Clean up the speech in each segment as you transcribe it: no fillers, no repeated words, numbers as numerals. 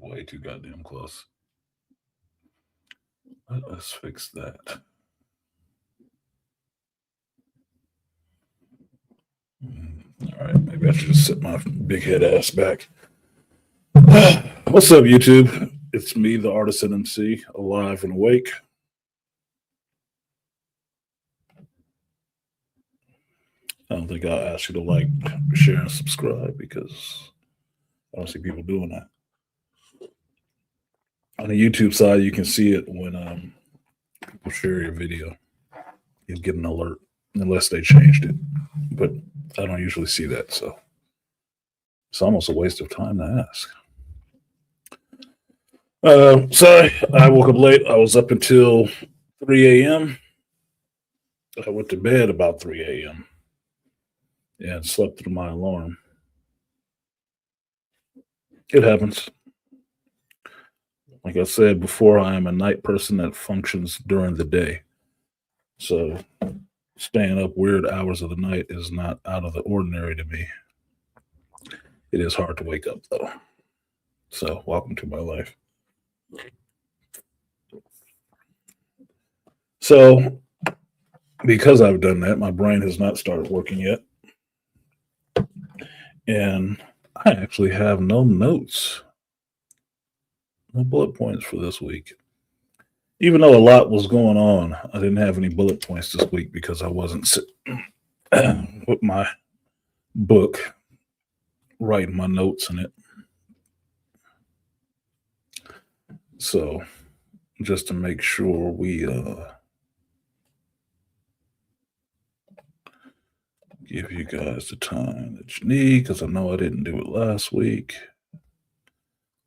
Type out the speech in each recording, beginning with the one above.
way too goddamn close. Let's fix that. All right, maybe I should just sit my big head ass back. What's up, YouTube? It's me, the Artisan MC, alive and awake. I don't think I'll ask you to like, share, and subscribe because I don't see people doing that. On the YouTube side, you can see it when people share your video. You'll get an alert unless they changed it. But I don't usually see that, so it's almost a waste of time to ask. Sorry, I woke up late. I was up until 3 a.m. I went to bed about 3 a.m. and slept through my alarm. It happens. Like I said before, I am a night person that functions during the day. So staying up weird hours of the night is not out of the ordinary to me. It is hard to wake up, though. So welcome to my life. So because I've done that, my brain has not started working yet. And I actually have no notes, no bullet points for this week. Even though a lot was going on, I didn't have any bullet points this week because I wasn't sitting with my book, writing my notes in it. So just to make sure we give you guys the time that you need, because I know I didn't do it last week.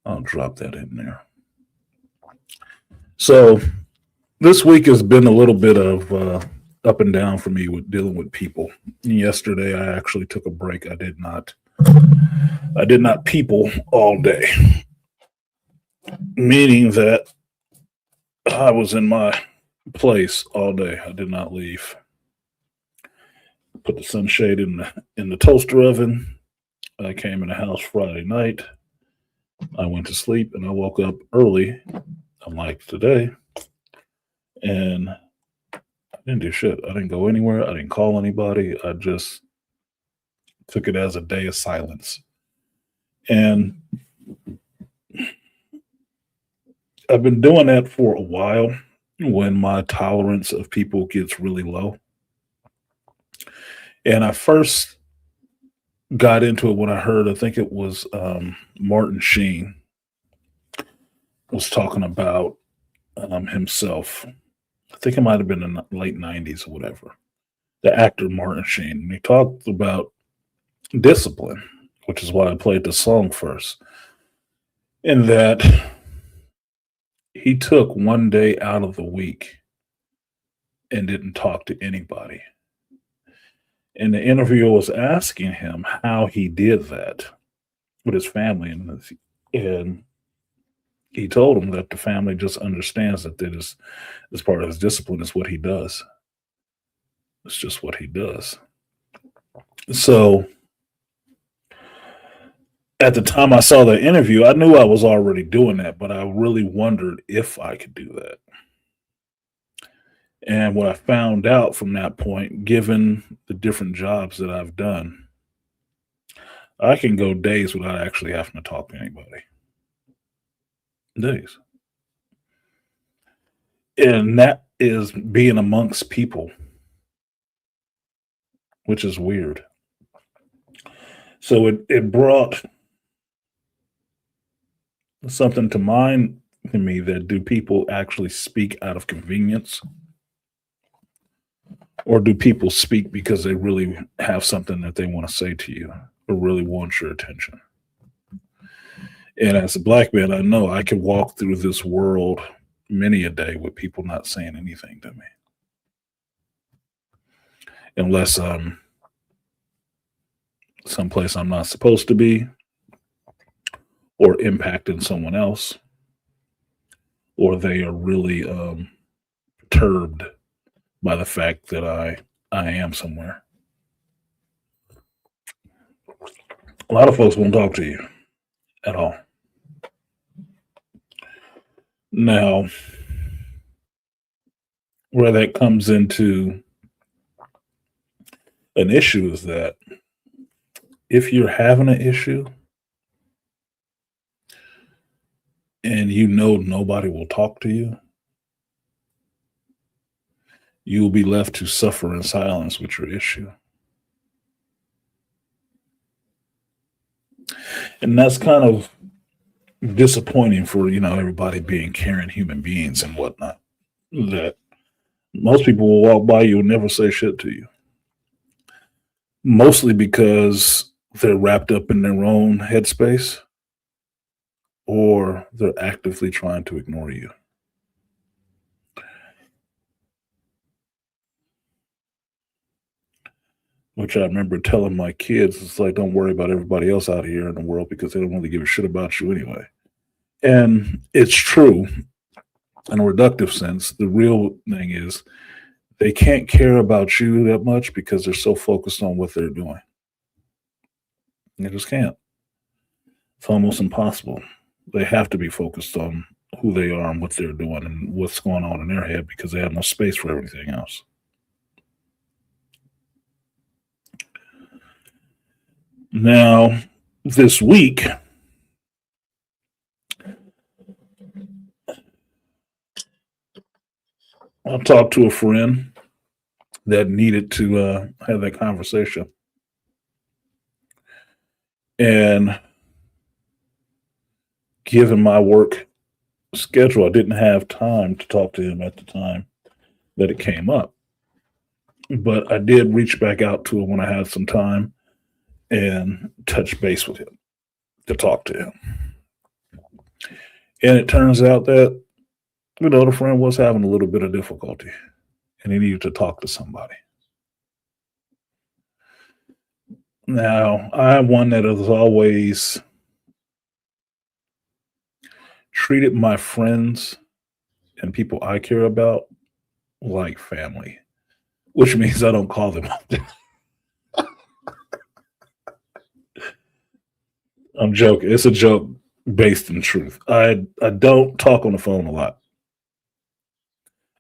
I'll drop that in there. So this week has been a little bit of up and down for me with dealing with people. Yesterday, I actually took a break. I did not people all day, meaning that I was in my place all day. I did not leave. Put the sunshade in the toaster oven. I came in the house Friday night. I went to sleep and I woke up early, unlike today, and I didn't do shit. I didn't go anywhere. I didn't call anybody. I just took it as a day of silence. And I've been doing that for a while when my tolerance of people gets really low. And I first got into it when I heard, I think it was Martin Sheen was talking about himself. I think it might have been in the late 90s or whatever. The actor Martin Sheen. And he talked about discipline, which is why I played the song first. In that he took one day out of the week and didn't talk to anybody. And the interviewer was asking him how he did that with his family. And he told him that the family just understands that that is part of his discipline, is what he does. It's just what he does. So at the time I saw the interview, I knew I was already doing that, but I really wondered if I could do that. And what I found out from that point, given the different jobs that I've done, I can go days without actually having to talk to anybody. Days. And that is being amongst people, which is weird. So it brought something to mind to me, that do people actually speak out of convenience? Or do people speak because they really have something that they want to say to you or really want your attention? And as a black man, I know I can walk through this world many a day with people not saying anything to me. Unless I'm someplace I'm not supposed to be, or impacting someone else, or they are really perturbed by the fact that I am somewhere. A lot of folks won't talk to you at all. Now, where that comes into an issue is that if you're having an issue and you know nobody will talk to you, you will be left to suffer in silence with your issue. And that's kind of disappointing for, everybody being caring human beings and whatnot. That most people will walk by you and never say shit to you. Mostly because they're wrapped up in their own headspace or they're actively trying to ignore you. Which I remember telling my kids, it's like, don't worry about everybody else out here in the world because they don't really give a shit about you anyway. And it's true in a reductive sense. The real thing is they can't care about you that much because they're so focused on what they're doing. They just can't. It's almost impossible. They have to be focused on who they are and what they're doing and what's going on in their head because they have no space for everything else. Now, this week, I talked to a friend that needed to have that conversation. And given my work schedule, I didn't have time to talk to him at the time that it came up. But I did reach back out to him when I had some time and touch base with him to talk to him. And it turns out that, the friend was having a little bit of difficulty and he needed to talk to somebody. Now, I'm one that has always treated my friends and people I care about like family, which means I don't call them. I'm joking. It's a joke based in truth. I don't talk on the phone a lot.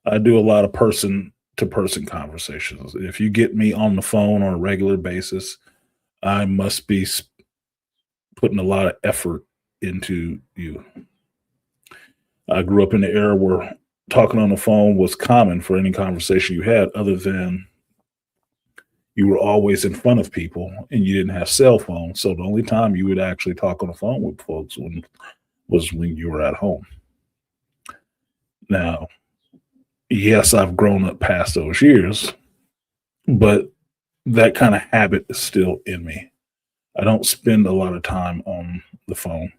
I do a lot of person to person conversations. If you get me on the phone on a regular basis, I must be putting a lot of effort into you. I grew up in the era where talking on the phone was common for any conversation you had, other than you were always in front of people and you didn't have cell phones. So the only time you would actually talk on the phone with folks was when you were at home. Now, yes, I've grown up past those years, but that kind of habit is still in me. I don't spend a lot of time on the phone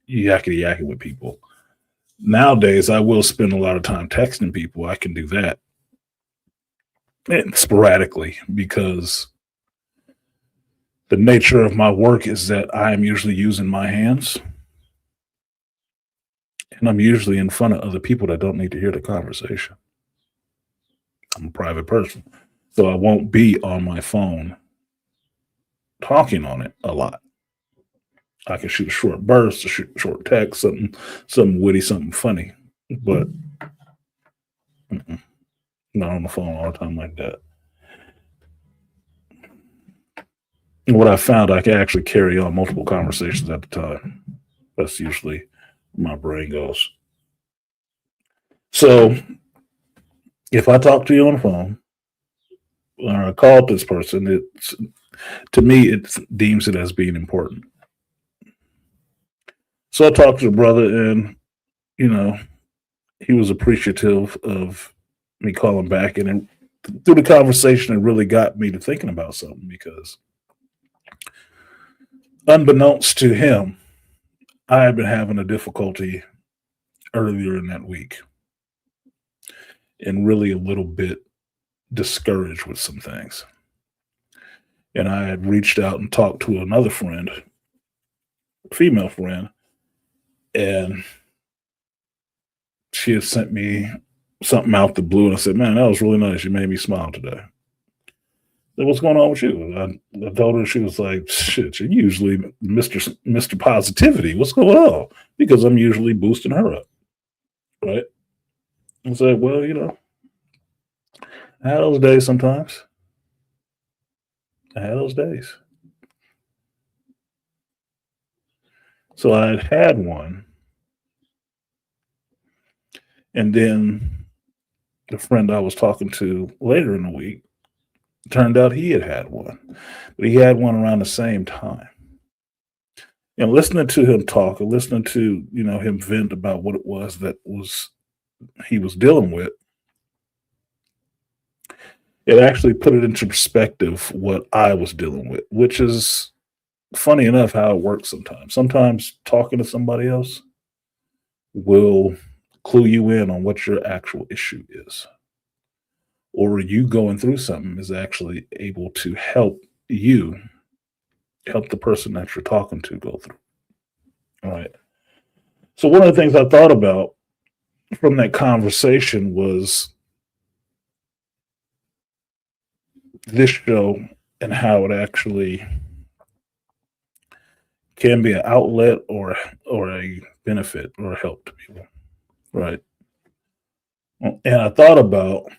yakety yakking with people. Nowadays, I will spend a lot of time texting people. I can do that and sporadically because the nature of my work is that I am usually using my hands and I'm usually in front of other people that don't need to hear the conversation. I'm a private person, so I won't be on my phone talking on it a lot. I can shoot a short burst, a short text, something witty, something funny, but not on the phone all the time like that. And what I found, I can actually carry on multiple conversations at the time. That's usually where my brain goes. So if I talk to you on the phone or I call this person, it's to me it deems it as being important. So I talked to the brother, and you know he was appreciative of me calling back, and then through the conversation, it really got me to thinking about something because, unbeknownst to him, I had been having a difficulty earlier in that week, and really a little bit discouraged with some things. And I had reached out and talked to another friend, female friend, and she had sent me something out the blue, and I said, "Man, that was really nice. You made me smile today." Said, "What's going on with you?" I told her. She was like, "Shit, you're usually Mister Positivity. What's going on?" Because I'm usually boosting her up. right? And say, well, I had those days sometimes. I had those days. So I had one, and then the friend I was talking to later in the week turned out he had had one, but he had one around the same time. And listening to him talk, and listening to him vent about what it was that was he was dealing with, it actually put it into perspective what I was dealing with, which is funny enough how it works sometimes. Sometimes talking to somebody else will clue you in on what your actual issue is, or you going through something is actually able to you help the person that you're talking to go through. All right. So one of the things I thought about from that conversation was this show and how it actually can be an outlet or a benefit or a help to people. Right. And I thought about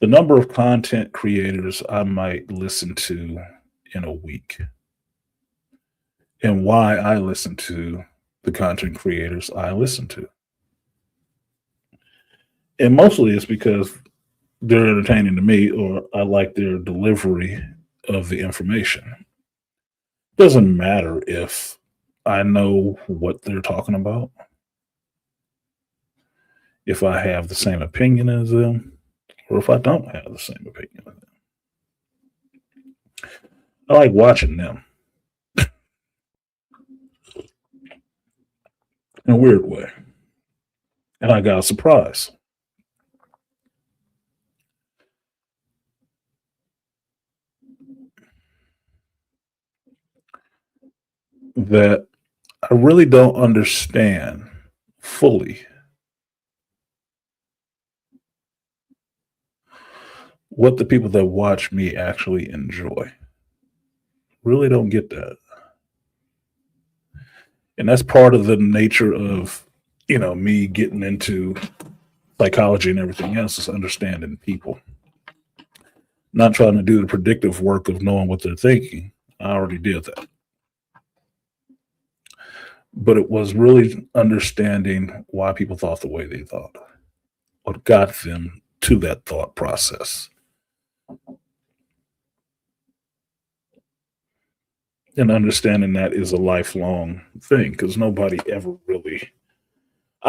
the number of content creators I might listen to in a week and why I listen to the content creators I listen to. And mostly it's because they're entertaining to me or I like their delivery of the information. Doesn't matter if I know what they're talking about, if I have the same opinion as them, or if I don't have the same opinion as them. I like watching them in a weird way. And I got a surprise that I really don't understand fully what the people that watch me actually enjoy. Really don't get that. And that's part of the nature of, me getting into psychology and everything else is understanding people. Not trying to do the predictive work of knowing what they're thinking. I already did that. But it was really understanding why people thought the way they thought, what got them to that thought process. And understanding that is a lifelong thing because I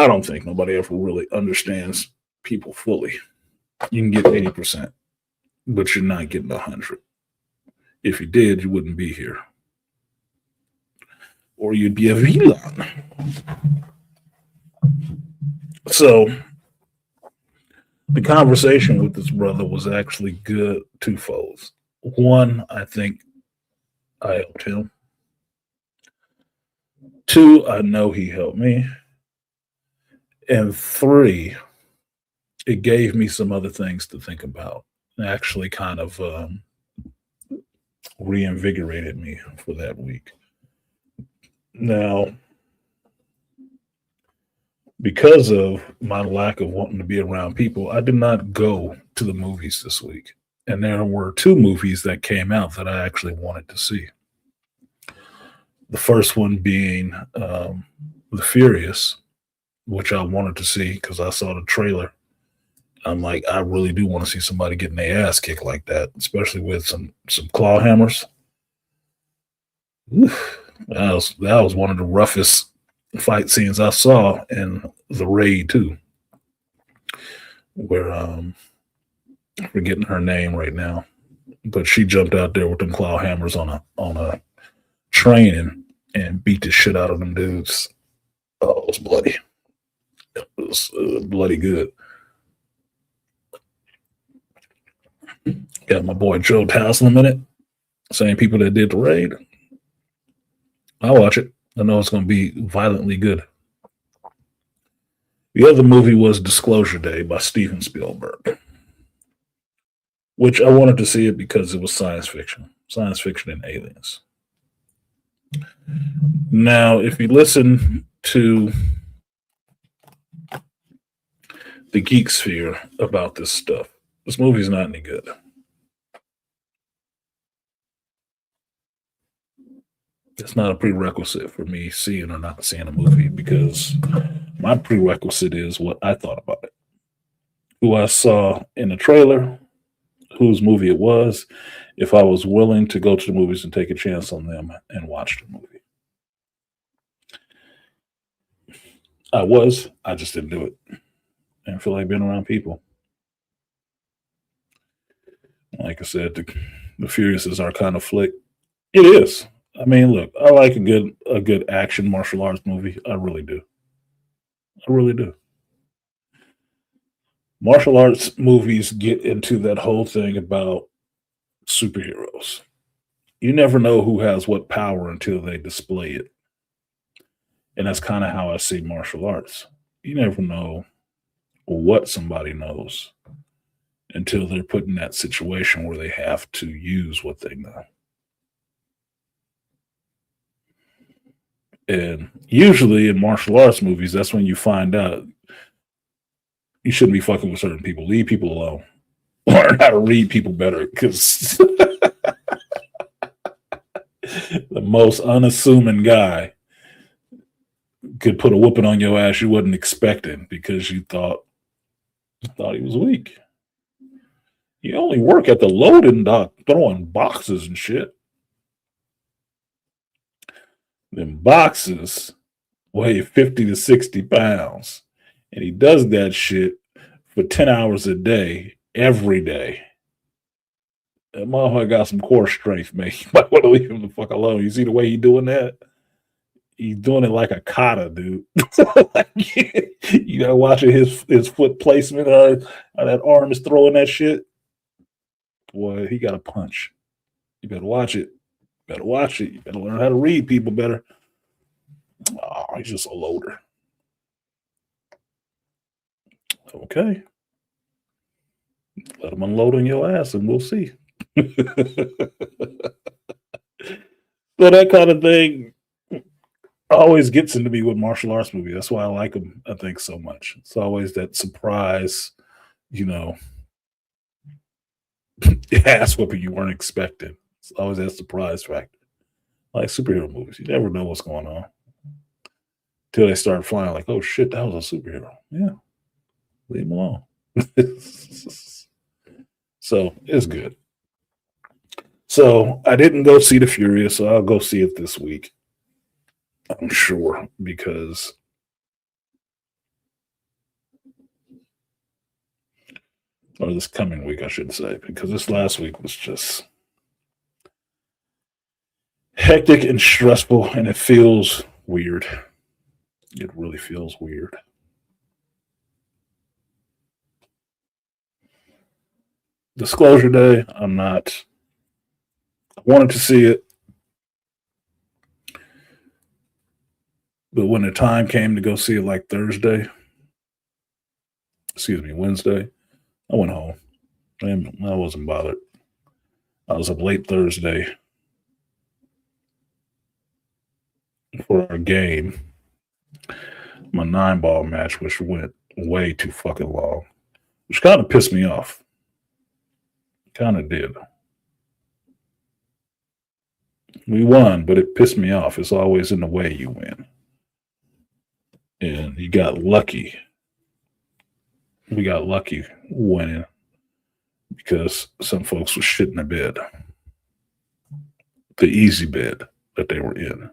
don't think nobody ever really understands people fully. You can get 80%, but you're not getting 100. If you did, you wouldn't be here. Or you'd be a villain. So the conversation with this brother was actually good twofolds. One, I think I helped him. Two, I know he helped me. And three, it gave me some other things to think about. It actually kind of reinvigorated me for that week. Now, because of my lack of wanting to be around people, I did not go to the movies this week. And there were two movies that came out that I actually wanted to see. The first one being The Furious, which I wanted to see because I saw the trailer. I'm like, I really do want to see somebody getting their ass kicked like that, especially with some claw hammers. Oof, that was one of the roughest fight scenes I saw in the Raid too, where I'm forgetting her name right now, but she jumped out there with them claw hammers on a train and beat the shit out of them dudes. Oh, it was bloody. It was bloody good. Got my boy Joe Taslim in it. Same people that did the Raid. I'll watch it. I know it's going to be violently good. The other movie was Disclosure Day by Steven Spielberg, which I wanted to see it because it was science fiction and aliens. Now, if you listen to the geek sphere about this stuff, this movie's not any good. It's not a prerequisite for me seeing or not seeing a movie because my prerequisite is what I thought about it, who I saw in the trailer, whose movie it was, if I was willing to go to the movies and take a chance on them and watch the movie. I was, I just didn't do it. I feel like being around people. Like I said, the Furious is our kind of flick. It is. I mean, look, I like a good action martial arts movie. I really do. I really do. Martial arts movies get into that whole thing about superheroes. You never know who has what power until they display it. And that's kind of how I see martial arts. You never know what somebody knows until they're put in that situation where they have to use what they know. And usually in martial arts movies, that's when you find out you shouldn't be fucking with certain people. Leave people alone. Learn how to read people better because the most unassuming guy could put a whooping on your ass you wasn't expecting because you thought he was weak. You only work at the loading dock throwing boxes and shit. Them boxes weigh 50 to 60 pounds. And he does that shit for 10 hours a day, every day. That motherfucker got some core strength, man. You might want to leave him the fuck alone. You see the way he doing that? He's doing it like a kata, dude. Like, you gotta watch his foot placement, how that arm is throwing that shit. Boy, he got a punch. You better watch it. You better watch it. You better learn how to read people better. Oh, he's just a loader. Okay. Let him unload on your ass and we'll see. So that kind of thing always gets into me with martial arts movies. That's why I like them, I think, so much. It's always that surprise, you know, ass whooping you weren't expecting. It's always that surprise factor. Like superhero movies, you never know what's going on till they start flying. Like, oh shit, that was a superhero. Yeah, leave him alone. So it's good. So I didn't go see the Furious, so I'll go see it this week. I'm sure because or this coming week, I should say, because this last week was just hectic and stressful, and it feels weird. It really feels weird. Disclosure Day, I'm not. I wanted to see it, but when the time came to go see it, like Thursday, excuse me, Wednesday, I went home. And I wasn't bothered. I was up late Thursday for a game, my 9-ball match, which went way too fucking long, which kind of pissed me off. Kind of did. We won, but it pissed me off. It's always in the way you win. And you got lucky. We got lucky winning because some folks were shitting the bed, the easy bed that they were in.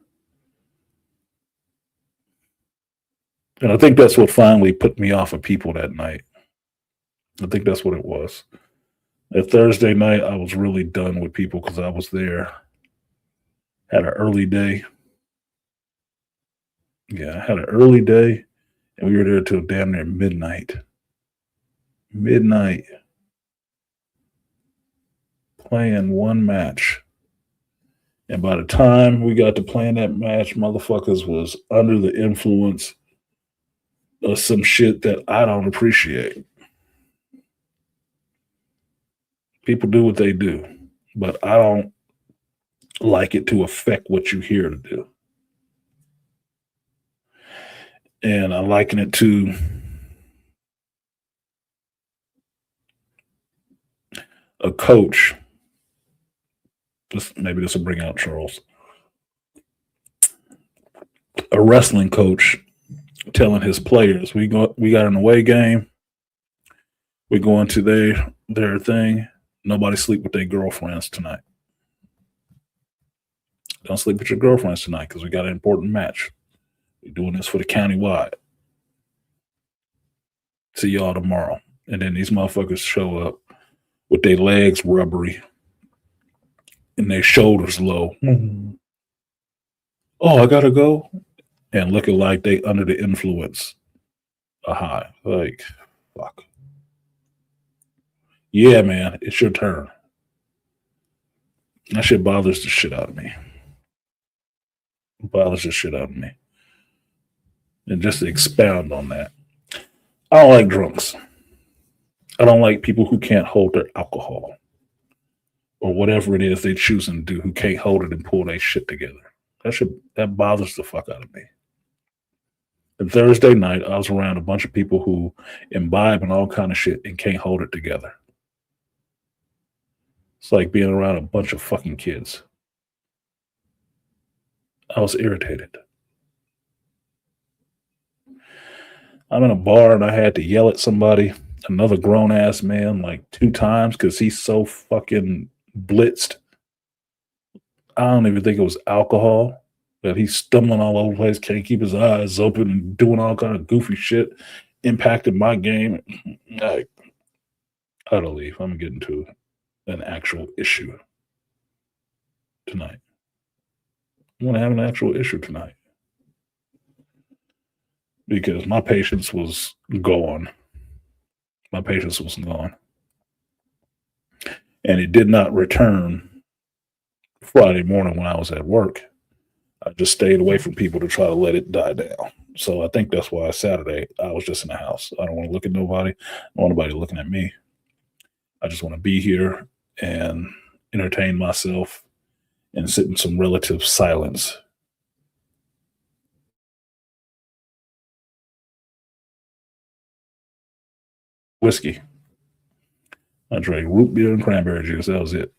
And I think that's what finally put me off of people that night. I think that's what it was. That Thursday night, I was really done with people because I was there. Had an early day. Yeah, I had an early day, and we were there till damn near midnight. Midnight, playing one match. And by the time we got to playing that match, motherfuckers was under the influence of some shit that I don't appreciate. People do what they do, but I don't. like it to affect what you hear to do. And I liken it to a coach. Maybe this will bring out Charles. A wrestling coach telling his players, we got an away game. We go into their thing. Nobody sleep with their girlfriends tonight. Don't sleep with your girlfriends tonight because we got an important match. We're doing this for the county-wide. See y'all tomorrow. And then these motherfuckers show up with their legs rubbery and their shoulders low. Oh, I gotta go. And looking like they under the influence of high. Like, fuck. Yeah, man, it's your turn. That shit bothers the shit out of me. It bothers the shit out of me. And just to expound on that, I don't like drunks. I don't like people who can't hold their alcohol or whatever it is they choosing to do, who can't hold it and pull their shit together. That bothers the fuck out of me. And Thursday night, I was around a bunch of people who imbibe and all kind of shit and can't hold it together. It's like being around a bunch of fucking kids. I was irritated. I'm in a bar and I had to yell at somebody, another grown ass man, like 2 times because he's so fucking blitzed. I don't even think it was alcohol, but he's stumbling all over the place, can't keep his eyes open and doing all kind of goofy shit, impacting my game. I gotta leave. I'm getting to an actual issue tonight. I want to have an actual issue tonight because my patience was gone. My patience was gone. And it did not return Friday morning when I was at work. I just stayed away from people to try to let it die down. So I think that's why Saturday I was just in the house. I don't want to look at nobody. I don't want nobody looking at me. I just want to be here and entertain myself and sit in some relative silence. Whiskey. I drank root beer and cranberry juice. That was it.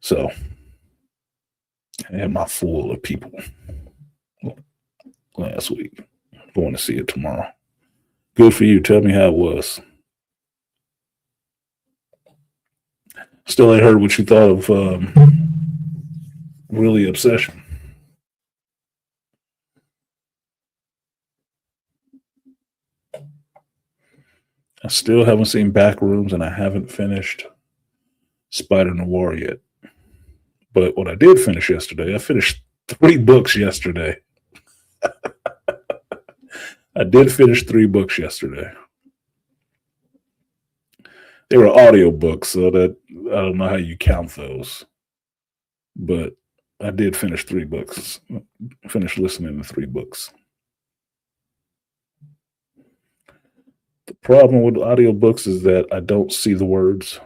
So I had my full of people last week. Going to see it tomorrow. Good for you. Tell me how it was. Still ain't heard what you thought of Really Obsession. I still haven't seen Backrooms and I haven't finished Spider Noir yet. But what I did finish yesterday, I finished 3 books yesterday. I did finish 3 books yesterday. They were audio books, so that I don't know how you count those. But I did finish 3 books. Finished listening to 3 books. The problem with audiobooks is that I don't see the words,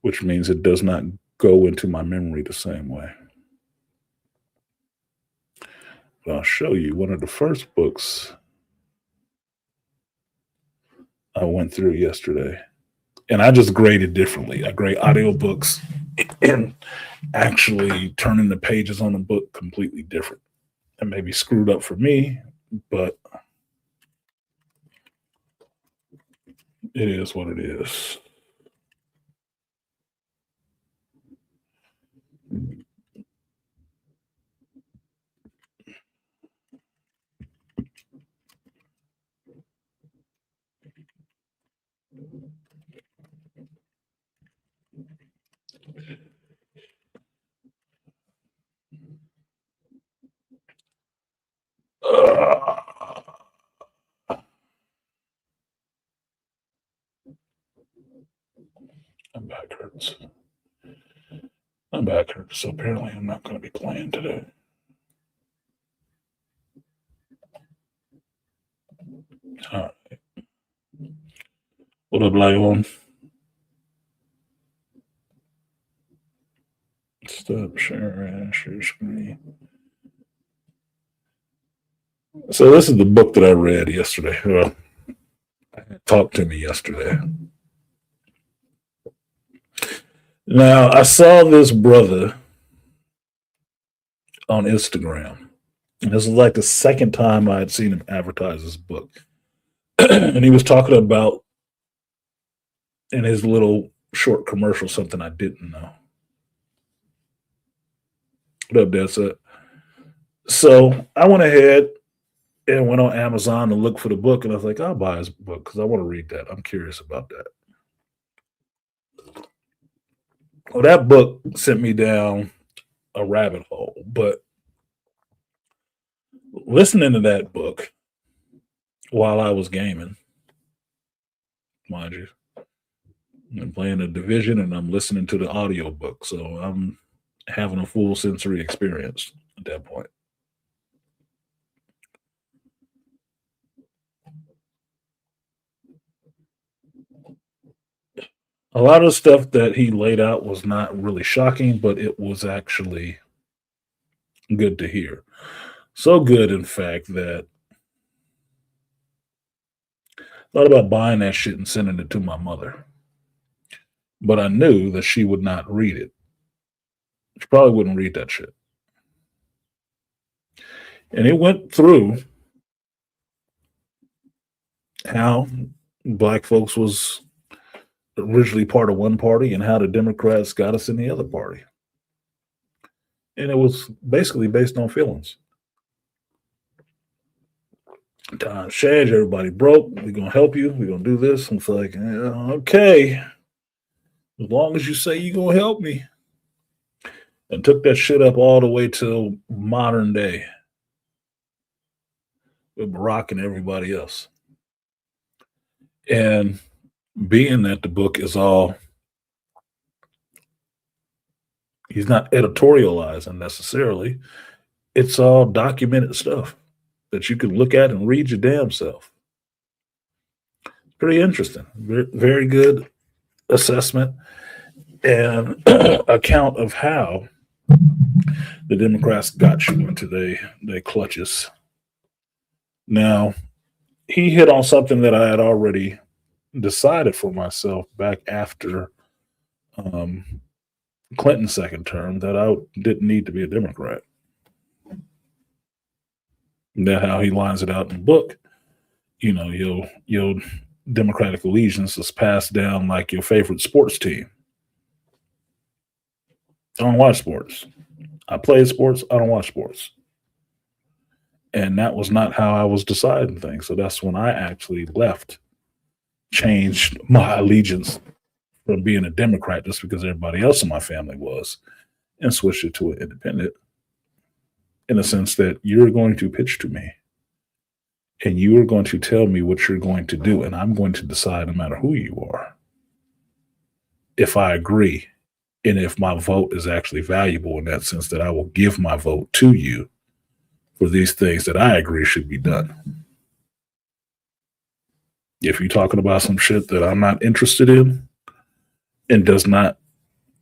which means it does not go into my memory the same way. But I'll show you one of the first books I went through yesterday. And I just graded differently. I grade audiobooks and actually turning the pages on the book completely different. It may be screwed up for me, but it is what it is. My back hurts. My back hurts, so apparently I'm not going to be playing today. All right. What up, Lion? Share screen. So this is the book that I read yesterday. Talked to me yesterday. Now I saw this brother on Instagram. And this is like the second time I had seen him advertise this book. And he was talking about in his little short commercial something I didn't know. What up, Dad? So I went ahead and went on Amazon to look for the book, and I was like, I'll buy his book because I want to read that. I'm curious about that. Well, that book sent me down a rabbit hole, but listening to that book while I was gaming, mind you, I'm playing a division and I'm listening to the audio book, so I'm having a full sensory experience at that point. A lot of the stuff that he laid out was not really shocking, but it was actually good to hear. So good, in fact, that I thought about buying that shit and sending it to my mother. But I knew that she would not read it. She probably wouldn't read that shit. And it went through how black folks was originally part of one party and how the Democrats got us in the other party. And it was basically based on feelings. Times change, everybody broke. We're gonna help you. We're gonna do this. And it's like, okay, as long as you say you're gonna help me. And took that shit up all the way till modern day with Barack and everybody else. And being that the book is all, he's not editorializing necessarily, it's all documented stuff that you can look at and read your damn self. Pretty interesting. Very, very good assessment and account of how the Democrats got you into their clutches. Now, he hit on something that I had already decided for myself back after Clinton's second term, that I didn't need to be a Democrat. And that how he lines it out in the book. You know, your Democratic allegiance is passed down like your favorite sports team. I don't watch sports. I play sports. I don't watch sports. And that was not how I was deciding things. So that's when I actually left, changed my allegiance from being a Democrat just because everybody else in my family was, and switched it to an independent, in the sense that you're going to pitch to me and you are going to tell me what you're going to do, and I'm going to decide, no matter who you are, if I agree and if my vote is actually valuable, in that sense that I will give my vote to you for these things that I agree should be done. If you're talking about some shit that I'm not interested in and does not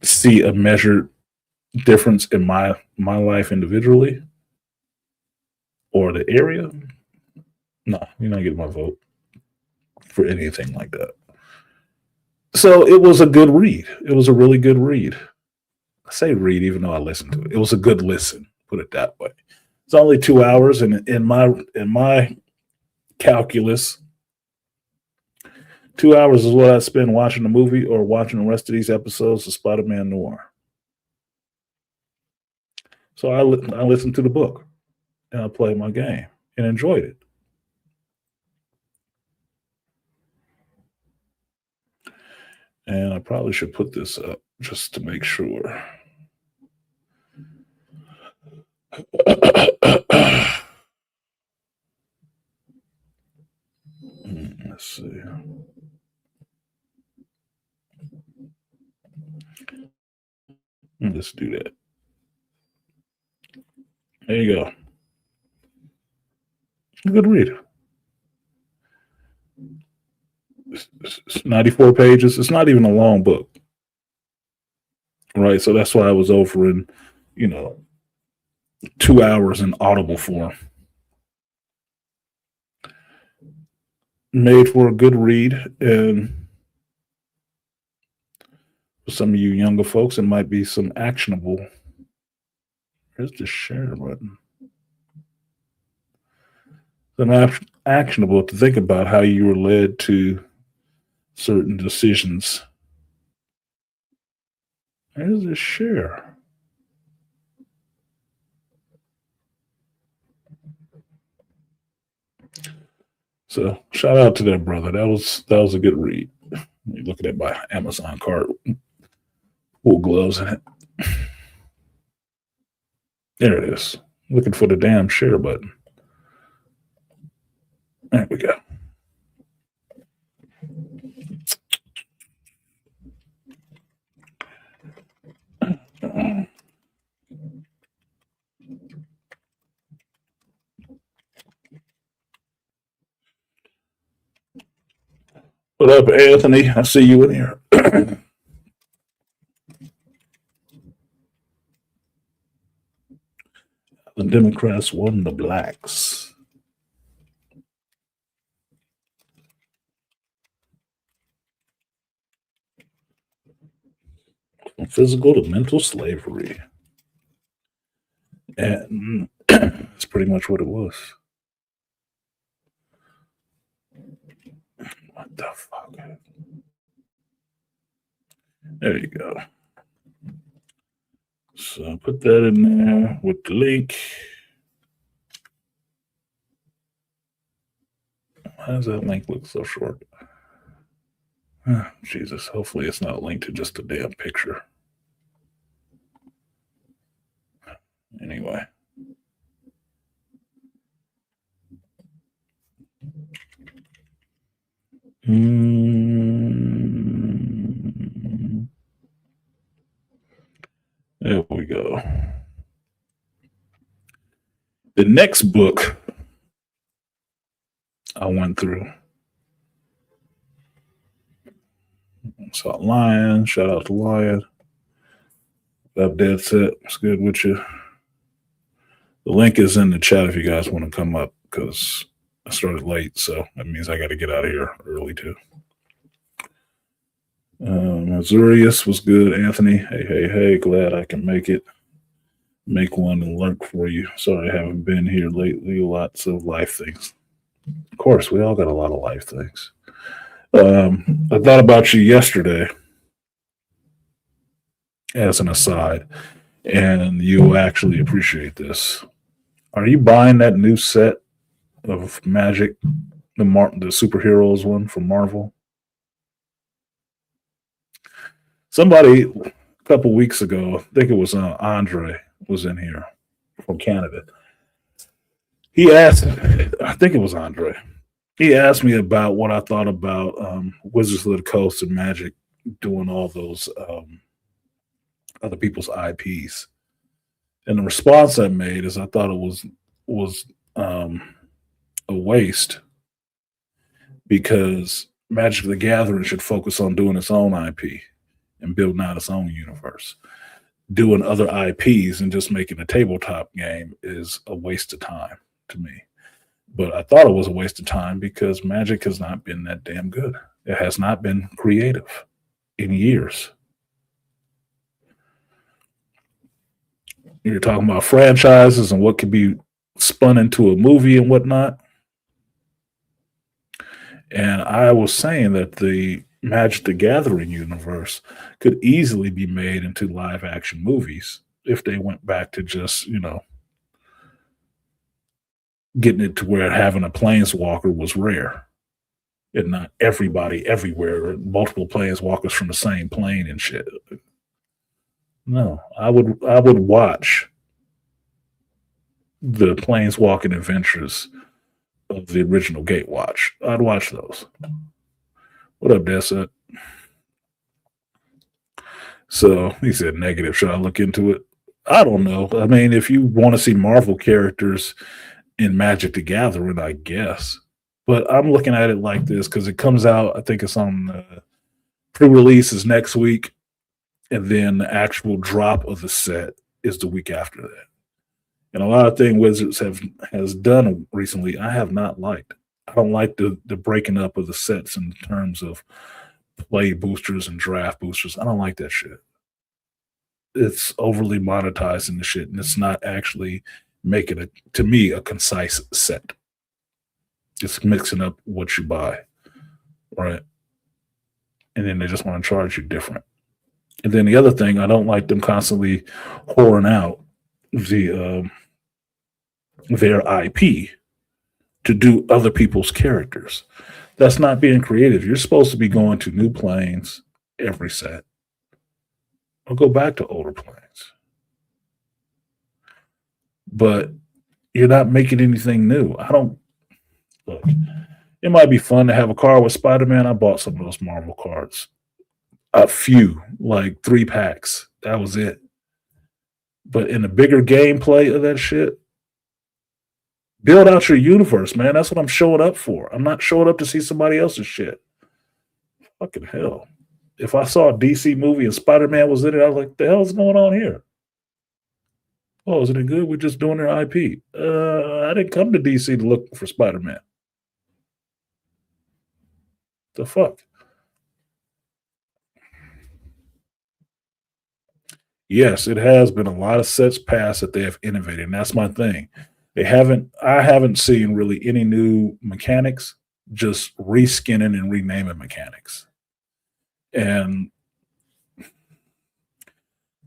see a measured difference in my life individually or the area, no, you're not getting my vote for anything like that. So it was a good read. It was a really good read. I say read even though I listened to it. It was a good listen, put it that way. It's only 2 hours, and in my calculus, 2 hours is what I spend watching the movie or watching the rest of these episodes of Spider-Man Noir. So I listened to the book and I played my game and enjoyed it. And I probably should put this up just to make sure. Let's see. Let's do that. There you go. Good read. It's 94 pages. It's not even a long book. Right. So that's why I was over in you know, 2 hours in audible form. Made for a good read, and for some of you younger folks, it might be some actionable. Here's the share button. Actionable to think about how you were led to certain decisions. There's the share. So shout out to that brother. That was a good read. You're looking at my Amazon cart, wool gloves in it. There it is. Looking for the damn share button. There we go. What up, Anthony? I see you in here. The Democrats won the blacks. From physical to mental slavery. And that's pretty much what it was. What the fuck? There you go. So put that in there with the link. Why does that link look so short? Jesus, hopefully it's not linked to just a damn picture. Anyway. There we go. The next book I went through. Saw Lion. Shout out to Lion. Up Dead Set. It's good with you. The link is in the chat if you guys want to come up because I started late, so that means I got to get out of here early too. Azurius was good, Anthony. Hey, glad I can make it. Make one and lurk for you. Sorry I haven't been here lately. Lots of life things. Of course, we all got a lot of life things. I thought about you yesterday as an aside, and you'll actually appreciate this. Are you buying that new set of Magic, the superheroes one from Marvel? Somebody a couple weeks ago, I think it was Andre, was in here from Canada. He asked, I think it was Andre. He asked me about what I thought about Wizards of the Coast and Magic doing all those other people's IPs. And the response I made is I thought it was a waste because Magic the Gathering should focus on doing its own IP and building out its own universe. Doing other IPs and just making a tabletop game is a waste of time to me. But I thought it was a waste of time because Magic has not been that damn good. It has not been creative in years. You're talking about franchises and what could be spun into a movie and whatnot. And I was saying that the Magic the Gathering universe could easily be made into live action movies if they went back to just, getting it to where having a planeswalker was rare and not everybody everywhere, multiple planeswalkers from the same plane and shit. No, I would watch the planeswalking adventures of the original Gatewatch. I'd watch those. What up, Dessa? So he said negative. Should I look into it? I don't know. I mean, if you want to see Marvel characters in Magic the Gathering, I guess. But I'm looking at it like this because it comes out, I think it's on pre-release is next week, and then the actual drop of the set is the week after that. And a lot of things Wizards has done recently, I have not liked. I don't like the breaking up of the sets in terms of play boosters and draft boosters. I don't like that shit. It's overly monetizing the shit, and it's not actually making it to me a concise set. It's mixing up what you buy, right? And then they just want to charge you different. And then the other thing, I don't like them constantly whoring out their IP to do other people's characters. That's not being creative. You're supposed to be going to new planes every set, or go back to older planes. But you're not making anything new. I don't look. It might be fun to have a card with Spider Man. I bought some of those Marvel cards, a few, like 3 packs. That was it. But in the bigger gameplay of that shit, build out your universe, man. That's what I'm showing up for. I'm not showing up to see somebody else's shit. Fucking hell. If I saw a DC movie and Spider Man was in it, I was like, the hell's going on here? Oh, isn't it good? We're just doing their IP. I didn't come to DC to look for Spider Man. The fuck? Yes, it has been a lot of sets past that they have innovated, and that's my thing. I haven't seen really any new mechanics, just reskinning and renaming mechanics. And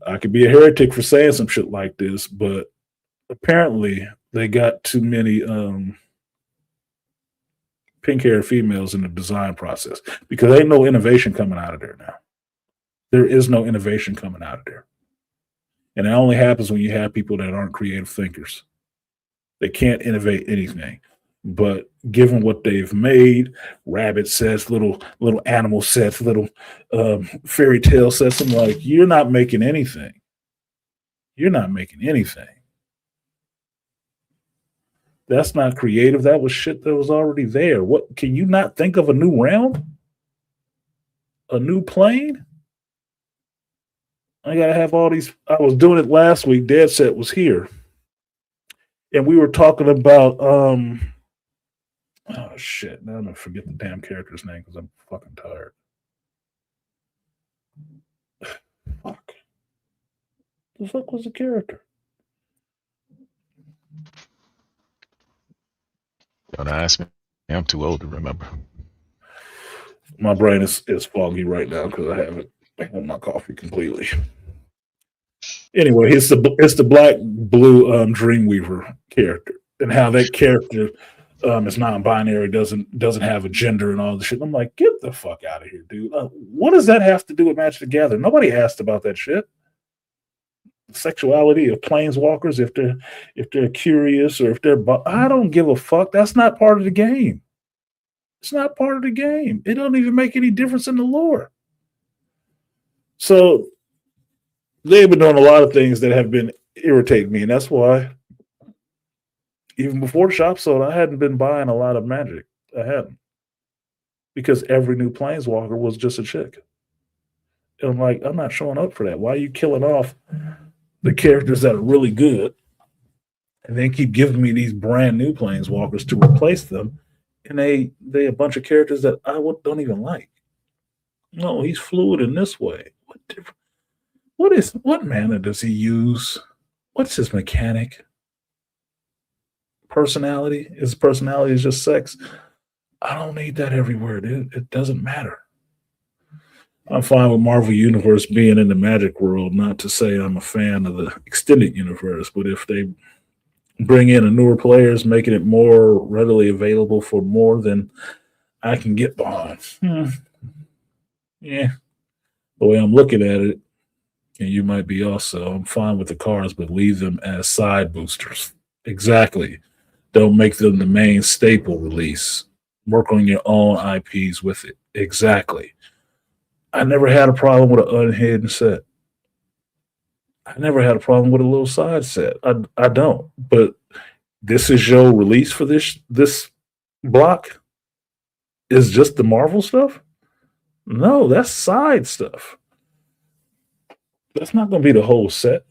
I could be a heretic for saying some shit like this, but apparently they got too many pink haired females in the design process because ain't no innovation coming out of there now. There is no innovation coming out of there. And it only happens when you have people that aren't creative thinkers. They can't innovate anything. But given what they've made, rabbit sets, little animal sets, little fairy tale sets, I'm like, you're not making anything. You're not making anything. That's not creative. That was shit that was already there. What can you not think of a new realm? A new plane? I gotta have all these. I was doing it last week. Dead Set was here. And we were talking about oh shit. Now I'm gonna forget the damn character's name because I'm fucking tired. Fuck. The fuck was the character? Don't ask me. I'm too old to remember. My brain is foggy right now because I haven't had my coffee completely. Anyway, it's the black blue Dreamweaver character and how that character is non-binary, doesn't have a gender and all the shit. I'm like, get the fuck out of here, dude. What does that have to do with Magic the Gathering? Nobody asked about that shit. Sexuality of planeswalkers, if they're curious or if they're, I don't give a fuck. That's not part of the game. It's not part of the game. It don't even make any difference in the lore. So they've been doing a lot of things that have been irritating me, and that's why even before the shop sold, I hadn't been buying a lot of Magic. I hadn't, because every new planeswalker was just a chick. And I'm like, I'm not showing up for that. Why are you killing off the characters that are really good, and then keep giving me these brand new planeswalkers to replace them? And they a bunch of characters that I don't even like. No, he's fluid in this way. What mana does he use? What's his mechanic? Personality? His personality is just sex. I don't need that everywhere, dude. It doesn't matter. I'm fine with Marvel Universe being in the Magic world. Not to say I'm a fan of the extended universe, but if they bring in a newer players, making it more readily available for more than I can get behind. Yeah, the way I'm looking at it, and you might be also, I'm fine with the cards, but leave them as side boosters. Exactly. Don't make them the main staple release. Work on your own IPs with it. Exactly. I never had a problem with an unhidden set. I never had a problem with a little side set. I don't. But this is your release for this block? Is just the Marvel stuff? No, that's side stuff. That's not going to be the whole set.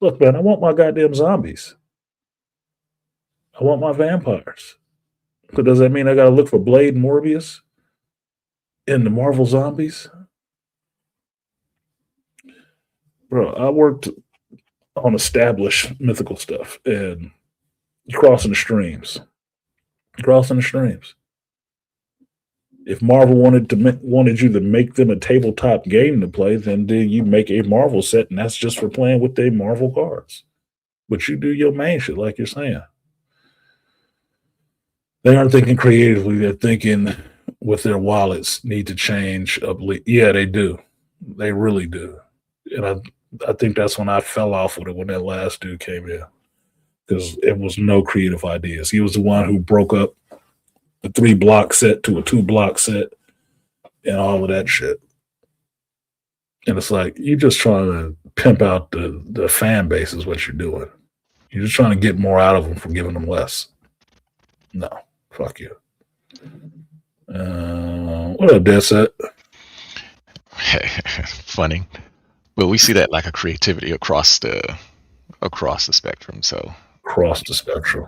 Look, man, I want my goddamn zombies. I want my vampires. So does that mean I got to look for Blade and Morbius in the Marvel zombies? Bro, I worked on established mythical stuff and crossing the streams. Crossing the streams. If Marvel wanted you to make them a tabletop game to play, then you make a Marvel set, and that's just for playing with their Marvel cards. But you do your main shit, like you're saying. They aren't thinking creatively; they're thinking with their wallets. Need to change up. Yeah, they do. They really do. And I think that's when I fell off with it when that last dude came in because it was no creative ideas. He was the one who broke up a 3 block set to a 2 block set and all of that shit. And it's like you're just trying to pimp out the fan base is what you're doing. You're just trying to get more out of them for giving them less. No, fuck you. What up, Dead Set? Funny. Well, we see that like a creativity across the spectrum. So Across the spectrum,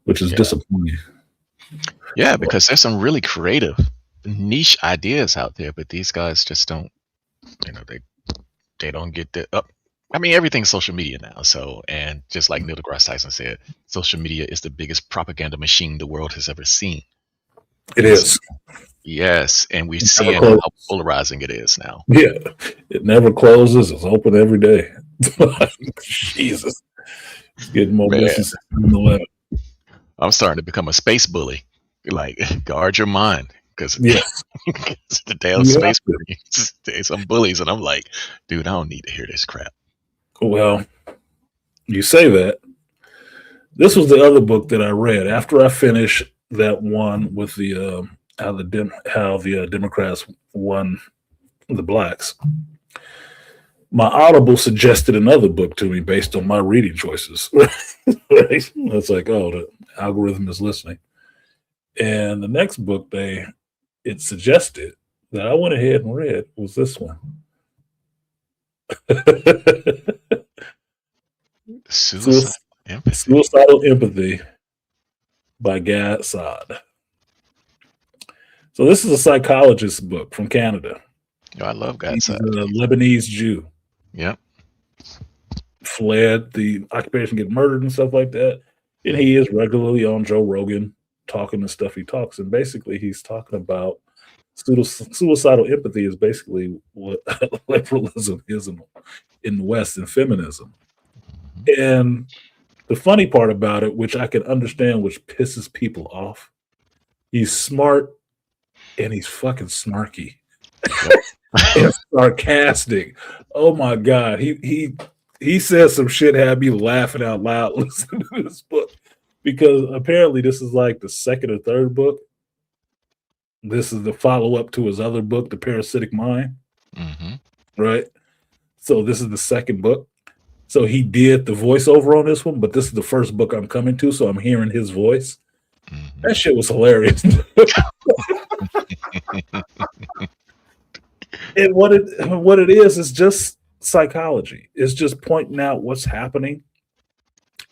which is yeah, disappointing. yeah, because there's some really creative niche ideas out there, but these guys just don't. They don't get the up. I mean, everything's social media now. So, and just like Neil deGrasse Tyson said, social media is the biggest propaganda machine the world has ever seen. It And so, is. yes, and we're It never seeing how closes. polarizing it is now. Yeah, it never closes. It's open every day. Jesus, it's getting more Man, business than the left. I'm starting to become a space bully. Like, guard your mind, because Yes, the damn you have space to. bullies, there's some bullies, and I'm like, dude, I don't need to hear this crap. Well, you say that. This was the other book that I read after I finished that one with the how the Democrats won the blacks. My Audible suggested another book to me based on my reading choices. It's like, oh, the algorithm is listening. And the next book it suggested that I went ahead and read was this one. Suicide empathy. Suicidal Empathy by Guy Saad. So this is a psychologist's book from Canada. Yo, I love He's God's a Lebanese Jew. Yep. Fled the occupation, get murdered and stuff like that. And he is regularly on Joe Rogan talking the stuff he talks. And basically he's talking about suicidal empathy is basically what liberalism is in the West and feminism. And the funny part about it, which I can understand, which pisses people off, he's smart and he's fucking snarky and sarcastic. Oh my god, he says some shit had me laughing out loud listening to this book because apparently this is like the second or third book. This is the follow up to his other book, The Parasitic Mind. Mm-hmm. Right. So this is the second book. So he did the voiceover on this one, but this is the first book I'm coming to, so I'm hearing his voice. Mm-hmm. That shit was hilarious. And what it is just psychology. It's just pointing out what's happening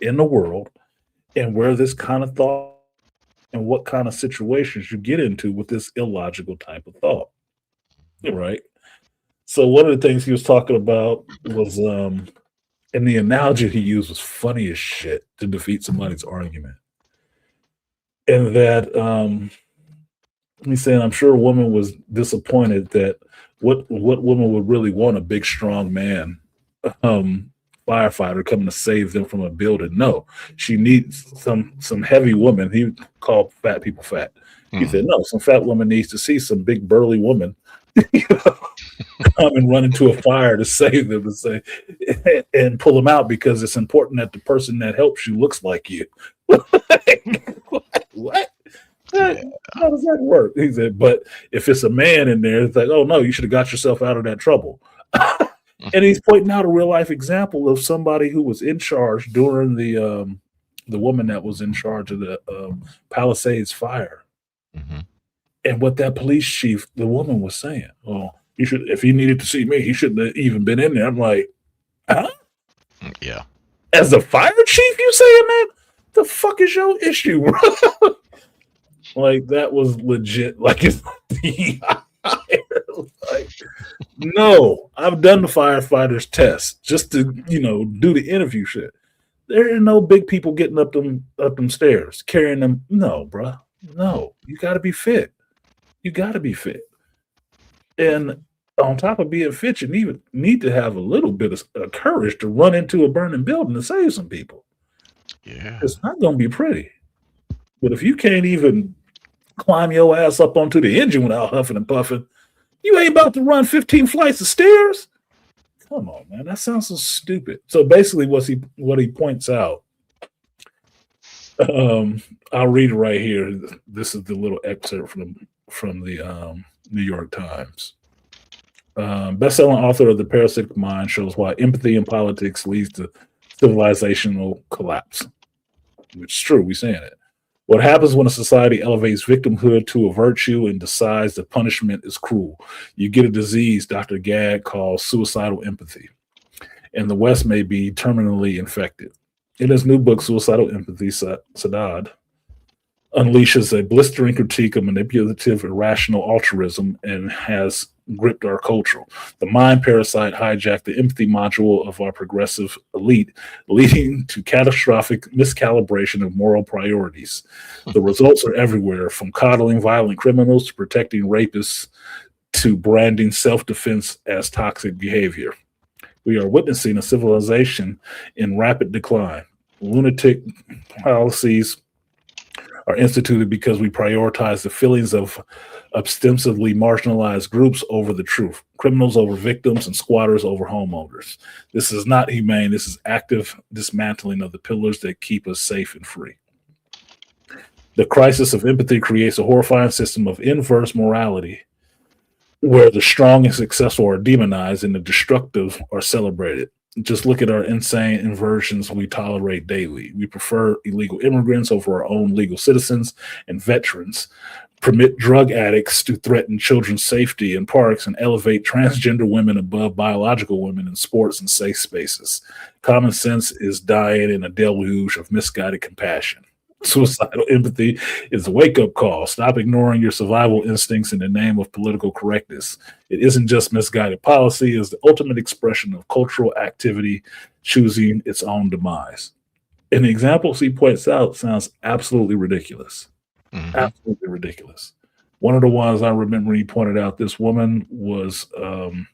in the world and where this kind of thought and what kind of situations you get into with this illogical type of thought. Right. So one of the things he was talking about was and the analogy he used was funny as shit to defeat somebody's argument. And that he's saying, I'm sure a woman was disappointed that what woman would really want a big, strong man firefighter coming to save them from a building? No, she needs some heavy woman. He called fat people fat. He said, no, some fat woman needs to see some big burly woman come and run into a fire to save them and say and pull them out because it's important that the person that helps you looks like you. What? Yeah. How does that work? He said, but if it's a man in there, it's like, oh no, you should have got yourself out of that trouble. And he's pointing out a real life example of somebody who was in charge during the woman that was in charge of the Palisades fire. Mm-hmm. And what that police chief, the woman was saying, oh, you should, if he needed to see me, he shouldn't have even been in there. I'm like, huh? Yeah. As a fire chief, you saying that? The fuck is your issue, bro? Like that was legit. Like it's like, no, I've done the firefighters test just to do the interview shit. There are no big people getting up them stairs carrying them. No, bro. No, you got to be fit. You got to be fit. And on top of being fit, you need to have a little bit of courage to run into a burning building to save some people. Yeah. It's not going to be pretty. But if you can't even climb your ass up onto the engine without huffing and puffing, you ain't about to run 15 flights of stairs. Come on, man. That sounds so stupid. So basically, what he points out, I'll read it right here. This is the little excerpt from the New York Times. Best-selling author of The Parasitic Mind shows why empathy in politics leads to civilizational collapse. Which is true. We're saying it. What happens when a society elevates victimhood to a virtue and decides that punishment is cruel? You get a disease Dr. Gadd calls suicidal empathy, and the West may be terminally infected. In his new book, Suicidal Empathy, Sadat unleashes a blistering critique of manipulative, irrational altruism and has gripped our culture. The mind parasite hijacked the empathy module of our progressive elite, leading to catastrophic miscalibration of moral priorities. The results are everywhere, from coddling violent criminals to protecting rapists to branding self-defense as toxic behavior. We are witnessing a civilization in rapid decline. Lunatic policies are instituted because we prioritize the feelings of ostensibly marginalized groups over the truth, criminals over victims, and squatters over homeowners. This is not humane. This is active dismantling of the pillars that keep us safe and free. The crisis of empathy creates a horrifying system of inverse morality where the strong and successful are demonized and the destructive are celebrated. Just look at our insane inversions we tolerate daily. We prefer illegal immigrants over our own legal citizens and veterans, permit drug addicts to threaten children's safety in parks, and elevate transgender women above biological women in sports and safe spaces. Common sense is dying in a deluge of misguided compassion. Suicidal empathy is a wake-up call. Stop ignoring your survival instincts in the name of political correctness. It isn't just misguided policy, it's the ultimate expression of cultural activity choosing its own demise. And the examples he points out sounds absolutely ridiculous. Hmm. Absolutely ridiculous. One of the ones I remember he pointed out, this woman was the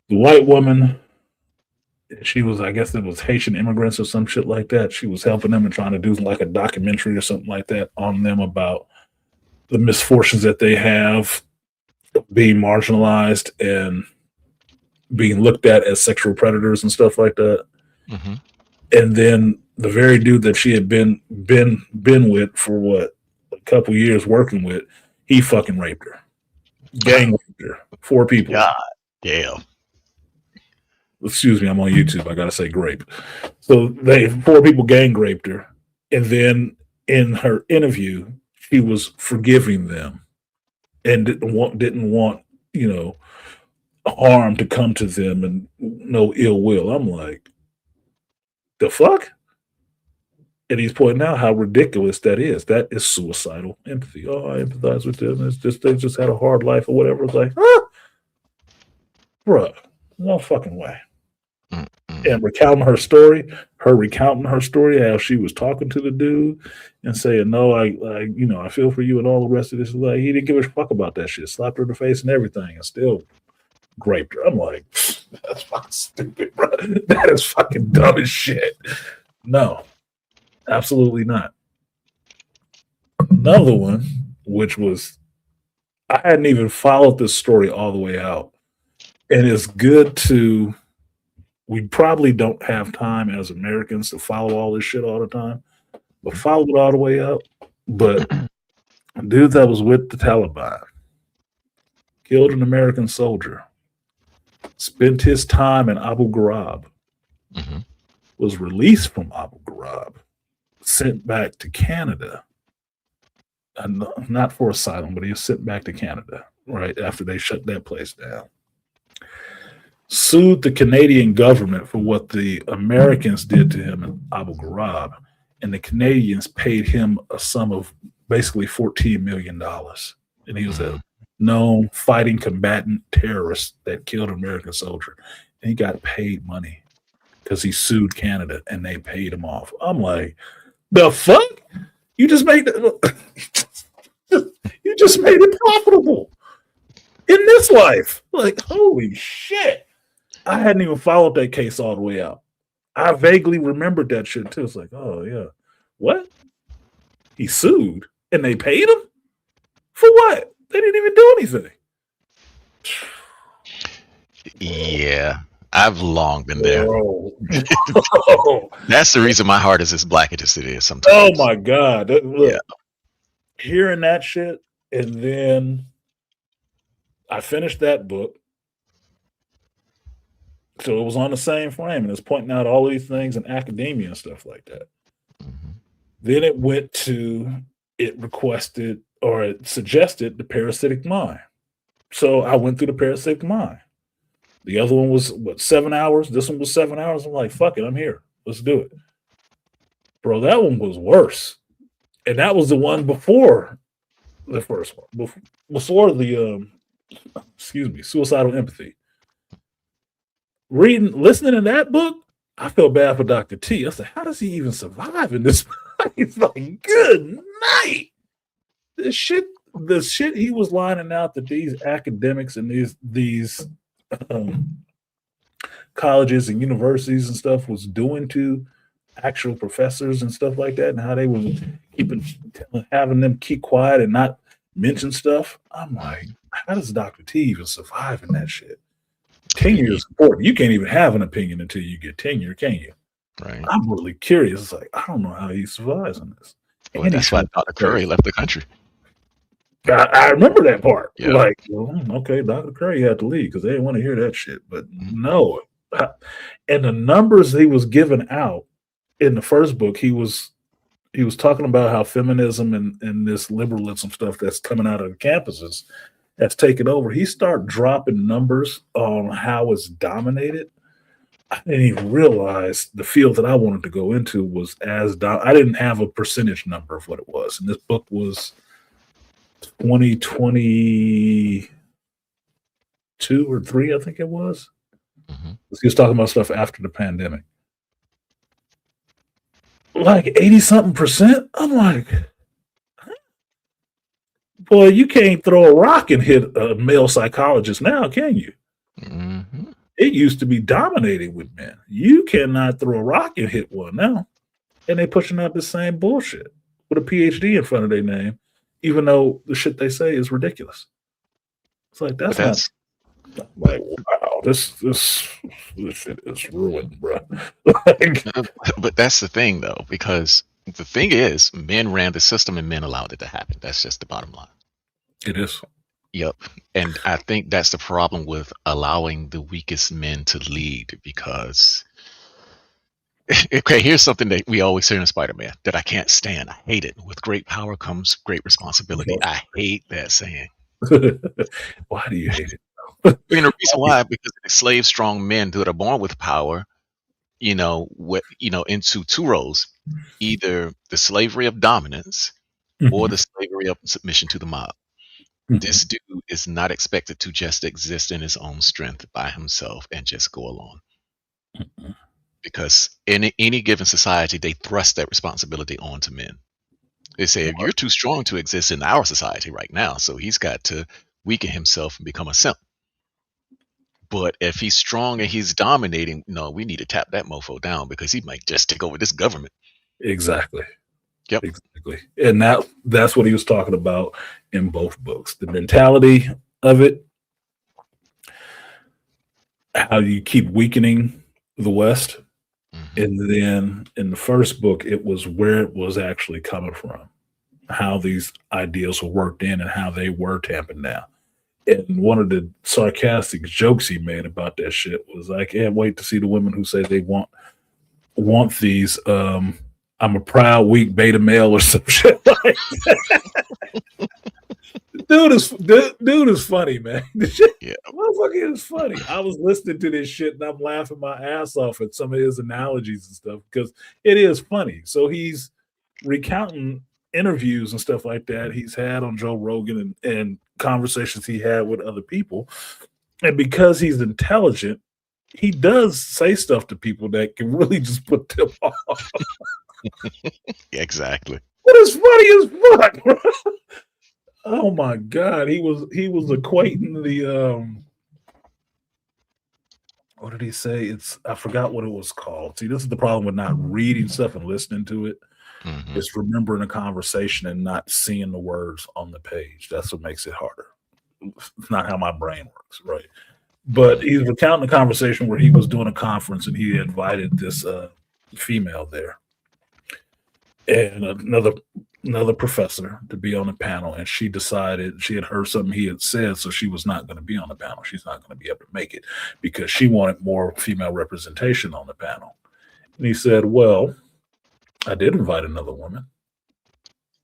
white woman. She was, I guess it was Haitian immigrants or some shit like that. She was helping them and trying to do like a documentary or something like that on them about the misfortunes that they have being marginalized and being looked at as sexual predators and stuff like that. Hmm. And then the very dude that she had been with for what, a couple years working with, he fucking raped her, gang raped her, 4 people. God damn. Excuse me, I'm on YouTube. I gotta say grape. So 4 people gang raped her, and then in her interview, she was forgiving them and didn't want harm to come to them and no ill will. I'm like, the fuck? And he's pointing out how ridiculous that is. That is suicidal empathy. Oh, I empathize with them. It's just they just had a hard life or whatever. It's like, bruh, no fucking way. Mm-mm. And recounting her story, how she was talking to the dude and saying, "No, I feel for you," and all the rest of this. Like he didn't give a fuck about that shit. Slapped her in the face and everything, and still raped her. I'm like, that's fucking stupid, bro. That is fucking dumb as shit. No, absolutely not. Another one, which was I hadn't even followed this story all the way out, and it's good to. We probably don't have time as Americans to follow all this shit all the time, but follow it all the way up. But a dude that was with the Taliban killed an American soldier, spent his time in Abu Ghraib, Hmm. was released from Abu Ghraib, sent back to Canada, and not for asylum, but he was sent back to Canada right after they shut that place down. sued the Canadian government for what the Americans did to him in Abu Ghraib, and the Canadians paid him a sum of basically $14 million, and he was a Mm. known fighting combatant terrorist that killed an American soldier, and he got paid money because he sued Canada and they paid him off. I'm like, the fuck? You just made it, you just made it profitable in this life. Like, holy shit. I hadn't even followed that case all the way out. I vaguely remembered that shit too. It's like, oh yeah. What? He sued and they paid him? For what? They didn't even do anything. Yeah, I've long been there. Bro. That's the reason my heart is as black as it is Oh sometimes. my God. Look, Yeah. hearing that shit, and then I finished that book. So it was on the same frame, and it's pointing out all these things in academia and stuff like that. Mhm. Then it went to, it requested or it suggested the parasitic mind. So I went through the parasitic mind. The other one was what, 7 hours? This one was 7 hours. I'm like, fuck it, I'm here. Let's do it. Bro, that one was worse. And that was the one before the first one. Before the excuse me, suicidal empathy. Listening to that book, I feel bad for Dr. T. I said, how does he even survive in this? He's like, good night. The shit he was lining out that these academics and these um, colleges and universities and stuff was doing to actual professors and stuff like that, and how they were having them keep quiet and not mention stuff. I'm like, how does Dr. T even survive in that shit? Tenure is important. You can't even have an opinion until you get tenure, can you? Right. I'm really curious. It's like, I don't know how he survives in this. Well, And that's why Dr. Curry left the country. I remember that part. Yeah. Like, well, okay, Dr. Curry had to leave because they didn't want to hear that shit. But no. And the numbers he was giving out in the first book, he was talking about how feminism and this liberalism stuff that's coming out of the campuses that's taken over. He started dropping numbers on how it's dominated. I didn't even realize the field that I wanted to go into was I didn't have a percentage number of what it was. And this book was 2022 or 3, I think it was. Mm-hmm. He was talking about stuff after the pandemic. Like 80 something percent. I'm like, boy, you can't throw a rock and hit a male psychologist now, can you? Mm-hmm. It used to be dominated with men. You cannot throw a rock and hit one now. And they pushing out the same bullshit with a PhD in front of their name, even though the shit they say is ridiculous. It's like, that's not. I'm like, wow, this shit is ruined, bro. Like, But that's the thing, though, because the thing is, men ran the system and men allowed it to happen. That's just the bottom line. it is. Yep. And I think that's the problem with allowing the weakest men to lead because, okay, here's something that we always hear in Spider-Man that I can't stand. I hate it. With great power comes great responsibility. I hate that saying. Why do you hate it? I mean, the reason why, because slave strong men that are born with power, into two roles, either the slavery of dominance or the slavery of submission to the mob. This dude is not expected to just exist in his own strength by himself and just go along. Because in any given society, they thrust that responsibility onto men. They say, you're too strong to exist in our society right now, so he's got to weaken himself and become a simp. But if he's strong and he's dominating, no, we need to tap that mofo down because he might just take over this government. Exactly. Yep. Exactly. And that's what he was talking about in both books. The mentality of it, how you keep weakening the West. Mm-hmm. And then in the first book, it was where it was actually coming from, how these ideals were worked in and how they were tamping down. And one of the sarcastic jokes he made about that shit was, I can't wait to see the women who say they want these I'm a proud, weak beta male or some shit like that. dude is funny, man. The shit, Yeah. motherfucker is funny. I was listening to this shit and I'm laughing my ass off at some of his analogies and stuff because it is funny. So he's recounting interviews and stuff like that he's had on Joe Rogan and conversations he had with other people. And because he's intelligent, he does say stuff to people that can really just put them off. Exactly. But it's funny as fuck, bro. Oh my god, he was equating the what did he say? It's I forgot what it was called. See, this is the problem with not reading stuff and listening to it. Hmm. It's remembering a conversation and not seeing the words on the page. That's what makes it harder. It's not how my brain works, right? But he's recounting a conversation where he was doing a conference and he invited this female there and another professor to be on the panel, and she decided she had heard something he had said, so she was not going to be on the panel. She's not going to be able to make it because she wanted more female representation on the panel. And he said, "Well, I did invite another woman,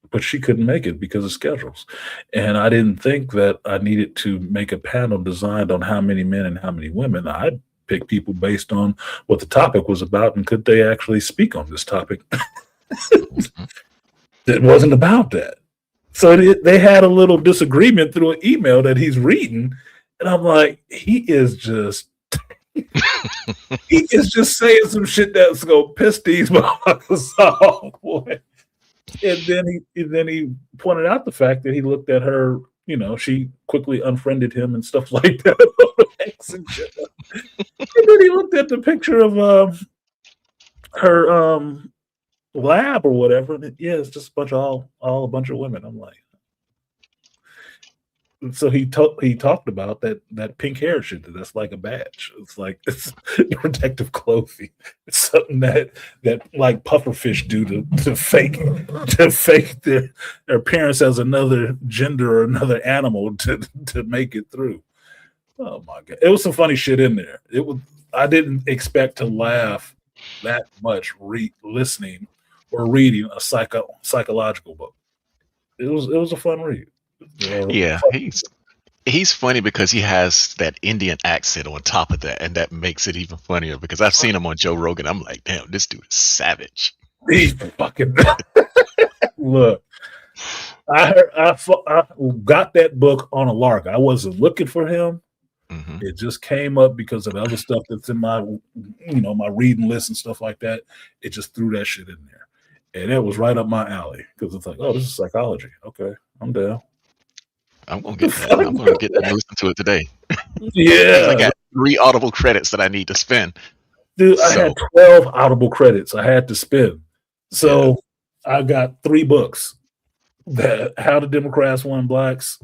but she couldn't make it because of schedules. And I didn't think that I needed to make a panel designed on how many men and how many women. I picked people based on what the topic was about and could they actually speak on this topic." Hmm. It wasn't about that. So they had a little disagreement through an email that he's reading. And I'm like, he is just saying some shit that's gonna piss these motherfuckers off, boy. And then he pointed out the fact that he looked at her, she quickly unfriended him and stuff like that. And shit. And then he looked at the picture of her lab or whatever. And yeah, it's just a bunch of all a bunch of women. I'm like, so he talked about that pink hair shit. That's like a badge. It's like it's protective clothing. It's something that like pufferfish do to fake their appearance as another gender or another animal to make it through. Oh my god, it was some funny shit in there. It was. I didn't expect to laugh that much listening or reading a psychological book. It was a fun read. Yeah, he's funny because he has that Indian accent on top of that, and that makes it even funnier because I've seen him on Joe Rogan. I'm like, damn, this dude is savage. He's fucking look. I got that book on a lark. I wasn't looking for him. Hmm. It just came up because of the other stuff that's in my, my reading list and stuff like that. It just threw that shit in there, and it was right up my alley because it's like, oh, this is psychology. Okay, I'm down. I'm gonna get that. I'm gonna get that and listen to it today because I Yeah, got 3 Audible credits that I need to spend. dude, I So had 12 Audible credits I had to spend, yeah, so I got 3 books: that How the Democrats Won Blacks,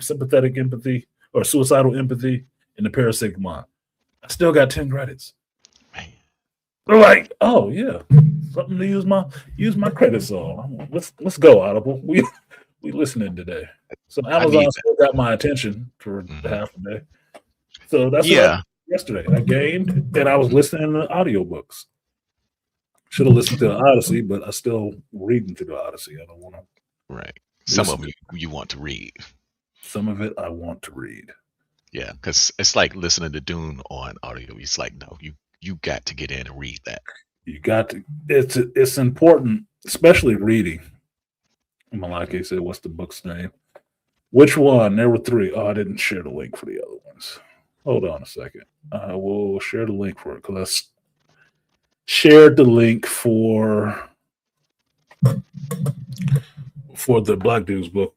Sympathetic Empathy or Suicidal Empathy, and The Parasitic Mind. I still got 10 credits. man, They're like, oh yeah, something to use my credits on. Let's go, Audible. We listening today. So I need Amazon that. still got my attention for Hmm. half a day. So that's what I did Yeah, yesterday. I gamed and I was listening to audiobooks. Should have listened to the Odyssey, but I still reading through the Odyssey. I don't want to right. Some of listen them to you want to read. some of it. I want to read. Yeah, because it's like listening to Dune on audio. It's like, no, you got to get in and read that. You got to. It's important, especially reading. Malaki said, "What's the book's name?" Which one? There were 3. Oh, I didn't share the link for the other ones. Hold on a second. I will share the link for it because I shared the link for the Black Dude's book,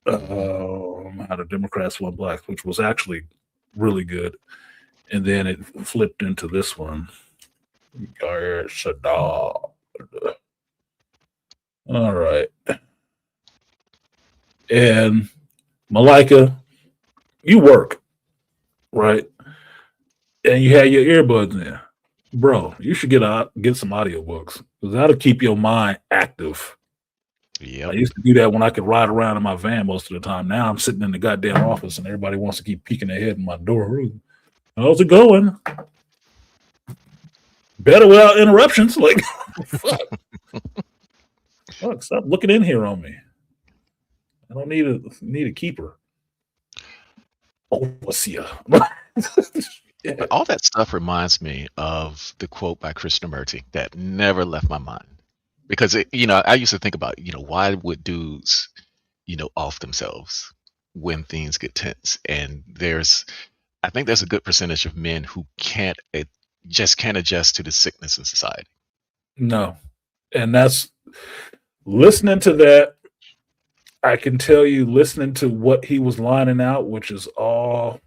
How the Democrats Won Blacks, which was actually really good. And then it flipped into this one. Yes, all right. And Malika, you work, right? And you have your earbuds in. Bro, you should get some audiobooks because that'll keep your mind active. I Yep. used to do that when I could ride around in my van most of the time. Now I'm sitting in the goddamn office and everybody wants to keep peeking their head in my door. How's it going? Better without interruptions. Like, fuck, stop looking in here on me. I don't need a keeper. Overseer. Yeah. But all that stuff reminds me of the quote by Krishnamurti that never left my mind. Because I used to think about, why would dudes, off themselves when things get tense? And I think there's a good percentage of men who just can't adjust to the sickness in society. No. And that's listening to that. I can tell you, listening to what he was lining out, which is all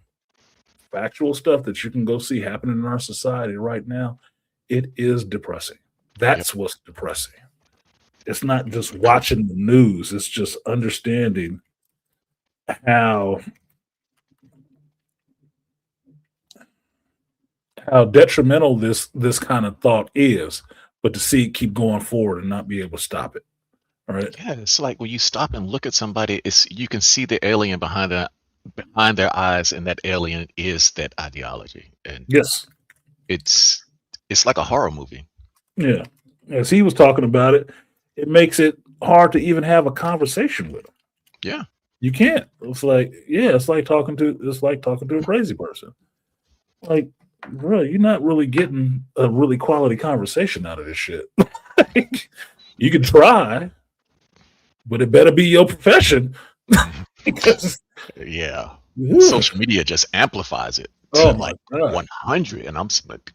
factual stuff that you can go see happening in our society right now, it is depressing. Yep. That's what's depressing. It's not just watching the news, it's just understanding how detrimental this kind of thought is, but to see it keep going forward and not be able to stop it. All right. Yeah, it's like when you stop and look at somebody, you can see the alien behind their eyes, and that alien is that ideology. And Yes. it's like a horror movie. Yeah. As he was talking about it, it makes it hard to even have a conversation with him. Yeah. You can't. It's like talking to a crazy person. Like, bro, you're not really getting a really quality conversation out of this shit. You can try, but it better be your profession. Because Yeah. Whew. Social media just amplifies it to Oh my like God. 100, and I'm just like,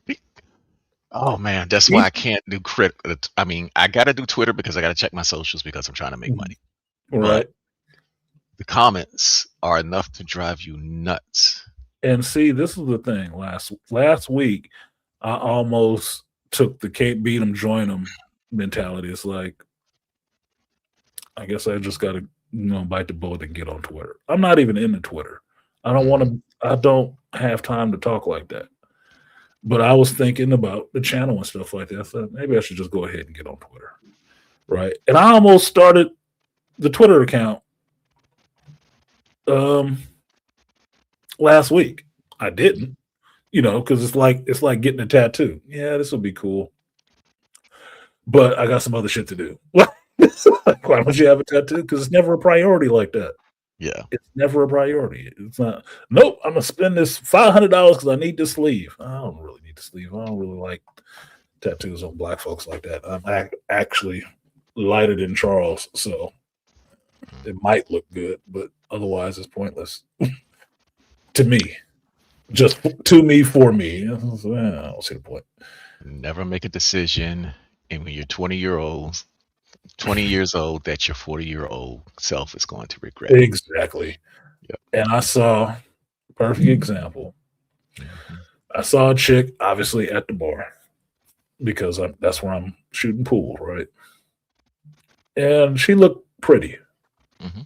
oh man, that's why I can't do credit. I mean, I gotta do Twitter because I gotta check my socials because I'm trying to make money. Right. But the comments are enough to drive you nuts. And see, this is the thing. Last week, I almost took the can't beat 'em, join 'em mentality. It's like, I guess I just got to bite the bullet and get on Twitter. I'm not even into Twitter. I don't want to. I don't have time to talk like that. But I was thinking about the channel and stuff like that. I thought maybe I should just go ahead and get on Twitter, right? And I almost started the Twitter account last week. I didn't, because it's like getting a tattoo. Yeah, this will be cool, but I got some other shit to do. Why don't you have a tattoo? Because it's never a priority like that. Yeah. It's never a priority. It's not. Nope, I'm gonna spend this $500 because I need this sleeve. I don't really need the sleeve. I don't really like tattoos on black folks like that. I'm actually lighter than Charles, so it might look good, but otherwise it's pointless to me. Just to me, for me. I don't see the point. Never make a decision, and when you're 20 years old, that your 40-year-old self is going to regret. Exactly. Yep. And I saw a perfect example. Mhm. I saw a chick, obviously at the bar, because that's where I'm shooting pool, right? And she looked pretty, Mhm.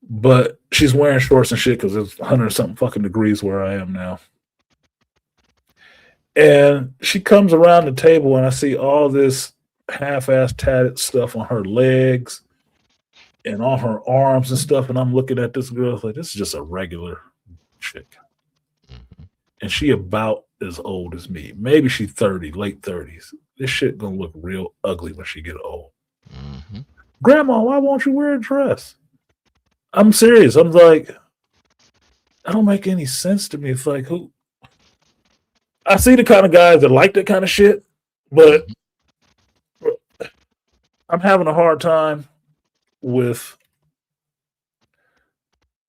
but she's wearing shorts and shit because it's 100 something fucking degrees where I am now. And she comes around the table, and I see all this half-ass tatted stuff on her legs and on her arms and stuff. And I'm looking at this girl like, this is just a regular chick. Mhm. And she about as old as me. Maybe she's 30, late 30s. This shit gonna look real ugly when she get old. Mhm. Grandma, why won't you wear a dress? I'm serious. I'm like, that don't make any sense to me. It's like, who? I see the kind of guys that like that kind of shit, but I'm having a hard time with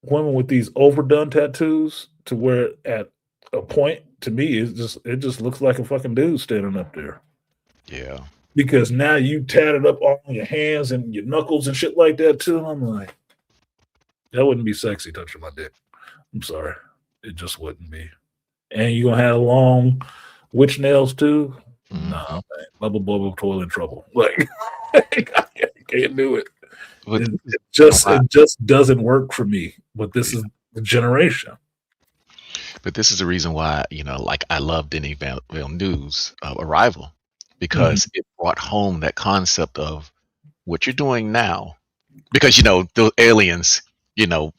women with these overdone tattoos to where at a point to me it just looks like a fucking dude standing up there. Yeah. Because now you tatted up all on your hands and your knuckles and shit like that too. And I'm like, that wouldn't be sexy touching my dick. I'm sorry. It just wouldn't be. And you gonna have long witch nails too? Nah, Mhm. man. Bubble bubble toilet trouble. Like I can't do it. But It I- just doesn't work for me. But this is the generation. but this is the reason why, like I love Denis Villeneuve's Arrival, Mhm. because it brought home that concept of what you're doing now. Because the aliens,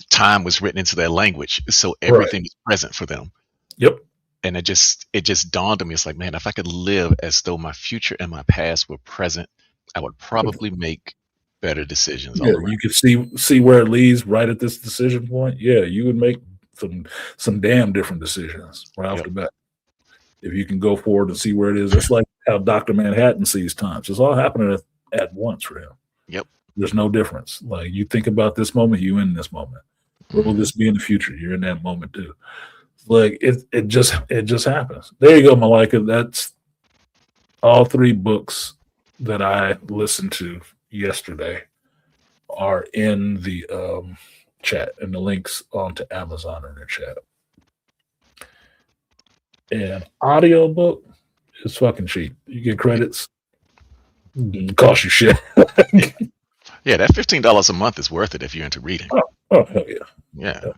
time was written into their language, so Right. everything is present for them. Yep. And it just dawned on me. It's like, man, if I could live as though my future and my past were present, I would probably make better decisions Yeah, all around. you could see where it leads right at this decision point. Yeah, you would make some damn different decisions right off Yep. the bat if you can go forward and see where it is. That's like how Doctor Manhattan sees times. It's all happening at once for him. Yep. There's no difference. Like you think about this moment, you in this moment. Where will Hmm. this be in the future? You're in that moment too. Like it just happens. There you go, Malika. That's all three books that I listened to yesterday are in the chat, and the links onto Amazon in the chat. And audiobook is fucking cheap. You get credits, it cost you shit. Yeah, that $15 a month is worth it if you're into reading. Oh hell yeah. Yeah. Yeah.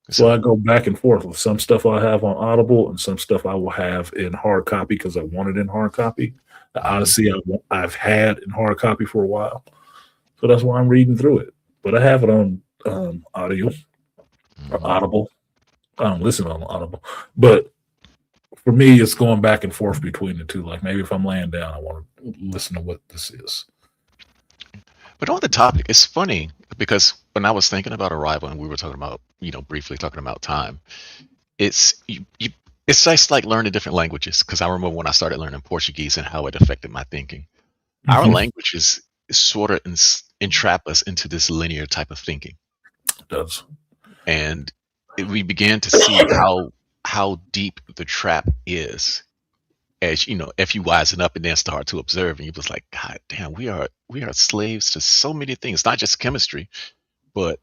So I So, go back and forth with some stuff I have on Audible and some stuff I will have in hard copy because I want it in hard copy. The mhm, Odyssey I've had in hard copy for a while, so that's why I'm reading through it. But I have it on audio or mhm. Audible. I don't listen on Audible, but for me, it's going back and forth between the two. Like maybe if I'm laying down, I want to listen to what this is. But on the topic, it's funny because when I was thinking about Arrival and we were talking about, briefly talking about time, it's it's just like learning different languages. Because I remember when I started learning Portuguese and how it affected my thinking. Our Mhm. languages sort of entrap us into this linear type of thinking, It does. and we began to see how deep the trap is as if you wisen up and then start to observe, and you was like, God damn, we are slaves to so many things, not just chemistry, but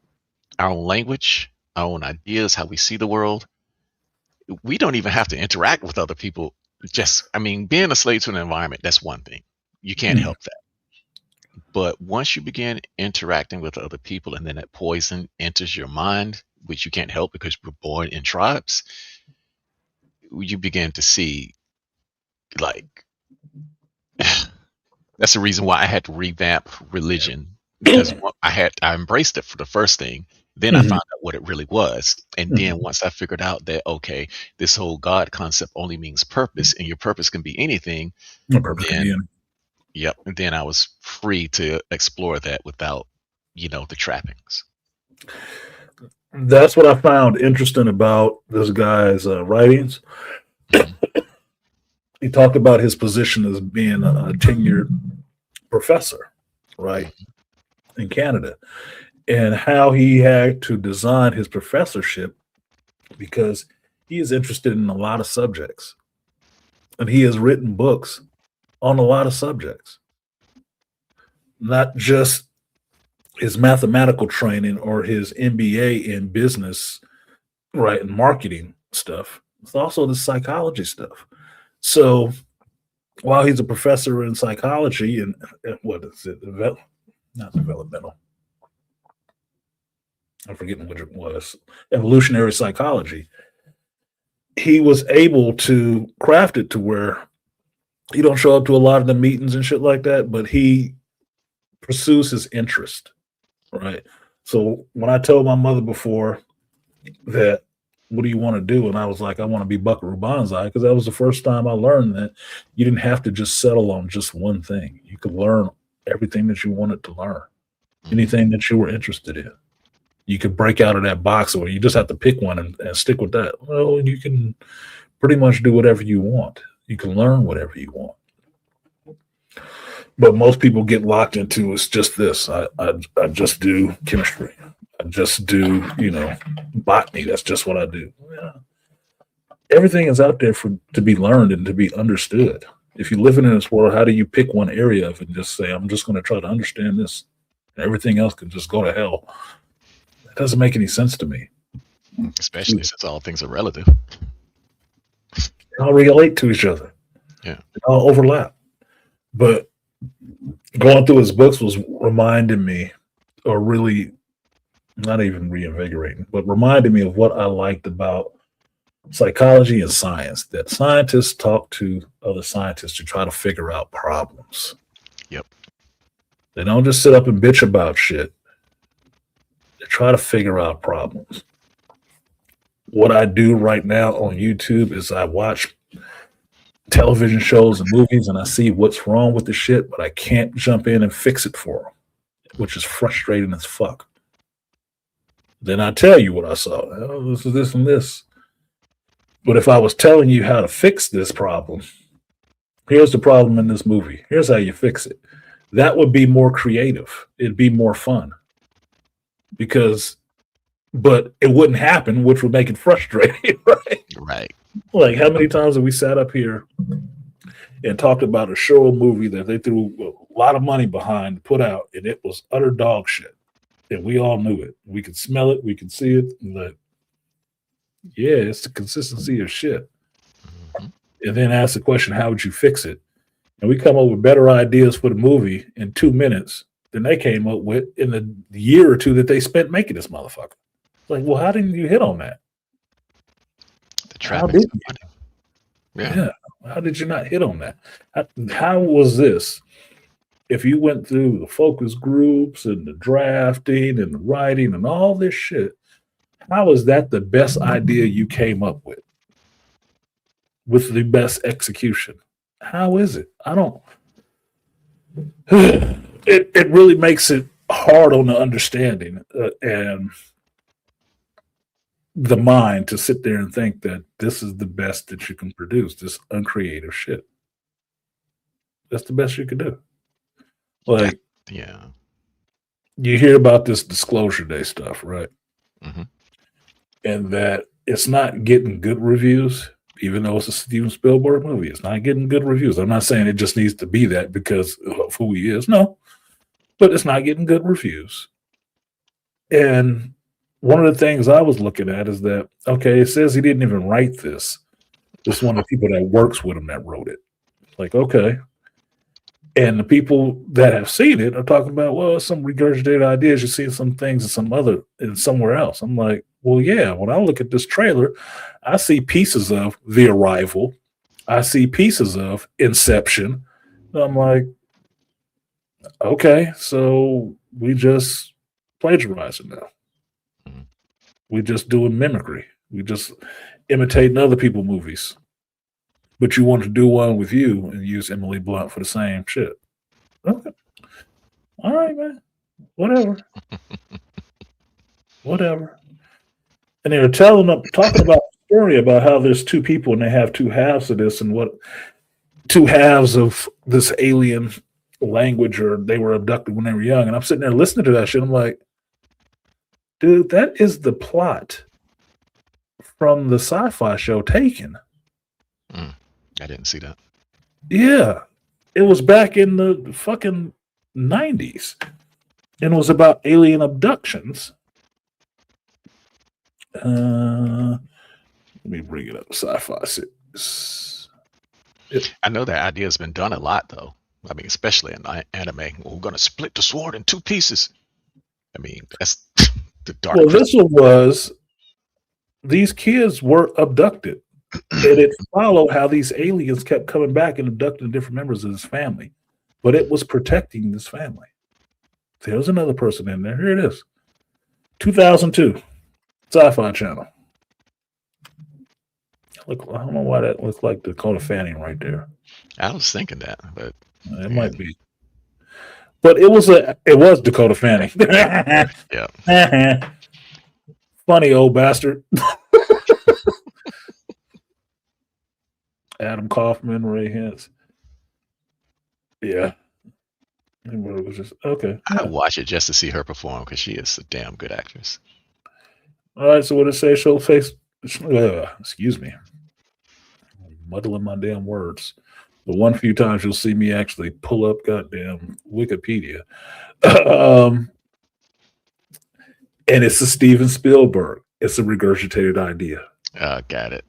our own language, our own ideas, how we see the world. We don't even have to interact with other people. Just, I mean, being a slave to an environment, that's one thing. You can't Mhm. help that. But once you begin interacting with other people and then that poison enters your mind, which you can't help because we're born in tribes, you begin to see, like, that's the reason why I had to revamp religion, because I embraced it for the first thing. Then I Mhm. found out what it really was. And then Mhm. once I figured out that, okay, this whole God concept only means purpose, and your purpose can be anything, My purpose can be then, in. yep, and then I was free to explore that without, the trappings. That's what I found interesting about this guy's writings. Hmm. He talked about his position as being a tenured professor, right, in Canada, and how he had to design his professorship because he is interested in a lot of subjects and he has written books on a lot of subjects, not just his mathematical training or his MBA in business, right, and marketing stuff. It's also the psychology stuff. So while he's a professor in psychology and what is it, not developmental, I'm forgetting what it was, evolutionary psychology, he was able to craft it to where he don't show up to a lot of the meetings and shit like that, but he pursues his interest, right? So when I told my mother before that, what do you want to do? And I was like, I want to be Buckaroo Banzai because that was the first time I learned that you didn't have to just settle on just one thing. You could learn everything that you wanted to learn, Hmm. anything that you were interested in. You could break out of that box or you just have to pick one and stick with that. Well, you can pretty much do whatever you want. You can learn whatever you want. But most people get locked into it's just this. I just do chemistry. I just do, botany. That's just what I do. Yeah. Everything is out there for to be learned and to be understood. If you're living in this world, how do you pick one area of it and just say, I'm just going to try to understand this? Everything else can just go to hell. It doesn't make any sense to me. Especially They since all things are relative. all relate to each other. Yeah. They all overlap. But going through his books was reminding me, or really not even reinvigorating, but reminded me of what I liked about psychology and science. That scientists talk to other scientists to try to figure out problems. Yep. They don't just sit up and bitch about shit. They try to figure out problems. What I do right now on YouTube is I watch television shows and movies and I see what's wrong with the shit, but I can't jump in and fix it for them. which is frustrating as fuck. Then I tell you what I saw. Oh, this is this and this. But if I was telling you how to fix this problem, here's the problem in this movie. Here's how you fix it. That would be more creative. It'd be more fun because, but it wouldn't happen, which would make it frustrating, right? Right. Like, how many times have we sat up here and talked about a show or movie that they threw a lot of money behind to put out, and it was utter dog shit, and we all knew it. We could smell it, we could see it, and like, yeah, it's the consistency of shit. hmm And then ask the question, how would you fix it? And we come up with better ideas for the movie in 2 minutes than they came up with in the year or two that they spent making this motherfucker. Like, well, how didn't you hit on that? The How trap makes did the you? money. Yeah. Yeah. How did you not hit on that? How was this? If you went through the focus groups and the drafting and the writing and all this shit, how is that the best idea you came up with the best execution? How is it? I don't. It really makes it hard on the understanding and the mind to sit there and think that this is the best that you can produce. This uncreative shit. That's the best you can do. That. Like, Yeah. you hear about this disclosure day stuff, right? hmm And that it's not getting good reviews, even though it's a Steven Spielberg movie. It's not getting good reviews. I'm not saying it just needs to be that because of who he is. No, but it's not getting good reviews. And one of the things I was looking at is that, okay, it says he didn't even write this. This is one of the people that works with him that wrote it. Like, okay. And the people that have seen it are talking about, well, some regurgitated ideas. You see some things in somewhere else. I'm like, well, yeah. When I look at this trailer, I see pieces of The Arrival. I see pieces of Inception. And I'm like, okay, so we just plagiarizing now. Mhm. We just doing mimicry. We just imitating other people movies. But you want to do one with you and use Emily Blunt for the same shit. Okay. All right, man. Whatever. Whatever. And they were talking about the story about how there's two people and they have two halves of this and what two halves of this alien language or they were abducted when they were young. And I'm sitting there listening to that shit. I'm like, dude, that is the plot from the sci-fi show Taken. Mm. I didn't see that. Yeah. It was back in the fucking 90s. And it was about alien abductions. Let me bring it up. Sci-fi series. I know that idea has been done a lot, though. I mean, especially in anime. We're going to split the sword in 2 pieces. I mean, that's the Dark Well, Crystal. this one was these kids were abducted. And it followed how these aliens kept coming back and abducting different members of this family. But it was protecting this family. There's another person in there. Here it is. 2002. Sci-Fi Channel. Look, I don't know why that looks like Dakota Fanning right there. I was thinking that, but It might be. But it was Dakota Fanning. yeah. Funny old bastard. Adam Kaufman, Ray Hintz. Yeah. It was just okay. I watch it just to see her perform because she is a damn good actress. All right, so what did it say? Show face. Excuse me. I'm muddling my damn words. The one few times you'll see me actually pull up goddamn Wikipedia. And it's a Steven Spielberg. It's a regurgitated idea. Got it.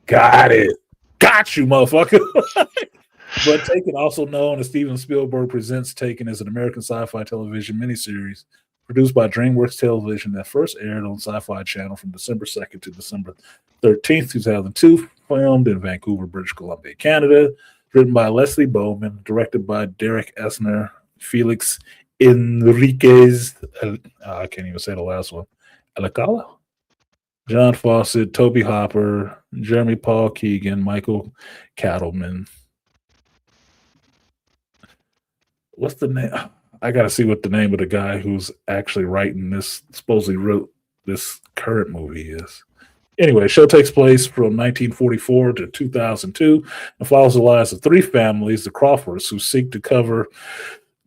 Got it. Got you, motherfucker. But Taken, also known as Steven Spielberg Presents Taken, is an American sci-fi television miniseries produced by DreamWorks Television that first aired on Sci-Fi Channel from December 2nd to December 13th, 2002, filmed in Vancouver, British Columbia, Canada, written by Leslie Bowman, directed by Derek Esner, Felix Enriquez, I can't even say the last one, Alcala, John Fawcett, Toby Hopper, Jeremy Paul Keegan, Michael Cattleman. What's the name? I got to see what the name of the guy who's actually writing this, supposedly wrote this current movie is. Anyway, the show takes place from 1944 to 2002 and follows the lives of three families, the Crawfords, who seek to cover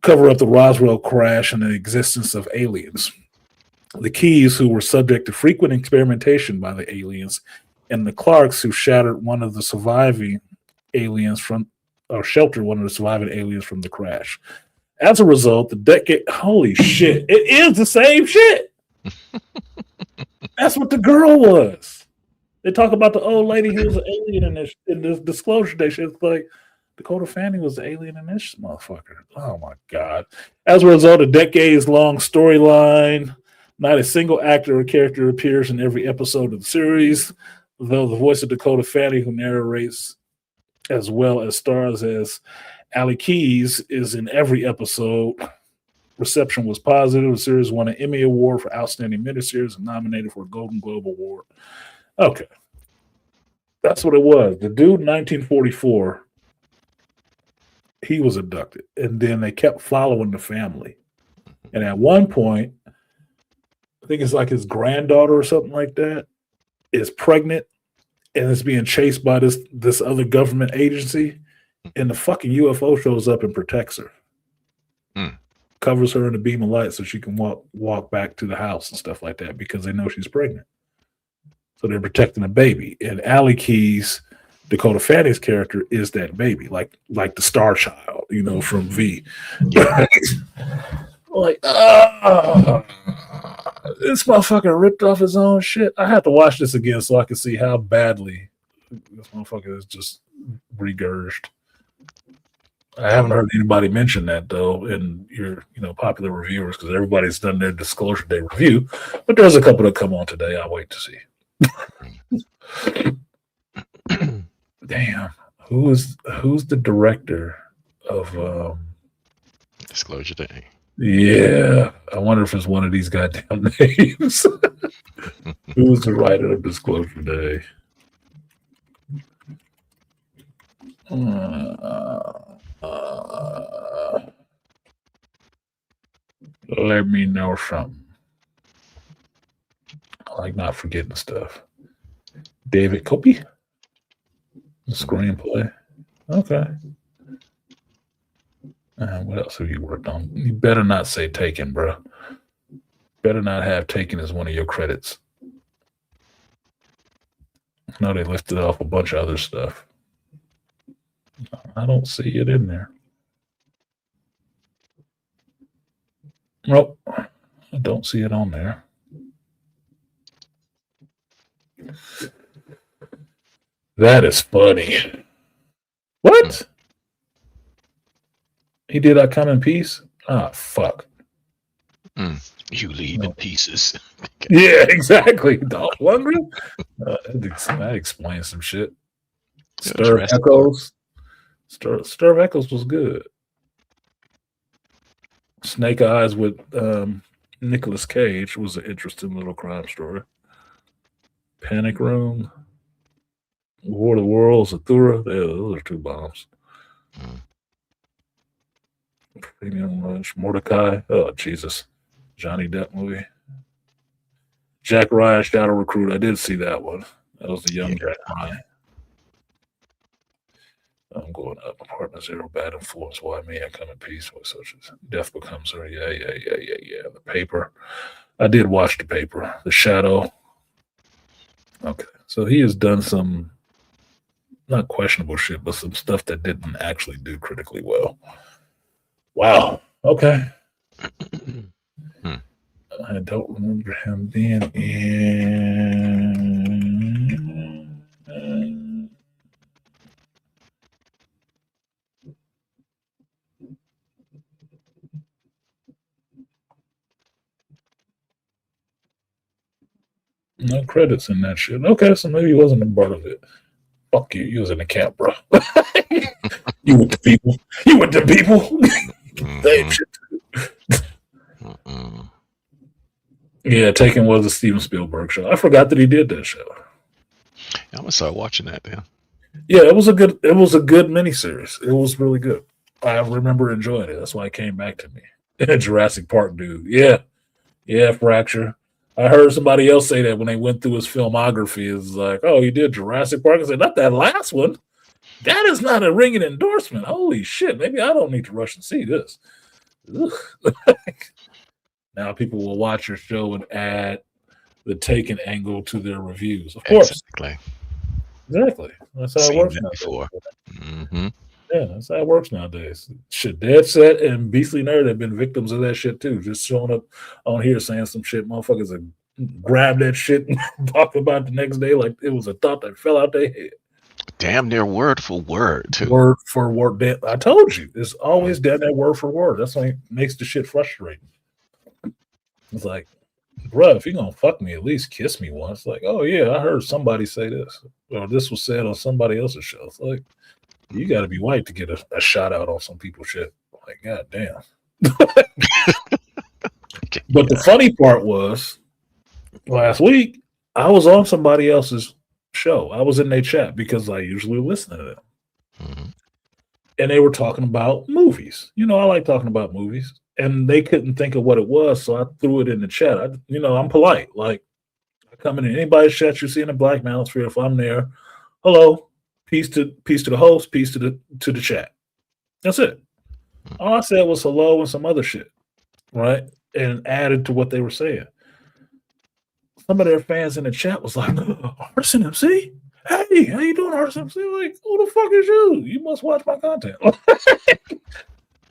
up the Roswell crash and the existence of aliens. The Keys, who were subject to frequent experimentation by the aliens, and the Clarks, who shattered one of the surviving aliens from, or sheltered one of the surviving aliens from the crash. As a result, the decade, holy shit, it is the same shit. That's what the girl was. They talk about the old lady who was an alien in this disclosure day. It's like Dakota Fanning was the alien in this motherfucker. Oh my god! As a result, a decades-long storyline. Not a single actor or character appears in every episode of the series, though the voice of Dakota Fanning, who narrates as well as stars as Ali Keys, is in every episode. Reception was positive. The series won an Emmy Award for Outstanding Miniseries and nominated for a Golden Globe Award. Okay. That's what it was. The dude in 1944, he was abducted. And then they kept following the family. And at one point, I think it's like his granddaughter or something like that, is pregnant and is being chased by this other government agency. And the fucking UFO shows up and protects her. Covers her in a beam of light so she can walk back to the house and stuff like that because they know she's pregnant. So they're protecting the baby. And Ali Keys, Dakota Fanning's character, is that baby, like the Star Child, from V. Yeah. Like, this motherfucker ripped off his own shit. I have to watch this again so I can see how badly this motherfucker is just regurged. I haven't heard anybody mention that though in your popular reviewers because everybody's done their disclosure day review. But there's a couple that come on today. I'll wait to see. Damn, who's the director of Disclosure Day? Yeah, I wonder if it's one of these goddamn names. Who's the writer of Disclosure Day? Let me know something. I like not forgetting stuff. David Copey? The screenplay. Okay. What else have you worked on? You better not say Taken, bro. Better not have Taken as one of your credits. No, they lifted off a bunch of other stuff. I don't see it in there. Nope. I don't see it on there. That is funny. What? He did I Come in Peace? Ah, fuck. You leave in pieces. Yeah, exactly. Dolph Lundgren? That explains some shit. Stir of Echoes. Stir of Echoes was good. Snake Eyes with Nicolas Cage was an interesting little crime story. Panic Room. War of the Worlds, Athura. Yeah, those are two bombs. Premium Rush, Mordecai. Oh, Jesus. Johnny Depp movie. Jack Ryan, Shadow Recruit. I did see that one. That was the young Jack Ryan. I'm going up. Apartment Zero, Bad Influence. Why Me? I Come in Peace. With such as Death Becomes Her. Yeah. The Paper. I did watch The Paper. The Shadow. Okay. So he has done some not questionable shit, but some stuff that didn't actually do critically well. Wow. Okay. I don't remember him being in. No credits in that shit. Okay, so maybe he wasn't a part of it. Fuck you. You was in the camp, bro. You with the people. Same shit. Yeah, Taken was a Steven Spielberg show. I forgot that he did that show. I'm gonna start watching that then. Yeah, it was a good miniseries. It was really good. I remember enjoying it. That's why it came back to me. Jurassic Park dude. Yeah, yeah, Fracture. I heard somebody else say that when they went through his filmography. It's like, oh, he did Jurassic Park. I said, not that last one. That is not a ringing endorsement. Holy shit. Maybe I don't need to rush and see this. Now people will watch your show and add the Taken angle to their reviews. Of course. Exactly. Exactly. That's how it Seen works that nowadays. before. Hmm. Yeah, that's how it works nowadays. Shit, Dead Set and Beastly Nerd have been victims of that shit too. Just showing up on here saying some shit. Motherfuckers have grabbed that shit and talk about it the next day like it was a thought that fell out their head. Damn near word for word too. Word for word. I told you, it's always damn that word for word. That's what makes the shit frustrating. It's like, bruh, if you're gonna fuck me, at least kiss me once. Like, oh yeah, I heard somebody say this, or this was said on somebody else's show. It's like, you got to be white to get a shout out on some people's shit. Like, god damn. But the funny part was, last week I was on somebody else's show. I was in their chat because I usually listen to them, and they were talking about movies. You know, I like talking about movies. And they couldn't think of what it was, so I threw it in the chat. I'm polite. Like, I come in anybody's chat you see in the Black Manosphere. If I'm there, hello, peace to the host, peace to the chat. That's it. All I said was hello and some other shit, right? And added to what they were saying. Some of their fans in the chat was like, artisanmc? Hey, how you doing, artisanmc? Like, who the fuck is you? You must watch my content.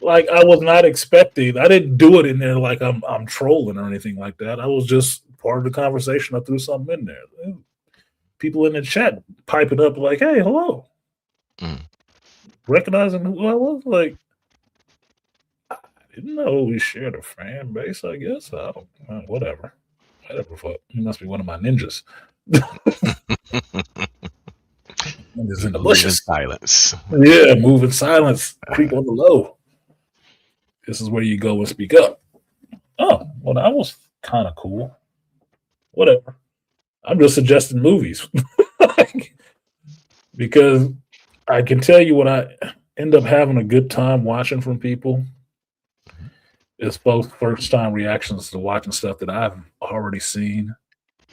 Like, I was not expecting. I didn't do it in there like I'm trolling or anything like that. I was just part of the conversation. I threw something in there. People in the chat piping up like, "Hey, hello," recognizing who I was. Like, I didn't know we shared a fan base. I guess I don't. Whatever. Fuck. He must be one of my ninjas. Ninjas in the bushes. Silence. Yeah, moving silence. Creep on the low. This is where you go and speak up. Oh, well, that was kind of cool. Whatever. I'm just suggesting movies. Because I can tell you when I end up having a good time watching from people, it's both first time reactions to watching stuff that I've already seen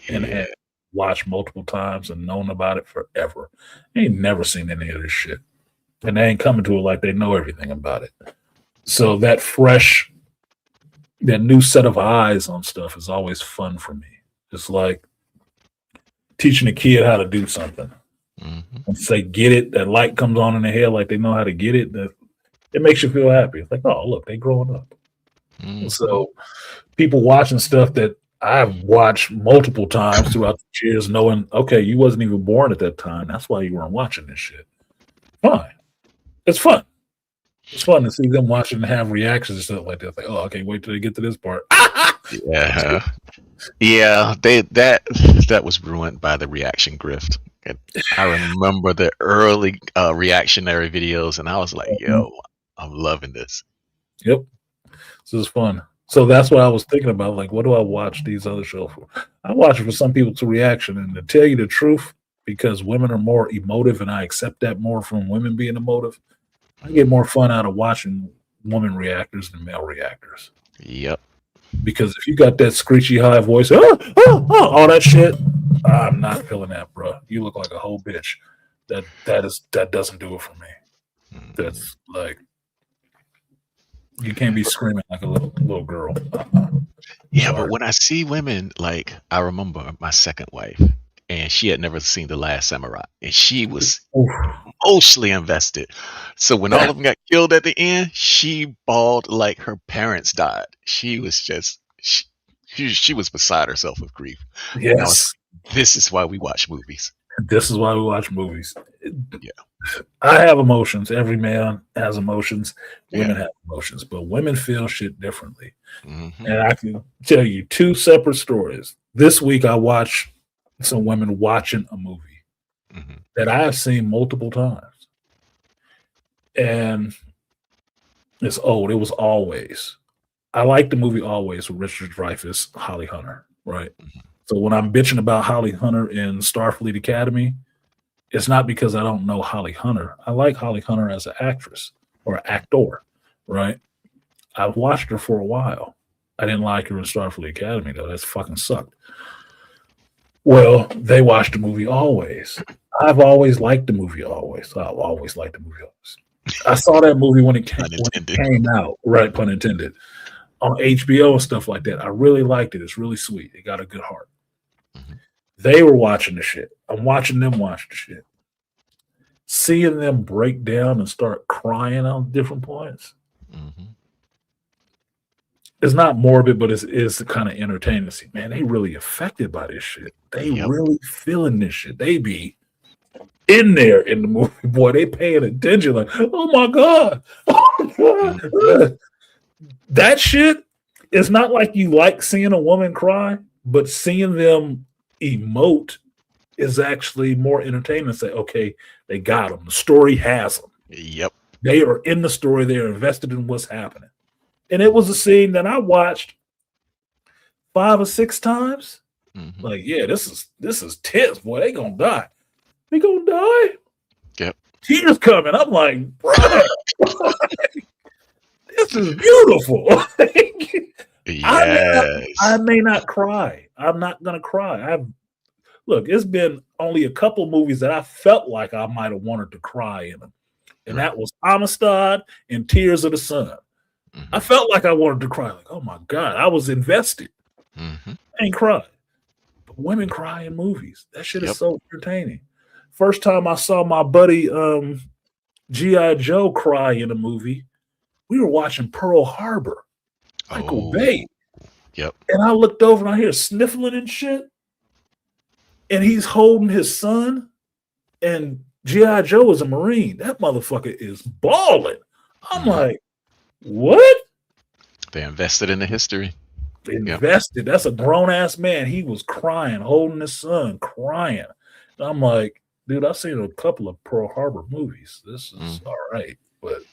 and had watched multiple times and known about it forever. They ain't never seen any of this shit. And they ain't coming to it like they know everything about it. So that new set of eyes on stuff is always fun for me. It's like teaching a kid how to do something. And say, get it, that light comes on in their head like they know how to get it. It makes you feel happy. It's like, oh, look, they growing up. So people watching stuff that I've watched multiple times throughout the years, knowing, okay, you wasn't even born at that time. That's why you weren't watching this shit. Fine. It's fun. It's fun to see them watching and have reactions and stuff like that. Like, oh, okay, wait till they get to this part. Yeah. That was ruined by the reaction grift. I remember the early reactionary videos, and I was like, yo, I'm loving this. Yep. This is fun. So that's what I was thinking about. Like, what do I watch these other shows for? I watch it for some people to reaction. And to tell you the truth, because women are more emotive and I accept that more from women being emotive, I get more fun out of watching women reactors than male reactors. Yep. Because if you got that screechy high voice, all that shit, I'm not feeling that, bro. You look like a whole bitch. That doesn't do it for me. That's like, you can't be screaming like a little girl. Yeah, but when I see women, like, I remember my second wife, and she had never seen The Last Samurai, and she was emotionally invested. So when all of them got killed at the end, she bawled like her parents died. She was just, she was beside herself with grief. Yes. This is why we watch movies. This is why we watch movies. Yeah. I have emotions. Every man has emotions. Women have emotions, but women feel shit differently. And I can tell you two separate stories. This week, I watched some women watching a movie that I have seen multiple times. And it's old. It was Always. I like the movie Always with Richard Dreyfuss, Holly Hunter, right? So when I'm bitching about Holly Hunter in Starfleet Academy, it's not because I don't know Holly Hunter. I like Holly Hunter as an actress or actor, right? I watched her for a while. I didn't like her in Starfleet Academy though. That's fucking sucked. Well, they watched the movie Always. I've always liked the movie Always. I've always liked the movie Always. I saw that movie when it Unintended. came out, right? Pun intended. On HBO and stuff like that. I really liked it. It's really sweet. It got a good heart. Mhm. They were watching the shit. I'm watching them watch the shit. Seeing them break down and start crying on different points. Mhm. It's not morbid, but it's kind of entertaining to see. Man, they really affected by this shit. They Yep. really feeling this shit. They be in there in the movie, boy. They paying attention, like, oh my god, Mhm. that shit. It's not like you like seeing a woman cry, but seeing them emote is actually more entertaining. Say, okay, they got them. The story has them. Yep. They are in the story. They are invested in what's happening. And it was a scene that I watched 5 or 6 times. Mhm. Like, yeah, this is tense, boy. They gonna die. They gonna die. Yep. Tears coming. I'm like, bro, this is beautiful. I Yes. may not cry. I'm not gonna cry. Look. It's been only a couple movies that I felt like I might have wanted to cry in them, and Right. that was Amistad and Tears of the Sun. I Mhm. felt like I wanted to cry. Like, oh my god, I was invested. Mhm. I ain't cried. But women cry in movies. That shit is Yep. so entertaining. First time I saw my buddy G.I. Joe cry in a movie, we were watching Pearl Harbor, Michael Bay. Oh. Yep. And I looked over and I hear sniffling and shit. And he's holding his son. And G.I. Joe is a Marine. That motherfucker is balling. I'm Mhm. like, what? They invested in the history. Yep. Invested. That's a grown ass man. He was crying, holding his son, crying. And I'm like, dude, I've seen a couple of Pearl Harbor movies. This is Mhm. all right. But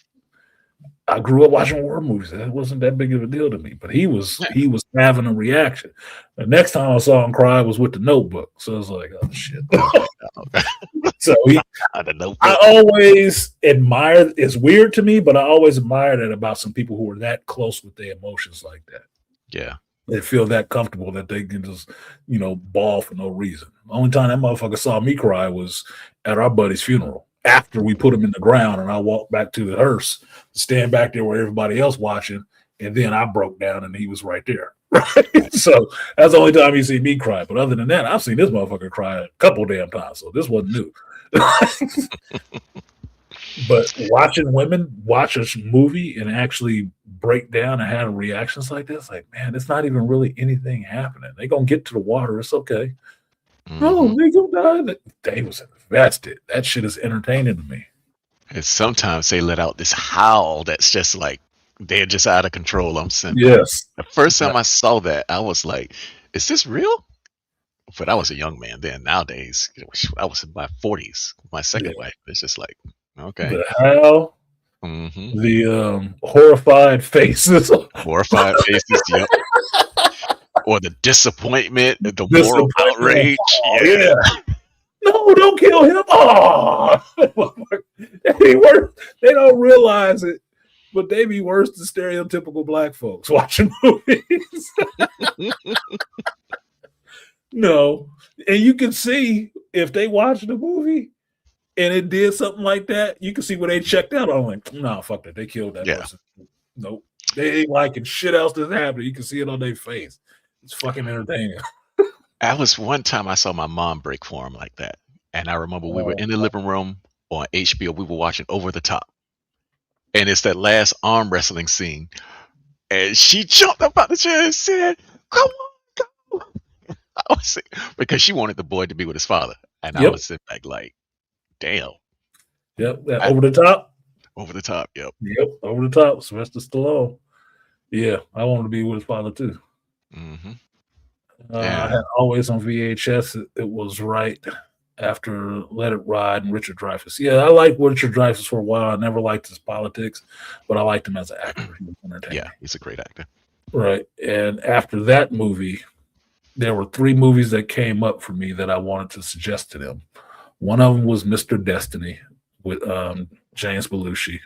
I grew up watching war movies. That wasn't that big of a deal to me. But Yeah. he was having a reaction. The next time I saw him cry was with the Notebook. So I was like, oh shit. Okay. Okay. So The I Notebook. always admire. It's weird to me, but I always admire that about some people who are that close with their emotions like that. Yeah. They feel that comfortable that they can just, bawl for no reason. The only time that motherfucker saw me cry was at our buddy's funeral. After we put him in the ground and I walked back to the hearse, stand back there where everybody else watching, and then I broke down and he was right there. Right? Right. So that's the only time you see me cry. But other than that, I've seen this motherfucker cry a couple damn times. So this wasn't new. But watching women watch a movie and actually break down and have reactions like this, like, man, it's not even really anything happening. They're gonna get to the water, it's okay. No, Mhm. they gonna die. They was invested. That shit is entertaining to me. And sometimes they let out this howl that's just like they're just out of control. I'm saying, Yes. the first Yeah. time I saw that, I was like, "Is this real?" But I was a young man then. Nowadays, I was in my 40s. My Yeah. second wife. It's just like, okay. The how Hmm. the horrified faces, Horrified faces. Yep. Or the disappointment, the moral disappointment. outrage. Oh, Yeah. yeah. No, don't kill him. Oh, they be worse. They don't realize it, but they be worse than stereotypical black folks watching movies. No, and you can see if they watch the movie and it did something like that, you can see where they checked out. I'm like, nah, fuck that. They killed that Yeah. person. Nope. They ain't liking shit else that's happening. You can see it on their face. It's fucking entertaining. I was one time I saw my mom break for him like that. And I remember we were Oh, in the living room on HBO. We were watching Over the Top. And it's that last arm wrestling scene. And she jumped up out the chair and said, "Come on, go." I was like, because she wanted the boy to be with his father. And I yep. was sitting back like, damn. Yep. That I, over the top. over the top. Yep. Yep. Over the top. Sylvester Stallone. Yeah. I wanted to be with his father too. Hmm. I Yeah. had always on VHS. It was right after Let It Ride and Richard Dreyfuss. Yeah, I liked Richard Dreyfuss for a while. I never liked his politics, but I liked him as an actor. He was Yeah. entertaining. He's a great actor. Right. And after that movie, there were 3 movies that came up for me that I wanted to suggest to them. One of them was Mr. Destiny with James Belushi.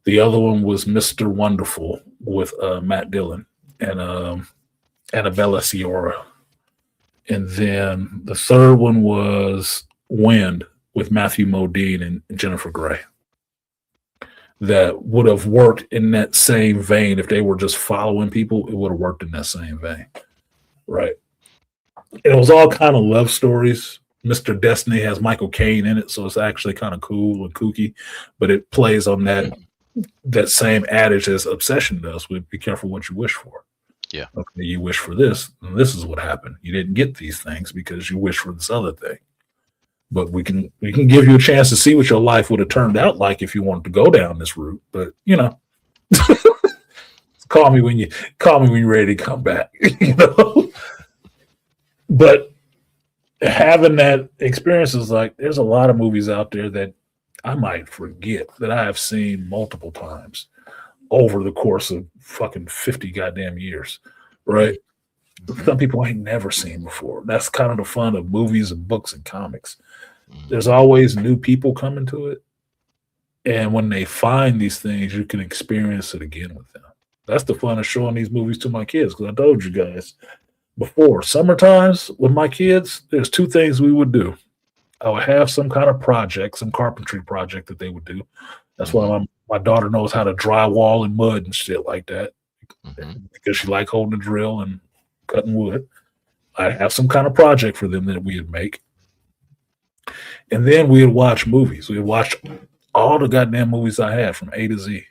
The other one was Mr. Wonderful with Matt Dillon and Annabella Sciorra. And then the third one was Wind with Matthew Modine and Jennifer Grey. That would have worked in that same vein if they were just following people. It would have worked in that same vein, right? It was all kind of love stories. Mr. Destiny has Michael Caine in it, so it's actually kind of cool and kooky, but it plays on that same adage as Obsession does with be careful what you wish for. Yeah. Okay, you wish for this, and this is what happened. You didn't get these things because you wish for this other thing. But we can give you a chance to see what your life would have turned out like if you wanted to go down this route. But call me when you're ready to come back. But having that experience is like there's a lot of movies out there that I might forget that I have seen multiple times over the course of fucking 50 goddamn years, right? Some people ain't never seen before. That's kind of the fun of movies and books and comics. There's always new people coming to it. And when they find these things, you can experience it again with them. That's the fun of showing these movies to my kids. Because I told you guys before, summer times with my kids, there's two things we would do. I would have some kind of project, some carpentry project that they would do. That's why my daughter knows how to drywall and mud and shit like that. Because she likes holding the drill and cutting wood. I'd have some kind of project for them that we'd make. And then we'd watch movies. We'd watch all the goddamn movies I had from A to Z.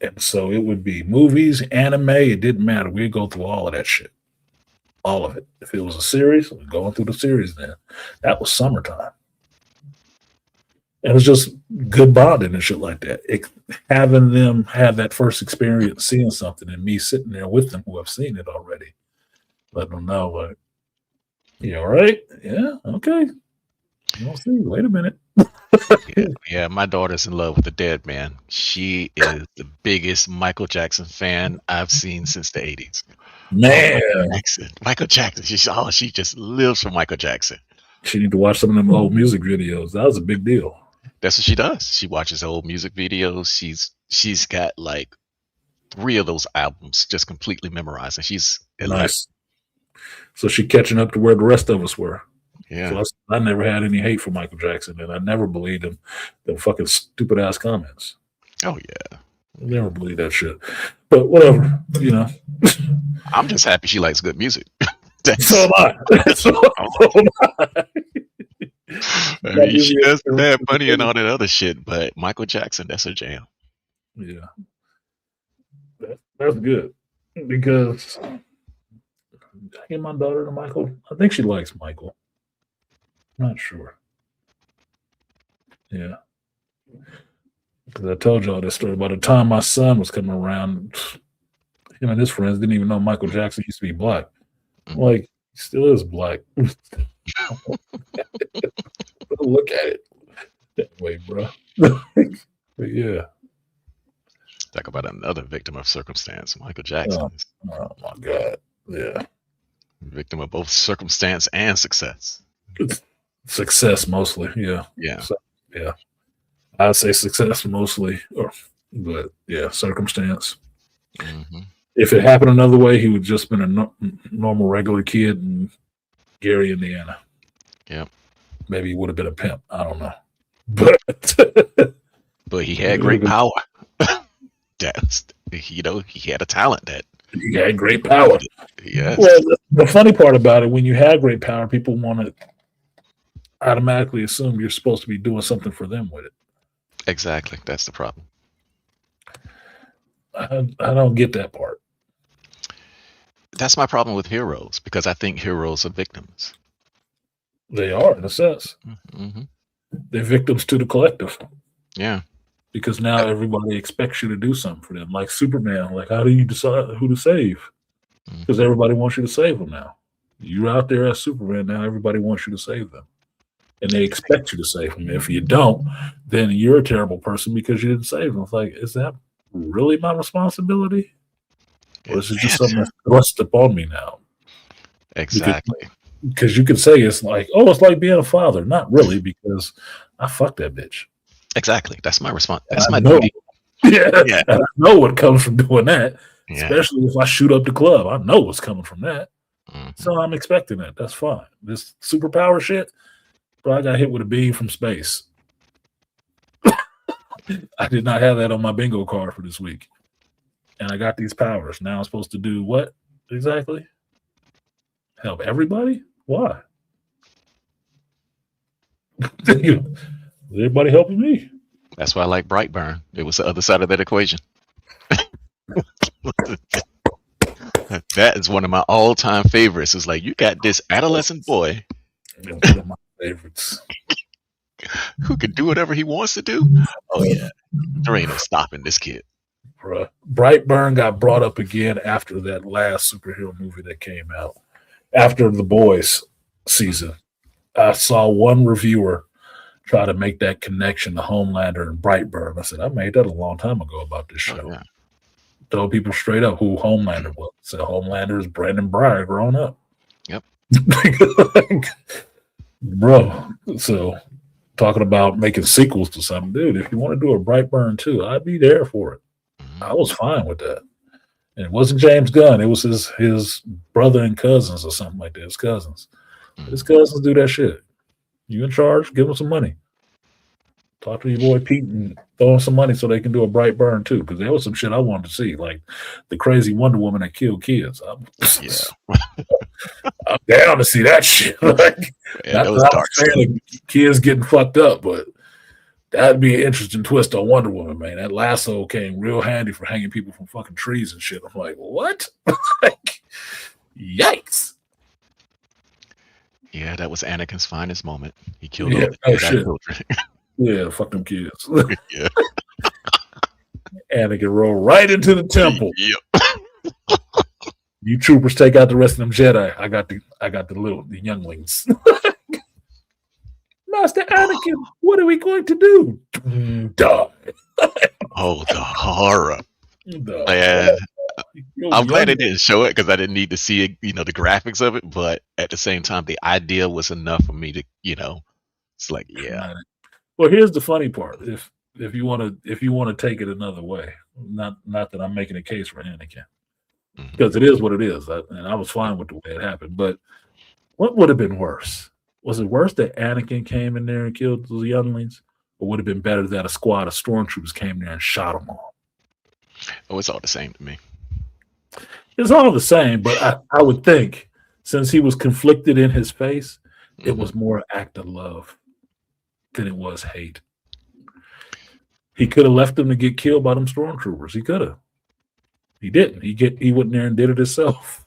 And so it would be movies, anime, it didn't matter. We'd go through all of that shit. All of it. If it was a series, we're going through the series then. That was summertime. It was just good bonding and shit like that. Having them have that first experience seeing something and me sitting there with them who have seen it already. Letting them know, like, you all right? Yeah, okay. You don't see. Wait a minute. Yeah, my daughter's in love with the Dead Man. She is the biggest Michael Jackson fan I've seen since the 80s. Man. Michael Jackson. She just lives for Michael Jackson. She need to watch some of them old music videos. That was a big deal. That's what she does. She watches old music videos. She's got like 3 of those albums just completely memorized, and she's nice. So she catching up to where the rest of us were. Yeah. So I never had any hate for Michael Jackson, and I never believed him. Them fucking stupid ass comments. Oh yeah. I never believed that shit. But whatever, I'm just happy she likes good music. So am I. So am I. I mean, she does have money and all that other shit, but Michael Jackson, that's her jam. Yeah. That's good. Because I get my daughter to Michael. I think she likes Michael. I'm not sure. Yeah. Because I told y'all this story. By the time my son was coming around, him and his friends didn't even know Michael Jackson used to be black. Like, he still is black. Look at it that way, bro. But yeah. Talk about another victim of circumstance, Michael Jackson. Oh my God. Yeah. Victim of both circumstance and success. Success mostly, yeah. Yeah. So, yeah. I'd say success mostly, but yeah, circumstance. If it happened another way, he would just been a normal, regular kid in Gary, Indiana. Yep. Maybe he would have been a pimp. I don't know. But he had great power. He had a talent that he had great power. Yes. Well, the funny part about it, when you have great power, people want to automatically assume you're supposed to be doing something for them with it. Exactly. That's the problem. I don't get that part. That's my problem with heroes, because I think heroes are victims. They are, in a sense. They're victims to the collective. Yeah. Because now everybody expects you to do something for them. Like Superman, like how do you decide who to save? Because everybody wants you to save them now. You're out there as Superman now, everybody wants you to save them. And they expect you to save them. If you don't, then you're a terrible person because you didn't save them. It's like, is that really my responsibility? Or is it just something that's thrust upon me now? Exactly. Because you could say it's like, oh, it's like being a father. Not really, because I fucked that bitch. Exactly. That's my response. And I That's my know, duty. yeah, Yeah. and I know what comes from doing that, Yeah. especially if I shoot up the club. I know what's coming from that. Hmm. So I'm expecting that. That's fine. This superpower shit, bro, I got hit with a beam from space. I did not have that on my bingo card for this week. And I got these powers. Now I'm supposed to do what exactly? Help everybody? Why? Is everybody helping me? That's why I like Brightburn. It was the other side of that equation. That is one of my all-time favorites. It's like you got this adolescent boy Yeah, one of my favorites. who can do whatever he wants to do. Oh yeah, there ain't no stopping this kid. Bruh. Brightburn got brought up again after that last superhero movie that came out. After the Boys season. I saw one reviewer try to make that connection to Homelander and Brightburn. I said, I made that a long time ago about this Oh show. yeah. Told people straight up who Homelander was. Said Homelander is Brandon Breyer grown up. Yep. Bro, so talking about making sequels to something, dude, if you want to do a Brightburn 2, I'd be there for it. I was fine with that. And it wasn't James Gunn, it was his brother and cousins or something like that. His cousins. His cousins do that shit. You in charge, give them some money. Talk to your boy Pete and throw him some money so they can do a Brightburn too. Because there was some shit I wanted to see, like the crazy Wonder Woman that killed kids. Yeah. I'm down to see that shit. Like, Yeah, not that was that I'm dark stuff. saying like kids getting fucked up, but that'd be an interesting twist on Wonder Woman, man. That lasso came real handy for hanging people from fucking trees and shit. I'm like, what? Like, yikes. Yeah, that was Anakin's finest moment. He killed Yeah, all the oh Jedi shit. children. Yeah, fuck them kids. Yeah. Anakin rolled right into the temple. Yep. You troopers take out the rest of them Jedi. I got the younglings. Master Anakin, what are we going to do? Die. Oh, the horror. Die. Man, You're I'm glad they young. didn't show it because I didn't need to see it, the graphics of it. But at the same time, the idea was enough for me to, it's like, yeah. Right. Well, here's the funny part. If you want to take it another way, not that I'm making a case for Anakin, Mhm. because it is what it is, and I was fine with the way it happened. But what would have been worse? Was it worse that Anakin came in there and killed those younglings, or would it have been better that a squad of stormtroopers came there and shot them all? Oh, it's all the same to me. It's all the same, but I would think since he was conflicted in his face, it Mhm. was more an act of love than it was hate. He could have left them to get killed by them stormtroopers. He could have. He didn't. He went in there and did it himself.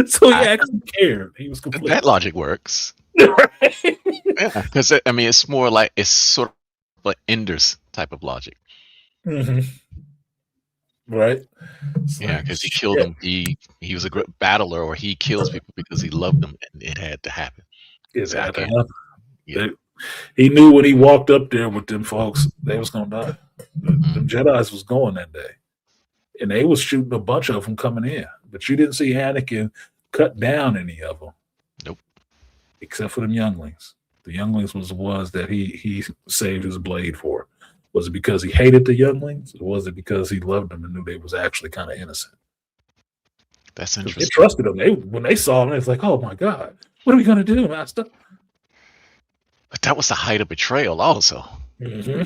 So he I, actually cared. He was that conflicted. logic works. Yeah, because I mean, it's more like it's sort of like Ender's type of logic. Mhm. Right? It's Yeah, like because he killed shit. them. He was a great battler, or he kills people because he loved them, and it had to happen. It So I had to can't. happen. Yeah. They- He knew when he walked up there with them folks, they was gonna die. Them Jedi's was going that day. And they was shooting a bunch of them coming in. But you didn't see Anakin cut down any of them. Nope. Except for them younglings. The younglings was the ones that he saved his blade for. Was it because he hated the younglings, or was it because he loved them and knew they was actually kind of innocent? That's Because they interesting. trusted him. When they saw him, they was like, "Oh my god, what are we gonna do, Master?" But that was the height of betrayal, also, Mm-hmm.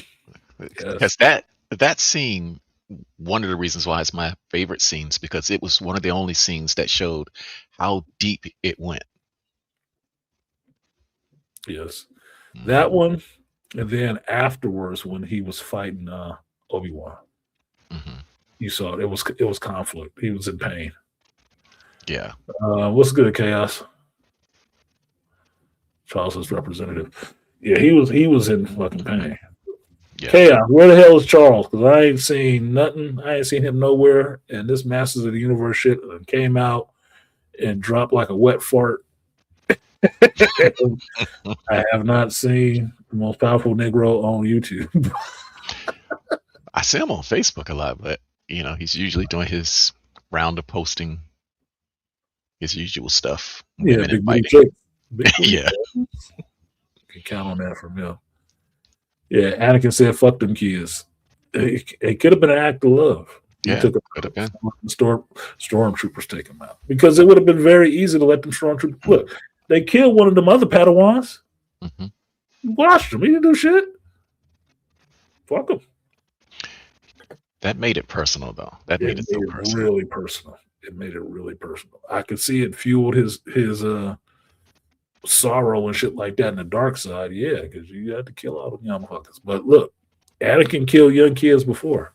because Yes, that scene. One of the reasons why it's my favorite scenes because it was one of the only scenes that showed how deep it went. yes. That Hmm. one, and then afterwards when he was fighting Obi-Wan, Hmm. you saw it. It was conflict. He was in pain. Yeah. What's good, Chaos? Charles's representative. Yeah, he was in fucking pain. Yeah. Chaos, where the hell is Charles? Because I ain't seen nothing. I ain't seen him nowhere. And this Masters of the Universe shit came out and dropped like a wet fart. I have not seen the most powerful Negro on YouTube. I see him on Facebook a lot, but he's usually doing his round of posting his usual stuff, Yeah, women and big booty fighting. chicks. Big booty Yeah. chicks. You can count on that from him. Yeah, Anakin said, "Fuck them kids." It could have been an act of love. He Yeah, took him could have out. been. The stormtroopers take him out because it would have been very easy to let them stormtroopers look. They killed one of them other Padawans. Hmm. Watched him. He didn't do shit. Fuck him. That made it personal, though. That It made it so made it personal. really personal. It made it really personal. I could see it fueled his sorrow and shit like that in the dark side. Yeah, because you had to kill all them young fuckers. But look, Anakin killed young kids before.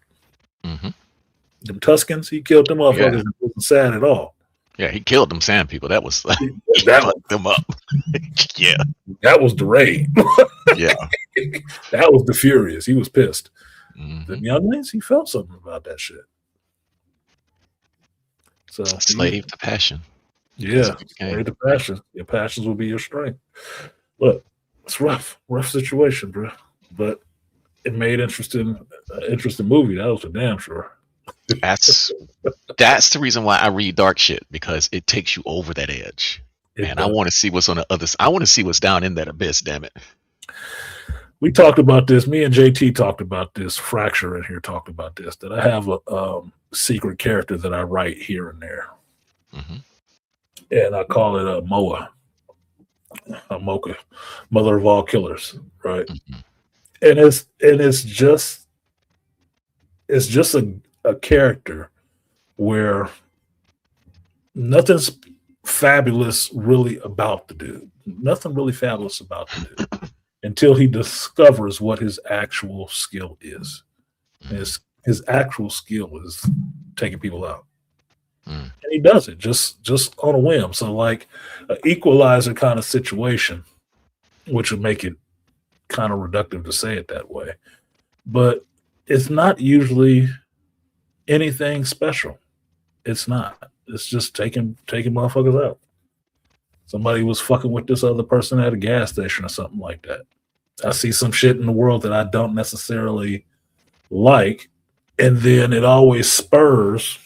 Hmm. Them Tuscans, he killed them Yeah, motherfuckers. It wasn't sad at all. yeah. He killed them sand people. That was he That fucked them up. Yeah, that was the raid. yeah. That was the furious. He was pissed. The Hmm. younglings, he felt something about that shit. So Slave to passion. That's yeah, what he slave became. to passion. Your passions will be your strength. Look, it's rough situation, bro. But it made interesting movie. That was for damn sure. That's that's the reason why I read dark shit because it takes you over that edge. It Man, I does. want to see what's on the other side. I want to see what's down in that abyss. Damn it. We talked about this. Me and JT talked about this. Fracture in here talked about this. That I have a secret character that I write here and there, Hmm. and I call it a Moa, a Mocha, mother of all killers, right? Hmm. And it's just a character where nothing's fabulous really about the dude. Nothing really fabulous about the dude until he discovers what his actual skill is. His actual skill is taking people out, Mm. and he does it just on a whim. So like an equalizer kind of situation, which would make it kind of reductive to say it that way, but it's not usually anything special. It's not. It's just taking motherfuckers out. Somebody was fucking with this other person at a gas station or something like that. I see some shit in the world that I don't necessarily like, and then it always spurs.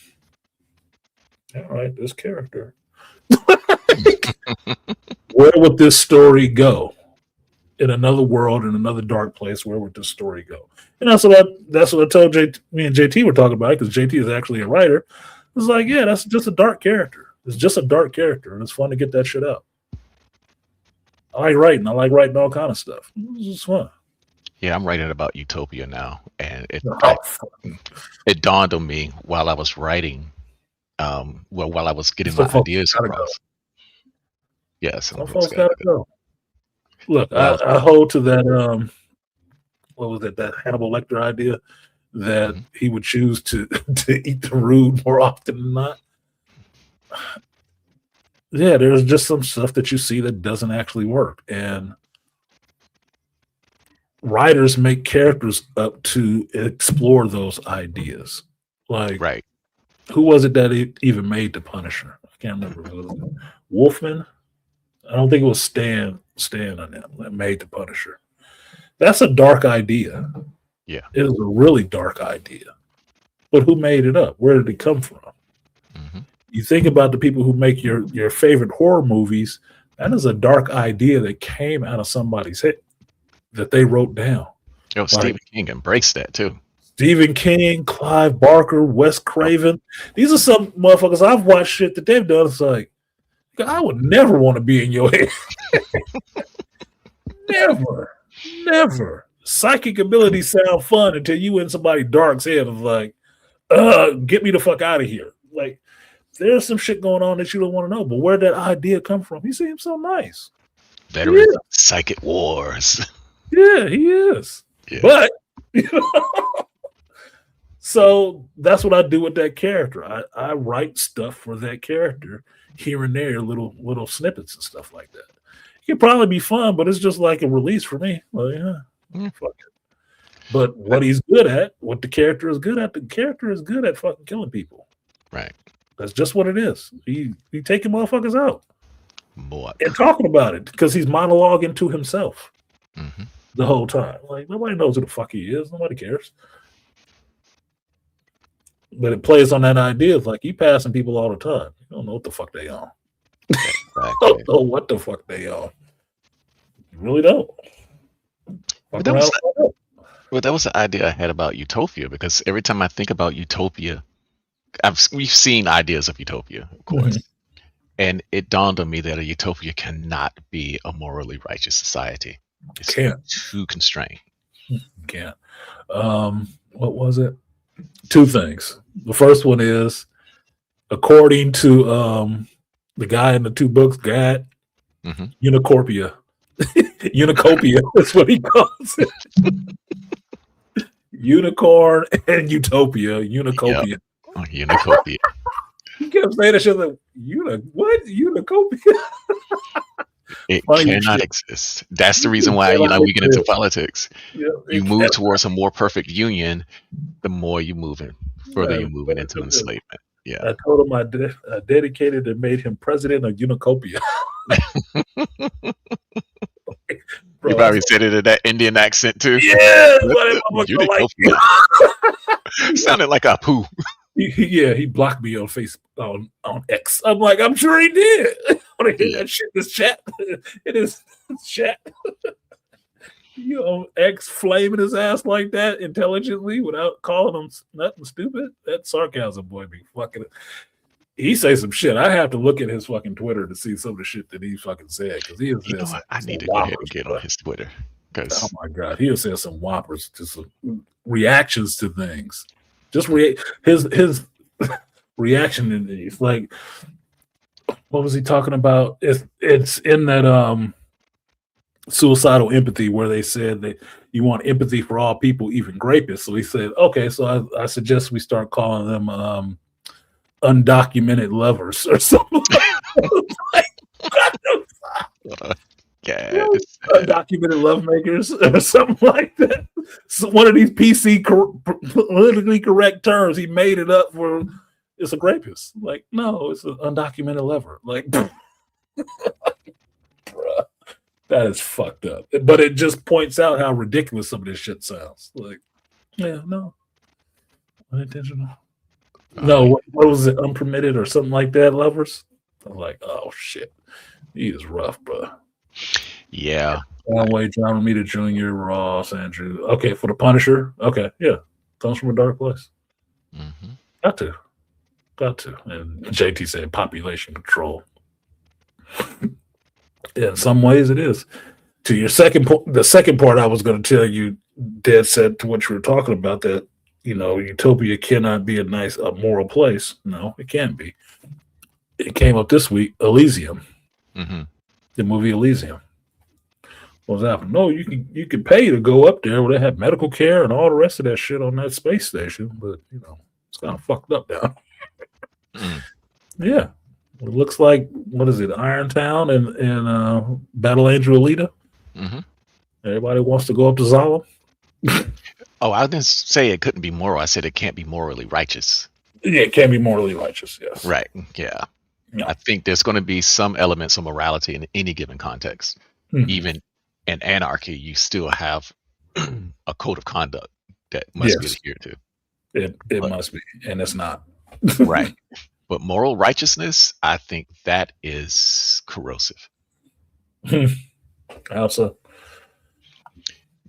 All right, this character. Where would this story go? In another world, in another dark place, where would this story go? And that's what I told me and JT were talking about because JT is actually a writer. It's like, yeah, that's just a dark character. It's just a dark character, and it's fun to get that shit out. I like writing. I like writing all kind of stuff. It's just fun. Yeah, I'm writing about utopia now, and Oh, it dawned on me while I was writing, well, while I was getting some my folks ideas gotta go. across. Yeah, some Some folks folks got gotta it. go. Look, Well, I hold to that. What was it? That Hannibal Lecter idea that mhm. he would choose to to eat the rude more often than not. Yeah, there's just some stuff that you see that doesn't actually work, and writers make characters up to explore those ideas. Like, Right. who was it that even made the Punisher? I can't remember. Was it Wolfman? I don't think it was Stan on that made the Punisher. That's a dark idea. Yeah. It is a really dark idea. But who made it up? Where did it come from? Hmm. You think about the people who make your favorite horror movies. That is a dark idea that came out of somebody's head that they wrote down. Oh, Like Stephen King embraced that too. Stephen King, Clive Barker, Wes Oh, Craven. These are some motherfuckers I've watched shit that they've done. It's like, I would never want to be in your head. Never. Never. Psychic abilities sound fun until you in somebody dark's head of like, get me the fuck out of here. Like, there's some shit going on that you don't want to know. But where'd that idea come from? He seems so nice. Yeah, veterans of psychic wars. yeah, he is. Yeah. But so that's what I do with that character. I write stuff for that character here and there, little snippets and stuff like that. It could probably be fun, but it's just like a release for me. Well, yeah, Yeah. fuck it. But what he's good at, what the character is good at, the character is good at fucking killing people. Right. That's just what it is. He taking motherfuckers out Boy. and talking about it because he's monologuing to himself Hmm. the whole time. Like nobody knows who the fuck he is. Nobody cares. But it plays on that idea of like you passing people all the time. You don't know what the fuck they on. Exactly. Don't know what the fuck they on. You really don't. But Fuck around. that was the idea I had about utopia, because every time I think about utopia, we've seen ideas of utopia, of course, Mhm. and it dawned on me that a utopia cannot be a morally righteous society. It's Can't. too constrained. Can't. What was it? Two things. The first one is, according to the guy in the two books, God, Hmm. Unicorpia. Unicopia is what he calls it. Unicorn and Utopia. Yep. Unicopia. Unicopia. He kept saying that shit like, what? Unicopia? It Funny cannot shit. exist. That's the reason It why, cannot we get into exist. politics. Yeah, You it move can't. towards a more perfect union, the more you moving, further you're moving into Uh, enslavement. Yeah. I told him I dedicated and made him president of Unicopia. You Bro, that's probably said it in that Indian accent too. yeah, what that motherfucker like. Unicopia. Sounded like a poo. Yeah, he blocked me on Facebook on X. I'm like, I'm sure he did. When I hear Yeah. that shit, this chat, it is chat. You know, X flaming his ass like that intelligently without calling him nothing stupid. That sarcasm boy be fucking. He say some shit. I have to look at his fucking Twitter to see some of the shit that he fucking said, because he has You know said what? I some need to go ahead and whoppers, get on bro. his Twitter, Oh because my god, he has said some whoppers to some reactions to things. Just his reaction in these, like, what was he talking about? It's in that suicidal empathy where they said that you want empathy for all people, even rapists. So he said, okay, so I suggest we start calling them undocumented lovers or something like yeah, it's sad. undocumented love makers or something like that. So one of these politically correct terms, he made it up for. It's a rapist. Like, no, it's an undocumented lover. Like, bruh, that is fucked up. But it just points out how ridiculous some of this shit sounds. Like, yeah, no, unintentional. Uh, No, what was it? Unpermitted or something like that, lovers? I'm like, oh shit. He is rough, bro. yeah. Conway, John Romita Jr., Ross, Andrew. Okay, for the Punisher. Okay, yeah. Comes from a dark place. Mm-hmm. Got to. Got to. And JT said population control. Yeah, in some ways it is. To your second point, the second part I was going to tell you, dead set to what you were talking about, that, utopia cannot be a moral place. No, it can't be. It came up this week, Elysium, Mm-hmm. the movie Elysium. What's happening? No, you can pay to go up there where they have medical care and all the rest of that shit on that space station, but it's kind of fucked up down. Mm. Yeah. It looks like, what is it, Irontown and Battle Angel Alita. Mm-hmm. Everybody wants to go up to Zala. Oh, I didn't say it couldn't be moral. I said it can't be morally righteous. Yeah, it can be morally righteous, yes. Right. Yeah. Yeah. I think there's going to be some elements of morality in any given context. Mhm. Even in anarchy, you still have a code of conduct that must be Yes. adhered to. It But- must be, and it's not. Right. But moral righteousness, I think that is corrosive. How so?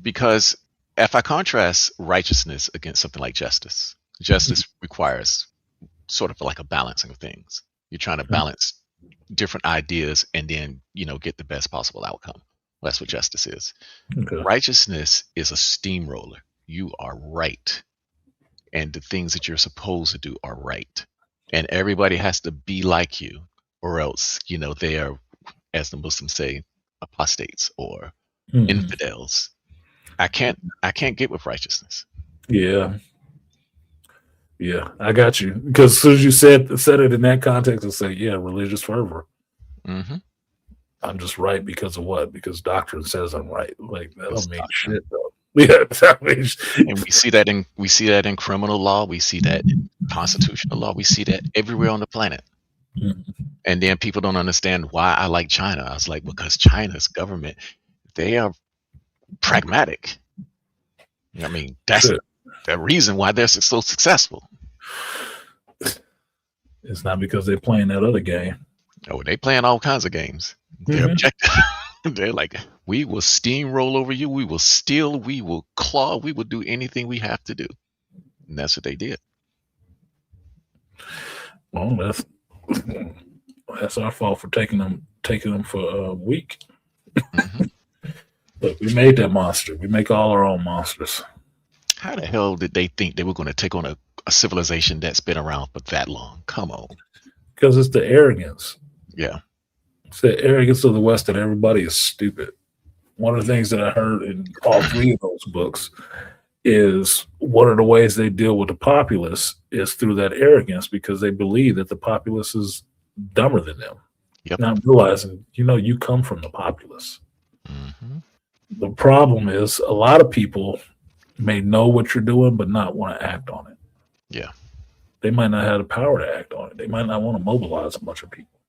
Because if I contrast righteousness against something like justice, justice requires sort of like a balancing of things. You're trying to balance different ideas and then, get the best possible outcome. That's what justice is. Okay. Righteousness is a steamroller. You are right. And the things that you're supposed to do are right. And everybody has to be like you, or else, they are, as the Muslims say, apostates or Mhm. infidels. I can't get with righteousness. Yeah. Yeah, I got you. Because as soon as you said it in that context, and say, yeah, religious fervor. Mm-hmm. I'm just right because of what? Because doctrine says I'm right. Like, that It's don't mean doctrine. shit, though. Yeah, that means And we see that in criminal law. We see that in constitutional law. We see that everywhere on the planet. Mhm. And then people don't understand why I like China. I was like, because China's government, they are pragmatic. I mean, that's Sure. the reason why they're so successful. It's not because they're playing that other game. Oh, they playing all kinds of games. They're Mhm. objective. They're like, We will steamroll over you. We will steal. We will claw. We will do anything we have to do. And that's what they did. Well, that's our fault for taking them for a week. Hmm. But we made that monster. We make all our own monsters. How the hell did they think they were going to take on a civilization that's been around for that long? Come on. Because it's the arrogance. Yeah. It's the arrogance of the West that everybody is stupid. One of the things that I heard in all three of those books is one of the ways they deal with the populace is through that arrogance because they believe that the populace is dumber than them. Yep. Not realizing, you come from the populace. Hmm. The problem is a lot of people may know what you're doing, but not want to act on it. Yeah. They might not have the power to act on it. They might not want to mobilize a bunch of people.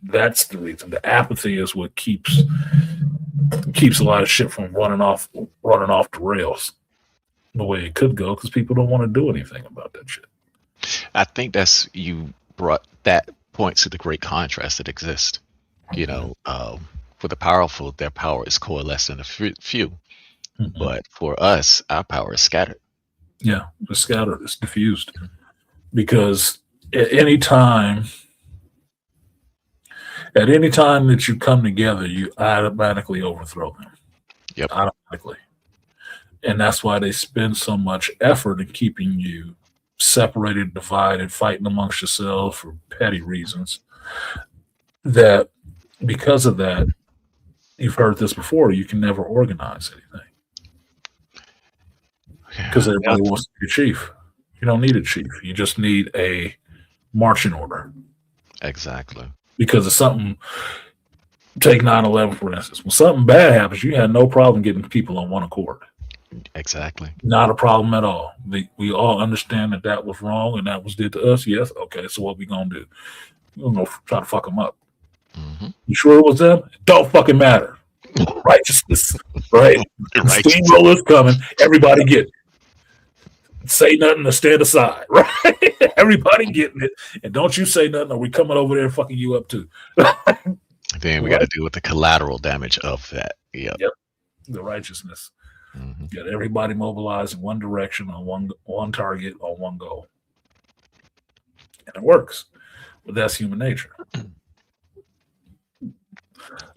That's the reason. The apathy is what keeps a lot of shit from running off the rails the way it could go because people don't want to do anything about that shit. I think that's you brought that points to the great contrast that exists. For the powerful, their power is coalesced in a few, Mm-hmm. but for us, our power is scattered. Yeah, it's scattered, it's diffused. Because at any time that you come together, you automatically overthrow them. Yep. Automatically. And that's why they spend so much effort in keeping you separated, divided, fighting amongst yourselves for petty reasons. That because of that, you've heard this before, you can never organize anything. Because everybody wants to be a chief. You don't need a chief. You just need a marching order. Exactly. Because of something, take 9/11 for instance. When something bad happens, you had no problem getting people on one accord. Exactly. Not a problem at all. We all understand that was wrong and that was did to us. Yes. Okay. So what we gonna do? We're gonna try to fuck them up. Mm-hmm. You sure it was them? It don't fucking matter. Righteousness, right? Steamroller's coming. Everybody get it. Say nothing or stand aside, right? Everybody getting it, and don't you say nothing, or we coming over there and fucking you up too. Then we got to deal with the collateral damage of that. Yep. The righteousness. Mm-hmm. Get everybody mobilized in one direction on one target on one goal, and it works. But that's human nature.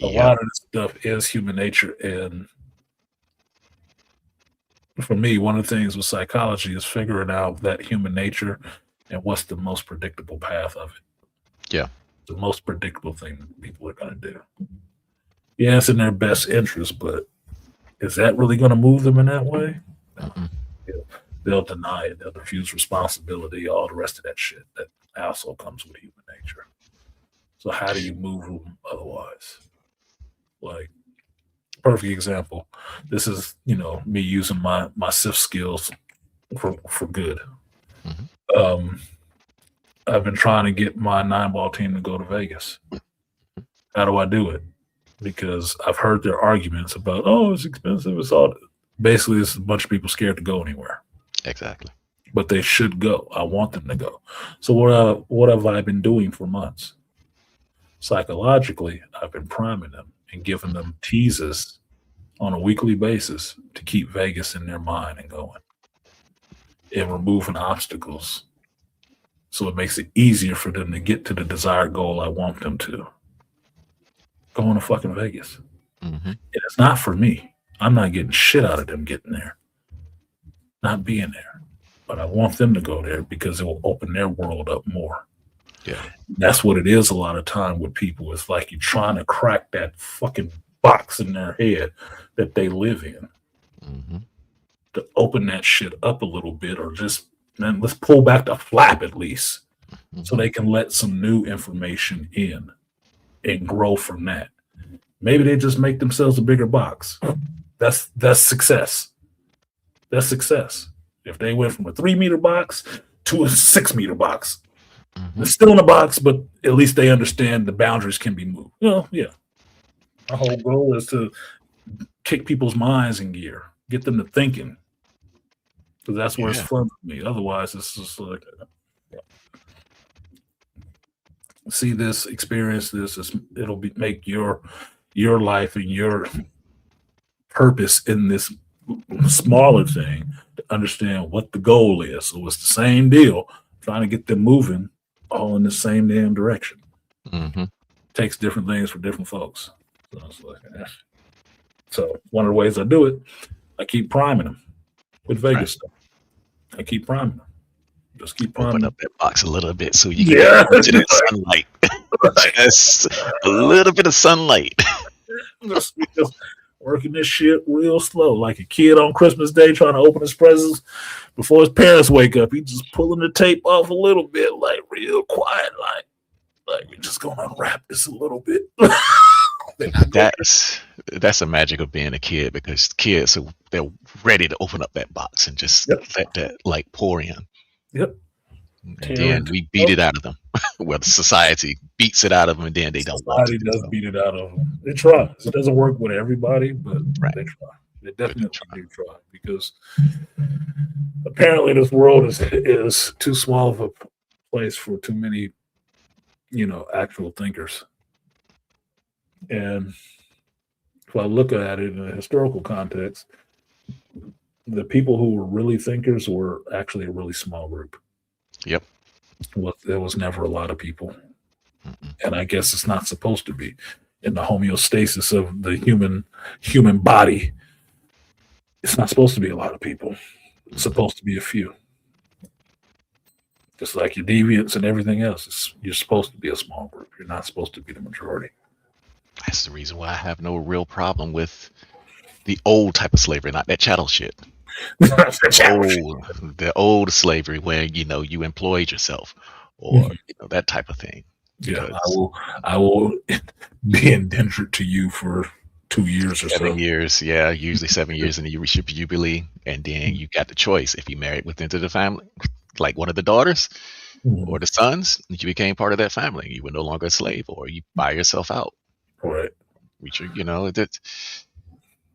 A lot of this stuff is human nature, and for me, one of the things with psychology is figuring out that human nature and what's the most predictable path of it. Yeah. The most predictable thing that people are going to do. Yeah, it's in their best interest, but is that really going to move them in that way? Mm-mm. They'll deny it. They'll refuse responsibility, all the rest of that shit that also comes with human nature. So how do you move them otherwise? Like, perfect example. This is, me using my SIF skills for good. Mm-hmm. I've been trying to get my 9-ball team to go to Vegas. How do I do it? Because I've heard their arguments about, oh, it's expensive. It's all basically it's a bunch of people scared to go anywhere. Exactly. But they should go. I want them to go. So what have I been doing for months? Psychologically, I've been priming them and giving them teases on a weekly basis to keep Vegas in their mind and going. And removing obstacles. So it makes it easier for them to get to the desired goal I want them to. Going to fucking Vegas. Mm-hmm. And it's not for me. I'm not getting shit out of them getting there. Not being there. But I want them to go there because it will open their world up more. Yeah. That's what it is a lot of time with people. It's like you're trying to crack that fucking box in their head that they live in. Mm-hmm. To open that shit up a little bit, or just, man, let's pull back the flap at least. Mm-hmm. So they can let some new information in and grow from that. Maybe they just make themselves a bigger box. That's success. That's success. If they went from a 3-meter box to a 6-meter box, they're still in a box, but at least they understand the boundaries can be moved. Yeah. Our whole goal is to kick people's minds in gear, get them to thinking, because that's where it's fun for me. Otherwise, it's just like, see this, experience this. It'll make your your life and your purpose in this smaller thing to understand what the goal is. So it's the same deal, trying to get them moving all in the same damn direction. Hmm. Takes different things for different folks. So it's like, so one of the ways I do it, I keep priming them with Right. Vegas stuff. I keep priming them. Just keep Open priming up them. that box a little bit so you can get Yeah, into that sunlight. like, Just a little bit of sunlight. just working this shit real slow, like a kid on Christmas Day trying to open his presents before his parents wake up. He just pulling the tape off a little bit, like real quiet, like we're just gonna unwrap this a little bit. Then I go, That's the magic of being a kid because kids are they're ready to open up that box and just yep, let that light pour in. yep, And tear then into we beat it. it out of them. Well, society beats it out of them, and then they don't want to Society do does so. beat it out of them. They try. It doesn't work with everybody, but Right. they try. They But they definitely try. do try because apparently this world is too small of a place for too many, actual thinkers. And if I look at it in a historical context, the people who were really thinkers were actually a really small group. Yep. Well, there was never a lot of people, Mm-mm. and I guess it's not supposed to be. In the homeostasis of the human body, it's not supposed to be a lot of people. It's Mm-mm. supposed to be a few. Just like your deviants and everything else, you're supposed to be a small group. You're not supposed to be the majority. That's the reason why I have no real problem with the old type of slavery, not that chattel shit. That's the challenge. Old, the old slavery where you employed yourself, or Mhm. that type of thing. Yeah, I Because will. I will be indentured to you for 2 years or 7 years, yeah, usually 7 years in the ship jubilee, and then you got the choice if you married within the family, like one of the daughters so. or the sons, you became part of that family. You were no longer a slave, or you buy yourself out. Right. Which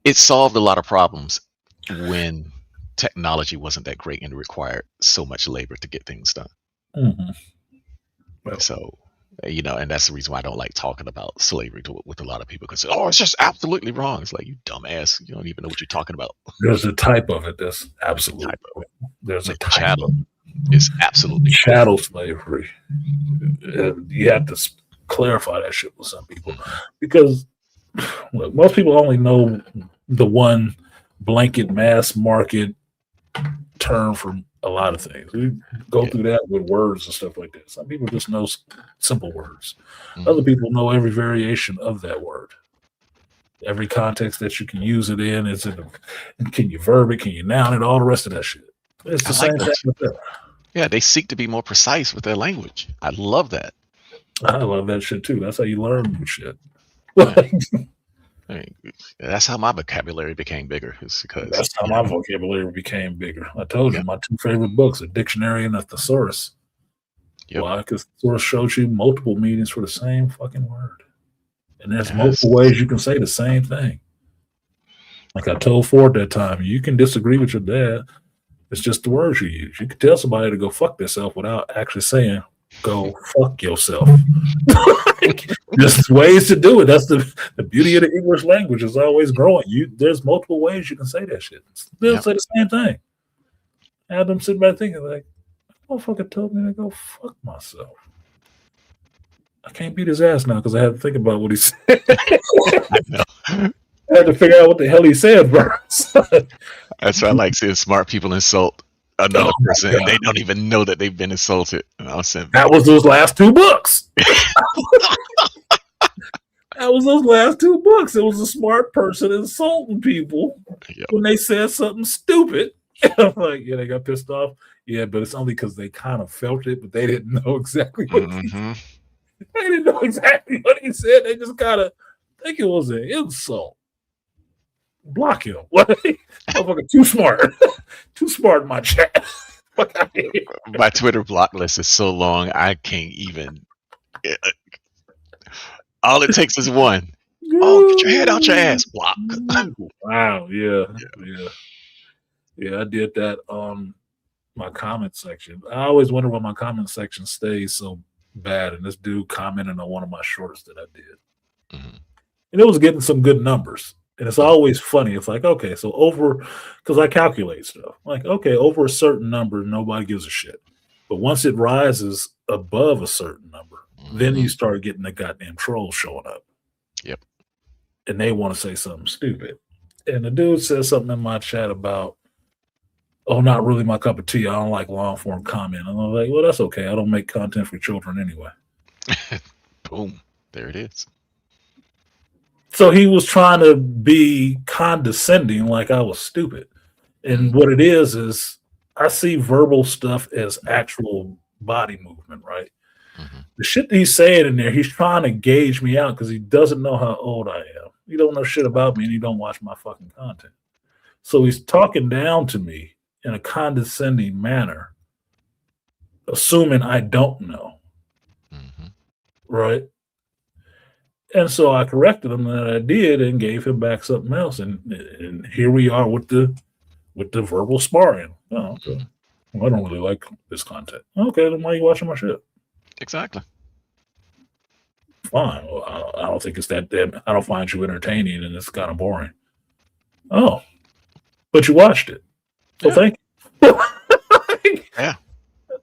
it solved a lot of problems when technology wasn't that great and required so much labor to get things done. Hmm. Well, So, and that's the reason why I don't like talking about slavery with a lot of people because oh, it's just absolutely wrong. It's like you dumbass, you don't even know what you're talking about. there's a type of it that's There's a absolutely type of wrong. There's a like type of chattel is absolutely wrong. chattel slavery. You have to clarify that shit with some people Hmm. because look, most people only know the one blanket mass market term for a lot of things. We go Yeah. through that with words and stuff like that. Some people just know simple words. Hmm. Other people know every variation of that word. Every context that you can use it in is in. Can you verb it? Can you noun it? All the rest of that shit. It's I the like same thing those. with that. Yeah, they seek to be more precise with their language. I love that. I love that shit too. That's how you learn new shit. Yeah. Like, I mean, that's how my vocabulary became bigger. Is because that's how my vocabulary became bigger. I told you yeah, my two favorite books, a dictionary and a thesaurus. yep, Why? Because thesaurus shows you multiple meanings for the same fucking word. And there's multiple yes, ways you can say the same thing. Like I told Ford that time, you can disagree with your dad. It's just the words you use. You can tell somebody to go fuck themselves without actually saying go fuck yourself. There's ways to do it. That's the beauty of the English language is always growing. There's multiple ways you can say that shit. They'll yep. say the same thing. Have them sitting back thinking like, motherfucker told me to go fuck myself. I can't beat his ass now because I had to think about what he said. I know. I had to figure out what the hell he said first. That's why I like seeing smart people insult Oh another my person and god. they don't even know that they've been insulted. And I was saying, That was those last two books. That was those last two books. It was a smart person insulting people yep, when they said something stupid. And I'm like, yeah, they got pissed off. Yeah, but it's only because they kind of felt it, but they didn't know exactly what hmm they didn't know exactly what he said. They just kind of think it was an insult. Block him. What? Motherfucker, too smart. Too smart in my chat. Fuck out of here. my Twitter block list is so long I can't even. eh, All it takes is one. Oh, get your head out your ass. Block. Wow. Yeah. Yeah. Yeah. I did that on my comment section. I always wonder why my comment section stays so bad. And this dude commented on one of my shorts that I did. Mhm. and it was getting some good numbers. And it's always funny. It's like, okay, so over, because I calculate stuff. Like, okay, over a certain number, nobody gives a shit. But once it rises above a certain number, then Mm-hmm. you start getting the goddamn trolls showing up, Yep. and they want to say something stupid. And the dude says something in my chat about, oh, not really my cup of tea. I don't like long form comment. And I'm like, well, that's okay. I don't make content for children anyway. Boom. There it is. So he was trying to be condescending like I was stupid. And Mm-hmm. what it is I see verbal stuff as actual body movement, right? Mm-hmm. The shit that he's saying in there, he's trying to gauge me out because he doesn't know how old I am. He don't know shit about me and he don't watch my fucking content. So he's talking down to me in a condescending manner, assuming I don't know, Mm-hmm. right? And so I corrected him that I did and gave him back something else. And here we are with the verbal sparring. Oh, okay. Mm-hmm. Well, I don't really like this content. Okay, then why are you watching my shit? Exactly. Fine. Well, I don't think it's that damn. I don't find you entertaining, and it's kind of boring. Oh, but you watched it, so Yeah. thank you. Yeah.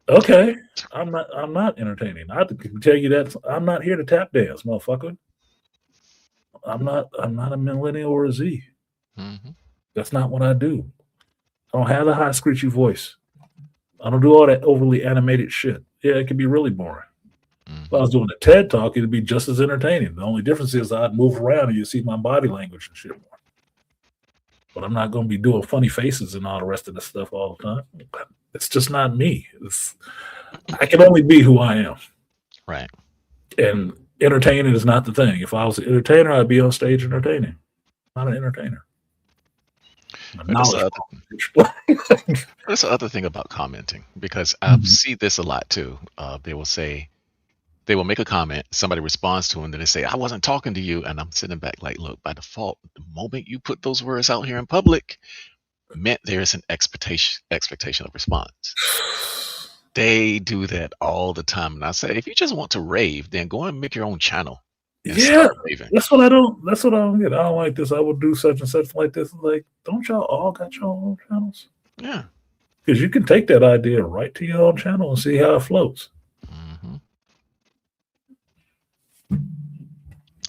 Okay, I'm not entertaining. I can tell you that I'm not here to tap dance, motherfucker. I'm not a millennial or a Z. Mm-hmm. That's not what I do. I don't have the high screechy voice. I don't do all that overly animated shit. Yeah, it can be really boring. If I Mm-hmm. was doing a TED talk, it'd be just as entertaining. The only difference is I'd move around and you see my body language and shit more. But I'm not going to be doing funny faces and all the rest of the stuff all the time. It's just not me. I can only be who I am. Right. And entertaining is not the thing. If I was an entertainer, I'd be on stage entertaining. I'm not an entertainer. I'm a But knowledge that's the other thing about commenting, because I Mhm. see this a lot too. They will make a comment, somebody responds to them, then they say, I wasn't talking to you. And I'm sitting back like, look, by default, the moment you put those words out here in public, meant there is an expectation of response. They do that all the time. And I say, if you just want to rave, then go and make your own channel and Yeah, start raving. that's what I don't get. I don't like this. I would do such and such like this. Like, don't y'all all got your own channels? Yeah. Because you can take that idea right to your own channel and see how it floats. Hmm.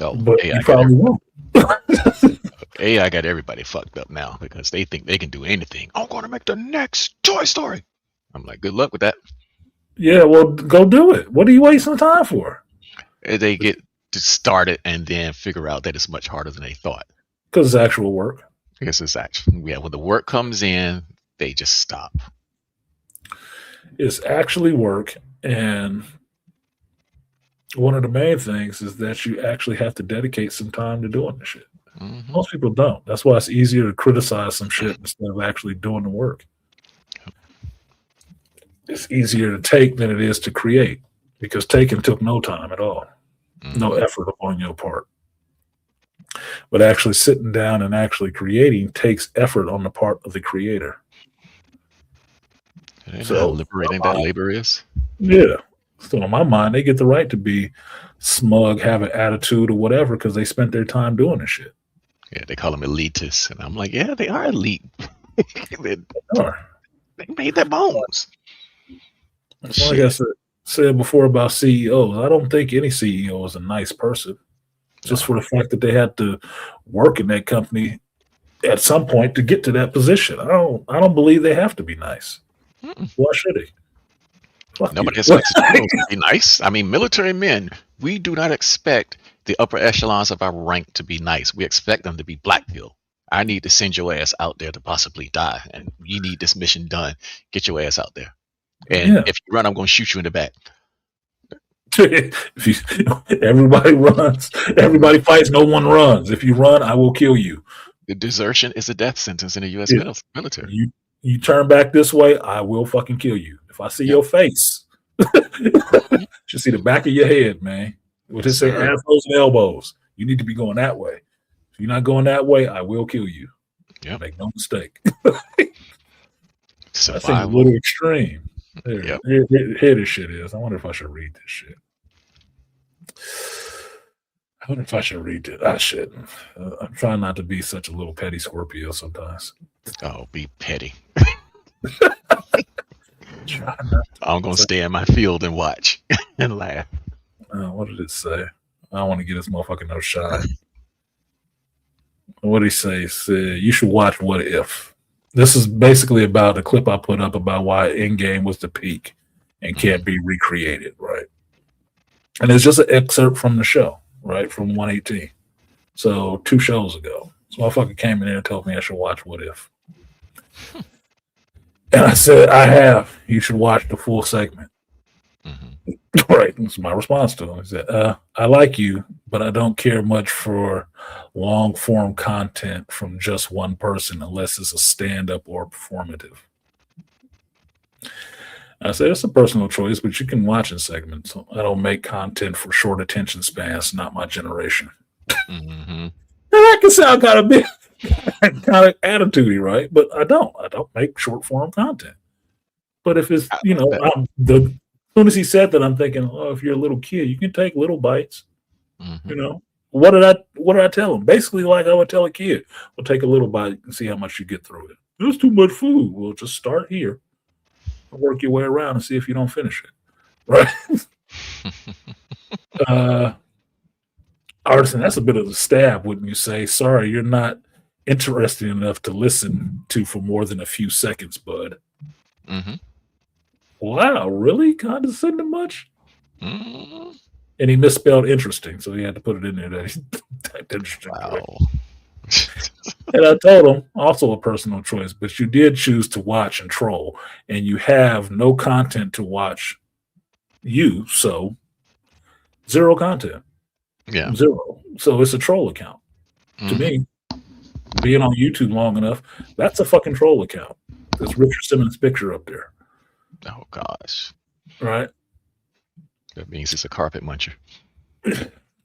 Oh, But AI you got probably won't. AI got everybody fucked up now because they think they can do anything. I'm going to make the next Toy Story. I'm like, good luck with that. Yeah, well, go do it. What are you wasting time for? They get to start it and then figure out that it's much harder than they thought. Because it's actual work. I guess it's actually, yeah, when the work comes in, they just stop. It's actually work. And one of the main things is that you actually have to dedicate some time to doing the shit. Hmm. Most people don't. That's why it's easier to criticize some shit instead of actually doing the work. It's easier to take than it is to create because taking took no time at all, no Hmm. effort on your part. But actually sitting down and actually creating takes effort on the part of the creator. They know how So, liberating that labor is. yeah. So, in my mind, they get the right to be smug, have an attitude, or whatever because they spent their time doing this shit. Yeah, they call them elitists. And I'm like, yeah, they are elite. they, Or, they made their bones. like I said before about CEOs, I don't think any CEO is a nice person just No. for the fact that they had to work in that company at some point to get to that position. I don't believe they have to be nice. Mm-mm. Why should they? Fuck Nobody you. expects the generals to be nice. I mean, military men, we do not expect the upper echelons of our rank to be nice. We expect them to be Blackville. I need to send your ass out there to possibly die, and you need this mission done. Get your ass out there. And Yeah. if you run, I'm going to shoot you in the back. If everybody runs, everybody fights, no one runs. If you run, I will kill you. The desertion is a death sentence in the U.S. If military. you turn back this way, I will fucking kill you. If I see Yep. your face, should see the back of your head, man. What they Yes, say, sir. assholes and elbows. You need to be going that way. If you're not going that way, I will kill you. Yep. Make no mistake. That seems a Survival. little extreme. Yep. Here this shit is. I wonder if I should read this shit. I wonder if I should read it. I shouldn't. I'm trying not to be such a little petty Scorpio sometimes. Oh, be petty. Try not I'm gonna stay in my field and watch and laugh. what did it say? I don't want to get this motherfucker no shot. What did he say? He said, you should watch What If. This is basically about a clip I put up about why Endgame was the peak and can't be recreated, right? And it's just an excerpt from the show, right? From 118. So 2 shows ago. This motherfucker came in there and told me I should watch What If. And I said, I have. You should watch the full segment. Right. That's my response to him. He said, I like you, but I don't care much for long form content from just one person unless it's a stand up or performative. I said, it's a personal choice, but you can watch in segments. I don't make content for short attention spans, not my generation. And that can sound kind of big, kind of attitudey, right? But I don't. I don't make short form content. But if it's, as soon as he said that, I'm thinking, oh, if you're a little kid, you can take little bites. You know, what did I tell him? Basically, like I would tell a kid, well, take a little bite and see how much you get through it. There's too much food. Well, just start here, and work your way around, and see if you don't finish it. Right? Artisan, that's a bit of a stab, wouldn't you say? Sorry, you're not interesting enough to listen to for more than a few seconds, bud. Wow, really? Condescending much? And he misspelled interesting, so he had to put it in there that he typed interesting. Wow. And I told him, also a personal choice, but you did choose to watch and troll, and you have no content to watch so 0 content. Yeah. 0. So it's a troll account. To me, being on YouTube long enough, that's a fucking troll account. There's Richard Simmons' picture up there. Oh gosh. Right? That means it's a carpet muncher.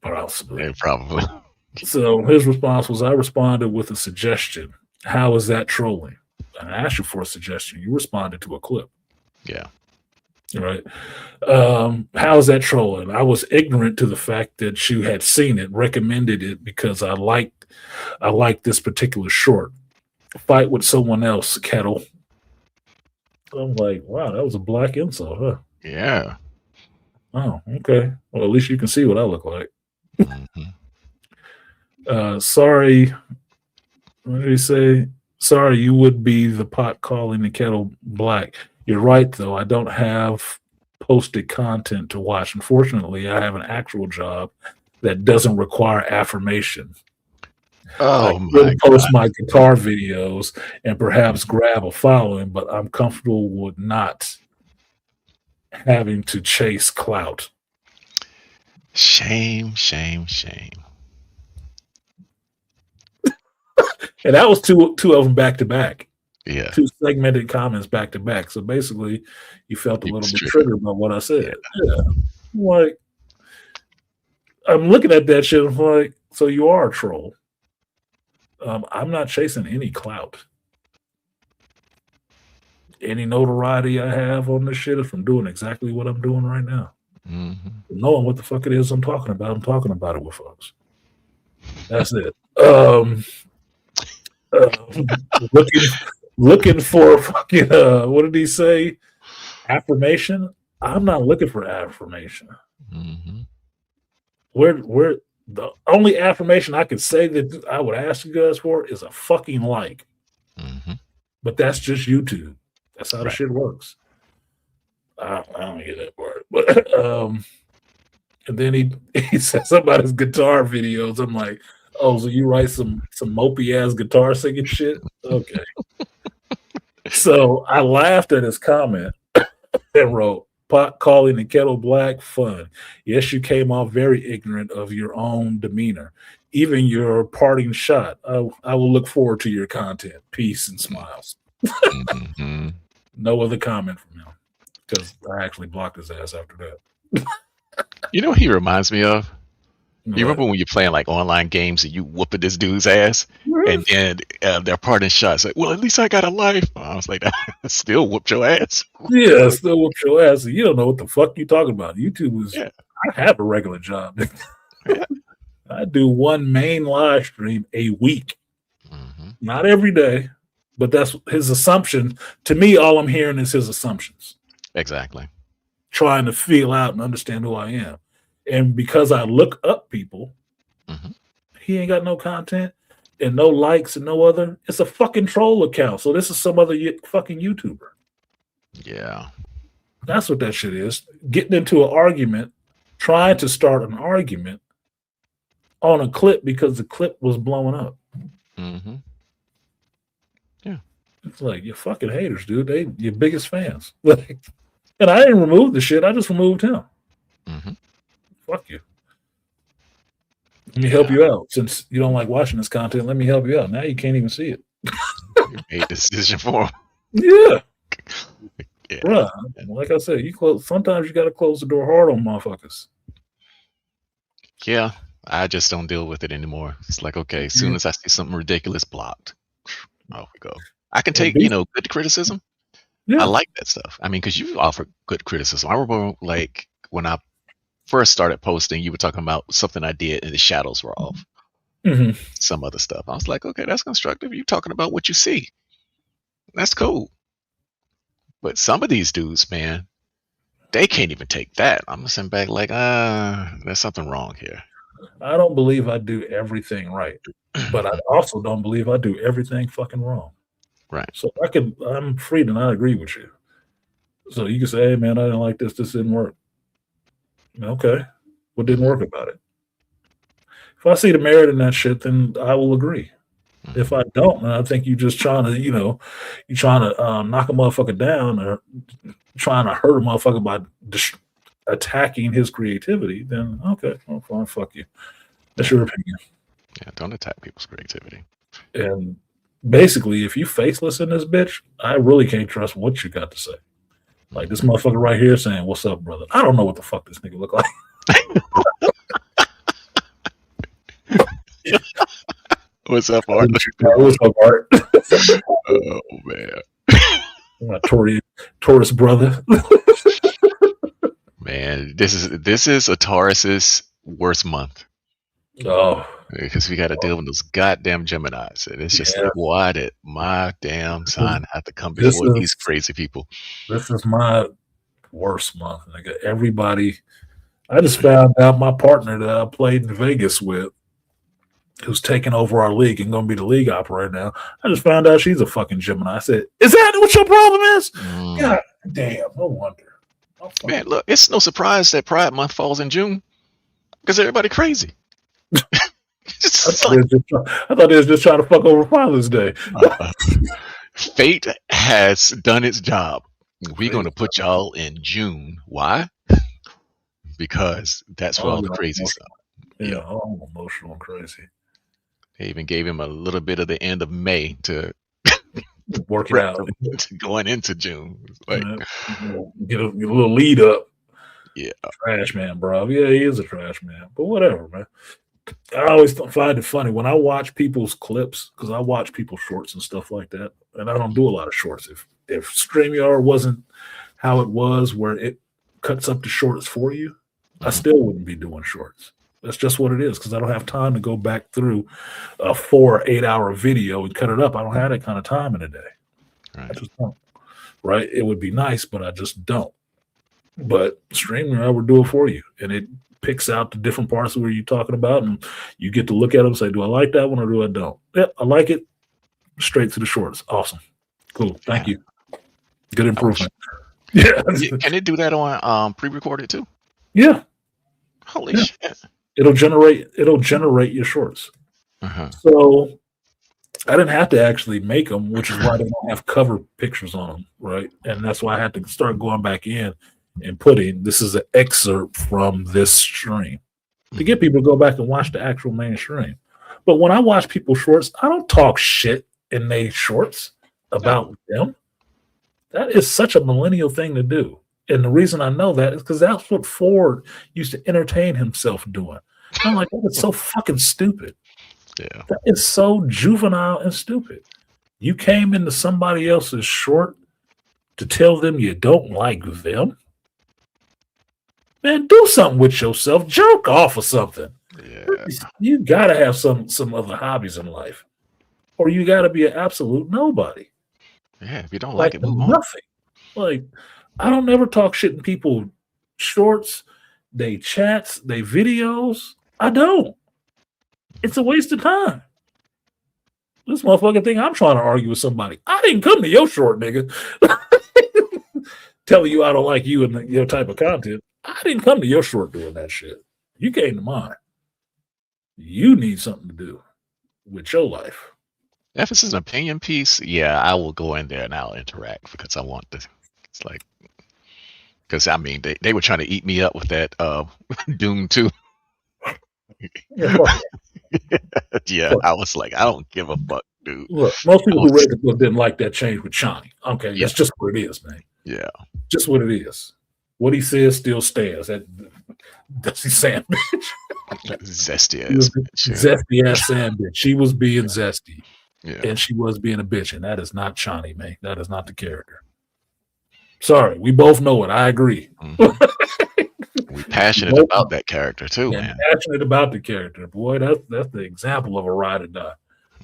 Possibly. Yeah, probably. So his response was, I responded with a suggestion. How is that trolling? And I asked you for a suggestion. You responded to a clip. Yeah. Right. How is that trolling? I was ignorant to the fact that you had seen it, recommended it because I liked this particular short. Fight with someone else, Kettle. I'm like, wow, that was a black insult, huh? Yeah. Oh, okay. Well, at least you can see what I look like. Sorry. What did he say? Sorry, you would be the pot calling the kettle black. You're right, though. I don't have posted content to watch. Unfortunately, I have an actual job that doesn't require affirmation. Oh, I could post my guitar videos and perhaps grab a following, but I'm comfortable with not having to chase clout. Shame, shame, shame. And that was two of them back to back. Yeah. 2 segmented comments back to back. So basically, you felt a little bit triggered by what I said. Yeah. Like, I'm looking at that shit. I'm like, so you are a troll. I'm not chasing any clout. Any notoriety I have on this shit is from doing exactly what I'm doing right now. Knowing what the fuck it is I'm talking about it with folks. That's it. Looking for fucking what did he say? Affirmation? I'm not looking for affirmation. Where the only affirmation I could say that I would ask you guys for is a fucking like. But that's just YouTube. That's how the shit works. I don't get that part. But and then he said something about his guitar videos. I'm like, oh, so you write some mopey ass guitar singing shit? Okay. So I laughed at his comment and wrote, pot calling the kettle black, fun. Yes, you came off very ignorant of your own demeanor. Even your parting shot. I will look forward to your content. Peace and smiles. No other comment from him because I actually blocked his ass after that. You know what he reminds me of? You remember when you're playing like online games and you whooping this dude's ass, and then their parting shots like, well, at least I got a life. I was like, I still whooped your ass. Yeah, still whooped your ass. You don't know what the fuck you talking about. YouTube is. Yeah. I have a regular job. I do one main live stream a week, Hmm. not every day, but that's his assumption. To me, all I'm hearing is his assumptions, Exactly. trying to feel out and understand who I am. And because I look up people, Hmm. he ain't got no content and no likes and no other. It's a fucking troll account. So this is some other fucking YouTuber. Yeah. That's what that shit is. Getting into an argument, trying to start an argument on a clip because the clip was blowing up. Hmm. Yeah. It's like you're fucking haters, dude. They your biggest fans. Like, and I didn't remove the shit. I just removed him. Hmm. Fuck you. Let me help Yeah. you out. Since you don't like watching this content, let me help you out. Now you can't even see it. You made the decision for him. Yeah. Yeah. Bruh. Like I said, you close sometimes you gotta close the door hard on motherfuckers. Yeah. I just don't deal with it anymore. It's like, okay, as soon Yeah. as I see something ridiculous, blocked. Off we go. I can And take, good criticism. I yeah. like that stuff. I mean, because you offer good criticism. I remember, like, when I first started posting, you were talking about something I did and the shadows were off. Hmm. Some other stuff. I was like, okay, that's constructive. You're talking about what you see. That's cool. But some of these dudes, man, they can't even take that. I'm sitting back like, there's something wrong here. I don't believe I do everything right. But I also don't believe I do everything fucking wrong. Right. So I'm free to not agree with you. So you can say, hey man, I didn't like this, this didn't work. Okay. What didn't Hmm. work about it? If I see the merit in that shit, then I will agree. If Hmm. I don't, and I think you just trying to, you're trying to knock a motherfucker down or trying to hurt a motherfucker by attacking his creativity, then okay, well, fine, fuck you. That's Yeah. your opinion. Yeah. Don't attack people's creativity. And basically, if you faceless in this bitch, I really can't trust what you got to say. Like this Hmm. motherfucker right here saying, "What's up, brother?" I don't know what the fuck this nigga look like. What's up, Art? What's up, Art? Oh man. My Taurus brother. Man, this is a Taurus's worst month Oh because we got to deal with those goddamn Geminis, and it's just yeah, like, why did my damn sign have to come this before these is crazy people? this is my worst month, nigga. Everybody. I just found out my partner that I played in Vegas with, who's taking over our league and going to be the league operator now. I just found out she's a fucking Gemini. I said, "Is that what your problem is?" Mm. God damn, no wonder. Oh, Man, look, it's no surprise that Pride Month falls in June because everybody crazy. I It's thought, like, I thought they was just trying to fuck over Father's Day. uh, fate has done its job. We're Hey, gonna put y'all in June. Why? Because that's where all oh, the y'all crazy stuff. emotional. Yeah, Yeah, oh, I'm emotional and crazy. they even gave him a little bit of the end of May to Work it prep out. him to going into June. It's like, Get a little lead up. yeah, Trash man, bro. Yeah, he is a trash man. But whatever, man. I always find it funny when I watch people's clips because I watch people's shorts and stuff like that, and I don't do a lot of shorts. If StreamYard wasn't how it was, where it cuts up the shorts for you, I mhm, still wouldn't be doing shorts. That's just what it is because I don't have time to go back through a 4 or 8 hour video and cut it up. I don't have that kind of time in a day. I right, just don't. Right? It would be nice, but I just don't. But StreamYard will do it for you, and it picks out the different parts of where you're talking about, and you get to look at them and say, "Do I like that one or do I don't?" Yeah, I like it. Straight to the shorts. Awesome. Cool. Thank yeah. you. Good I wish. improvement. Yeah. Can it do that on pre-recorded too? Yeah. Holy Yeah. shit! It'll generate your shorts. Uh-huh. So I didn't have to actually make them, which is why they don't have cover pictures on them, right? And that's why I had to start going back in and putting this is an excerpt from this stream to get Mhm. people to go back and watch the actual main stream. But when I watch people's shorts, I don't talk shit in they shorts No. about them. That is such a millennial thing to do. And the reason I know that is because that's what Ford used to entertain himself doing. And I'm like, that is so fucking stupid. Yeah. That is so juvenile and stupid. You came into somebody else's short to tell them you don't like them? Man, do something with yourself. Jerk off or something. Yeah. You gotta have some other hobbies in life, or you gotta be an absolute nobody. Yeah. If you don't like Like it, move on. nothing. Like I don't never talk shit in people shorts, they chats, they videos. I don't. It's a waste of time. This motherfucking thing I'm trying to argue with somebody. I didn't come to your short, nigga. Telling you I don't like you and your type of content. I didn't come to your short doing that shit. You came to mine. You need something to do with your life. If it's an opinion piece, yeah, I will go in there and I'll interact because I want to. It's like, because I mean, they were trying to eat me up with that Doom 2. Yeah, fuck Yeah, fuck. I was like, I don't give a fuck, dude. Look, most I people who was, read the book didn't like that change with Chani. Okay, yeah, that's just what it is, man. yeah. Just what it is. What he says still stands. That Dusty Sand Zesty She was ass bitch. Yeah. zesty ass sand bitch. She was being Yeah. zesty. Yeah. And she was being a bitch. And that is not Chani, man. That is not the character. Sorry, we both know it. I agree. Mhm. We passionate Both about know. that character too, And man. passionate about the character. Boy, that's the example of a ride or die.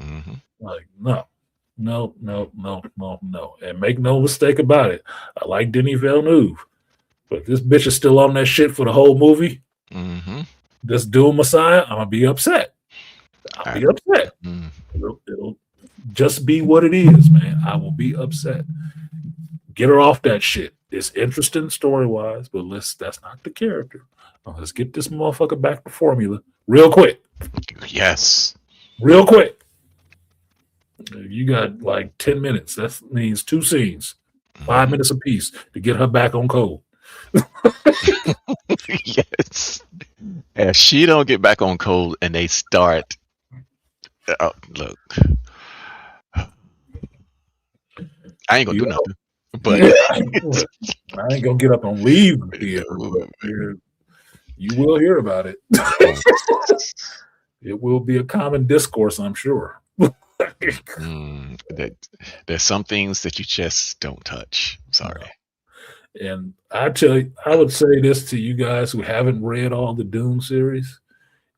Hmm. Like, no. And make no mistake about it. I like Denis Villeneuve, but if this bitch is still on that shit for the whole movie, Hmm. this Doom Messiah, I'm gonna be upset. I'll be upset. Mm. It'll just be what it is, man. I will be upset. Get her off that shit. It's interesting story wise, but that's not the character. Let's get this motherfucker back to formula real quick. Yes. Real quick. You got like 10 minutes. That means 2 scenes, 5 Mhm. minutes apiece to get her back on code. Yes. If she don't get back on code and they start, look, I ain't gonna You do know, nothing. But I ain't gonna get up and leave the theater, but you will hear about it. It will be a common discourse, I'm sure. that there's some things that you just don't touch. Sorry. And I tell you, I would say this to you guys who haven't read all the Dune series.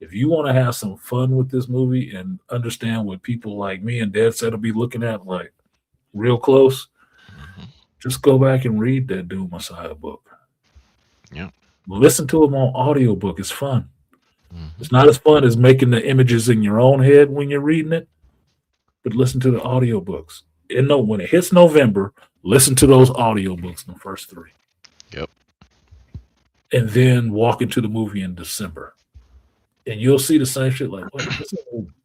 If you want to have some fun with this movie and understand what people like me and Dad said will be looking at like real close, Hmm. just go back and read that Dune Messiah book. Yeah. Listen to them on audiobook. It's fun. Hmm. It's not as fun as making the images in your own head when you're reading it, but listen to the audiobooks. And no, when it hits November, listen to those audiobooks in the first 3. Yep. And then walk into the movie in December. And you'll see the same shit like, what?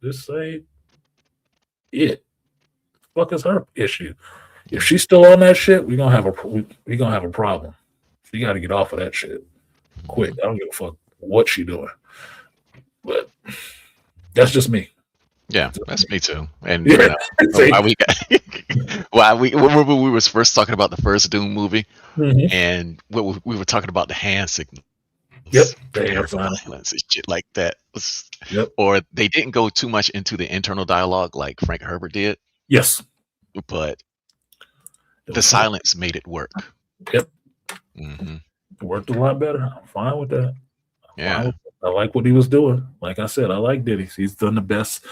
This ain't it. Fuck is her issue? If she's still on that shit, we're gonna have a problem. She got to get off of that shit quick. I don't give a fuck what she doing. But that's just me. Yeah, that's me too. And Yeah. why we got why we remember we was first talking about the first Doom movie, Mhm. and we were talking about the hand signals, Yep. The prepare hand for sign. violence and shit like that. Yep. Or they didn't go too much into the internal dialogue like Frank Herbert did, Yes. but It the was fun. silence made it work. Yep. Hmm. It worked a lot better. I'm fine with that. Yeah, I like what he was doing. Like I said, I like Diddy. He's done the best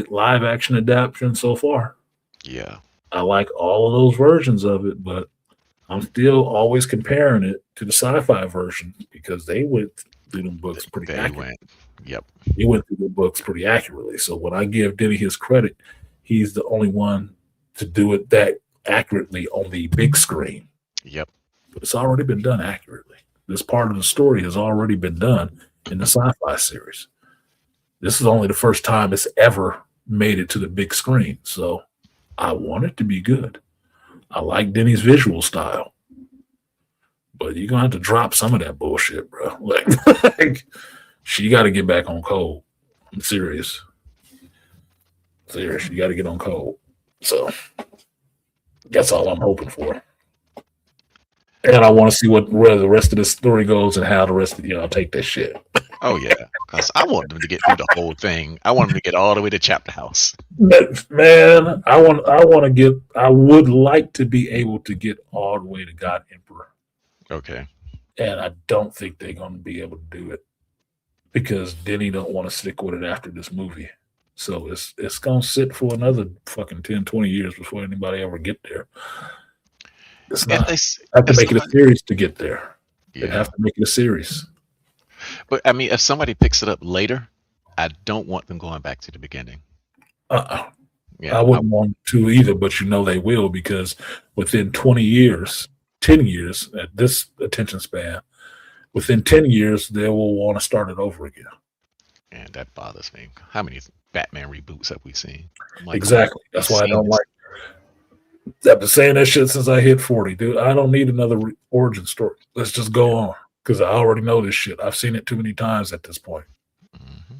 live action adaptation so far. yeah, I like all of those versions of it, but I'm still always comparing it to the sci-fi version because they went through the books pretty they accurately. went. Yep. He went through the books pretty accurately. So when I give Diddy his credit, he's the only one to do it that accurately on the big screen. Yep. But it's already been done accurately. This part of the story has already been done in the sci-fi series. This is only the first time it's ever made it to the big screen. So I want it to be good. I like Denny's visual style. But you're gonna have to drop some of that bullshit, bro. Like she gotta get back on code. I'm serious. Serious. You gotta get on code. So that's all I'm hoping for. And I want to see where the rest of the story goes and how the rest of y'all take that shit. Oh yeah, because I want them to get through the whole thing. I want them to get all the way to Chapter House. Man, I would like to be able to get all the way to God Emperor. Okay. And I don't think they're gonna be able to do it. because Denny don't want to stick with it after this movie. So it's gonna sit for another fucking 10, 20 years before anybody ever get there. It's If not. they, I have to if make it a somebody, series to get there. They'd have yeah, to make it a series. but I mean, if somebody picks it up later, I don't want them going back to the beginning. Uh-uh. I Yeah, wouldn't want to either, but they will because within 20 years, 10 years at this attention span, within 10 years, they will want to start it over again. and that bothers me. How many Batman reboots have we seen? I'm like, come on, Exactly. we've That's why I seen don't this. like. I've been saying that shit since I hit 40, dude. I don't need another origin story. Let's just go on because I already know this shit. I've seen it too many times at this point. Hmm.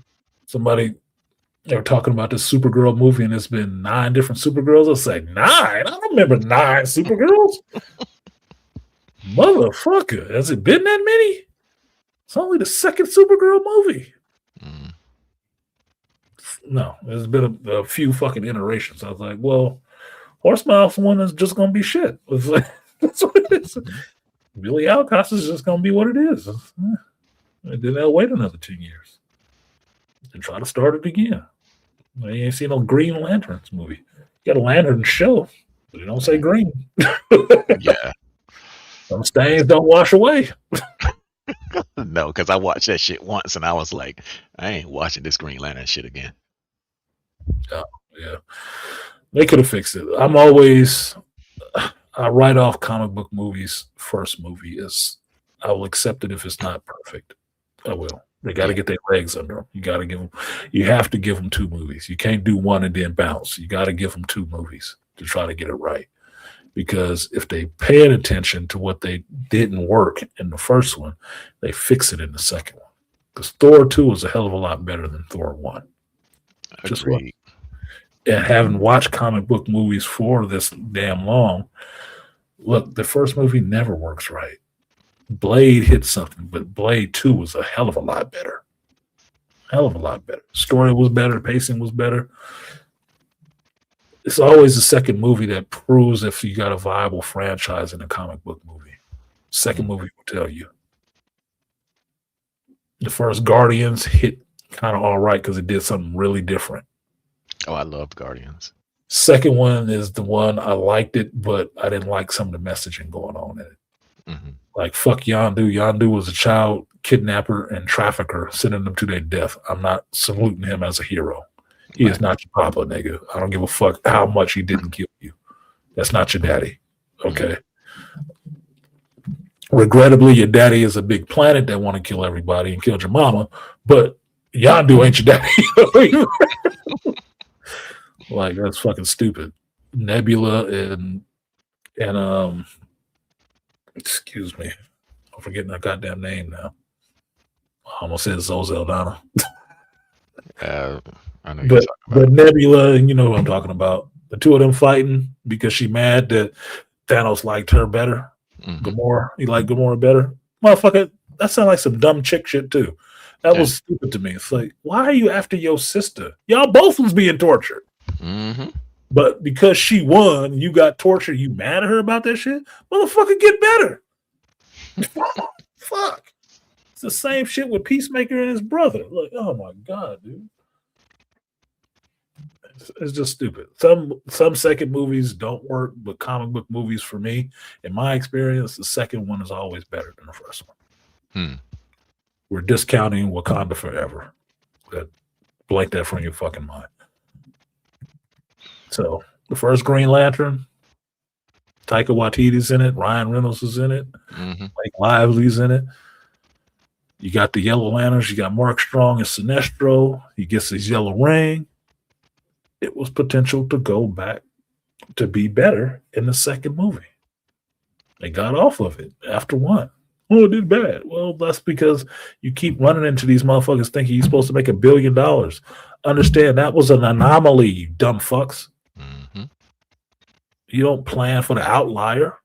Somebody they were talking about this Supergirl movie, and it's been 9 different Supergirls. I was like, 9? I don't remember 9 Supergirls. Motherfucker, has it been that many? It's only the second Supergirl movie. Mm. No, there's been a few fucking iterations. I was like, well, Horsemouth one is just gonna be shit. It's like, that's what it is. Mhm. Billy Alcott is just gonna be what it is. And then they'll wait another 10 years and try to start it again. You ain't seen no Green Lanterns movie. You got a lantern show, but you don't say green. Yeah, Some stains don't wash away. no, because I watched that shit once and I was like, I ain't watching this Green Lantern shit again. Oh, yeah. They could have fixed it. I write off comic book movies. First movie is I will accept it if it's not perfect. I will. They got to Yeah, get their legs under them. You have to give them 2 movies. You can't do one and then bounce. You got to give them 2 movies to try to get it right. Because if they paid attention to what they didn't work in the first one, they fix it in the second one. Because Thor 2 was a hell of a lot better than Thor 1. Just what? agreed. And having watched comic book movies for this damn long, look, the first movie never works right. Blade hit something, but Blade 2 was a hell of a lot better. Hell of a lot better. Story was better, pacing was better. It's always the second movie that proves if you got a viable franchise in a comic book movie. Second Mm. movie will tell you. The first Guardians hit kind of all right because it did something really different. Oh, I loved Guardians. Second one is the one I liked it, but I didn't like some of the messaging going on in it. Hmm. Like fuck Yondu. Yondu was a child kidnapper and trafficker, sending them to their death. I'm not saluting him as a hero. He is Right. not your papa, nigga. I don't give a fuck how much he didn't kill you. That's not your daddy. Okay. Regrettably, your daddy is a big planet that want to kill everybody and killed your mama, but Yondu ain't your daddy. Like that's fucking stupid. Nebula and excuse me, I'm forgetting that goddamn name now. I almost said Zozeldana. I know you're talking But about. Nebula, and you know what I'm talking about. The 2 of them fighting because she mad that Thanos liked her better. Hmm. Gamora, he liked Gamora better. Motherfucker, that sounds like some dumb chick shit too. That Yeah. was stupid to me. It's like, why are you after your sister? Y'all both was being tortured. Hmm. But because she won, you got tortured. You mad at her about that shit? Motherfucker, get better. Fuck. It's the same shit with Peacemaker and his brother. Like, oh my god, dude. It's just stupid. Some second movies don't work, but comic book movies, for me, in my experience, the second one is always better than the first one. Hmm. We're discounting Wakanda Forever. Blank that from your fucking mind. So the first Green Lantern, Taika Waititi's in it, Ryan Reynolds is in it, Hmm. Blake Lively's in it. You got the Yellow Lanterns, you got Mark Strong and Sinestro. He gets his yellow ring. It was potential to go back to be better in the second movie. They got off of it after one. Oh, it did bad. Well, that's because you keep running into these motherfuckers thinking you're supposed to make $1 billion. Understand that was an anomaly, you dumb fucks. Hmm. You don't plan for the outlier.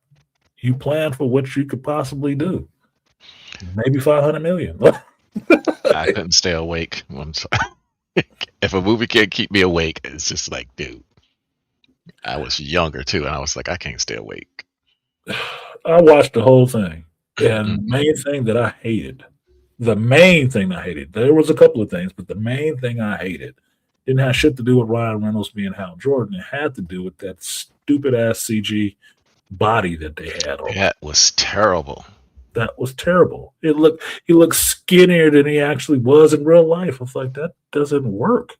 You plan for what you could possibly do. Maybe 500 million. I couldn't stay awake. I'm sorry. If a movie can't keep me awake, it's just like, dude. I was younger too, and I was like, I can't stay awake. I watched the whole thing. And the Mhm. main thing that I hated The main thing I hated, there was a couple of things, but the main thing I hated didn't have shit to do with Ryan Reynolds being Hal Jordan. It had to do with that stupid ass CG body that they had on him. That was terrible. That was terrible. He looked skinnier than he actually was in real life. I was like, that doesn't work.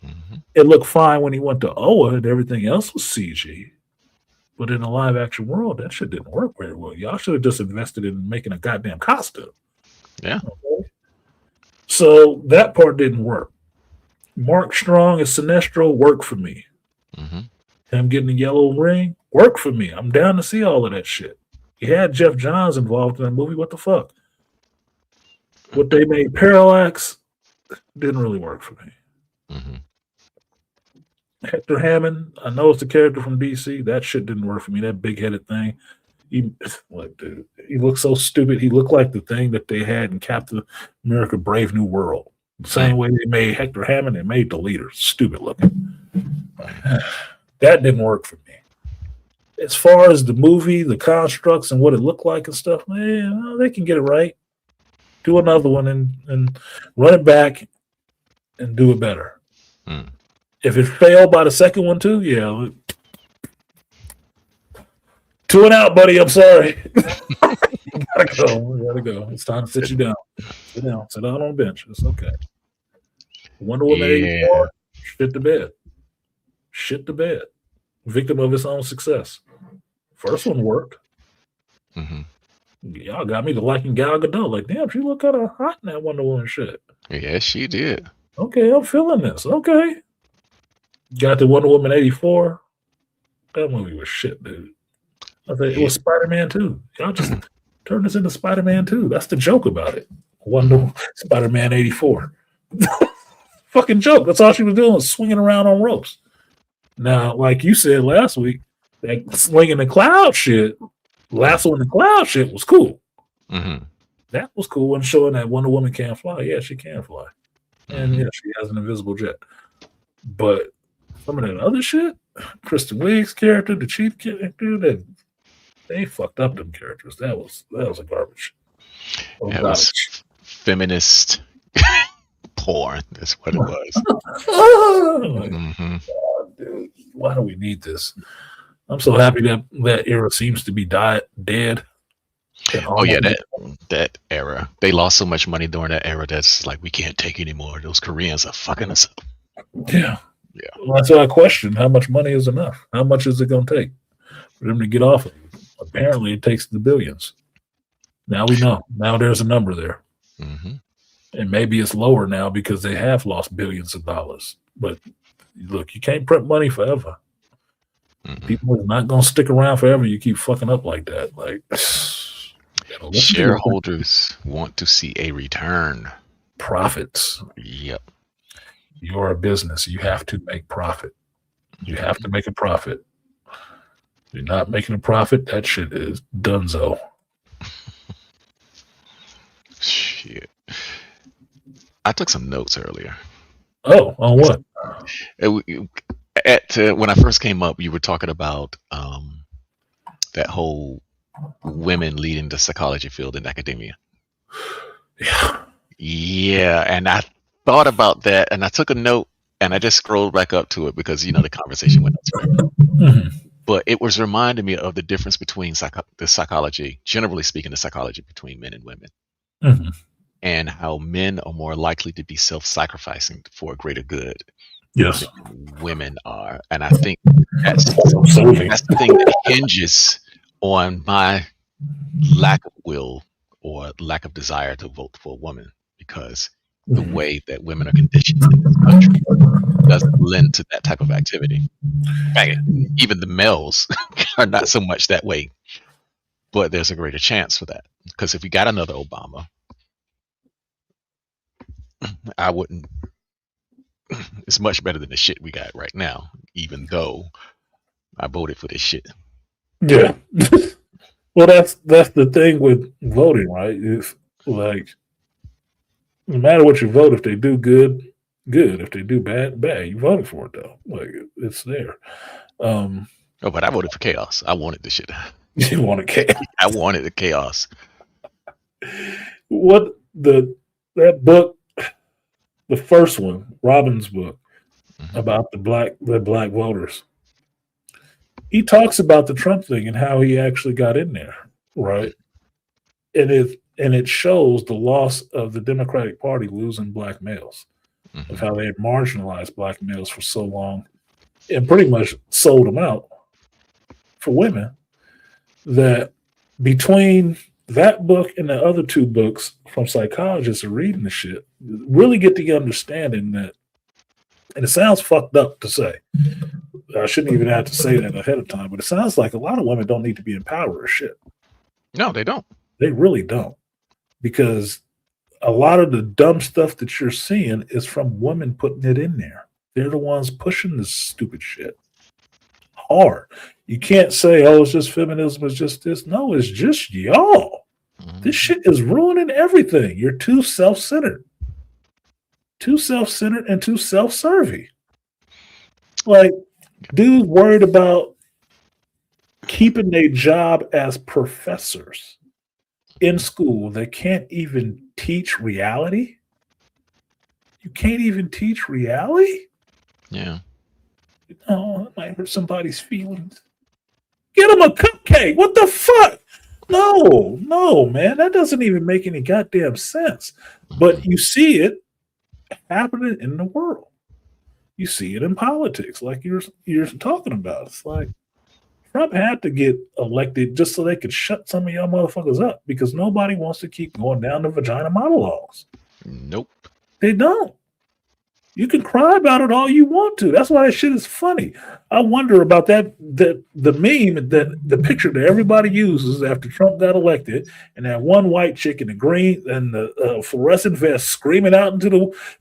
Hmm. It looked fine when he went to Oa and everything else was CG. But in a live action world, that shit didn't work very well. Y'all should have just invested in making a goddamn costume. Yeah. Okay? So that part didn't work. Mark Strong as Sinestro worked for me. Hmm. Him getting the yellow ring worked for me. I'm down to see all of that shit. You had Jeff Johns involved in that movie. What the fuck? What they made Parallax didn't really work for me. Hmm. Hector Hammond, I know it's the character from DC. That shit didn't work for me. That big headed thing. He like dude, he looked so stupid. He looked like the thing that they had in Captain America: Brave New World. The same way they made Hector Hammond, they made the leader stupid looking. That didn't work for me. As far as the movie, the constructs, and what it looked like and stuff, man, they can get it right. Do another one and run it back and do it better. Mm. If it failed by the second one too, yeah. 2 and out, buddy. I'm sorry. Gotta go. Gotta go. It's time to sit you down. Sit down. Sit down on the bench. It's okay. Wonder Woman 84, shit the bed. Shit the bed. Victim of its own success. First one worked. Hmm. Y'all got me to liking Gal Gadot. Like, damn, she look kind of hot in that Wonder Woman shit. Yes, she did. Okay, I'm feeling this. Okay. Got the Wonder Woman 84. That movie was shit, dude. I think it was Spider-Man 2. Y'all just turn this into Spider-Man 2. That's the joke about it. Wonder Spider-Man 84. Fucking joke. That's all she was doing was swinging around on ropes. Now, like you said last week, that swinging the cloud shit, lassoing the cloud shit was cool. Mm-hmm. That was cool when showing that Wonder Woman can't fly. Yeah, she can fly. And Mm-hmm. yeah, she has an invisible jet. But some of that other shit, Kristen Wiig's character, the chief character, they fucked up them characters. That was a garbage. It was feminist porn. That's what it was. Like, Mm-hmm. God, dude, why do we need this? I'm so happy that era seems to be dead. Oh yeah, that era. They lost so much money during that era. That's like we can't take anymore. Those Koreans are fucking us up. Yeah. Yeah. Well, that's why I question how much money is enough. How much is it going to take for them to get off of it? Apparently, it takes the billions. Now we know. Now there's a number there. Mm-hmm. And maybe it's lower now because they have lost billions of dollars. But look, you can't print money forever. Mm-hmm. People are not going to stick around forever. You keep fucking up like that. Like shareholders want to see a return. Profits. Yep. You're a business. You have to make profit. You have to make a profit. You're not making a profit, that shit is donezo. Shit. I took some notes earlier. Oh, on what? When I first came up, you were talking about that whole women leading the psychology field in academia. Yeah. Yeah, and I thought about that, and I took a note, and I just scrolled back up to it because the conversation went elsewhere. Mm-hmm. But it was reminding me of the difference between the psychology, generally speaking, the psychology between men and women, Mm-hmm. and how men are more likely to be self-sacrificing for a greater good. Yes. Than women are, and I think that's Absolutely. the thing that hinges on my lack of will or lack of desire to vote for a woman, because the way that women are conditioned in this country doesn't lend to that type of activity. In fact, even the males are not so much that way, but there's a greater chance for that. Because if we got another Obama, I wouldn't. It's much better than the shit we got right now, even though I voted for this shit. Yeah. Well, that's the thing with voting, right? It's like no matter what you vote, if they do good. If they do bad. You voted for it though. Like it's there. But I voted for chaos. I wanted this shit. You want to chaos. I wanted the chaos. What the that book, the first one, Robin's book Hmm. about the black voters. He talks about the Trump thing and how he actually got in there, right? And it shows the loss of the Democratic Party losing black males, of Hmm. how they had marginalized black males for so long and pretty much sold them out for women, that between that book and the other two books from psychologists are reading the shit, really get the understanding that, and it sounds fucked up to say. I shouldn't even have to say that ahead of time, but it sounds like a lot of women don't need to be in power or shit. No, they don't. They really don't. Because a lot of the dumb stuff that you're seeing is from women putting it in there. They're the ones pushing this stupid shit hard. You can't say, oh, it's just feminism, it's just this. No, it's just y'all. This Hmm. shit is ruining everything. You're too self-centered, and too self-serving. Like, dudes worried about keeping their job as professors in school. They can't even teach reality. You can't even teach reality? Yeah. Oh, it might hurt somebody's feelings. Get them a cupcake. What the fuck? No, no, man. That doesn't even make any goddamn sense. Hmm. But you see it happening in the world. You see it in politics, like you're talking about. It's like Trump had to get elected just so they could shut some of y'all motherfuckers up, because nobody wants to keep going down the vagina monologues. Nope. They don't. You can cry about it all you want to. That's why that shit is funny. I wonder about that the meme, that the picture that everybody uses after Trump got elected, and that one white chick in the green and the fluorescent vest screaming out into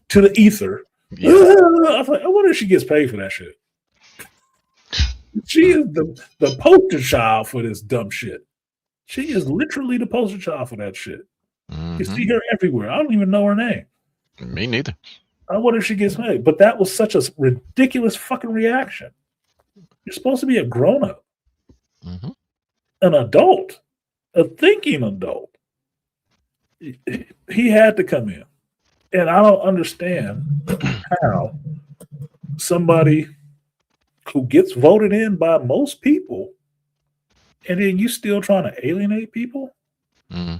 the ether. I Yeah. was like, I wonder if she gets paid for that shit. She is the poster child for this dumb shit. She is literally the poster child for that shit. You Hmm. see her everywhere. I don't even know her name. Me neither. I wonder if she gets paid. But that was such a ridiculous fucking reaction. You're supposed to be a grown up, Hmm. an adult, a thinking adult. He had to come in. And I don't understand how somebody who gets voted in by most people, and then you still trying to alienate people Hmm.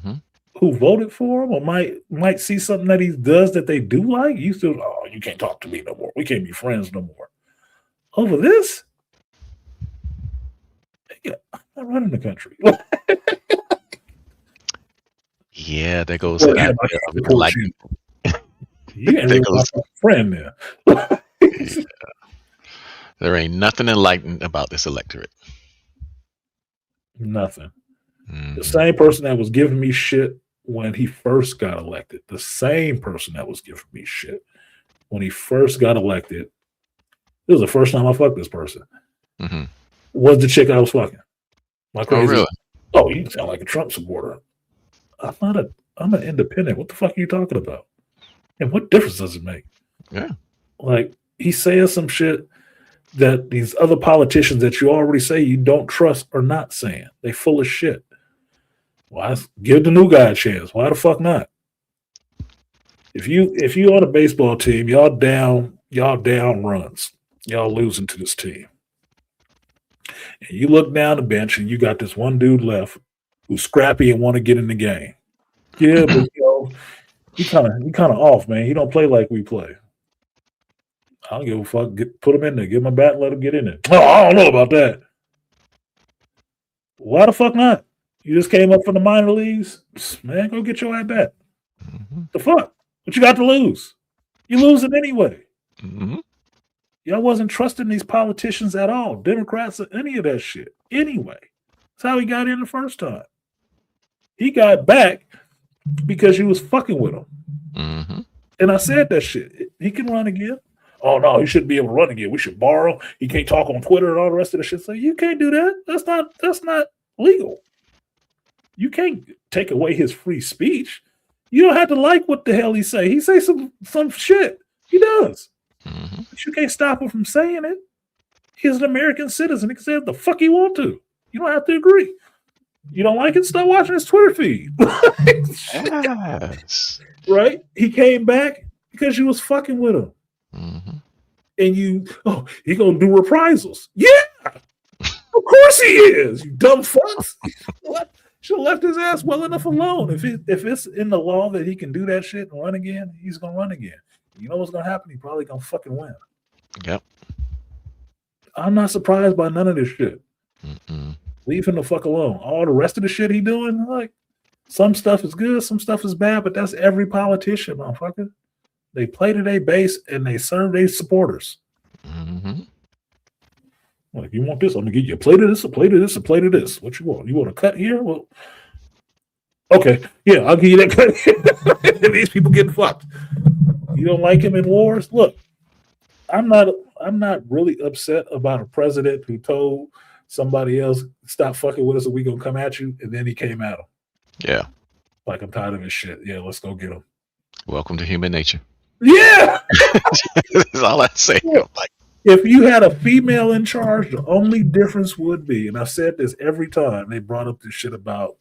who voted for him, or might see something that he does that they do like. You still, oh, you can't talk to me no more. We can't be friends no more. Over this? Yeah, I'm not running the country. Yeah, there goes Well, that him, I idea can't of support like. you. You ain't There really my goes. friend there. Yeah, there ain't nothing enlightened about this electorate. Nothing. The Hmm. same person that was giving me shit when he first got elected, the same person that was giving me shit when he first got elected, this was the first time I fucked this person, Hmm. was the chick I was fucking. My Oh, crazy, really? oh, you sound like a Trump supporter. I'm not a, I'm an independent. What the fuck are you talking about? And what difference does it make? Yeah. Like, he's saying some shit that these other politicians that you already say you don't trust are not saying. They full of shit. Why give the new guy a chance? Why the fuck not? If you on a baseball team, y'all down runs. Y'all losing to this team. And you look down the bench and you got this one dude left who's scrappy and want to get in the game. Yeah, but he kind of off, man. He don't play like we play. I don't give a fuck. Put him in there. Give him a bat. And let him get in there. Oh, I don't know about that. Why the fuck not? You just came up from the minor leagues, man. Go get your at bat. Hmm. The fuck? What you got to lose? You losing anyway. Hmm. Y'all wasn't trusting these politicians at all, Democrats or any of that shit. Anyway, that's how he got in the first time. He got back because you was fucking with him. Hmm. And I said that shit. He can run again. Oh no, he shouldn't be able to run again. We should borrow. He can't talk on Twitter and all the rest of the shit. So you can't do that. That's not legal. You can't take away his free speech. You don't have to like what the hell he say. He say some shit. He does. Hmm. But you can't stop him from saying it. He's an American citizen. He can say what the fuck he want to. You don't have to agree. You don't like it? Stop watching his Twitter feed. Yes. Right? He came back because you was fucking with him. Hmm. And he gonna do reprisals. Yeah, of course he is. You dumb fucks. Should have left his ass well enough alone. If it's in the law that he can do that shit and run again, he's gonna run again. You know what's gonna happen? He probably gonna fucking win. Yep. I'm not surprised by none of this shit. Mm-mm. Leave him the fuck alone. All the rest of the shit he doing, like some stuff is good, some stuff is bad, but that's every politician, motherfucker. They play to their base and they serve their supporters. Hmm. Like, you want this? I'm gonna give you a plate of this, a plate of this, a plate of this. What you want? You want a cut here? Well, okay, yeah, I'll give you that cut. These people getting fucked. You don't like him in wars? Look, I'm not really upset about a president who told somebody else, stop fucking with us or we gonna come at you, and then he came at him. Yeah. Like, I'm tired of his shit. Yeah, let's go get him. Welcome to human nature. Yeah. That's all I say. Yeah. Like, If you had a female in charge, the only difference would be, and I've said this every time they brought up this shit about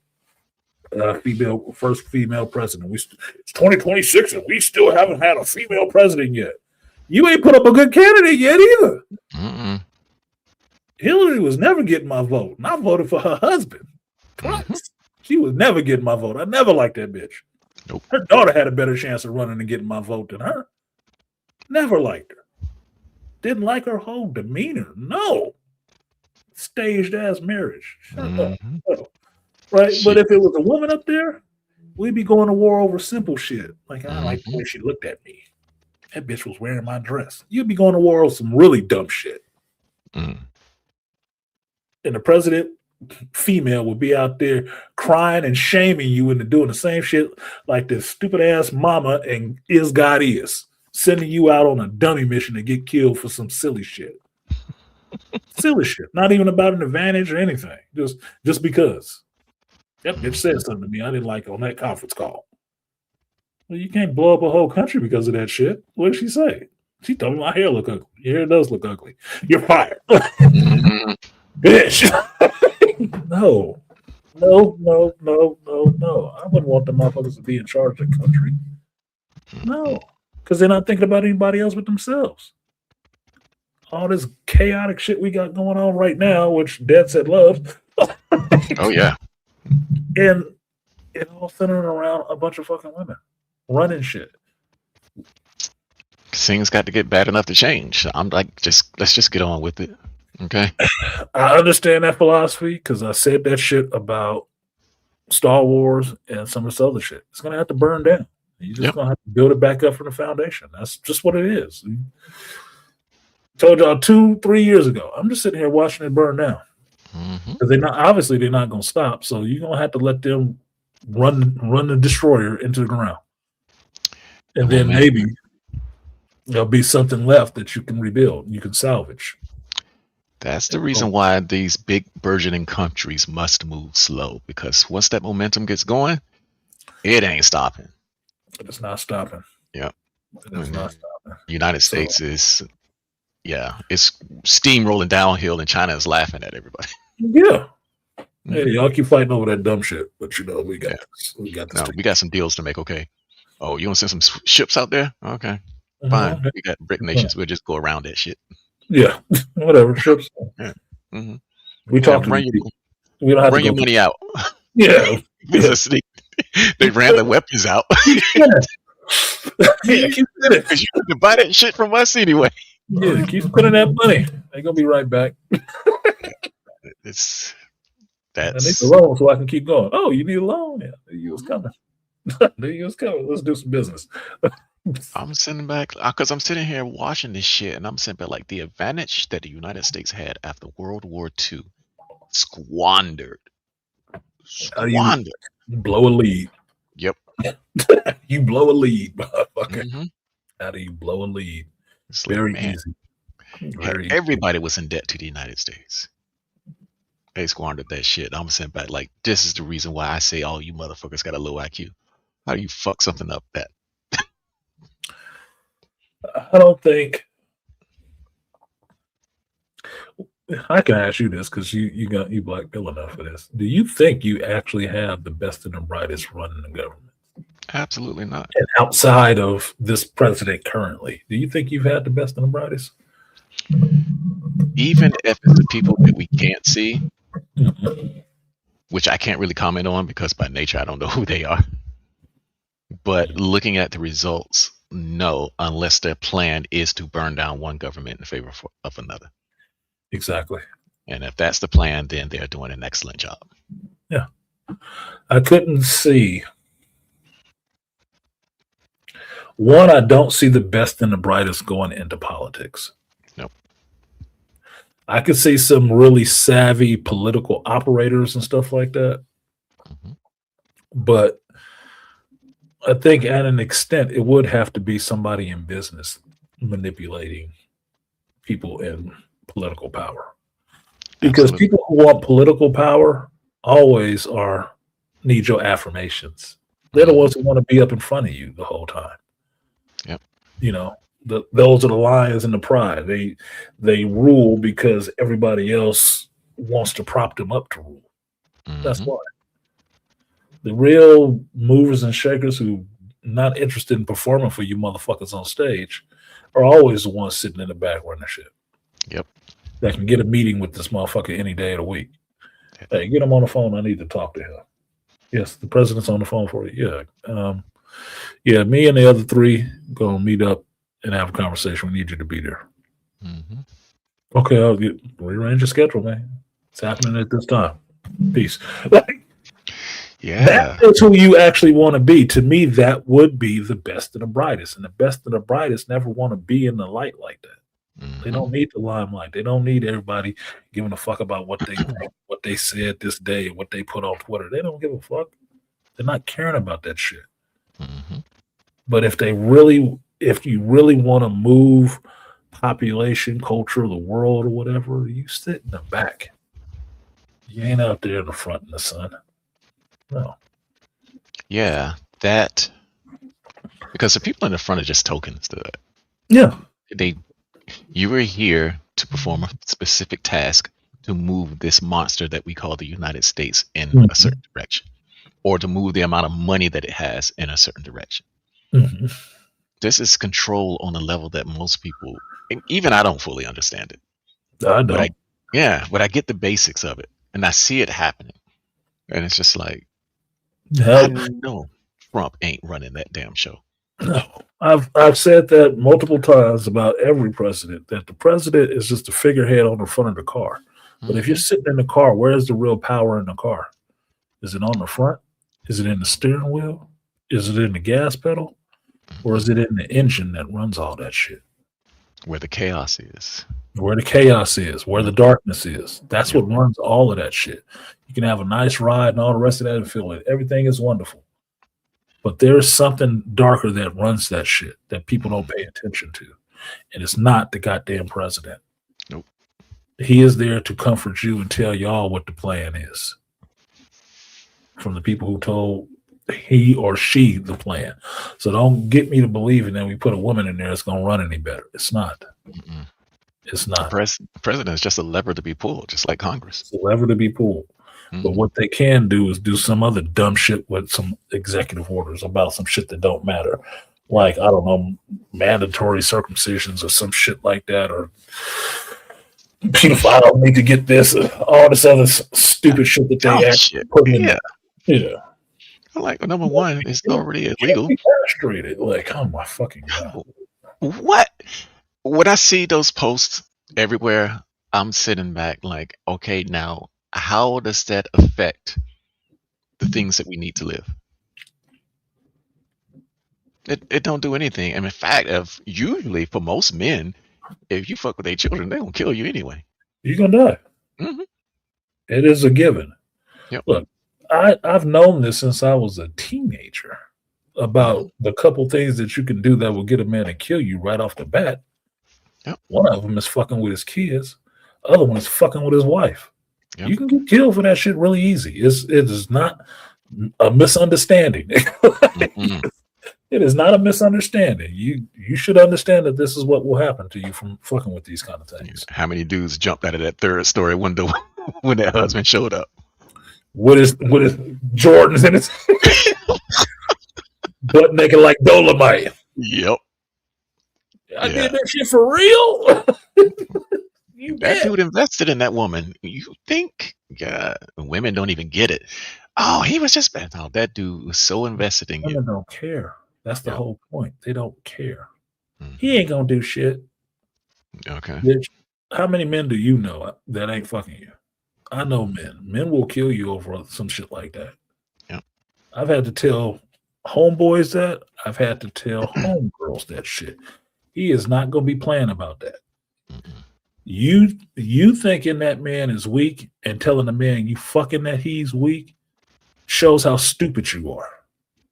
first female president. It's 2026 and we still haven't had a female president yet. You ain't put up a good candidate yet either. mm-mm. Hillary was never getting my vote, and I voted for her husband twice. Mhm. She was never getting my vote. I never liked that bitch. Nope. Her daughter had a better chance of running and getting my vote than her. Never liked her. Didn't like her whole demeanor. No. Staged ass marriage. Shut up. Mhm. Right? She- But if it was a woman up there, we'd be going to war over simple shit. Like, I like the Mhm. way she looked at me. That bitch was wearing my dress. You'd be going to war over some really dumb shit. Mm. And the president, female, would be out there crying and shaming you into doing the same shit like this stupid ass mama and Is God Is, sending you out on a dummy mission to get killed for some silly shit. Silly shit. Not even about an advantage or anything. Just because. That bitch said something to me I didn't like on that conference call. Well, you can't blow up a whole country because of that shit. What did she say? She told me my hair look ugly. Your hair does look ugly. You're fired. Mhm. Bitch. No. No. I wouldn't want the motherfuckers to be in charge of the country. No. Because they're not thinking about anybody else but themselves. All this chaotic shit we got going on right now, which Dad said loves. Oh yeah. And it all centered around a bunch of fucking women running shit. Things got to get bad enough to change. I'm like, let's just get on with it. Okay. I understand that philosophy because I said that shit about Star Wars and some of this other shit. It's gonna have to burn down. You're just Yep. gonna have to build it back up from the foundation. That's just what it is. Told y'all 2-3 years ago. I'm just sitting here watching it burn down. Mhm. Because they're not gonna stop. So you're gonna have to let them run the destroyer into the ground. And Well, then man, maybe there'll be something left that you can rebuild, you can salvage. that's the reason why these big burgeoning countries must move slow, because once that momentum gets going, it ain't stopping. It's not stopping. Yep. It's not stopping. United So- States is, yeah, it's steamrolling downhill, and China is laughing at everybody. Yeah. Hey, y'all keep fighting over that dumb shit, but we got this. We got this. No, we got some deals to make. Okay. Oh, you want to send some ships out there? Okay, Mhm. fine. We got brick nations. We'll just go around that shit. Yeah, whatever. Ships. Hmm. We Yeah, talk to bring these your, people. We don't have bring to your go. money out. Yeah. Because they ran the weapons out. Yeah, keep spending. Because you can buy that shit from us anyway. Yeah, keep spending that money. They're gonna be right back. It's I need that's a loan so I can keep going. Oh, you need a loan? Yeah, the U.S. coming. The U.S. coming. Let's do some business. I'm sitting back because I'm sitting here watching this shit, and I'm sitting back like the advantage that the United States had after World War II squandered. Squandered. Blow a lead. Yep. You blow a lead, motherfucker. Hmm. How do you blow a lead? It's like, Very man, easy. Very easy. everybody was in debt to the United States. They squandered that shit. I'm sitting back like, this is the reason why I say all you motherfuckers got a low IQ. How do you fuck something up that? I don't think I can ask you this because you black pill enough for this. Do you think you actually have the best and the brightest running the government? Absolutely not. And outside of this president currently, do you think you've had the best and the brightest? Even if it's the people that we can't see, Mhm. which I can't really comment on because by nature I don't know who they are. But looking at the results, no, unless their plan is to burn down one government in favor of another. Exactly. And if that's the plan, then they're doing an excellent job. Yeah. I couldn't see. One, I don't see the best and the brightest going into politics. Nope. I could see some really savvy political operators and stuff like that. hmm But I think at an extent, it would have to be somebody in business manipulating people in political power. Because Absolutely. people who want political power always are need your affirmations. They're the hmm ones who want to be up in front of you the whole time. Yep. You know, those are the lions and the pride. They rule because everybody else wants to prop them up to rule. That's hmm why. The real movers and shakers who not interested in performing for you motherfuckers on stage are always the ones sitting in the back running shit. Yep. That can get a meeting with this motherfucker any day of the week. Yep. Hey, get him on the phone. I need to talk to him. Yes, the president's on the phone for you. Yeah. Yeah, me and the other three gonna meet up and have a conversation. We need you to be there. hmm Okay, I'll rearrange your schedule, man. It's happening at this time. Peace. Like that Yeah. is who you actually want to be. To me, that would be the best and the brightest. And the best and the brightest never want to be in the light like that. They hmm don't need the limelight. They don't need everybody giving a fuck about what they think, what they said this day, what they put on Twitter. They don't give a fuck. They're not caring about that shit. hmm But if you really want to move population, culture, the world, or whatever, you sit in the back. You ain't out there in the front in the sun. No. Yeah. That because the people in the front are just tokens. Yeah. They you were here to perform a specific task to move this monster that we call the United States in a Mhm. certain direction, or to move the amount of money that it has in a certain direction. Mhm. This is control on a level that most people, and even I don't fully understand it. I But don't. I get the basics of it, and I see it happening, and it's just like I Hell, know Trump ain't running that damn show. no. I've said that multiple times about every president that the president is just a figurehead on the front of the car. But if you're hmm sitting in the car, where's the real power in the car? Is it on the front? Is it in the steering wheel? Is it in the gas pedal? Or hmm is it in the engine that runs all that shit? Where the chaos is. Where the chaos is, where the Mhm. darkness is. That's Yep. what runs all of that shit. You can have a nice ride and all the rest of that and feel it. Everything is wonderful. But there's something darker that runs that shit that people don't Mhm. pay attention to. And it's not the goddamn president. Nope. He is there to comfort you and tell y'all what the plan is from the people who told he or she the plan. So don't get me to believing that we put a woman in there it's going to run any better. It's not. Mm-mm. It's The not. president is just a lever to be pulled, just like Congress. It's a lever to be pulled. But hmm what they can do is do some other dumb shit with some executive orders about some shit that don't matter. Yep. Like, I don't know, mandatory circumcisions or some shit like that, or pedophiles need to get this, all this other stupid shit that they Oh actually shit! put in Yeah. there. Yeah. Like number one, it's already Can't illegal. be castrated. Like, oh my fucking God. What? When I see those posts everywhere, I'm sitting back like, okay, now how does that affect the things that we need to live? It don't do anything. And in fact, if usually for most men, if you fuck with their children, they gonna kill you anyway. You're going to die. hmm It is a given. Yep. Look, I've known this since I was a teenager hmm about the couple things that you can do that will get a man to kill you right off the bat. Yep. One of them is fucking with his kids. The other one is fucking with his wife. Yep. You can get killed for that shit really easy. It is not a misunderstanding. Mm-mm. It is not a misunderstanding. You should understand that this is what will happen to you from fucking with these kind of Yeah. things. How many dudes jumped out of that third story window when that husband showed up? What is Jordans in his butt naked like Dolomite? Yep. I Yeah. did that shit for real. You That bet. dude invested in that woman. You think? Yeah, women don't even get it. Oh, he was just bad. No, that dude was so invested in you. Women don't care. That's the Yep. whole point. They don't care. He Hmm. ain't gonna do shit. Okay. Bitch, how many men do you know that ain't fucking you? I know men. Men will kill you over some shit like that. Yep. I've had to tell homeboys that. I've had to tell homegirls that shit. He is not gonna be playing about that. Mm-mm. You thinking that man is weak and telling the man you fucking that he's weak shows how stupid you are.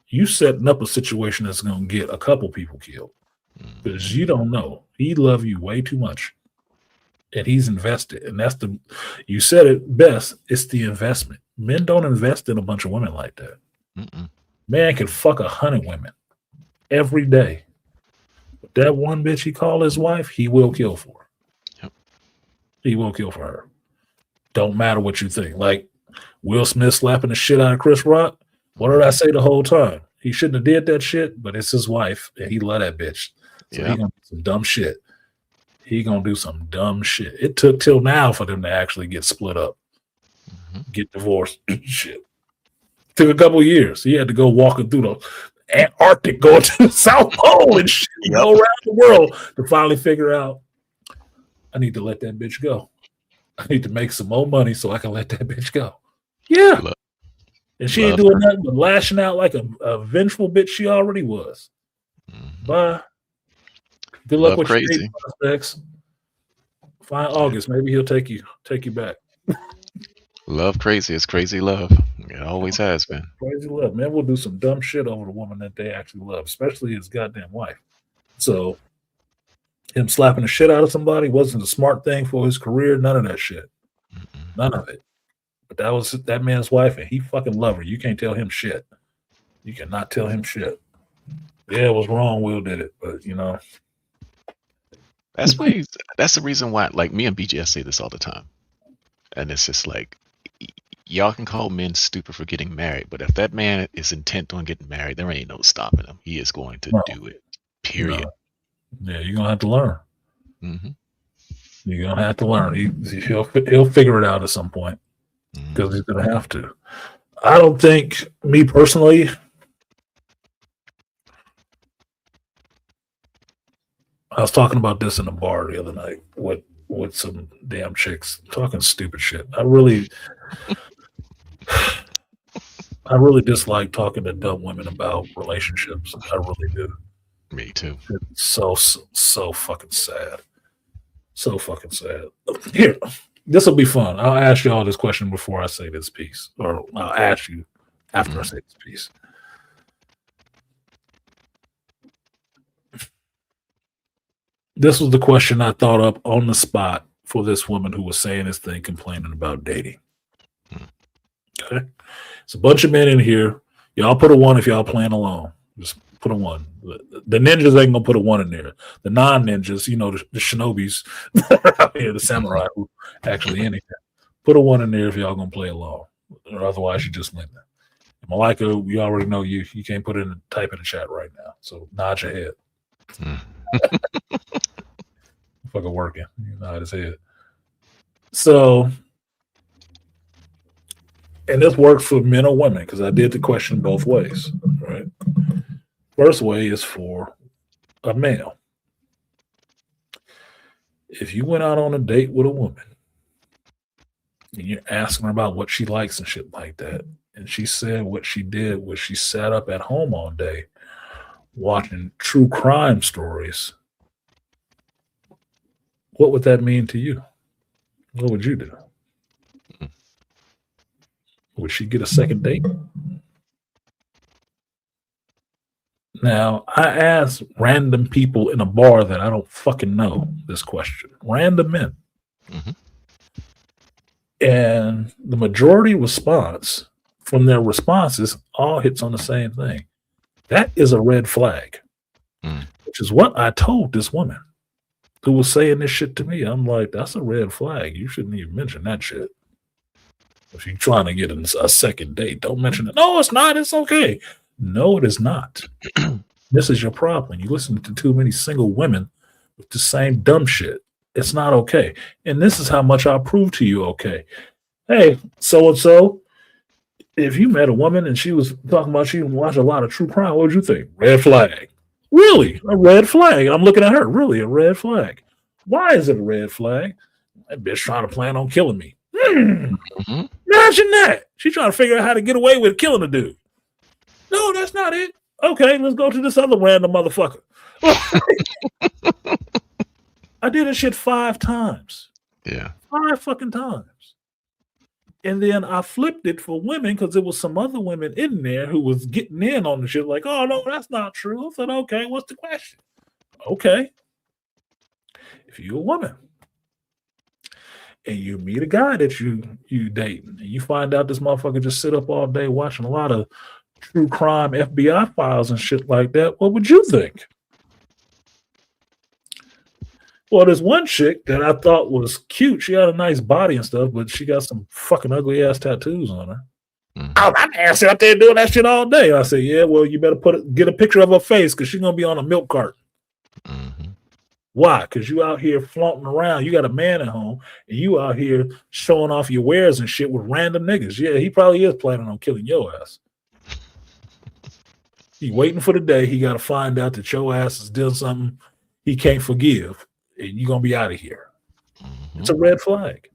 You setting up a situation that's gonna get a couple people killed Mhm. because you don't know. He love you way too much, and he's invested. And that's the you said it best. It's the investment. Men don't invest in a bunch of women like that. Mm-mm. Man can fuck 100 women every day. But that one bitch he call his wife, he will kill for. Yep. He will kill for her. Don't matter what you think. Like Will Smith slapping the shit out of Chris Rock. What did I Mhm. say the whole time? He shouldn't have did that shit, but it's his wife, and he love that bitch. So he Yep. gonna do some dumb shit. He gonna do some dumb shit. It took till now for them to actually get split up, Mhm. get divorced. Shit. Took a couple years. He had to go walking through the Antarctic, going to the South Pole and shit, Yep. go around the world to finally figure out I need to let that bitch go. I need to make some more money so I can let that bitch go. Yeah. Lo- And she ain't Love doing her. nothing but lashing out like a vengeful bitch she already was. Mhm. Bye. Good luck Love with your dating crazy. prospects. Find Yeah. August. Maybe he'll take you back. Love crazy. It's crazy love. It always has been. Crazy love. Man will do some dumb shit over the woman that they actually love, especially his goddamn wife. So him slapping the shit out of somebody wasn't a smart thing for his career. None of that shit. Mm-mm. None of it. But that was that man's wife, and he fucking loved her. You can't tell him shit. You cannot tell him shit. Yeah, it was wrong. Will did it, but That's why. That's the reason why. Like me and BGS say this all the time, and it's just like y'all can call men stupid for getting married, but if that man is intent on getting married, there ain't no stopping him. He is going to no, do it. Period. no. Yeah, you're gonna have to learn. Hmm. You're gonna have to learn. He'll figure it out at some point because Hmm. he's gonna have to. I don't think me personally. I was talking about this in a bar the other night with some damn chicks talking stupid shit. I really dislike talking to dumb women about relationships. I really do. Me too. It's so fucking sad. So fucking sad. Here, this will be fun. I'll ask you all this question before I say this piece, or I'll ask you after I Hmm. say this piece. This was the question I thought up on the spot for this woman who was saying this thing, complaining about dating. Okay, it's a bunch of men in here. Y'all put a one if y'all playing alone. Just put a one. The ninjas ain't gonna put a one in there. The non-ninjas, the shinobis, the samurai who actually in here, put a one in there if y'all gonna play alone, or otherwise you just win. Malika, we already know you can't put in type in the chat right now. So nod your head. Fucking working. You nod his head. So, and this works for men or women because I did the question both ways. Right. First way is for a male. If you went out on a date with a woman and you're asking her about what she likes and shit like that, and she said what she did was she sat up at home all day watching true crime stories, what would that mean to you? What would you do? Would she get a second date? Now, I asked random people in a bar that I don't fucking know this question. Random men. Hmm. And the majority response from their responses all hits on the same thing. That is a red flag, Mm. which is what I told this woman who was saying this shit to me. I'm like, that's a red flag. You shouldn't even mention that shit. If you're trying to get a second date, don't mention it. No, it's not. It's okay. No, it is not. This is your problem. You listen to too many single women with the same dumb shit. It's not okay. And this is how much I'll prove to you okay. Hey, so and so, if you met a woman and she was talking about she watched a lot of true crime, what would you think? Red flag. Really? A red flag. I'm looking at her. Really? A red flag. Why is it a red flag? That bitch trying to plan on killing me. Mhm. Imagine that. She's trying to figure out how to get away with killing a dude. No, that's not it. Okay, let's go to this other random motherfucker. I did this shit 5 times. Yeah. 5 fucking times. And then I flipped it for women because there was some other women in there who was getting in on the shit like, oh, no, that's not true. I said, okay, what's the question? Okay. If you're a woman and you meet a guy that you dating and you find out this motherfucker just sit up all day watching a lot of true crime FBI files and shit like that, what would you think? Well, there's one chick that I thought was cute. She had a nice body and stuff, but she got some fucking ugly ass tattoos on her. Mhm. Oh, that ass out there doing that shit all day. I said, yeah, well, you better get a picture of her face because she's gonna be on a milk cart. Mhm. Why? Because you out here flaunting around. You got a man at home, and you out here showing off your wares and shit with random niggas. Yeah, he probably is planning on killing your ass. He waiting for the day he got to find out that your ass is doing something he can't forgive, and you're gonna be out of here. It's a red flag.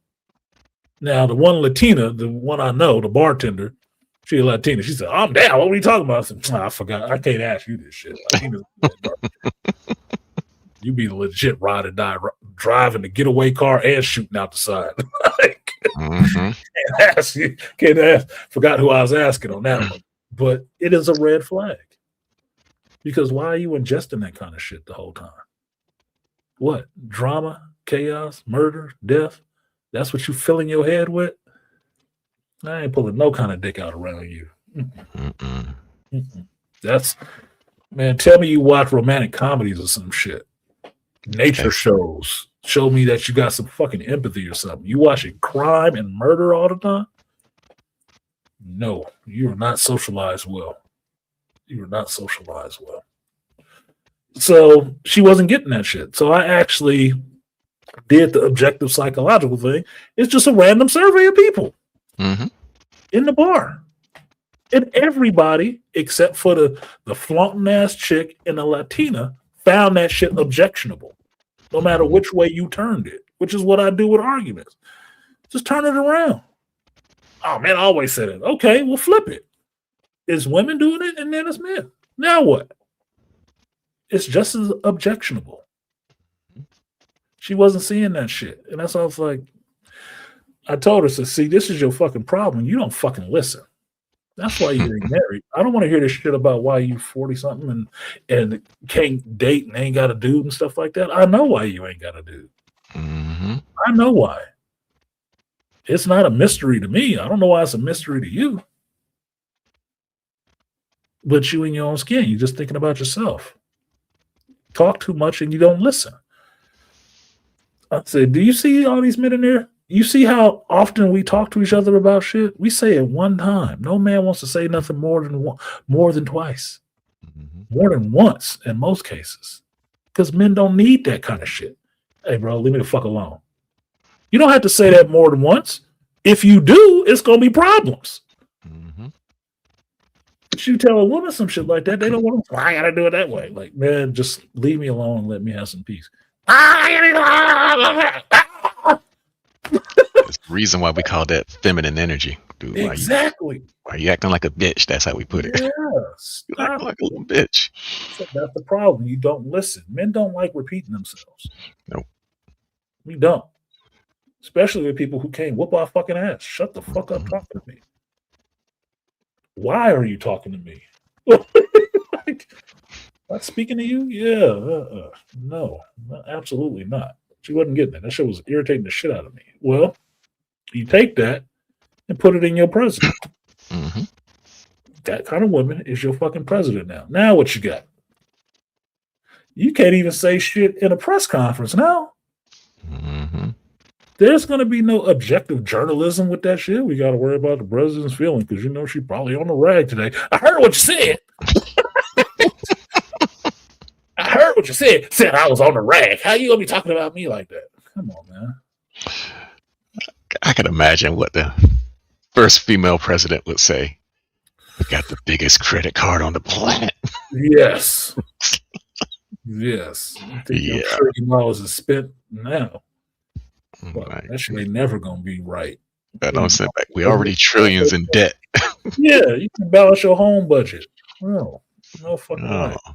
Now, the one Latina, the one I know, the bartender, she a Latina. She said, I'm down. What were you talking about? I said, I forgot. I can't ask you this shit. Latinas, you be legit ride or die, driving the getaway car and shooting out the side. Like, Mhm. can't ask. Forgot who I was asking on that one. But it is a red flag. Because why are you ingesting that kind of shit the whole time? What? Drama, chaos, murder, death? That's what you filling your head with? I ain't pulling no kind of dick out around you. Mm-mm. That's, man, tell me you watch romantic comedies or some shit. Nature Okay. shows. Show me that you got some fucking empathy or something. You watching crime and murder all the time? No, you are not socialized well. You are not socialized well. So she wasn't getting that shit. So I actually did the objective psychological thing. It's just a random survey of people Mhm. in the bar. And everybody, except for the flaunting ass chick and the Latina, found that shit objectionable, no matter which way you turned it, which is what I do with arguments. Just turn it around. Oh, man, I always said it. Okay, well, flip it. It's women doing it, and then it's men. Now what? It's just as objectionable. She wasn't seeing that shit. And that's why I was like, I told her, so see, this is your fucking problem. You don't fucking listen. That's why you ain't married. I don't want to hear this shit about why you 40 something and can't date and ain't got a dude and stuff like that. I know why you ain't got a dude. Mhm. I know why. It's not a mystery to me. I don't know why it's a mystery to you. But you in your own skin, you're just thinking about yourself. Talk too much and you don't listen. I said, do you see all these men in there? You see how often we talk to each other about shit? We say it one time. No man wants to say nothing more than twice. Mhm. More than once in most cases. Because men don't need that kind of shit. Hey, bro, leave me the fuck alone. You don't have to say that more than once. If you do, it's gonna be problems. Mhm. But you tell a woman some shit like that, they don't want to. I gotta do it that way. Like, man, just leave me alone and let me have some peace. There's a reason why we call that feminine energy, dude. Exactly. Why you acting like a bitch? That's how we put it. Yeah. You acting Stop. like a little bitch. So that's the problem. You don't listen. Men don't like repeating themselves. Nope. We don't. Especially with people who can't whoop our fucking ass. Shut the fuck up Mhm. talking to me. Why are you talking to me? Like, not speaking to you? Yeah. No, absolutely not. She wasn't getting it. That shit was irritating the shit out of me. Well, you take that and put it in your present. Mhm. That kind of woman is your fucking president now. Now what you got? You can't even say shit in a press conference now. Mm-hmm. There's going to be no objective journalism with that shit. We got to worry about the president's feeling because she probably on the rag today. I heard what you said. I heard what you said. Said I was on the rag. How you gonna be talking about me like that? Come on, man. I can imagine what the first female president would say. We got the biggest credit card on the planet. Yes. Yes. I'm thinking Yeah. $30 is spent now. But Like, that shit ain't never gonna be right. I don't say back. We already trillions in debt. Yeah, you can balance your home budget. No fucking way. Oh.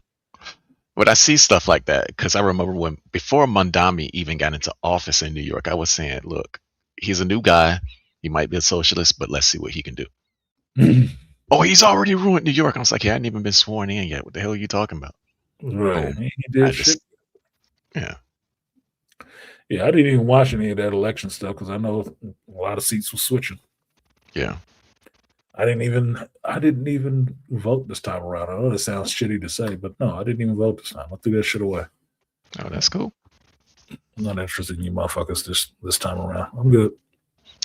But I see stuff like that because I remember when before Mondami even got into office in New York, I was saying, look, he's a new guy. He might be a socialist, but let's see what he can do. Oh, he's already ruined New York. I was like, he hadn't even been sworn in yet. What the hell are you talking about? Right. Boom. He did shit. Yeah. Yeah, I didn't even watch any of that election stuff because I know a lot of seats were switching. Yeah. I didn't even vote this time around. I know that sounds shitty to say, but no, I didn't even vote this time. I threw that shit away. Oh, that's cool. I'm not interested in you motherfuckers this time around. I'm good.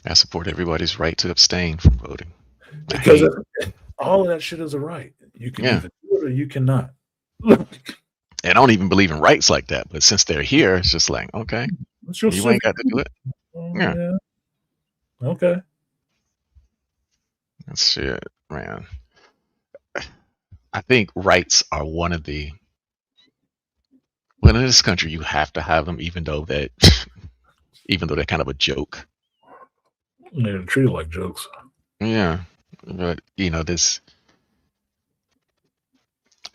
I support everybody's right to abstain from voting. Because all of that shit is a right. You can either do it or you cannot. And I don't even believe in rights like that, but since they're here, it's just like, okay, you ain't got to do it. Yeah. Okay. That's shit, man. I think rights are one of the. Well, in this country, you have to have them, even though they're kind of a joke. They're treated like jokes. Yeah, but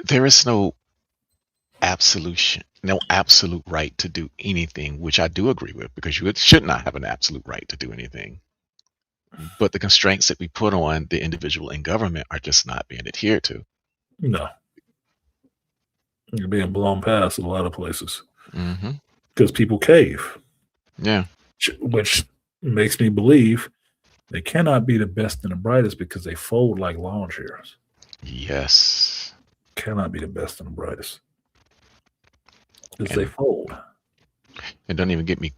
there is no absolute right to do anything, which I do agree with, because you should not have an absolute right to do anything. But the constraints that we put on the individual in government are just not being adhered to. No. You're being blown past in a lot of places. Mm-hmm. Because people cave. Yeah. Which makes me believe they cannot be the best and the brightest because they fold like lawn chairs. Yes. Cannot be the best and the brightest. Because they fold. It don't even get me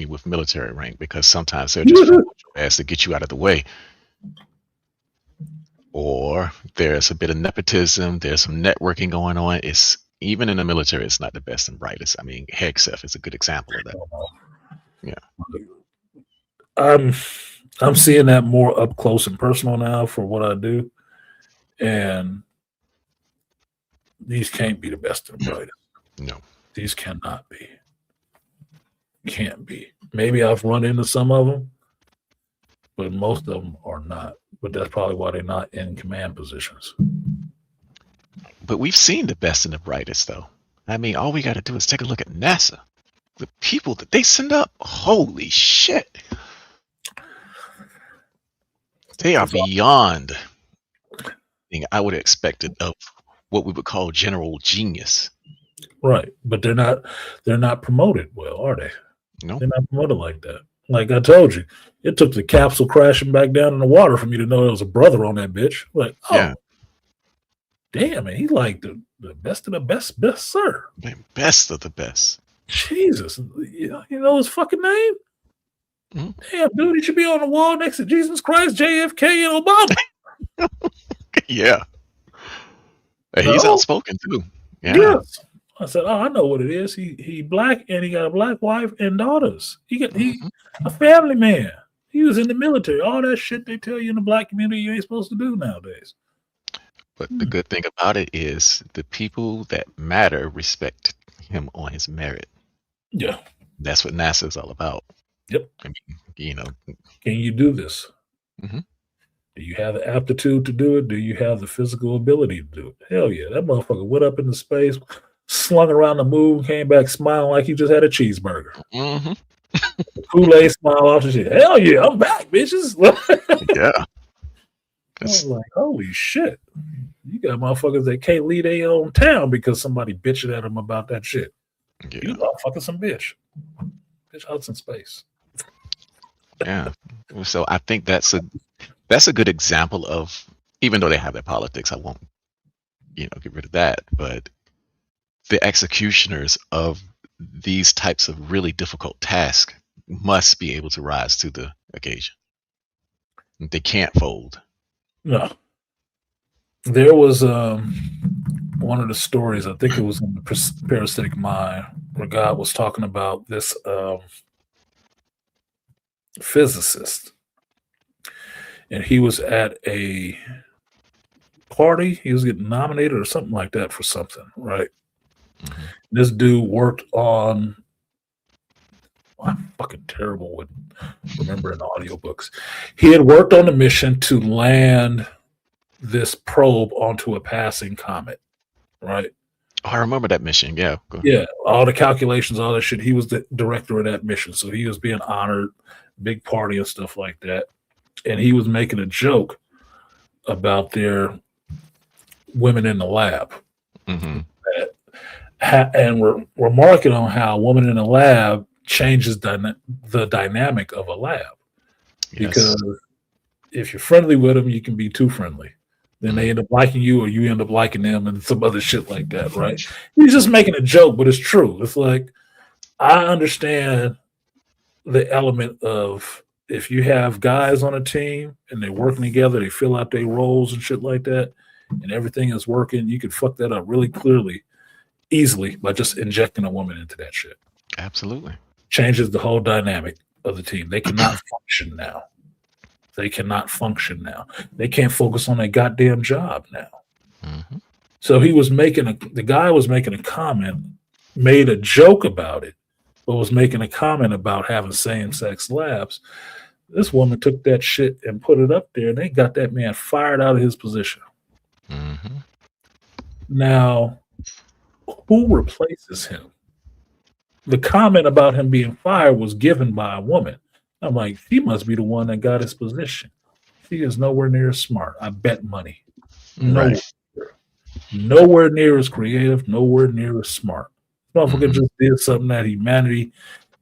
with military rank, because sometimes they're just trying to ask to get you out of the way. Or there's a bit of nepotism, there's some networking going on. It's even in the military, it's not the best and brightest. I mean, Hegseth is a good example of that. Yeah. I'm seeing that more up close and personal now for what I do. And these can't be the best and the brightest. No. These cannot be. Can't be. Maybe I've run into some of them, but most of them are not. But that's probably why they're not in command positions. But we've seen the best and the brightest, though. I mean, all we got to do is take a look at NASA. The people that they send up, holy shit. They are beyond anything I would have expected of what we would call general genius. Right. But they're not promoted well, are they? No. They're not promoted like that. Like I told you, it took the capsule crashing back down in the water for me to know there was a brother on that bitch. Like, oh, yeah. Damn, man, he's like the best of the best, sir. Best of the best. Jesus. You know his fucking name? Mm-hmm. Damn, dude, he should be on the wall next to Jesus Christ, JFK, and Obama. Yeah. He's outspoken, too. Yeah. Yes. I said, oh, I know what it is. He black, and he got a black wife and daughters. He a family man. He was in the military. All that shit they tell you in the black community you ain't supposed to do nowadays. But the good thing about it is the people that matter respect him on his merit. Yeah. That's what NASA is all about. Yep. I mean, Can you do this? Mm-hmm. Do you have the aptitude to do it? Do you have the physical ability to do it? Hell yeah. That motherfucker went up into space, slung around the moon, came back smiling like he just had a cheeseburger. Mm-hmm. Kool-Aid smile off the shit. Hell yeah, I'm back, bitches. Yeah. I was like, holy shit. You got motherfuckers that can't leave their own town because somebody bitching at them about that shit. Yeah. You motherfucking some bitch. Bitch out in space. Yeah. So I think that's a good example of even though they have their politics, I won't, get rid of that. But the executioners of these types of really difficult tasks must be able to rise to the occasion. They can't fold. No. There was one of the stories, I think it was in the Parasitic Mind, where God was talking about this physicist, and he was at a party. He was getting nominated or something like that for something, right? Hmm. This dude worked on. I'm fucking terrible with remembering audiobooks. He had worked on a mission to land this probe onto a passing comet, right? Oh, I remember that mission. Yeah. Yeah, all the calculations, all that shit. He was the director of that mission, so he was being honored, big party and stuff like that. And he was making a joke about their women in the lab, Hmm. and we're remarking on how a woman in a lab changes the dynamic of a lab. Yes. Because if you're friendly with them, you can be too friendly. Then they end up liking you, or you end up liking them, and some other shit like that, right? He's just making a joke, but it's true. It's like, I understand the element of if you have guys on a team and they're working together, they fill out their roles and shit like that, and everything is working, you can fuck that up really clearly, easily by just injecting a woman into that shit. Absolutely. Changes the whole dynamic of the team. They cannot function now. They cannot function now. They can't focus on their goddamn job now. Hmm. So the guy was making a comment, made a joke about it, but was making a comment about having same sex labs. This woman took that shit and put it up there, and they got that man fired out of his position. Hmm. Now, who replaces him? The comment about him being fired was given by a woman. I'm like, she must be the one that got his position. She is nowhere near as smart. I bet money. Right. Nowhere near as creative, nowhere near as smart. Motherfucker Hmm. just did something that humanity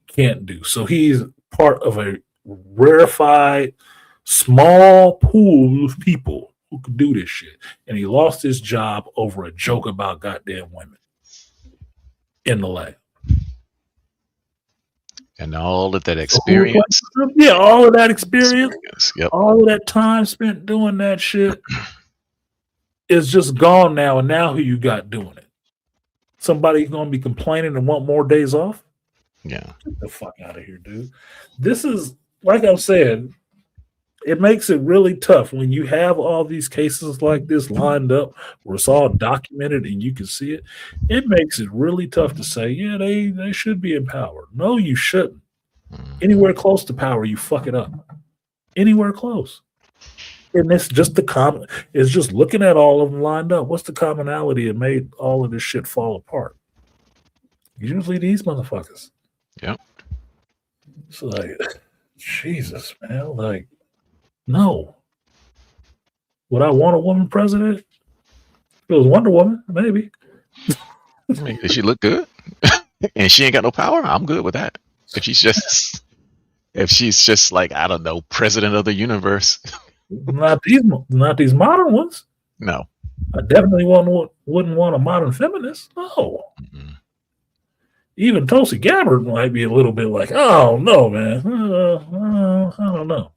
can't do. So he's part of a rarefied, small pool of people who could do this shit. And he lost his job over a joke about goddamn women in the lab. And all of that So who experience. replaces him? Yeah, all of that experience, Experience. Yep. all of that time spent doing that shit is just gone now. And now who you got doing it? Somebody going to be complaining and want more days off? Yeah. Get the fuck out of here, dude. This is, like I'm saying, it makes it really tough when you have all these cases like this lined up where it's all documented and you can see it. It makes it really tough to say, yeah, they should be empowered. No, you shouldn't. Hmm. Anywhere close to power, you fuck it up. Anywhere close. And it's just it's just looking at all of them lined up. What's the commonality that made all of this shit fall apart? Usually these motherfuckers. Yep. It's like, Jesus, man. Like, no. Would I want a woman president? If it was Wonder Woman, maybe. I mean, does she look good? And she ain't got no power? I'm good with that. If she's just like, I don't know, president of the universe. Not these modern ones. No. I definitely wouldn't want a modern feminist. No. Mm-mm. Even Tulsi Gabbard might be a little bit like, oh no, man. I don't know.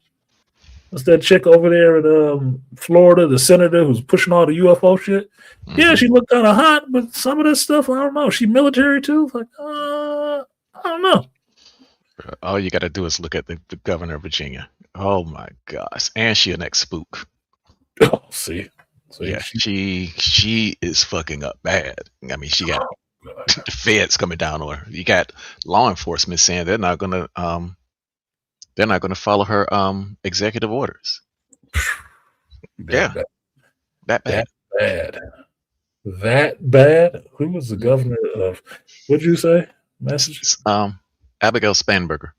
What's that chick over there in Florida, the senator who's pushing all the UFO shit? Yeah, Hmm. she looked kind of hot, but some of this stuff, I don't know. She military too? Like, I don't know. All you got to do is look at the governor of Virginia. Oh my gosh. And she an ex spook. Oh, see. Yeah, she is fucking up bad. I mean, she got God. the feds coming down on her. You got law enforcement saying they're not gonna follow her executive orders. Yeah, That, that bad. that bad. That bad? Who was the governor of, what'd you say? Message? It's, Abigail Spanberger.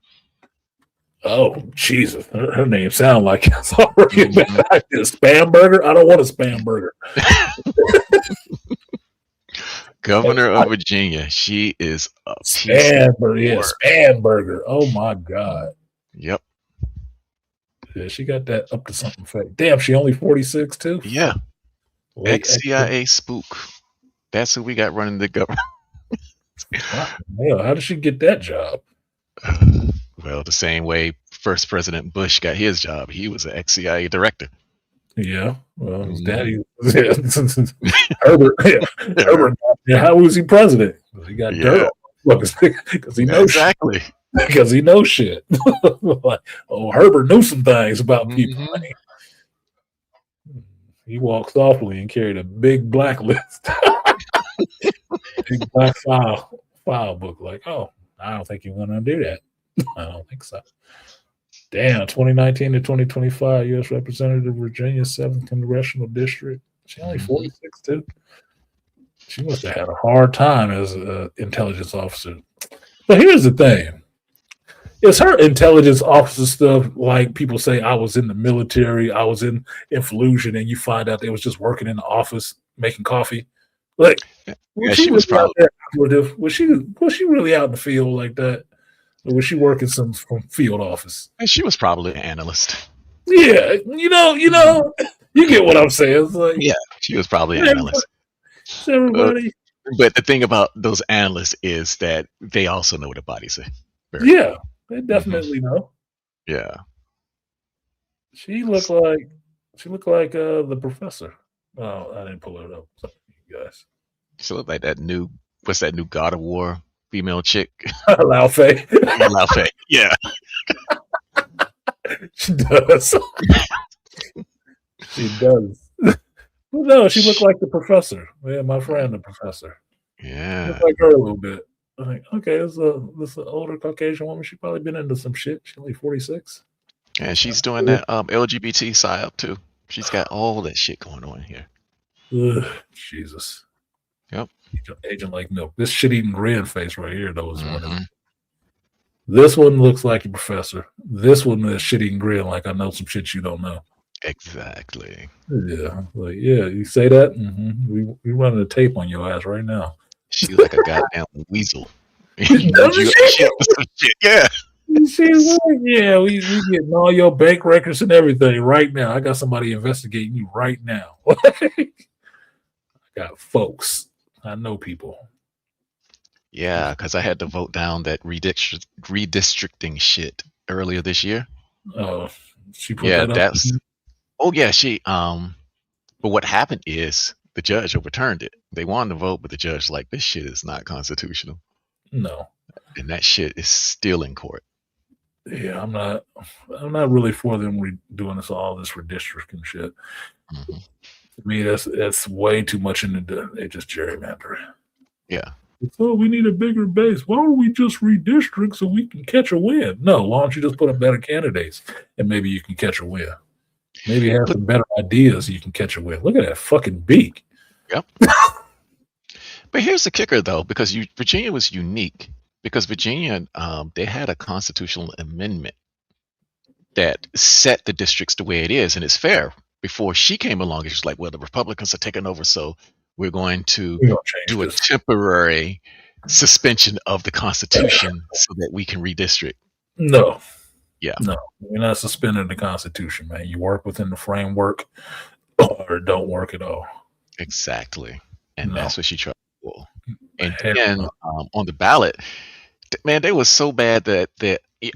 Oh, Jesus. Her name sounds like it's already a Mhm. bad idea. Spam burger? I don't want a spam burger. Governor of Virginia. She is a piece of Spam burger. Yeah, work. spam burger. Oh, my God. Yep. Yeah, she got that up to something fake. Damn, she only 46 too? Yeah, Fuck, late exit. ex-CIA spook. That's who we got running the government. Wow, hell, how did she get that job? Well, the same way first President Bush got his job. He was an ex-CIA director. Yeah, well, his Mhm. daddy Herbert. Yeah, Yeah, Herbert. Yeah, how was he president? 'Cause he got dirt yeah, on because he knows shit. exactly. Because he knows shit. Like, oh, Herbert knew some things about people. Mhm. He walked softly and carried a big black list, big black file book. Like, oh, I don't think you're gonna do that. I don't think so. Damn, 2019 to 2025, U.S. Representative, Virginia, 7th Congressional District. She only Mhm. 46 too. She must have had a hard time as an intelligence officer. But here's the thing: is her intelligence officer stuff like people say? I was in the military, I was in Influsion, and you find out they was just working in the office making coffee. Like, was Yeah, she she was really out probably there operative? Was she really out in the field like that, or was she working some from field office? she was probably an analyst. Yeah, Mhm. you get what I'm saying. It's like, Yeah, she was probably an everybody, analyst. it's Uh, everybody. but the thing about those analysts is that they also know what the body say. Very. Yeah, they Hmm. definitely know. Yeah. She looked like the professor. Oh, I didn't pull it up. Sorry, you guys. She looked like that new, what's that new God of War female chick? Lao Fei. Lao Fei. Yeah. She does. She does. Well, no, she looked like the professor. Yeah, my friend, the professor. Looked Yeah. like her a little bit. I'm like, okay, this is an older Caucasian woman. She probably been into some shit. She's only 46. And That's not she's doing good. that LGBT psyop too. She's got all that shit going on here. Ugh, Jesus. Yep. Agent like milk. This shit eating grin face right here, though, is one of Hmm. this one looks like a professor. This one is shit eating grin like I know some shit you don't know. Exactly. Yeah, like yeah, you say that. We running a tape on your ass right now. She like a goddamn weasel. Need Doesn't you up she? to shit for some shit. Yeah. She like, yeah, we getting all your bank records and everything right now. I got somebody investigating you right now. I got folks. I know people. Yeah, because I had to vote down that redistricting shit earlier this year. Uh, she put Yeah, that up. that's oh yeah, but what happened is the judge overturned it. They wanted to vote, but the judge like this shit is not constitutional. No, And that shit is still in court. yeah, I'm not. I'm not really for them doing all this redistricting shit. Hmm. To me, that's way too much into they just gerrymander. Yeah. Oh, we need a bigger base. Why don't we just redistrict so we can catch a win? No, why don't you just put up better candidates and maybe you can catch a win? Maybe have But some better ideas so you can catch a win. Look at that fucking beak. yep. But here's the kicker though, because Virginia was unique because Virginia they had a constitutional amendment that set the districts the way it is, and it's fair. Before she came along, it's just like, well, the Republicans are taking over, so we're going to We're gonna change do a this. temporary suspension of the Constitution so that we can redistrict. No, Yeah, no. We're not suspending the Constitution, man. You work within the framework or don't work at all. exactly. And No. that's what she tried to pull. And Hell then no. on the ballot, man, they was so bad that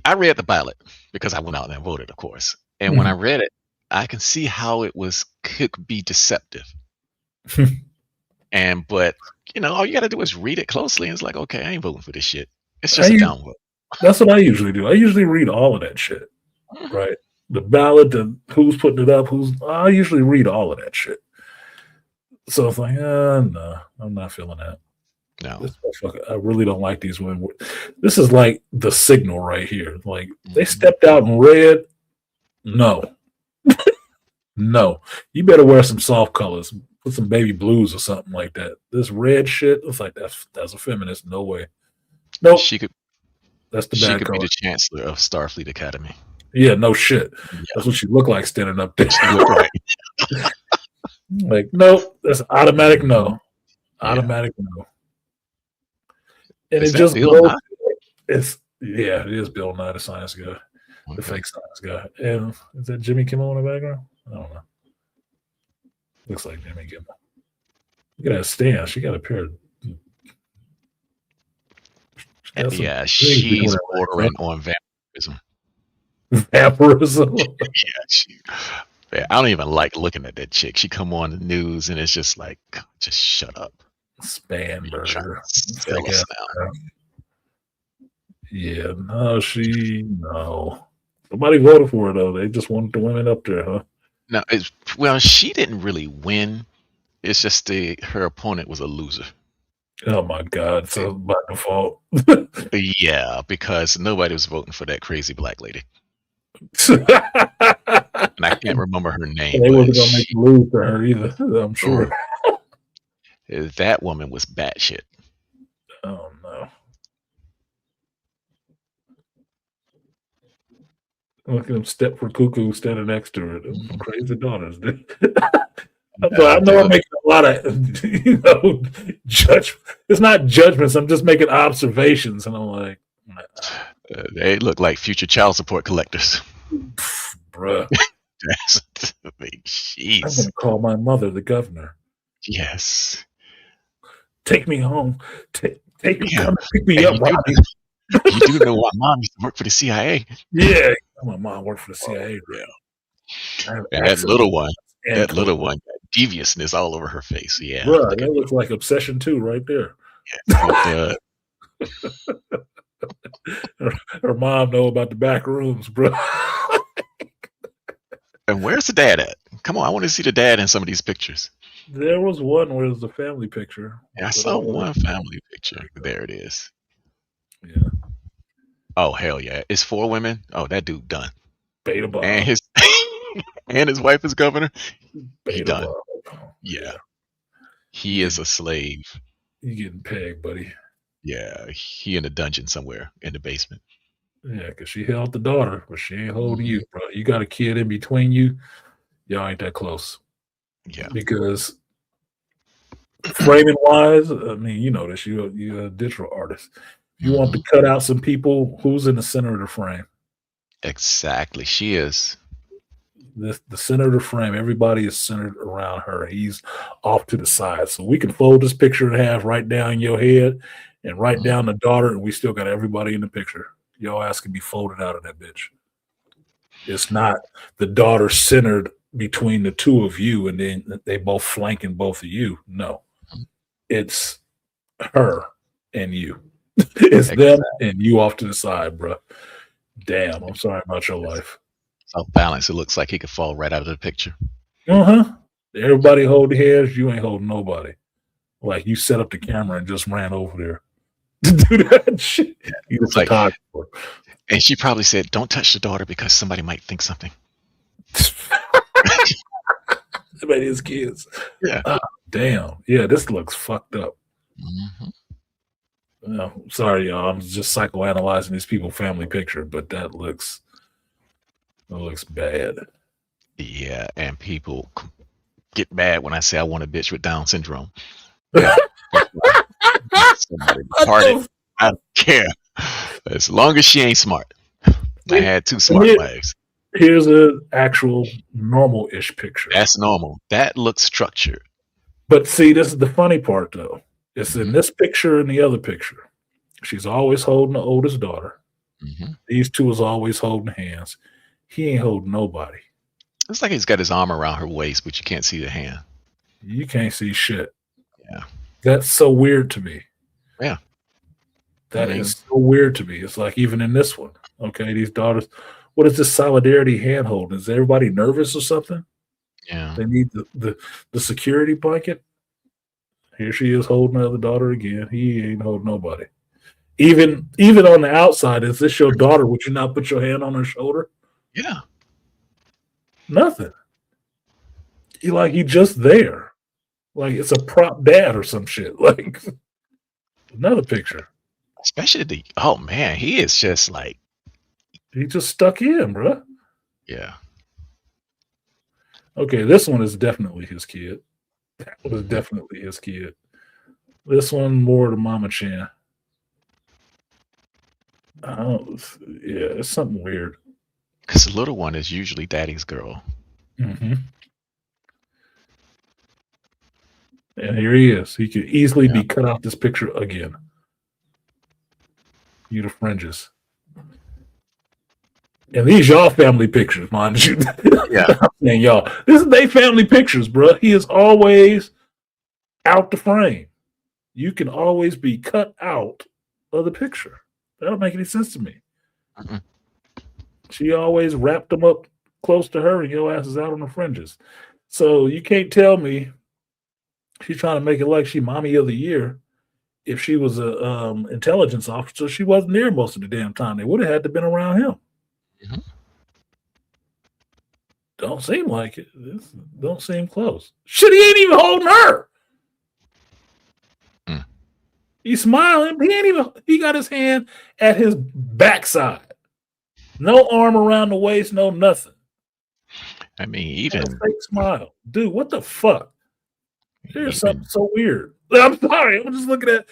I read the ballot because I went out and voted, of course. And when I Mhm. read it, I can see how it was could be deceptive. And but all you got to do is read it closely. And it's like, okay, I ain't voting for this shit. It's just a I, downvote. that's what I usually do. I usually read all of that shit, Mhm. right? The ballot, who's putting it up, I usually read all of that shit. So it's like, no, I'm not feeling that. No. This motherfucker, I really don't like these women. This is like the signal right here. Like they Mhm. stepped out in red. No, no. You better wear some soft colors. Put some baby blues or something like that. This red shit, it's like that's a feminist. No way. Nope. She could That's the she bad could be color. the chancellor of Starfleet Academy. Yeah, no shit. Yeah, That's what she looked like standing up there. she looked right. Like, nope. That's automatic Mhm. no. Yeah. Automatic no. And Is it that just Bill goes. Nye? It's yeah, it is Bill Nye, the science guy. the Okay. fake science guy. And is that Jimmy Kimmel in the background? I don't know. Looks like Jimmy Kimmel. Look at that stand. She got a pair of. She got some Yeah, rings between she's her legs. bordering on vampirism. Vampirism. Yeah, yeah, I don't even like looking at that chick. She come on the news and it's just like, "God, just shut up. Span You're trying burger. to sell Fake us ass. now." Yeah, no. Somebody voted for her though. They just wanted the women up there, huh? No, well, she didn't really win. It's just her opponent was a loser. Oh my God! So by default, Yeah, because nobody was voting for that crazy black lady, they and I can't remember her name, but wasn't gonna make you lose to her either. I'm sure. oh, that woman was batshit. Oh no! Look at him step for cuckoo standing next to her. Them Mhm. crazy daughters. I Yeah, know I'm making a lot of judge. It's not judgments. I'm just making observations, and I'm like, nah, they look like future child support collectors. bruh. That's, I mean, I'm jeez. gonna call my mother, the governor. Yes. Take me home. Yeah. Come and pick me And up, Robbie. you do know my mom used to work for the CIA. Yeah, my mom worked for the Oh, CIA. yeah. I have And access to and that code. little one got deviousness all over her face. Yeah. Bruh, Look at that looks like Obsession 2 right there. it. Her mom know about the back rooms, bro. And where's the dad at? Come on, I want to see the dad in some of these pictures. There was one where there's a family picture. Yeah, I But, saw one family picture. There it is. yeah, Oh hell yeah. It's 4 women. Oh, that dude done. Beta And Bob. his and his wife is governor. He Beta done. Bob. Yeah. Yeah, He is a slave. you getting pegged, buddy. Yeah. He in a dungeon somewhere in the basement. Yeah, because she held the daughter, but she ain't holding Mhm. you, bro. You got a kid in between you. Y'all ain't that close. Yeah. Because framing wise, I mean, you know this. You're a digital artist. If you want to Mhm. cut out some people, who's in the center of the frame? Exactly. She is. The center of the frame. Everybody is centered around her. He's off to the side, so we can fold this picture in half, right down your head, and write Mhm. down the daughter, and we still got everybody in the picture. Your ass can be folded out of that bitch. It's not the daughter centered between the two of you, and then they both flanking both of you. No, it's her and you. It's them Exactly. and you off to the side, bro. Damn, I'm sorry about your life. Off balance. It looks like he could fall right out of the picture. Uh-huh. Everybody hold hands, you ain't holding nobody. Like you set up the camera and just ran over there to do that shit. You a It's like, photographer. and she probably said, "Don't touch the daughter because somebody might think something." About his kids. Yeah. Oh, damn. Yeah, this looks fucked up. Mhm. No, sorry, y'all. I'm just psychoanalyzing these people family picture, but that looks bad. Yeah, and people get mad when I say I want a bitch with Down syndrome. Yeah, that's right. Somebody What retarded. the I don't care. As long as she ain't smart. I f- had 2 smart wives. Here's an actual normal-ish picture. That's normal. That looks structured. But see, this is the funny part though. It's in Mhm, this picture and the other picture. She's always holding the oldest daughter. mhm. These two is always holding hands. He ain't holding nobody. It's like he's got his arm around her waist, but you can't see the hand. You can't see shit. Yeah. That's so weird to me. Yeah. I That mean, is so weird to me. It's like even in this one. Okay, these daughters. What is this solidarity hand holding? Is everybody nervous or something? yeah. They need the security blanket. Here she is holding the other daughter again. He ain't holding nobody. Even on the outside, is this your daughter? Would you not put your hand on her shoulder? Yeah. Nothing. He just there. Like it's a prop dad or some shit. Like another picture. Especially oh man, he is just like, He just stuck in, bro. yeah. Okay, this one is definitely his kid. That one is Mhm. definitely his kid. This one more to Mama Chan. Yeah, it's something weird. This little one is usually daddy's girl. Mm-hmm. And here he is. He could easily Yeah. be cut out this picture again. You the fringes. And these y'all family pictures, mind you. Yeah. I'm saying y'all. This is they family pictures, bro. He is always out the frame. You can always be cut out of the picture. That don't make any sense to me. Mm-mm. She always wrapped them up close to her, and your ass is out on the fringes. So you can't tell me she's trying to make it like she mommy of the year. If she was a intelligence officer, she wasn't there most of the damn time. They would have had to been around him. Mhm. Don't seem like it. This don't seem close. Shit, he ain't even holding her. Mm. He's smiling. He ain't even. He got his hand at his backside. No arm around the waist. No nothing. I mean, And a even fake smile, dude. What the fuck? There's something even so weird. I'm sorry. I'm just looking at.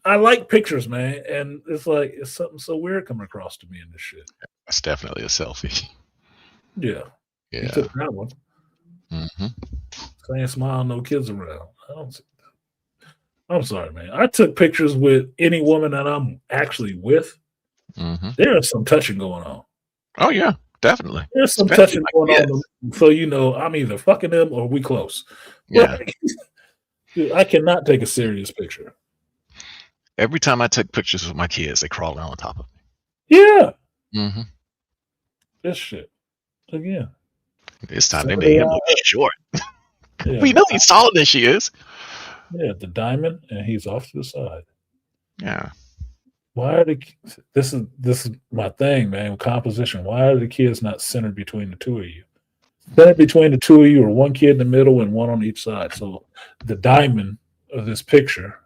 I like pictures, man, and it's like it's something so weird coming across to me in this shit. that's definitely a selfie. Yeah, he Yeah. took that one. Hmm. Saying smile, no kids around. I don't. I'm sorry, man. I took pictures with any woman that I'm actually with. Hmm. There is some touching going on. Oh yeah, definitely. There's some Especially touching my going kids. on, so you know I'm either fucking them or we close. Yeah. Like, dude, I cannot take a serious picture. Every time I took pictures with my kids, they crawled on top of Yeah, me. Hmm. this shit again. This time So they they made him look are. short. Yeah, We know he's taller than she is. yeah, the diamond, and he's off to the side. Yeah. Why are the this is my thing, man? Composition. Why are the kids not centered between the two of you? Centered between the two of you, or one kid in the middle and one on each side. So the diamond of this picture,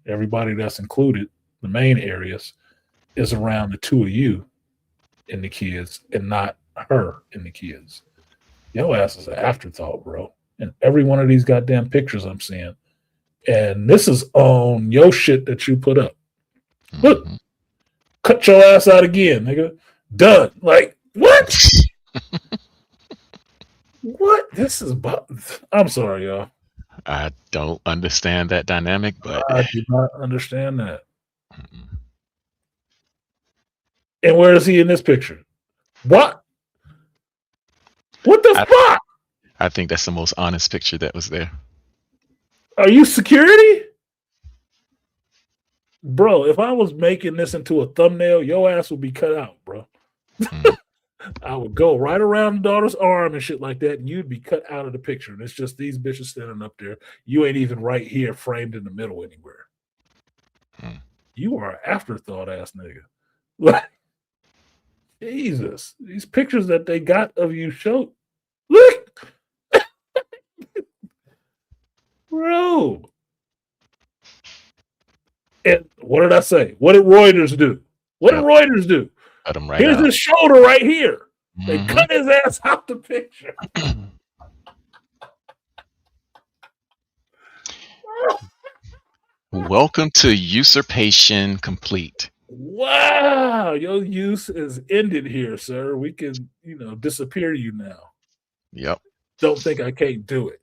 everybody that's included, the main areas, is around the two of you and the kids, and not her and the kids. Your ass is an afterthought, bro. And every one of these goddamn pictures I'm seeing, and this is on your shit that you put up. Look, Hmm. cut your ass out again, nigga. Done. Like, what? What? This is. I'm sorry, y'all. I don't understand that dynamic, but I do not understand that. mm, And where is he in this picture? What? What the I, fuck? I think that's the most honest picture that was there. Are you security? Bro, if I was making this into a thumbnail, your ass would be cut out, bro. Mm. I would go right around the daughter's arm and shit like that, and you'd be cut out of the picture. And it's just these bitches standing up there. You ain't even right here, framed in the middle anywhere. Mm. You are an afterthought ass nigga. Like, Jesus. These pictures that they got of you show. Look, bro. And what did I say? What did Reuters do? What did Yep. Reuters do? Cut him right Here's out. his shoulder right here. They Hmm. cut his ass out the picture. Welcome to usurpation complete. Wow, your use is ended here, sir. We can, disappear you now. Yep. Don't think I can't do it.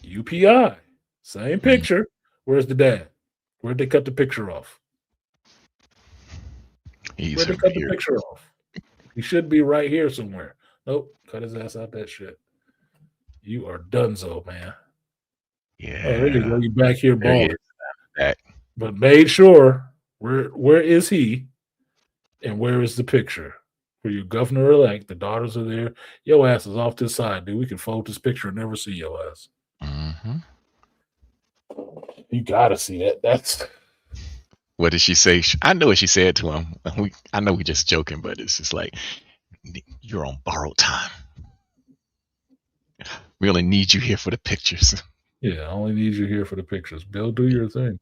UPI, same Mm. picture. Where's the dad? Where'd they cut the picture off? He's Where'd they over cut the here. picture off? He should be right here somewhere. Nope, cut his ass out that shit. You are donezo, man. Oh, there you go. Yeah. You back here There he is. balling. Back. But made sure where is he and where is the picture? For your governor elect, the daughters are there. Your ass is off to the side, dude. We can fold this picture and never see your ass. Hmm. You gotta see that. That's What did she say? I know what she said to him. I know we just joking, but it's just like you're on borrowed time. We only need you here for the pictures. yeah, I only need you here for the pictures. Bill, do your thing.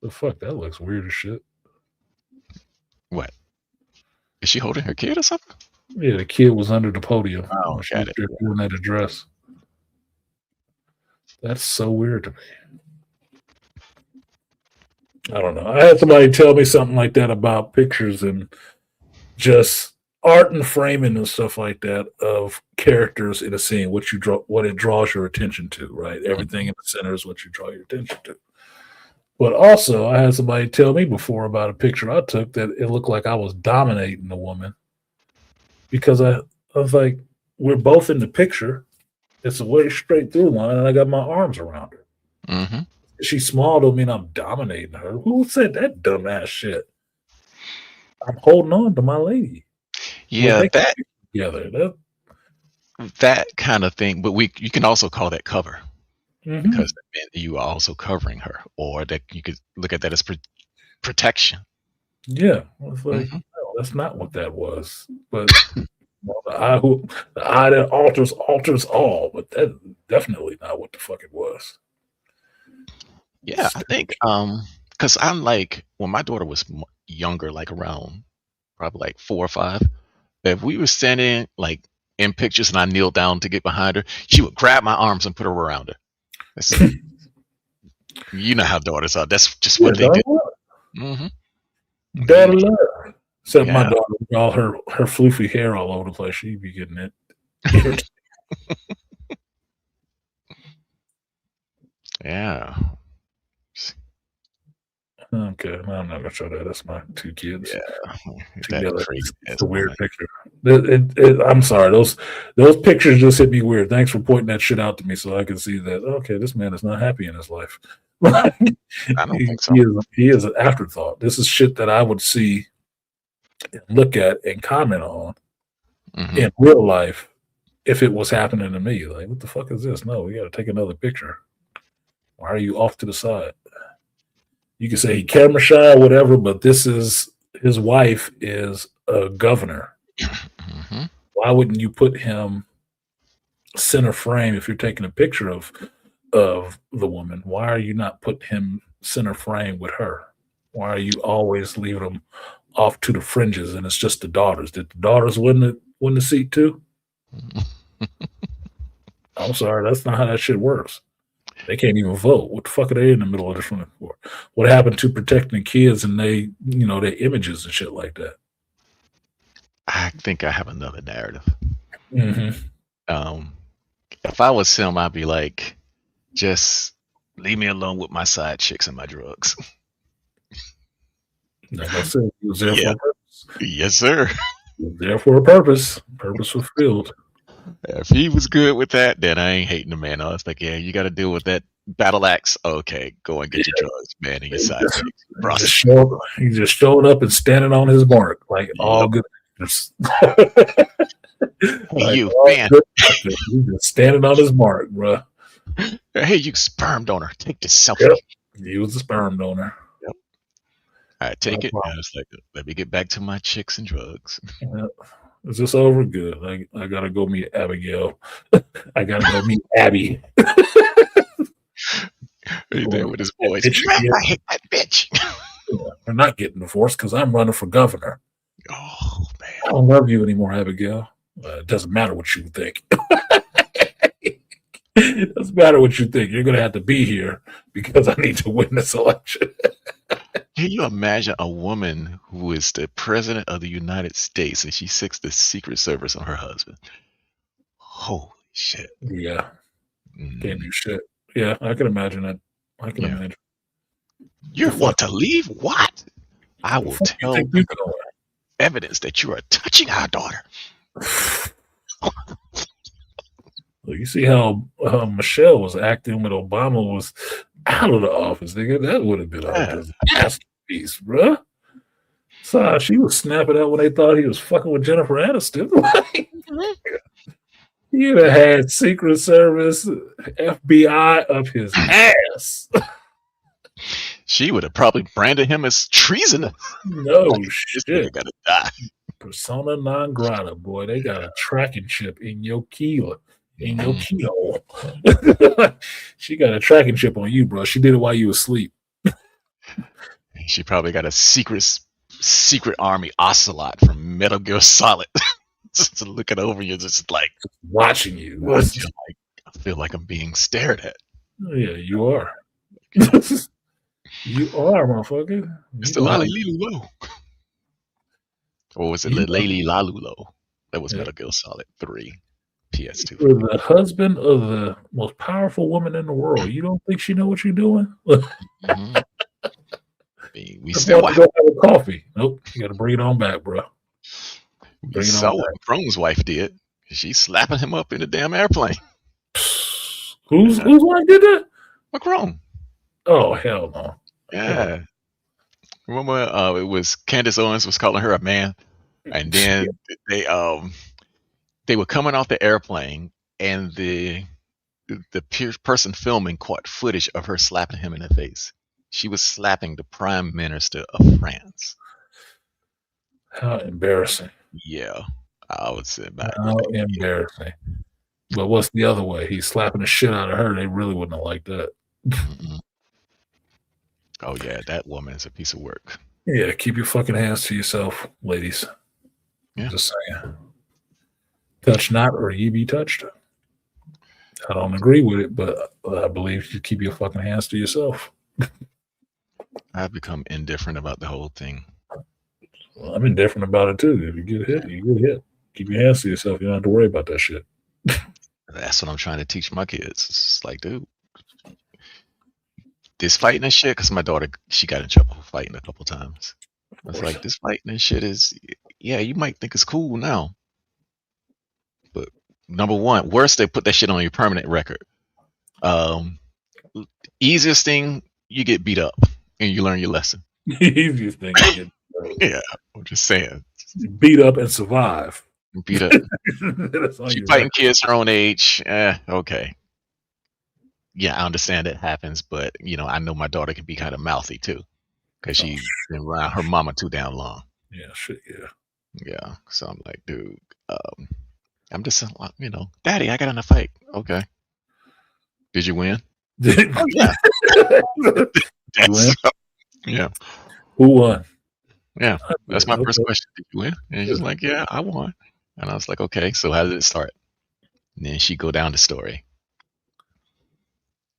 The fuck, that looks weird as shit. What? Is she holding her kid or something? Yeah, the kid was under the podium Oh, when she got was it. there doing that address. That's so weird to me. I don't know. I had somebody tell me something like that about pictures and just art and framing and stuff like that of characters in a scene, what you draw, what it draws your attention to, right? Everything Mhm. in the center is what you draw your attention to. But also, I had somebody tell me before about a picture I took that it looked like I was dominating the woman because I was like, we're both in the picture. It's a way straight through line, and I got my arms around her. Mhm. She's small, don't mean I'm dominating her. Who said that dumbass shit? I'm holding on to my lady. We're Yeah, taking that pictures together. That, that kind of thing, but we you can also call that cover because mhm. that meant you are also covering her, or that you could look at that as protection. Yeah, I was like, Mhm. no, that's not what that was. But well, the eye that alters all. But that definitely not what the fuck it was. Yeah, I Stupid think, shit. because I'm like when my daughter was younger, like around probably like 4 or 5, if we were standing like in pictures and I kneeled down to get behind her, she would grab my arms and put her around her. That's, you know how daughters are. That's just Yeah, what they daughter do. love. Hmm. Daughter love. Except my Yeah, daughter with all her floofy hair all over the place. She'd be getting it irritated. yeah, Okay, no, I'm not gonna show that. That's my two kids yeah. That together. crazy It's ass a weird woman. picture. I'm sorry. Those pictures just hit me weird. Thanks for pointing that shit out to me so I can see that. Okay, this man is not happy in his life. I don't think so. He is an afterthought. This is shit that I would see, look at, and comment on Hmm. in real life if it was happening to me. Like, what the fuck is this? No, we got to take another picture. Why are you off to the side? You can say he camera shy, whatever, but this is his wife is a governor. Hmm. Why wouldn't you put him center frame if you're taking a picture of the woman? Why are you not putting him center frame with her? Why are you always leaving him off to the fringes and it's just the daughters? Did the daughters win the seat too? I'm sorry, that's not how that shit works. They can't even vote. What the fuck are they in the middle of this one for? What happened to protecting the kids and their images and shit like that? I think I have another narrative. Mm-hmm. Um, if I was him, I'd be like, just leave me alone with my side chicks and my drugs. Like I said, he was there Yeah. for a purpose. Yes, sir. He was there for a purpose. Purpose fulfilled. If he was good with that, then I ain't hating the man. I was like, yeah, you got to deal with that battle axe. Okay, go and get your drugs, man, and your He side just, chicks, he just prostitute. showed he just showed up and standing on his mark like all Yep. good actors. Hey, Like you all man. good actors. He just standing on his mark, bro. Hey, you sperm donor. Take this Yep. selfie. He was a sperm donor. Yep. I No take it. And problem. I was like, let me get back to my chicks and drugs. Yep. Is this over? Good. I gotta go meet Abigail. I gotta go meet Abby. Hey, Going there to with his that voice. bitch Man, again. I hate that bitch. Yeah, we're not getting divorced because I'm running for governor. Oh I man. don't love you anymore, Abigail. It doesn't matter what you think. It doesn't matter what you think. You're going to have to be here because I need to win this election. Can you imagine a woman who is the president of the United States and she seeks the Secret Service on her husband? Holy shit. Yeah, can't do Mm, shit. Yeah, I can imagine that. I can yeah. imagine. You The fuck? want to leave? What? I The will fuck you tell think you them going? evidence that you are touching our daughter. Well, you see how Michelle was acting when Obama was out of the office, nigga. That would have been a Yeah. disaster, bruh. So she was snapping out when they thought he was fucking with Jennifer Aniston. Mhm. You'd have had Secret Service, FBI up his ass. She would have probably branded him as treasonous. No Like, this shit. nigga gotta die. Persona non grata, boy. They got a tracking chip in your keel, in your Mhm. keyhole. She got a tracking chip on you, bro. She did it while you was asleep, She probably got a secret army ocelot from Metal Gear Solid. Just looking over you, just like watching you. I feel like I'm being stared at. Yeah, you are. You are, motherfucker. You Mr. gonna have Lolly Lilu. Or was it you know, Lady Lalulo? That was yeah, Metal Gear Solid 3, PS2 for you're me. the husband of the most powerful woman in the world. You don't think she know what you're doing? Hmm. We I still want to wow. go have a coffee. Nope, you got to bring it on back, bro. We Bring it on saw what back. Macron's wife did. She's slapping him up in the damn airplane. Who's Yeah, whose wife did that? Macron. Oh hell no, hell Yeah. Remember it was Candace Owens was calling her a man, and yeah. then they um they were coming off the airplane, and the person filming caught footage of her slapping him in the face. She was slapping the Prime Minister of France. How embarrassing! Yeah, I would say back How like, embarrassing! But what's the other way? He's slapping the shit out of her. They really wouldn't have liked that. mm-mm. Oh yeah, that woman is a piece of work. Yeah, keep your fucking hands to yourself, ladies. Yeah, Just saying. Touch not, or ye be touched. I don't agree with it, but I believe you keep your fucking hands to yourself. I've become indifferent about the whole thing. Well, I'm indifferent about it too. If you get hit, you get hit. Keep your hands to yourself. You don't have to worry about that shit. That's what I'm trying to teach my kids. It's like, dude, this fighting and shit. Because my daughter, she got in trouble for fighting a couple times. Of It's course. like this fighting and shit is, yeah, you might think it's cool now, but number one, worse, they put that shit on your permanent record. Um, Easiest thing, you get beat up and you learn your lesson. Easiest thing you get Yeah, I'm just saying, beat up and survive. beat up. That's on She your fighting record. kids her own age. Okay, yeah, I understand it happens, but I know my daughter can be kind of mouthy too because Oh, she been around her mama too damn long. yeah, shit, yeah. Yeah, so I'm like, dude, I'm just, Daddy, I got in a fight. Okay, did you win? Oh yeah, You win? that's yeah, Who won? yeah. I That's did. my first Okay. question. Did you win? And she's Good. like, yeah, I won. And I was like, okay, so how did it start? And then she go down the story.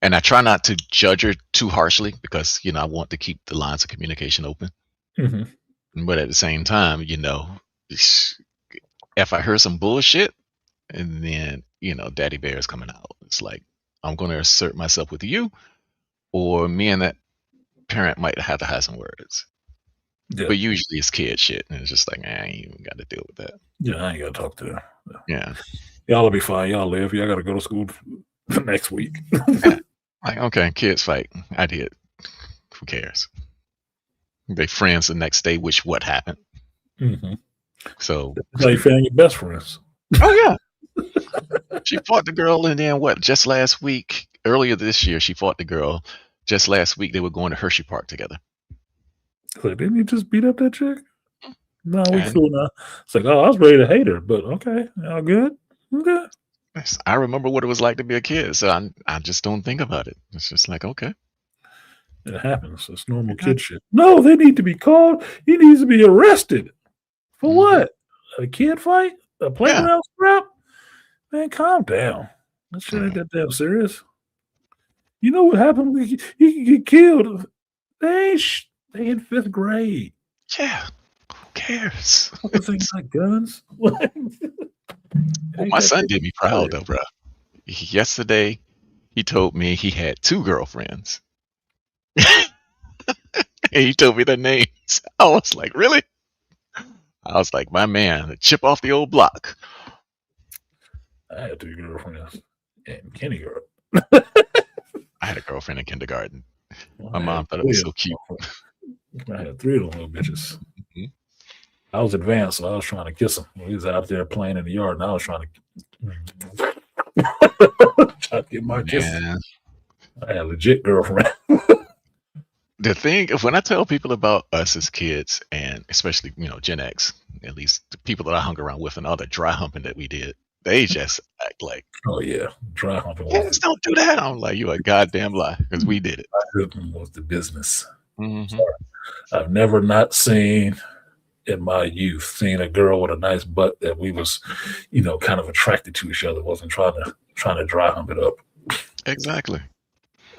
And I try not to judge her too harshly because, I want to keep the lines of communication open. Mhm. But at the same time, if I hear some bullshit and then, Daddy Bear is coming out, it's like, I'm going to assert myself with you, or me and that parent might have to have some words. Yeah. But usually it's kid shit. And it's just like, I ain't even got to deal with that. Yeah, I ain't gotta talk to her. Yeah. Y'all will be fine. Y'all live. Y'all gotta go to school next week. Yeah. Like, okay, kids fight. I did. Who cares? They friends the next day, which what happened. Mhm. So, That's how you found your best friends. oh yeah, she fought the girl, and then what? Just last week, earlier this year, she fought the girl. Just last week, they were going to Hershey Park together. Like, didn't you just beat up that chick? No, we And cool now. It's like, oh, I was ready to hate her, but okay, all good. Okay. yes, I remember what it was like to be a kid, so I just don't think about it. It's just like, okay, It happens. It's normal yeah, kid shit. No, they need to be called. He needs to be arrested. For hmm, what? A kid fight? A yeah, playground scrap? Man, calm down. That shit ain't yeah, that damn serious. You know what happened? He could get killed. They in fifth grade. yeah. Who cares? Fucking thing got guns. What? Well, Ain't my that son shit did me proud serious? though, bro. Yesterday, he told me he had two girlfriends, and he told me their names. I was like, really? I was like, my man, a chip off the old block. I had two girlfriends in kindergarten. I had a girlfriend in kindergarten. Well, My I had mom thought it was three of so cute. them. I had three of them little bitches. Mhm. I was advanced, so I was trying to kiss them. We was out there playing in the yard, and I was trying to try to get my kisses. Man, I had a legit girlfriend. the thing when I tell people about us as kids, and especially Gen X, at least the people that I hung around with and all the dry humping that we did, they just act like Oh yeah, dry humping kids don't do that. I'm like, you a goddamn lie because we did it. was the business. Hmm. I've never not seen in my youth seen a girl with a nice butt that we was, kind of attracted to each other. Wasn't trying to dry hump it up. Exactly.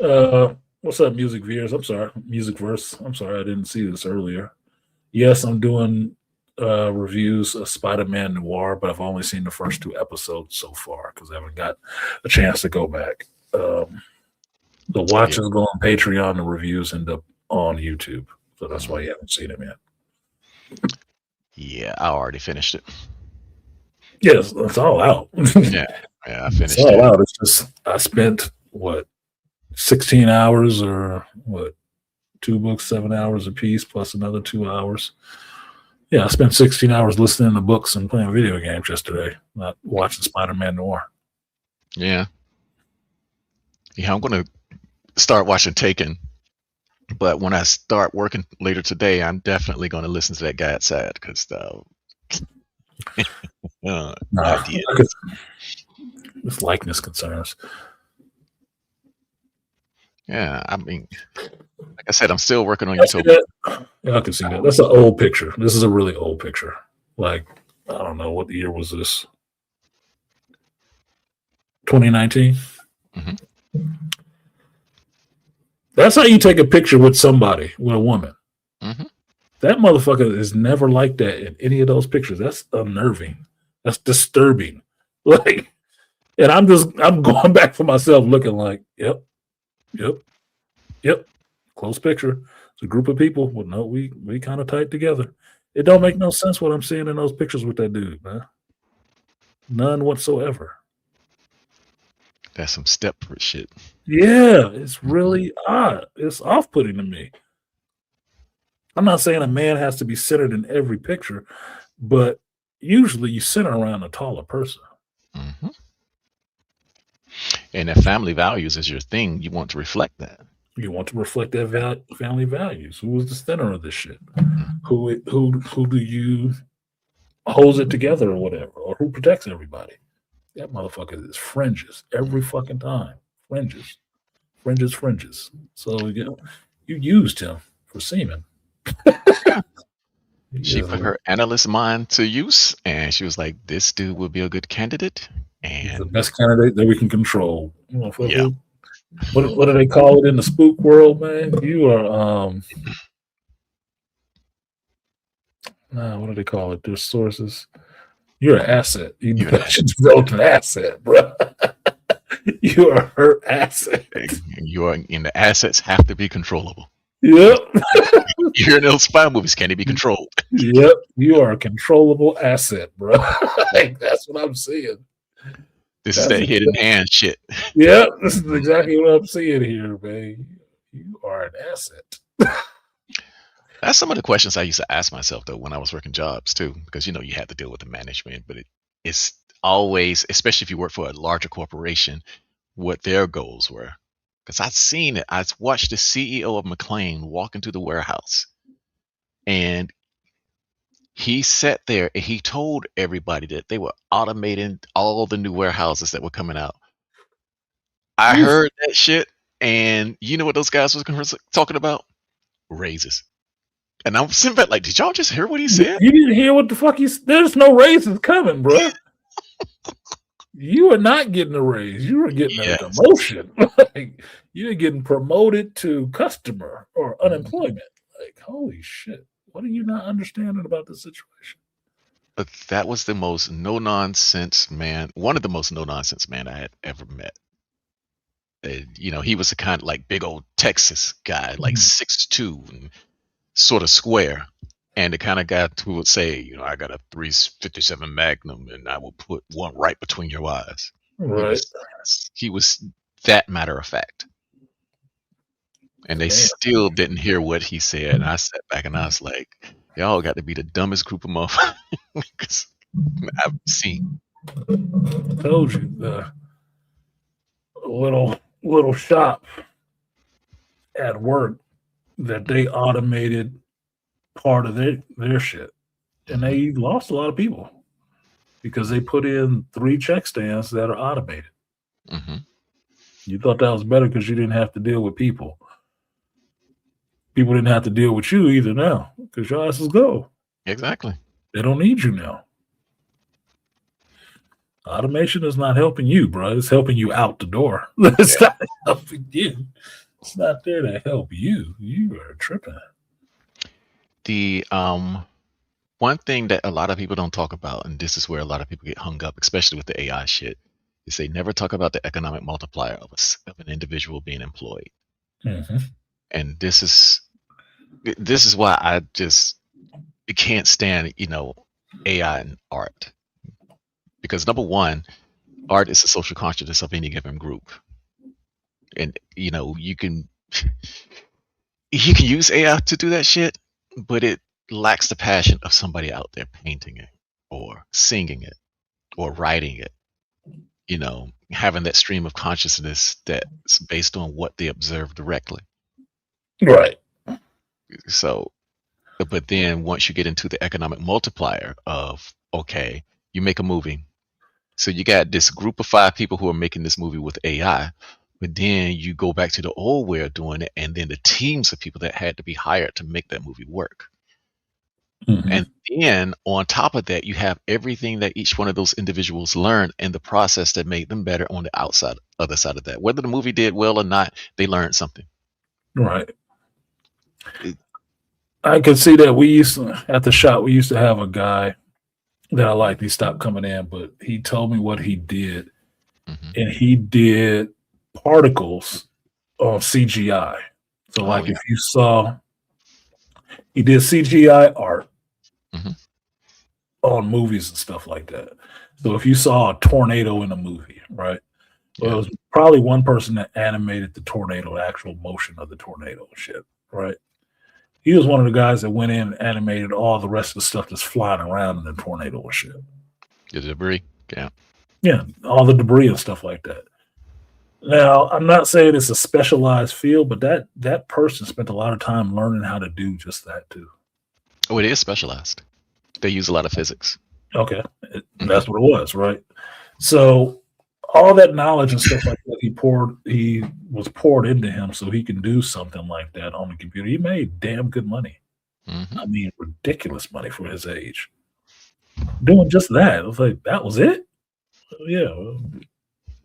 Uh, What's up, music viewers? I'm sorry, music verse. I'm sorry, I didn't see this earlier. Yes, I'm doing reviews of Spider-Man Noir, but I've only seen the first two episodes so far because I haven't got a chance to go back. The Yeah, watches go on Patreon, the reviews end up on YouTube, so that's why mhm. you haven't seen them yet. Yeah, I already finished it. Yes, it's all out. Yeah, yeah, I It's finished all it. out. It's just I spent what 16 hours or what two books, 7 hours a piece, plus another 2 hours. Yeah, I spent 16 hours listening to books and playing video games yesterday, not watching Spider-Man Noir. Yeah, yeah, I'm gonna start watching Taken, but when I start working later today, I'm definitely gonna listen to that guy outside because the Nah, idea. it's likeness concerns. Yeah, I mean, like I said, I'm still working on I see Utopia. that. Yeah, I can see that. That's an old picture. This is a really old picture. Like, I don't know what year was this. 2019. Hmm. That's how you take a picture with somebody, with a woman. Hmm. That motherfucker is never like that in any of those pictures. That's unnerving. That's disturbing. Like, and I'm going back for myself, looking like, yep, yep. Close picture. It's a group of people. Well, no, we kind of tight together. It don't make no sense what I'm seeing in those pictures with that dude, man. None whatsoever. That's some Stepford shit. Yeah, it's Mhm. really odd. It's off-putting to me. I'm not saying a man has to be centered in every picture, but usually you center around a taller person. Mhm. And if family values is your thing, you want to reflect that. You want to reflect that family values. Who is the center of this shit? Mm. Who do you holds it together or whatever, or who protects everybody? That motherfucker is fringes every fucking time. Fringes, fringes, fringes. So you used him for semen. Yeah. He She is put her analyst mind to use, and she was like, "This dude would be a good candidate." he's the And best candidate that we can control. yeah, Motherfucker. What do they call it in the spook world, man? You are nah, what do they call it? There's sources. You're an asset. You you're an developed an asset, bro. You are her asset. you are, and the assets have to be controllable. Yep. You hear in those spy movies, can it be controlled? Yep. You are a controllable asset, bro. Like, that's what I'm seeing. This is That's that hidden exactly, hand shit. yeah, this is exactly what I'm seeing here, man. You are an asset. That's some of the questions I used to ask myself though when I was working jobs too, because you had to deal with the management, but it's always, especially if you work for a larger corporation, what their goals were. Because I've seen it. I watched the CEO of McLean walk into the warehouse, and he sat there and he told everybody that they were automating all the new warehouses that were coming out. I Oof. heard that shit, and you know what those guys was talking about? Raises. And I'm sitting back like, did y'all just hear what he said? You didn't hear what the fuck there's no raises coming, bro. You are not getting a raise. You are getting a Yes. demotion. Like, you're getting promoted to customer or Mhm. unemployment. Like, holy shit. What are you not understanding about this situation? But that was the most no nonsense man, one of the most no nonsense man I had ever met. He was the kind of like big old Texas guy, like Mhm. 6'2" and sort of square. And the kind of guy who would say, I got a 357 Magnum and I will put one right between your eyes. He Right. was he was that matter of fact. And they Man, still didn't hear what he said. And I sat back and I was like, y'all got to be the dumbest group of motherfuckers I've seen. I told you the little shop at work that they automated part of their shit, and Hmm. they lost a lot of people because they put in 3 check stands that are automated. Hmm. You thought that was better because you didn't have to deal with people. People didn't have to deal with you either now because your asses go. Exactly. They don't need you now. Automation is not helping you, bro. It's helping you out the door. It's Yeah. not helping you. It's not there to help you. You are tripping. The one thing that a lot of people don't talk about, and this is where a lot of people get hung up, especially with the AI shit, is they never talk about the economic multiplier of an individual being employed. Hmm. And this is why I just can't stand, AI and art. Because number one, art is the social consciousness of any given group. And you can use AI to do that shit, but it lacks the passion of somebody out there painting it or singing it or writing it, having that stream of consciousness that's based on what they observe directly. Right. So, but then once you get into the economic multiplier of, okay, you make a movie. So you got this group of 5 people who are making this movie with AI, but then you go back to the old way of doing it, and then the teams of people that had to be hired to make that movie work. Hmm. And then on top of that, you have everything that each one of those individuals learned in the process that made them better on the other side of that. Whether the movie did well or not, they learned something. Right. It- I could see that we used to, at the shop, we used to have a guy that I liked. He stopped coming in, but he told me what he did. mhm. And he did particles on CGI. So, Oh like, yeah. if you saw, he did CGI art Hmm. on movies and stuff like that. So, if you saw a tornado in a movie, right? Well, it Yeah. was probably one person that animated the tornado, the actual motion of the tornado and shit, right? He was one of the guys that went in and animated all the rest of the stuff that's flying around in the tornado and shit. The debris. Yeah. Yeah, all the debris and stuff like that. Now, I'm not saying it's a specialized field, but that person spent a lot of time learning how to do just that too. Oh, it is specialized. They use a lot of physics. Okay, Hmm. that's what it was, right? So all that knowledge and stuff like that he was poured into him so he can do something like that on the computer. He made damn good money. Hmm. I mean, ridiculous money for his age. Doing just that. I was like, that was it? Yeah, well,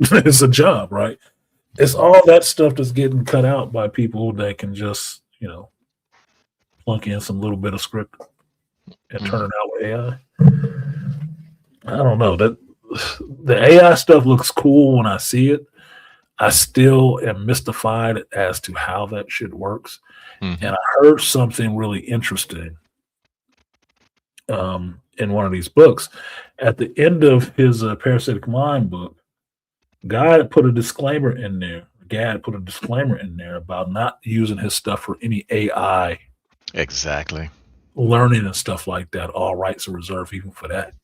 it's a job, right? It's Hmm. all that stuff that's getting cut out by people that can just, plunk in some little bit of script and turn Hmm. it out with AI. I don't know that the AI stuff looks cool when I see it. I still am mystified as to how that shit works. Hmm. And I heard something really interesting in one of these books. At the end of his Parasitic Mind book, God put a disclaimer in there. Gad put a disclaimer in there about not using his stuff for any AI Exactly. learning and stuff like that. All rights are reserved even for that.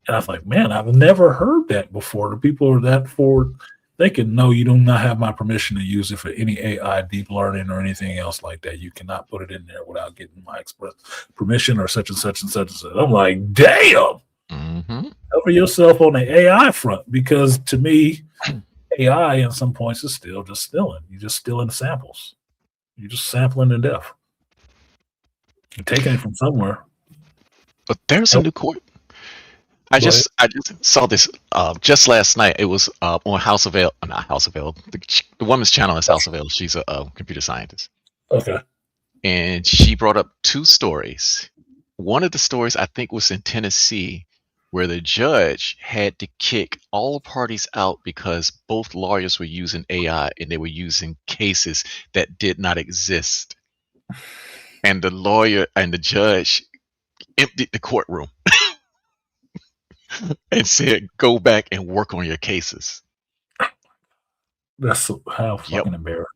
And I was like, man, I've never heard that before. The people are that forward thinking, no, you do not have my permission to use it for any AI, deep learning, or anything else like that. You cannot put it in there without getting my express permission or such and such and such and such. I'm like, damn, Hmm. cover yourself on the AI front because to me, AI in some points is still just stealing. You're just stealing samples. You're just sampling to death. You're taking it from somewhere. But there's a Oh, new court. go ahead. I just saw this just last night. It was on House of L, not House of L. The woman's channel is House of L. She's a computer scientist, Okay. and she brought up 2 stories. One of the stories I think was in Tennessee, where the judge had to kick all parties out because both lawyers were using AI and they were using cases that did not exist. And the lawyer and the judge emptied the courtroom and said, "Go back and work on your cases." That's how Yep. fucking embarrassing.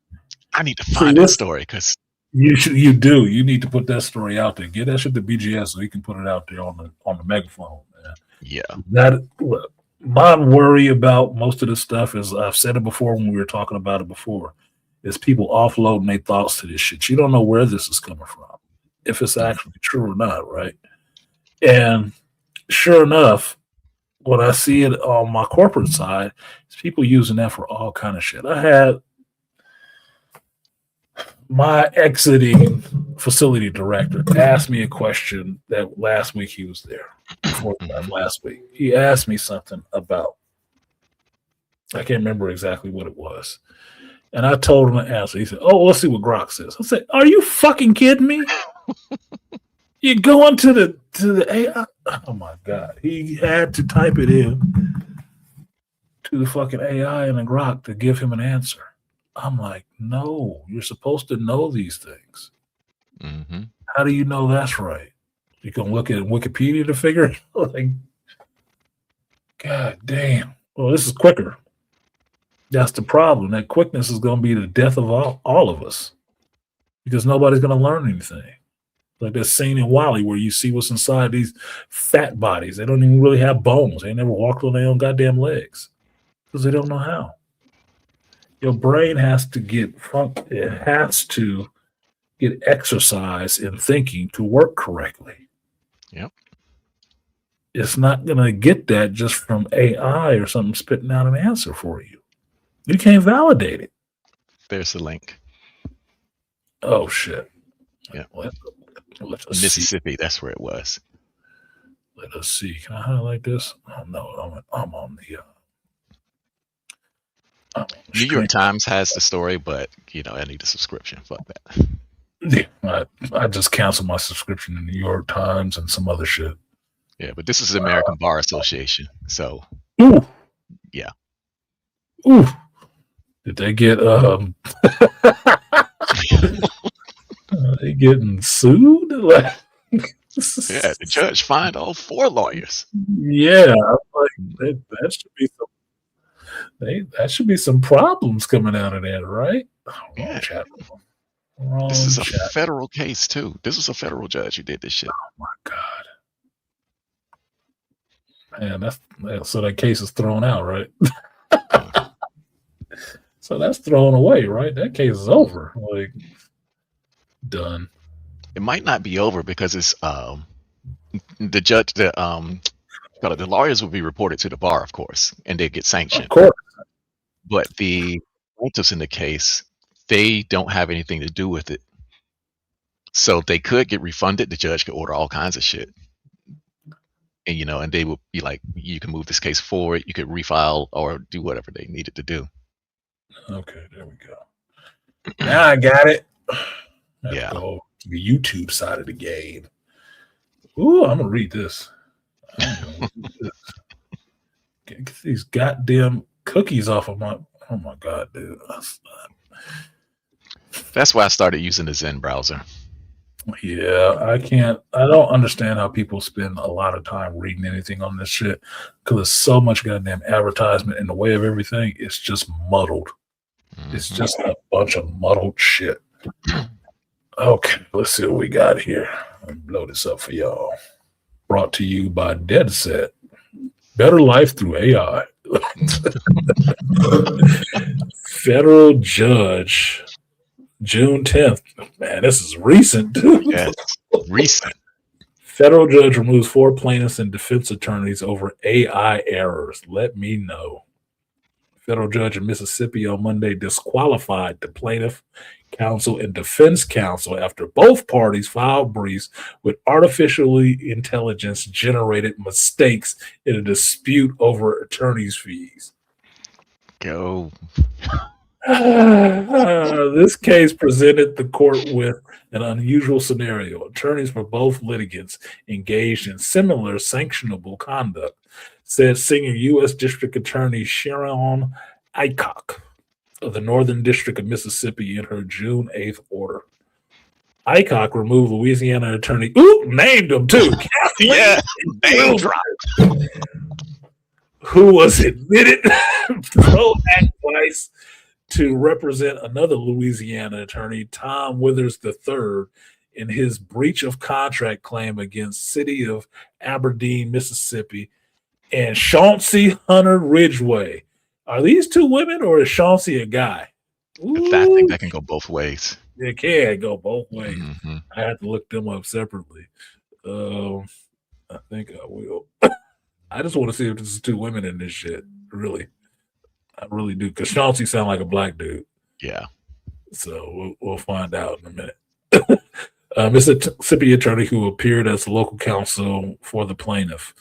I need to See find that this. story because You do. You need to put that story out there. Get that shit to BGS so he can put it out there on the megaphone, man. yeah. That look, my worry about most of this stuff is I've said it before when we were talking about it before, is people offloading their thoughts to this shit. You don't know where this is coming from, if it's Mm, actually true or not, right? And sure enough, when I see it on my corporate side, it's people using that for all kind of shit. I had my exiting facility director asked me a question that last week he was there. Before he left mhm, last week, he asked me something about I can't remember exactly what it was, And I told him the answer. He said, "Oh, let's see what Grok says." I said, "Are you fucking kidding me? You going to the AI?" Oh my god! He had to type it in to the fucking AI and the Grok to give him an answer. I'm like, no, you're supposed to know these things. Mm-hmm. How do you know that's right? You can look at Wikipedia to figure it out. Like, god damn. Well, this is quicker. That's the problem. That quickness is going to be the death of all of us because nobody's going to learn anything. Like that scene in Wally where you see what's inside these fat bodies. They don't even really have bones. They never walked on their own goddamn legs because they don't know how. Your brain has to it has to get exercise in thinking to work correctly. Yep. It's not going to get that just from AI or something spitting out an answer for you. You can't validate it. There's the link. Oh shit! Yeah. Let us Mississippi. see. That's where it was. Let us see. Can I highlight this? Oh no, I'm on the New York screen. Times has the story, but I need a subscription. Fuck that. Yeah, I just canceled my subscription to New York Times and some other shit. Yeah, but this is the American Bar Association, so Ooh, yeah. ooh. Did they get are they getting sued? Like, Yeah, the judge fined all 4 lawyers. yeah, like that should be that should be some problems coming out of that, right? Yeah. Wrong This is a chat. federal case too. This was a federal judge who did this shit. Oh my god. Man, so that case is thrown out, right? So that's thrown away, right? That case is over. Like done. It might not be over because it's the judge the lawyers will be reported to the bar, of course, and they get sanctioned. Of course. But the plaintiffs in the case, they don't have anything to do with it. So they could get refunded. The judge could order all kinds of shit. And and they would be like, you can move this case forward, you could refile or do whatever they needed to do. Okay, there we go. Now I got it. Yeah. Go to the YouTube side of the game. Ooh, I'm gonna read this. Get these goddamn cookies off of my. Oh my god, dude. That's why I started using the Zen browser. Yeah, I don't understand how people spend a lot of time reading anything on this shit because there's so much goddamn advertisement in the way of everything. It's just muddled. Mm-hmm. It's just a bunch of muddled shit. Okay, let's see what we got here. I'll blow this up for y'all. Brought to you by Dead Set. Better life through AI. Federal judge, June 10th. Man, this is recent, dude. Yes, recent. Federal judge removes 4 plaintiffs and defense attorneys over AI errors. Let me know. Federal judge in Mississippi on Monday disqualified the plaintiff counsel and defense counsel after both parties filed briefs with artificially intelligence generated mistakes in a dispute over attorney's fees. Go. This case presented the court with an unusual scenario. Attorneys for both litigants engaged in similar sanctionable conduct, said senior U.S. District Attorney Sharon Aycock of the Northern District of Mississippi in her June 8th order. Aycock removed Louisiana attorney, named him too, yeah, name drop, who was admitted pro act twice to represent another Louisiana attorney, Tom Withers III, in his breach of contract claim against City of Aberdeen, Mississippi, and Chauncey Hunter Ridgway. Are these 2 women or is Chauncey a guy? I think that can go both ways. It can go both ways. Mm-hmm. I have to look them up separately. I think I will. I just want to see if there's 2 women in this shit. Really. I really do. Because Chauncey sounds like a black dude. Yeah. So we'll find out in a minute. Mississippi attorney who appeared as local counsel for the plaintiff.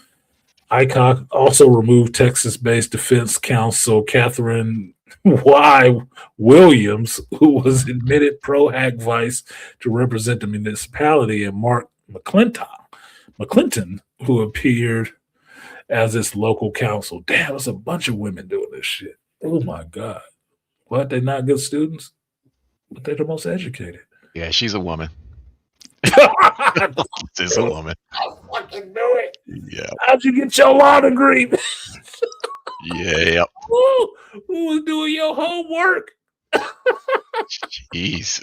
Aycock also removed Texas-based defense counsel Catherine Y. Williams, who was admitted pro hack vice to represent the municipality, and Mark McClinton, who appeared as its local counsel. Damn, it's a bunch of women doing this shit. Oh my god. What? They not good students, but they're the most educated. Yeah, she's a woman. I She's a woman. fucking knew it. Yeah. How'd you get your law degree? Yeah. Who was doing your homework? Jeez.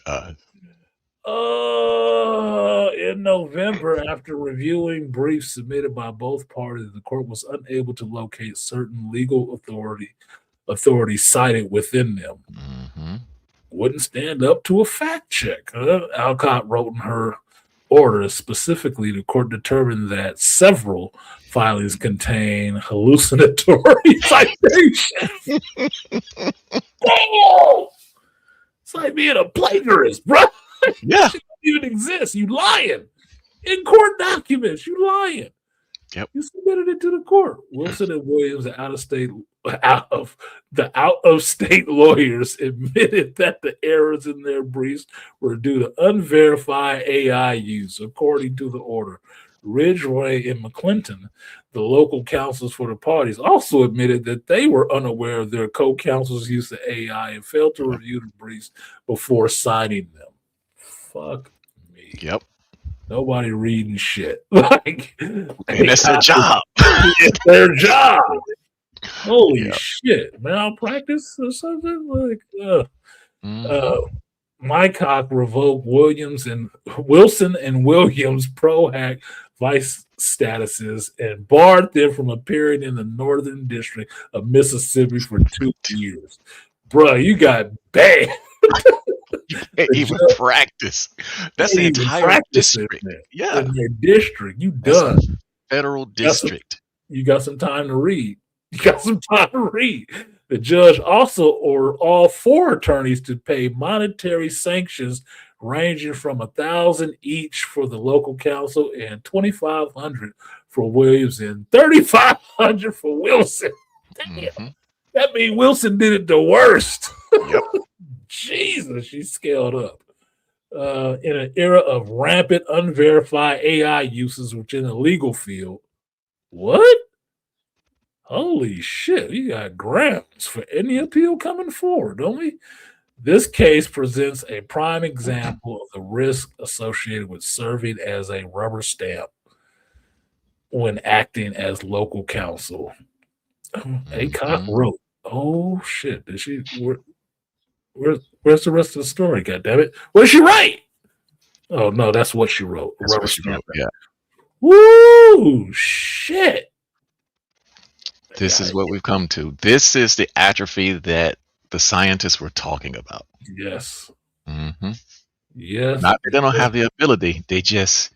In November, after reviewing briefs submitted by both parties, the court was unable to locate certain legal authorities cited within them. Mm-hmm. Wouldn't stand up to a fact check. Alcott wrote in her order specifically, the court determined that several filings contain hallucinatory citations. Oh, it's like being a plagiarist, bro. Yeah. Shit don't even exist. You lying in court documents. You lying. Yep. You submitted it to the court. Wilson and Williams, out of state lawyers, admitted that the errors in their briefs were due to unverified AI use, according to the order. Ridgway and McClinton, the local counsels for the parties, also admitted that they were unaware of their co-counsel's use of AI and failed to review the briefs before signing them. Fuck me. Yep. Nobody reading shit. Like, and that's their job. It's their job. Holy shit. Malpractice or something? Like, Mycock revoked Wilson and Williams pro hack vice statuses and barred them from appearing in the Northern District of Mississippi for 2 years. Bruh, you got banned. Even practice. That's the entire district. Yeah. In their district. You done. Federal district. You got some time to read. The judge also ordered all 4 attorneys to pay monetary sanctions ranging from $1,000 each for the local counsel and $2,500 for Williams and $3,500 for Wilson. Damn. Mm-hmm. That means Wilson did it the worst. Yep. Jesus, she scaled up. In an era of rampant, unverified AI uses within the legal field. What? Holy shit, we got grounds for any appeal coming forward, don't we? This case presents a prime example of the risk associated with serving as a rubber stamp when acting as local counsel. Acock wrote, oh shit, did she... Where's the rest of the story? God damn it! What did she write? Oh no, that's what she wrote. That's what she wrote. Yeah. Woo! Shit. This is what we've come to. This is the atrophy that the scientists were talking about. Yes. Mm-hmm. Yes. Not that they don't have the ability; they just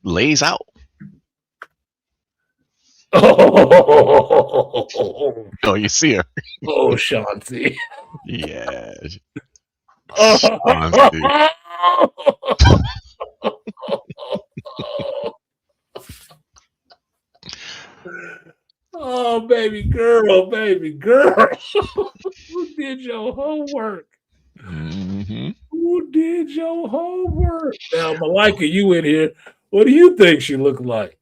lays out. Oh, you see her? Oh, Shanti. Yeah. Oh, baby girl. Who did your homework? Mm-hmm. Who did your homework? Now, Malika, you in here. What do you think she looked like?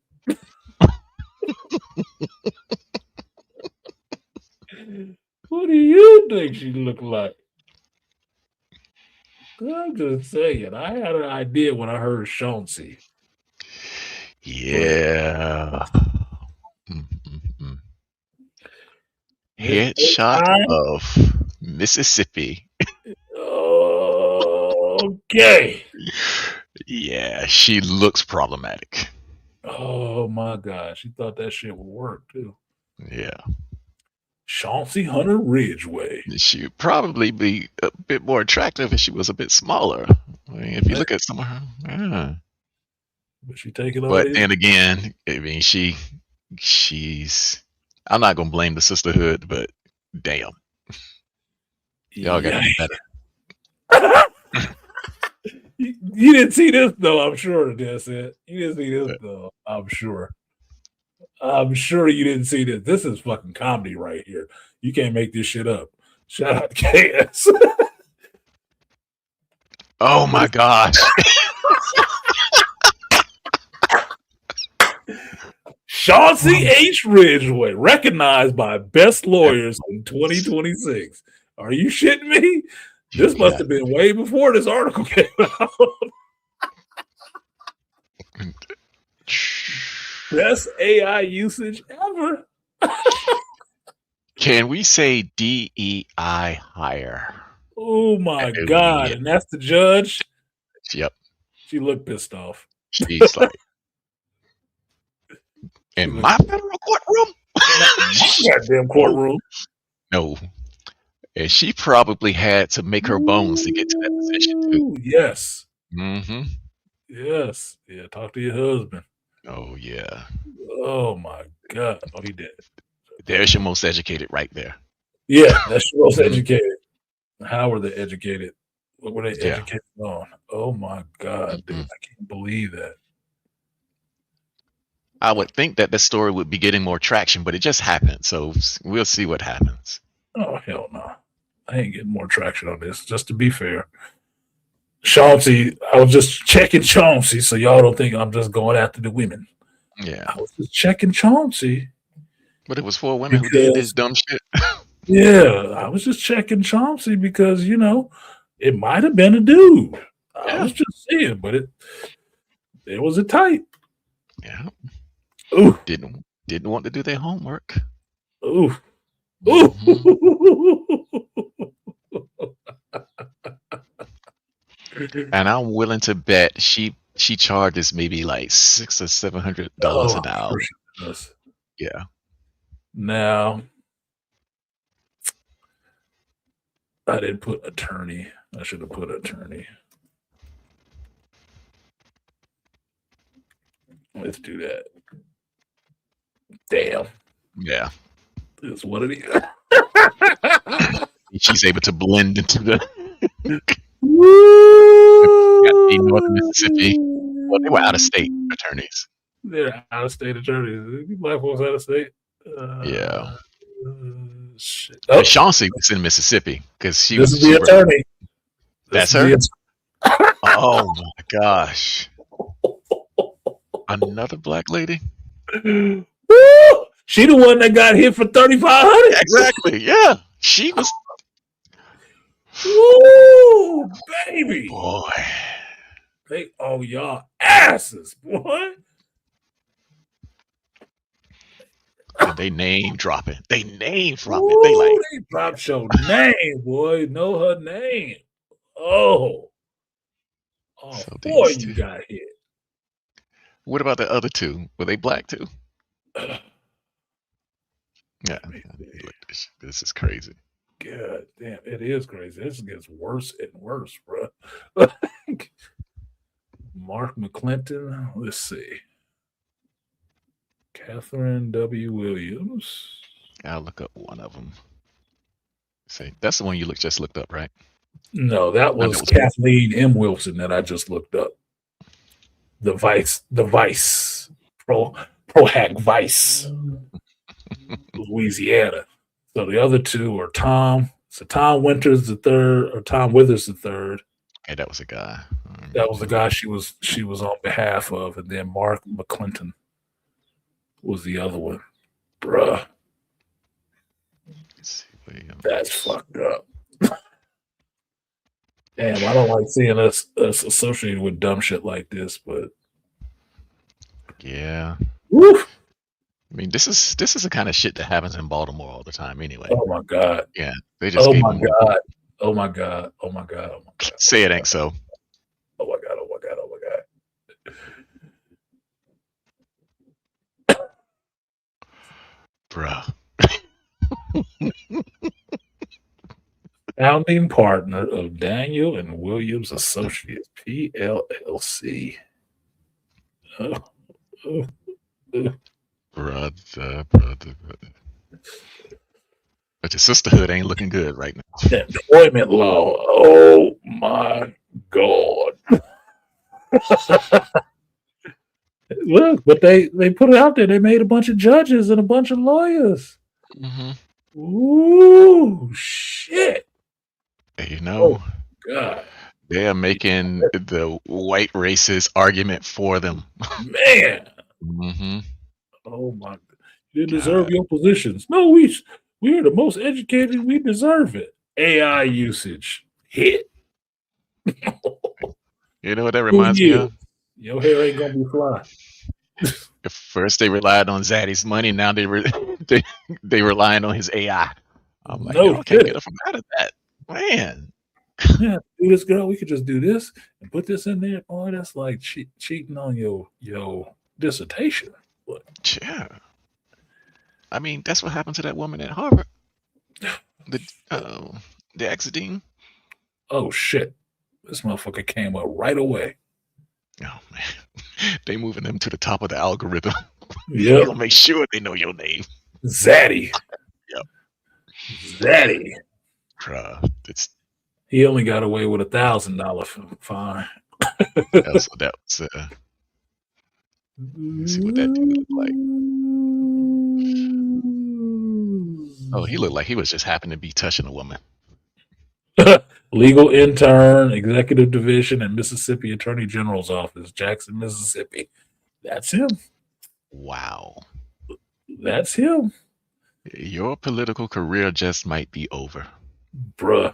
What do you think she looked like? I'm just saying. I had an idea when I heard Chauncey. Yeah. Mm-hmm. Headshot of Mississippi. Okay. Yeah, she looks problematic. Oh my gosh, she thought that shit would work too. Yeah. Chauncey Hunter Ridgway. She would probably be a bit more attractive if she was a bit smaller. I mean, if you look at some of her, yeah. But she taking over. But then again, I mean, she's. I'm not gonna blame the sisterhood, but damn, y'all gotta be better. You didn't see this though, I'm sure. That's it. You didn't see this though, I'm sure. I'm sure you didn't see this. This is fucking comedy right here. You can't make this shit up. Shout out to KS. Oh my gosh. Chauncey H. Ridgway, recognized by best lawyers in 2026. Are you shitting me? This must have been way before this article came out. Best AI usage ever. Can we say DEI hire? Oh my God. And that's the judge? Yep. She looked pissed off. She's like, in my federal courtroom? Goddamn courtroom. No. And she probably had to make her bones to get to that position too. Yes. Mm-hmm. Yes. Yeah, talk to your husband. Oh yeah. Oh my God. Oh, he did. There's your most educated right there. Yeah, that's your most educated. How were they educated? What were they educated on? Oh my God, dude. I can't believe that. I would think that the story would be getting more traction, but it just happened. So we'll see what happens. Oh, hell no. I ain't getting more traction on this, just to be fair. Chauncey, I was just checking Chauncey, so y'all don't think I'm just going after the women. Yeah. I was just checking Chauncey. But it was 4 women who did this dumb shit. Yeah, I was just checking Chauncey because, you know, it might have been a dude. I was just saying, but it was a type. Yeah. Ooh. Didn't want to do their homework. Ooh. Ooh. And I'm willing to bet she charges maybe like $600 or $700 an hour. Yeah. Now, I didn't put attorney. I should have put attorney. Let's do that. Damn. Yeah. That's what it is. She's able to blend into the Northern Mississippi. Well, they were out of state attorneys. They're out of state attorneys. Black folks out of state. Yeah. Shit. Oh. Chauncey was in Mississippi because she was the attorney. That's her. Oh my gosh! Another black lady. Woo! She the one that got hit for $3,500. Exactly. Yeah, she was. Woo, baby. Boy. They y'all asses, boy. And they name dropping. They name dropping. Ooh, they dropped your name, boy. Know her name. Oh, so boy, you got hit. What about the other two? Were they black too? Yeah. This is crazy. God damn, it is crazy. This gets worse and worse, bro. Mark McClinton. Let's see. Catherine W. Williams. I'll look up one of them. See, that's the one you just looked up, right? No, that was Kathleen M. Wilson that I just looked up. The Vice, Pro Hack Vice, Louisiana. So the other two are Tom Winters the third, or Tom Withers the third. Okay, that was a guy. That was the guy she was on behalf of, and then Mark McClinton was the other one. Bruh. That's fucked up. Damn, I don't like seeing us associated with dumb shit like this, but yeah. Woo! I mean, this is the kind of shit that happens in Baltimore all the time anyway. Oh my God. Yeah. They just Oh my God. Oh my God. Oh my God. Oh my God. Say it ain't so. Oh my God. Oh my God. Oh my God. Bruh. Founding partner of Daniel and Williams Associates, PLLC. Brother. But your sisterhood ain't looking good right now. Employment law. Oh my God. Look, but they put it out there. They made a bunch of judges and a bunch of lawyers. Mm-hmm. Ooh, shit. You Oh, know, God. they are making the white racist argument for them. Man. Hmm. Oh, my. You didn't deserve God. your positions. No, we're the most educated. We deserve it. AI usage. Hit. You know what that 2 reminds me years. of? Your hair ain't going to be fly. At first they relied on Zaddy's money, now they they relying on his AI. I'm like, No y'all can't get shit. up from out of that, man. Yeah, do this, girl. We could just do this and put this in there. Oh, that's like cheating on your dissertation. What? Yeah, I mean that's what happened to that woman at Harvard, the the Exidine. Oh shit! This motherfucker came up right away. Oh man, they moving them to the top of the algorithm. They Yep, gonna make sure they know your name. Zaddy, Yep, Zaddy. it's He only got away with $1,000 fine. also that was. Let me see what that dude looked like. Oh, he looked like he was just happened to be touching a woman. Legal intern, executive division, and Mississippi Attorney General's office, Jackson, Mississippi. That's him. Wow, That's him, your political career just might be over. bruh.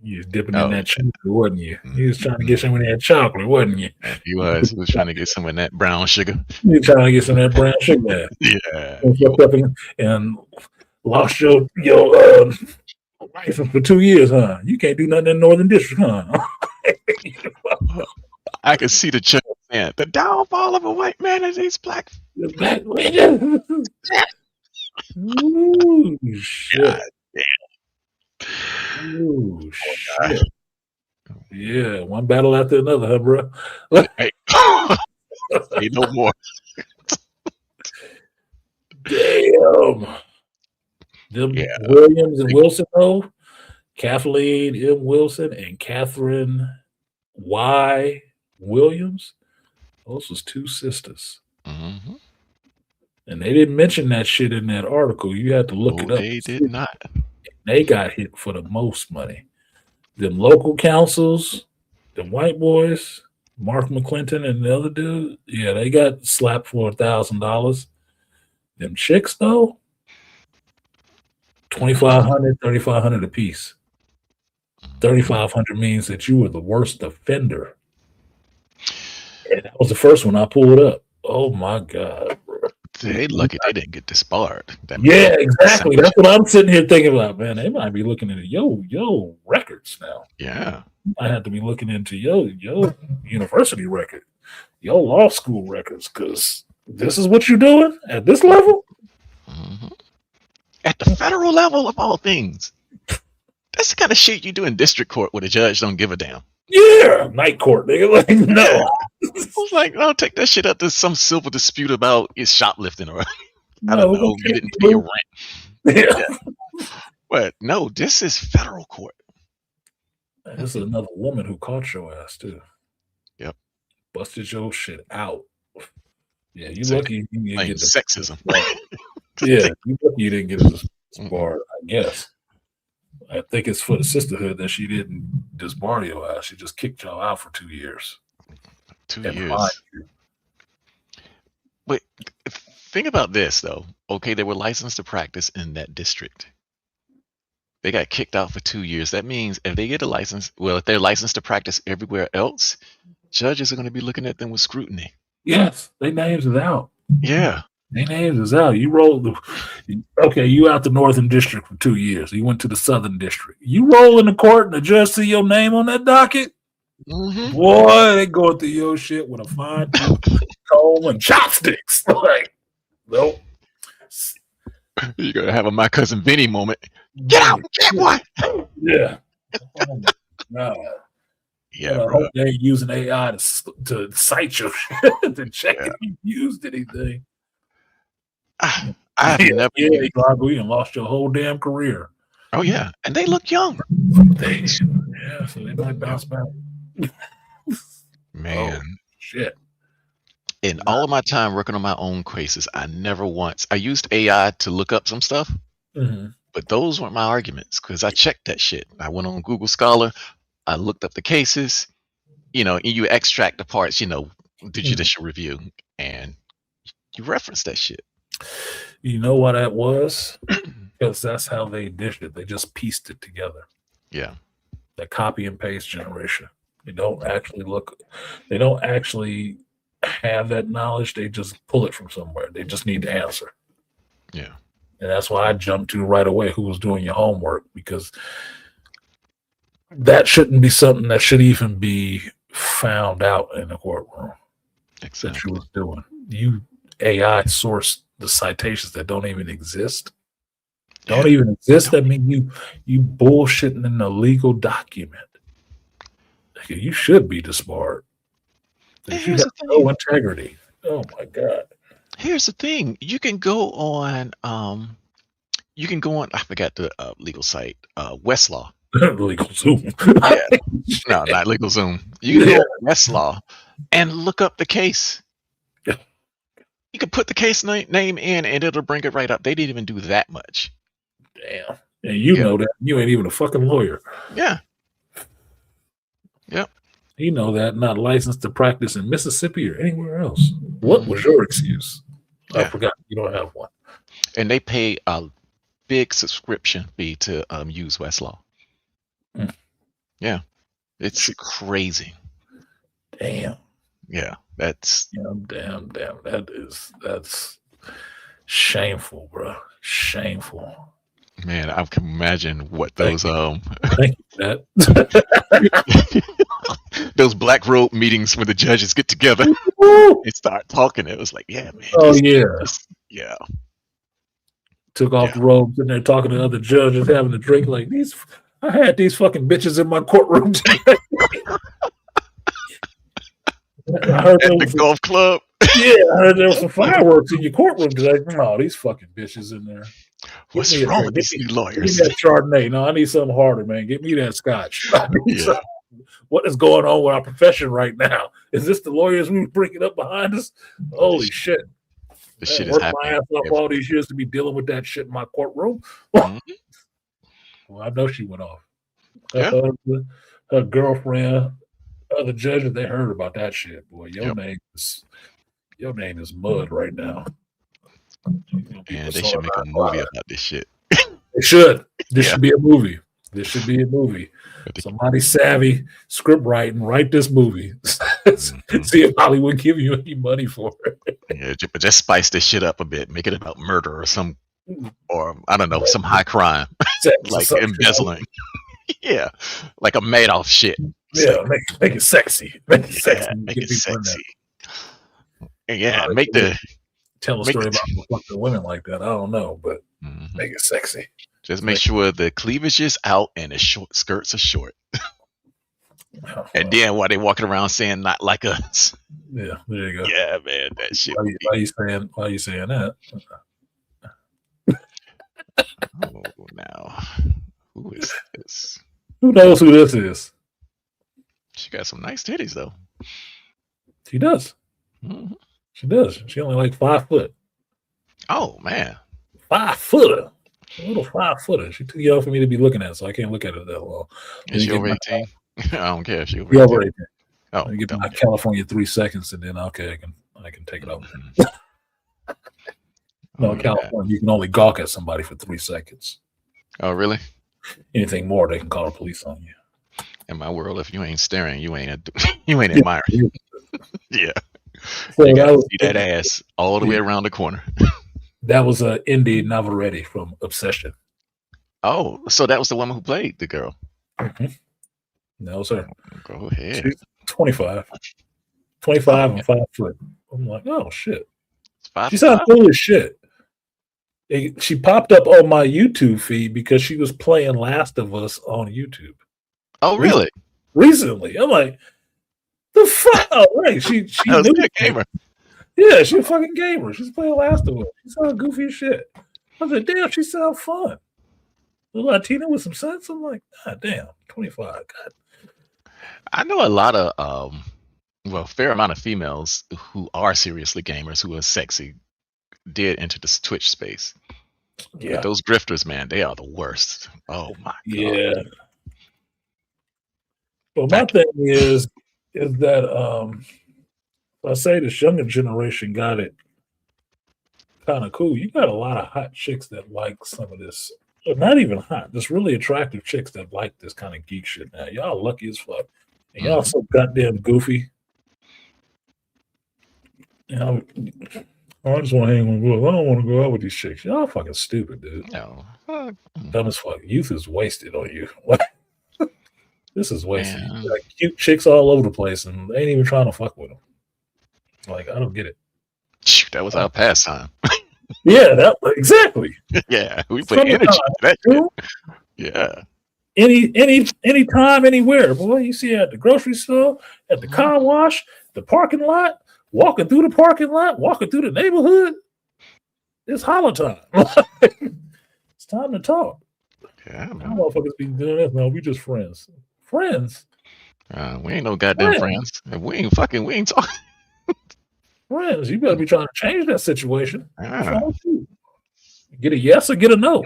You was dipping in Oh, that chocolate, wasn't you? mm, You was trying to get some of mhm. that chocolate, wasn't you? And he was trying to get some of that brown sugar. You was trying to get some of that brown sugar Yeah, and yo, fucked up and lost your license for 2 years, huh? You can't do nothing in Northern District, huh? I could see the church saying, "The downfall of a white man is these black." Ooh, God, shit. Ooh, God. shit. Yeah, one battle after another, huh, bro? Hey, say no more. Damn. Them Yeah, Williams and Wilson, though. Kathleen M. Wilson and Catherine Y. Williams. Those was two sisters. hmm. And they didn't mention that shit in that article. You had to look No, it up. they did not. They got hit for the most money. Them local councils, them white boys, Mark McClinton and the other dude, yeah, they got slapped for $1,000. Them chicks though, 2,500, 3,500 a piece. 3,500 means that you were the worst offender. And that was the first one I pulled up. Oh my God, bro. They lucky they didn't get disbarred. That means Yeah, they exactly. That's sanctioned. what I'm sitting here thinking about, man. They might be looking into yo records now. Yeah. I have to be looking into yo university record, yo law school records, because this is what you're doing at this level. Hmm. At the federal level of all things. That's the kind of shit you do in district court where the judge don't give a damn. Yeah, night court, nigga. Like, Yeah. no, I was like, no, take that shit up to some civil dispute about is shoplifting or I don't no, we're gonna know, you check didn't pay your you, rent. bro. Yeah. But no, this is federal court. Yeah. This is another woman who caught your ass too. Yep. Busted your shit out. Yeah, you So lucky you didn't plain get the sexism. yeah, you lucky you didn't get this Mm-mm. bar, I guess. I think it's for the sisterhood that she didn't disbar your ass. She just kicked y'all out for 2 years Two and fined years. you. But think about this though. Okay, they were licensed to practice in that district. They got kicked out for 2 years. That means if they get a license, well, if they're licensed to practice everywhere else, judges are going to be looking at them with scrutiny. Yes, they names is out. Yeah. They names is out. You rolled okay, you out the Northern District for 2 years. You went to the Southern District. You roll in the court and the judge see your name on that docket. Hmm. Boy, they going through your shit with a fine tooth comb and chopsticks. Like, nope. You're going to have a my cousin Vinny moment. Get out! Get one! Yeah. Oh my God. Yeah, I bro. hope they ain't using AI to cite your shit to check Yeah. if you used anything. I've Yeah, never yeah, used. you done lost your whole damn career. Oh, yeah. And they look young. Yeah, so they might Yep. bounce back. Oh Man. shit! In Nah, all of my time working on my own cases, I never once, I used AI to look up some stuff. Mhm. But those weren't my arguments because I checked that shit. I went on Google Scholar. I looked up the cases. And you extract the parts. The Mhm. judicial review, and you reference that shit. You know what that was? Because that's how they dished it. They just pieced it together. Yeah. That copy and paste generation. They don't actually look. They don't actually have that knowledge. They just pull it from somewhere. They just need the answer. Yeah. And that's why I jumped to right away who was doing your homework, because that shouldn't be something that should even be found out in the courtroom that you Exactly. was doing. You AI source the citations that don't even exist. Don't Yeah. even exist. Don't That mean you bullshitting in a legal document. You should be disbarred. And That you here's have the no thing. integrity. Oh my god. Here's the thing. You can go on. I forgot the legal site. Westlaw. Legal Zoom. Yeah. No, not LegalZoom. You can Yeah. go on Westlaw and look up the case. You can put the case name in, and it'll bring it right up. They didn't even do that much. Damn. And you Yeah. know that. You ain't even a fucking lawyer. Yeah. Yep. You know that, not licensed to practice in Mississippi or anywhere else. What was Hmm. your excuse? I Yeah. forgot you don't have one. And they pay a big subscription fee to use Westlaw. Mm. Yeah. It's crazy. Damn. Yeah. That's Damn. That's shameful, bro. Shameful. Man, I can imagine what Thank those you. Thank you for that. those black robe meetings when the judges get together Woo! and start talking. It was like, yeah, man, Oh yeah. yeah, Took off yeah, the robes and they're talking to other judges, having a drink like these. I had these fucking bitches in my courtroom today. I heard at there the was golf club. Yeah, I heard there was some fireworks in your courtroom today. Oh, these fucking bitches in there. Get What's me a wrong drink. with these new Give me lawyers? that Chardonnay. No, I need something harder, man. Get me that Scotch. I need Yeah, some, what is going on with our profession right now? Is this the lawyers we bringing up behind us? Holy this, shit! this I shit is worked my happening ass off all everywhere. these years to be dealing with that shit in my courtroom. Mhm. Well, I know she went off. Her Yeah, husband, her girlfriend, other judges, they heard about that shit. Boy, yep. your name is mud right now. Be And they should make a movie personified. about this shit. It should. This Yeah, should be a movie. This should be a movie. but Somebody savvy script writing, write this movie. mhm. See if Hollywood give you any money for it. Yeah, but just spice this shit up a bit. Make it about murder or I don't know, some high crime Sex or like some shit. embezzling. Yeah, like a Madoff shit. It's like, Yeah, make it sexy. Make it sexy. yeah, make Get it people in there. sexy. And yeah, make They the tell a make story the about fucking women like that. I don't know, but Mhm. make it sexy. Just make sure the cleavage is out and the short skirts are short. Oh, And well, then while they walking around saying not like us. yeah, there you go. Yeah, man, that shit Why would you, be why you saying why you saying that? oh now. Who is this? Who knows who this is? She got some nice titties though. She does. Mhm. She does. She only like 5 foot. Oh man. 5 footer. A little 5 footer. She too young for me to be looking at, so I can't look at her that long. Let Is me she get over my 18? I don't care if she over yeah, 18. over 18. Oh, Let me get my okay. California 3 seconds, and then okay, I can take it off. Mhm. No, Oh in yeah. California, you can only gawk at somebody for 3 seconds. Oh really? Anything more, they can call the police on you. In my world, if you ain't staring, you ain't you ain't Yeah. admiring. Yeah. So You that gotta was see that ass all the way around the corner. Indy Navarrete from Obsession. Oh, so that was the woman who played the girl. Mm-hmm. That was her. Go ahead. She's 25. Oh 25 yeah. and 5 foot. I'm like, oh shit. It's five She for sounds five. cool as shit. She popped up on my YouTube feed because she was playing Last of Us on YouTube Oh Re- really? recently. I'm like, the fuck? Oh, right. She Oh, knew. she a gamer. Yeah, she's a fucking gamer. She's playing Last of Us. She sounds goofy as shit. I was like, damn, she sounds fun. A Latina with some sense. I'm like, god damn, 25. God. I know a lot of well, a fair amount of females who are seriously gamers who are sexy did enter this Twitch space. But Yeah, those grifters, man, they are the worst. Oh my God. yeah. But my Back. thing is that I say this younger generation got it kind of cool. You got a lot of hot chicks that like some of this. Not even hot, just really attractive chicks that like this kind of geek shit now. Y'all lucky as fuck. And y'all Hmm. so goddamn goofy. You know, I just want to hang with girls. I don't want to go out with these chicks. Y'all fucking stupid, dude. No. Dumb as fuck. Youth is wasted on you. This is wasted. You Man, got cute chicks all over the place and they ain't even trying to fuck with them. Like, I don't get it. shoot, that was our pastime. Yeah, that exactly. Yeah, we put Summertime, energy into that shit. dude. Yeah. Any time, anywhere. Boy, you see at the grocery store, at the Mhm. car wash, the parking lot, walking through the parking lot, walking through the neighborhood. It's holler time. It's time to talk. Yeah, Y'all man. motherfuckers be doing this. No, we just friends. Friends? We ain't no goddamn Friends. friends. If we ain't fucking, we ain't talking. Friends. You better be trying to change that situation. What's Yeah. wrong with you? Get a yes or get a no.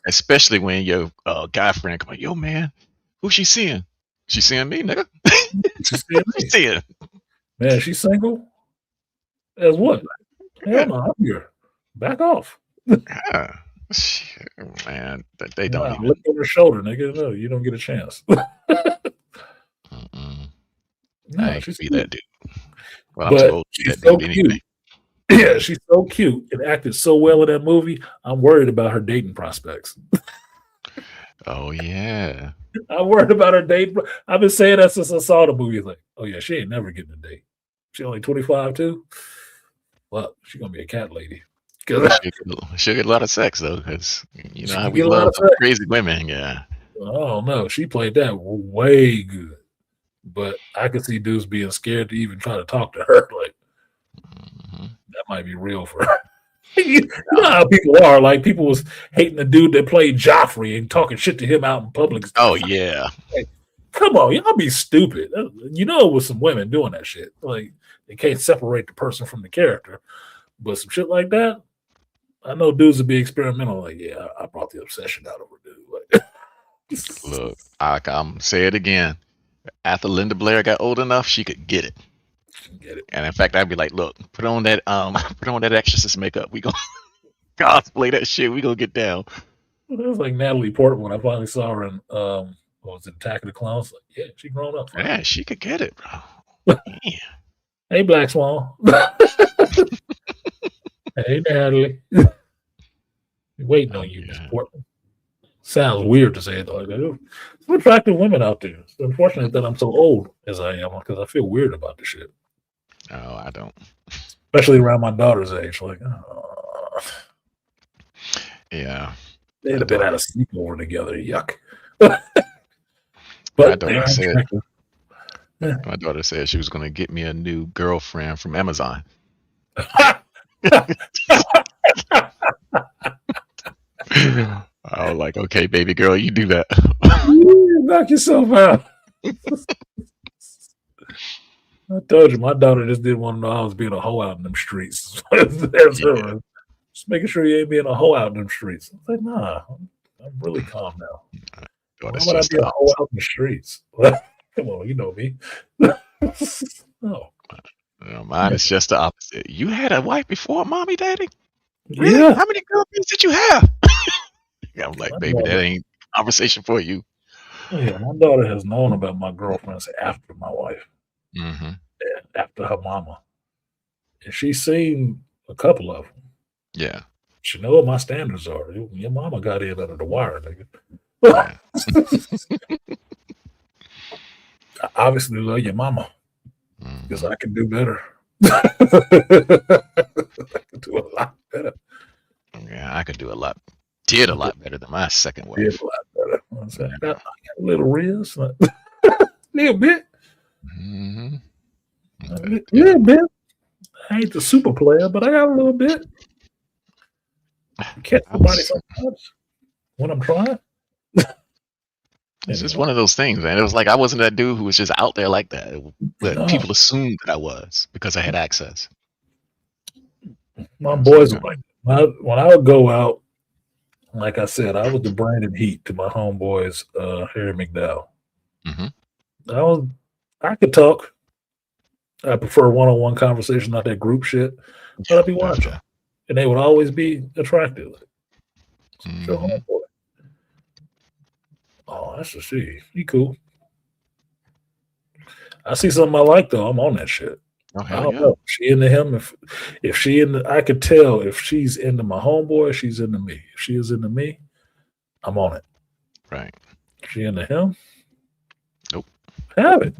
Especially when your guy friend come like, yo, man, who she seeing? She seeing me, nigga. She's seeing She me. seeing. Man, she's single? As what? Hell Yeah. no, I'm here. Back off. Yeah. Shit, man, they don't Nah, even. look over her shoulder, nigga. No, you don't get a chance. Mm-mm. I No, ain't she's gonna be cute. that dude. Well, I'm too But old to be she's that so dude cute. anyway. Yeah, she's so cute and acted so well in that movie. I'm worried about her dating prospects. Oh yeah. I'm worried about her date. I've been saying that since I saw the movie. Like, oh yeah, she ain't never getting a date. She only 25 too. Well, she gonna be a cat lady. Well, Because she'll get a lot of sex though, because you know she how can we get a lot love of them sex. crazy women. Yeah. Oh no, she played that way good. But I could see dudes being scared to even try to talk to her. Like Hmm. that might be real for her. You know how people are. Like people was hating the dude that played Joffrey and talking shit to him out in public and Oh stuff. yeah. Like, come on, y'all be stupid. You know it was some women doing that shit. Like they can't separate the person from the character. But some shit like that, I know dudes would be experimental. Like, yeah, I brought the obsession out of her, dude. Like, Look, I'm say it again. After Linda Blair got old enough, she could get it. get it. And in fact, I'd be like, look, put on that put on that exorcist makeup. We gonna cosplay that shit. We gonna get down. It was like Natalie Portman when I finally saw her in what was it, Attack of the Clones? Like, yeah, she grown up fine. Yeah, she could get it, bro. Yeah. Hey, Black Swan. Hey, Natalie. Waiting Oh on you, Miss yeah. Portman. Sounds weird to say it like that. There's some attractive women out there. It's unfortunate that I'm so old as I am because I feel weird about this shit, Oh, I don't. especially around my daughter's age. Like, oh, Yeah. they'd My have been daughter at a sleepover together. Yuck. my But they daughter are said attractive. Yeah. my daughter said she was gonna get me a new girlfriend from Amazon. I was like, okay, baby girl, you do that. Knock yourself out. I told you, my daughter just didn't want to know I was being a hoe out in them streets. That's Yeah, her. Just making sure you ain't being a hoe out in them streets. I was like, nah, I'm really calm now. Why daughter's would I just be the a hoe opposite. out in the streets? Come on, you know me. Oh, Mine is just the opposite. You had a wife before mommy, daddy? Really? yeah. How many girlfriends did you have? I'm like, My baby, that daughter, ain't conversation for you. yeah, my daughter has known about my girlfriends after my wife, Hmm. after her mama, and she's seen a couple of them. Yeah, She know what my standards are. Your mama got in under the wire, nigga. yeah. I obviously love your mama because Hmm. I can do better. I can do a lot better. Yeah, I could do a lot. Did a I lot better than my second did a wife. lot better. I said, Yeah. I got a little riz, a little bit, Hmm. a Yeah. little bit. I ain't the super player, but I got a little bit. You catch I somebody was. sometimes when I'm trying. It's just Anyway, one of those things, man. It was like I wasn't that dude who was just out there like that, but no, people assumed that I was because I had access. my I was like, boys are like, when I would go out, like I said, I was the Brandon Heat to my homeboys, Harry McDowell. Hmm. I was I could talk. I prefer one-on-one conversation, not that group shit. But Yeah, I'd be watching, definitely. and they would always be attractive. It's your Hmm. homeboy. Oh, that's a she. He cool. I see something I like though. I'm on that shit. Oh I hell don't yeah! know. She into him. If she into, I could tell if she's into my homeboy, she's into me. If she is into me, I'm on it. Right. If she into him, Nope. have it.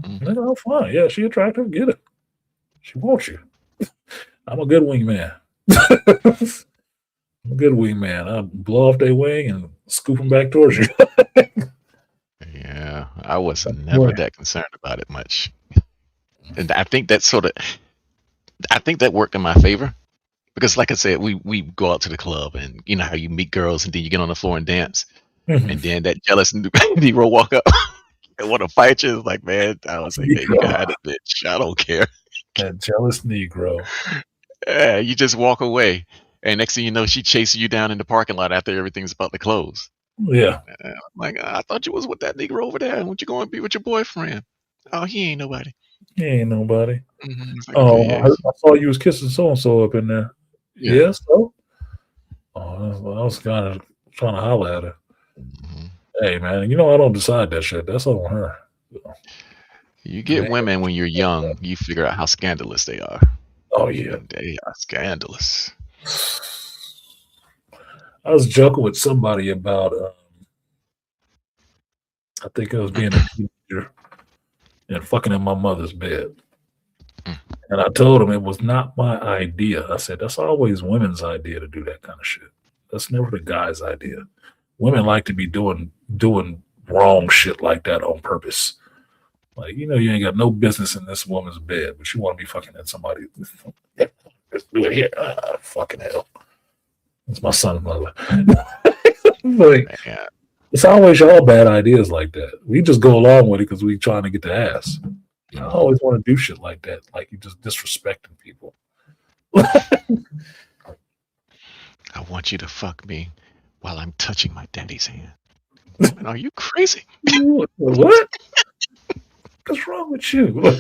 Hmm. Nigga, I'm fine. Yeah, she attractive. Get it. She wants you. I'm a good wingman. I'm a good wingman. I blow off their wing and scoop them back towards you. Yeah, I was Boy. never that concerned about it much, and I think that I think that worked in my favor because, like I said, we go out to the club, and you know how you meet girls, and then you get on the floor and dance, and then that jealous Negro walk up and want to fight you. It's like, man, I was like, man, you can Negro. hide it, bitch. I don't care. That jealous Negro. Yeah, you just walk away, and next thing you know, she chasing you down in the parking lot after everything's about to close. Yeah. I'm like, I thought you was with that Negro over there. What you going to be with your boyfriend? Oh, he ain't nobody. He ain't nobody. It's like, okay, Oh, yeah, I saw you was kissing so and so up in there. yeah. Yeah, so? Oh, I was kind of trying to holler at her. Mhm. Hey, man, you know I don't decide that shit. That's on her. You It get ain't- women when you're young, you figure out how scandalous they are. Oh yeah. And they are scandalous. I was joking with somebody about. I think I was being a teenager and fucking in my mother's bed, Mm. and I told him it was not my idea. I said that's always women's idea to do that kind of shit. That's never the guy's idea. Women like to be doing wrong shit like that on purpose. Like, you ain't got no business in this woman's bed, but you want to be fucking at somebody. Let's do it here. Fucking hell. It's my son's mother. Like, Man, it's always y'all bad ideas like that. We just go along with it because we trying to get the ass. I mhm. always want to do shit like that. Like you just disrespecting people. I want you to fuck me while I'm touching my daddy's hand. Man, are you crazy? What? What's wrong with you?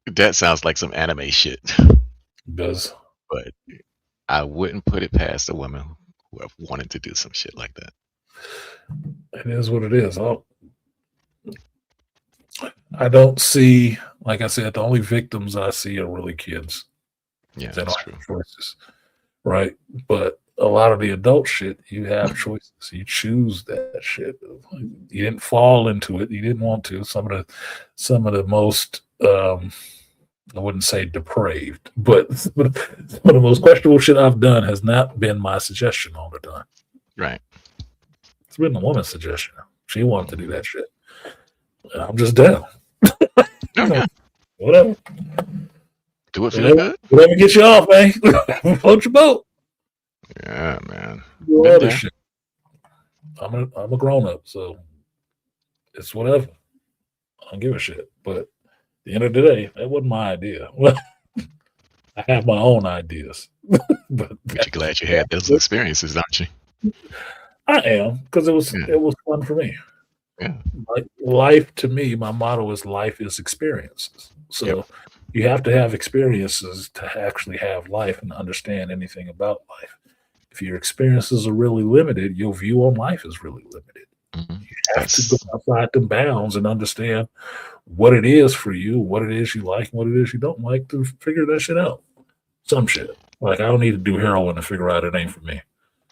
That sounds like some anime shit. Does But I wouldn't put it past a woman who have wanted to do some shit like that. it is what it is. I don't see, like I said, the only victims I see are really kids. Yeah, They that's don't true. have choices, right? But a lot of the adult shit, you have choices. You choose that shit. You didn't fall into it. You didn't want to. Some of the most I wouldn't say depraved, but some of the most questionable shit I've done has not been my suggestion all the time. Right. It's been the woman's suggestion. She wanted to do that shit. And I'm just down. Oh yeah. Whatever. Do it feel Whatever, good? whatever gets you off, man. Float your boat. Yeah, man. Do all Been this there. shit. I'm a grown up, so it's whatever. I don't give a shit. But at the end of the day, that wasn't my idea. I have my own ideas. but But you're glad you had those experiences, aren't you? I am because it was Yeah. it was fun for me. Yeah. Like life to me, my motto is life is experiences. Yep. So you have to have experiences to actually have life and understand anything about life. If your experiences are really limited, your view on life is really limited. Mhm. You have to go That's outside the bounds and understand what it is for you, what it is you like, and what it is you don't like to figure that shit out. Some shit. Like I don't need to do heroin to figure out it ain't for me.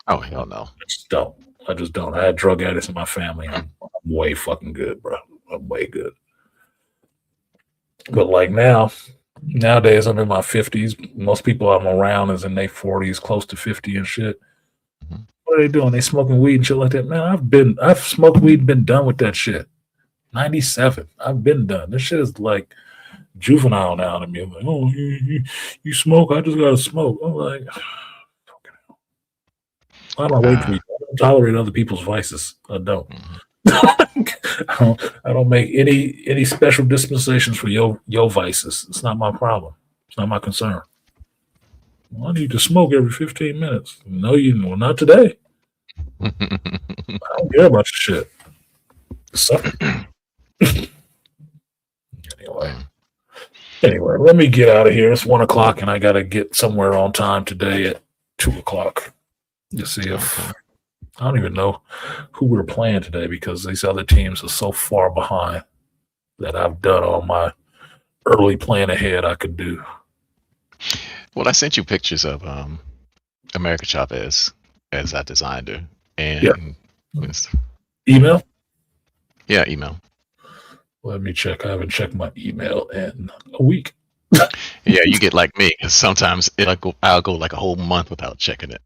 oh hell no. I just don't. I just don't. I had drug addicts in my family. I'm way fucking good, bro. I'm way good. But like nowadays, I'm in my 50s. Most people I'm around is in their 40s, close to 50 and shit. Mhm. What are they doing? They smoking weed and shit like that. Man, I've smoked weed and been done with that shit. 97. I've been done. This shit is like juvenile now to me. I'm like, oh, you smoke? I just gotta smoke. I'm like, why am I waiting for Uh, you? I don't tolerate other people's vices. I don't. mhm. I don't make any special dispensations for your vices. It's not my problem. It's not my concern. Well, I need to smoke every 15 minutes. No, well, not today. I don't care about your shit. Suck it. Anyway. Mm, Anyway, let me get out of here. It's 1 o'clock, and I got to get somewhere on time today at 2 o'clock to see okay. if I don't even know who we're playing today because these other teams are so far behind that I've done all my early plan ahead I could do. Well, I sent you pictures of America Chavez as I designed her, Yeah. and Email? yeah, email. Let me check. I haven't checked my email in a week. Yeah, you get like me 'cause sometimes I'll go like a whole month without checking it.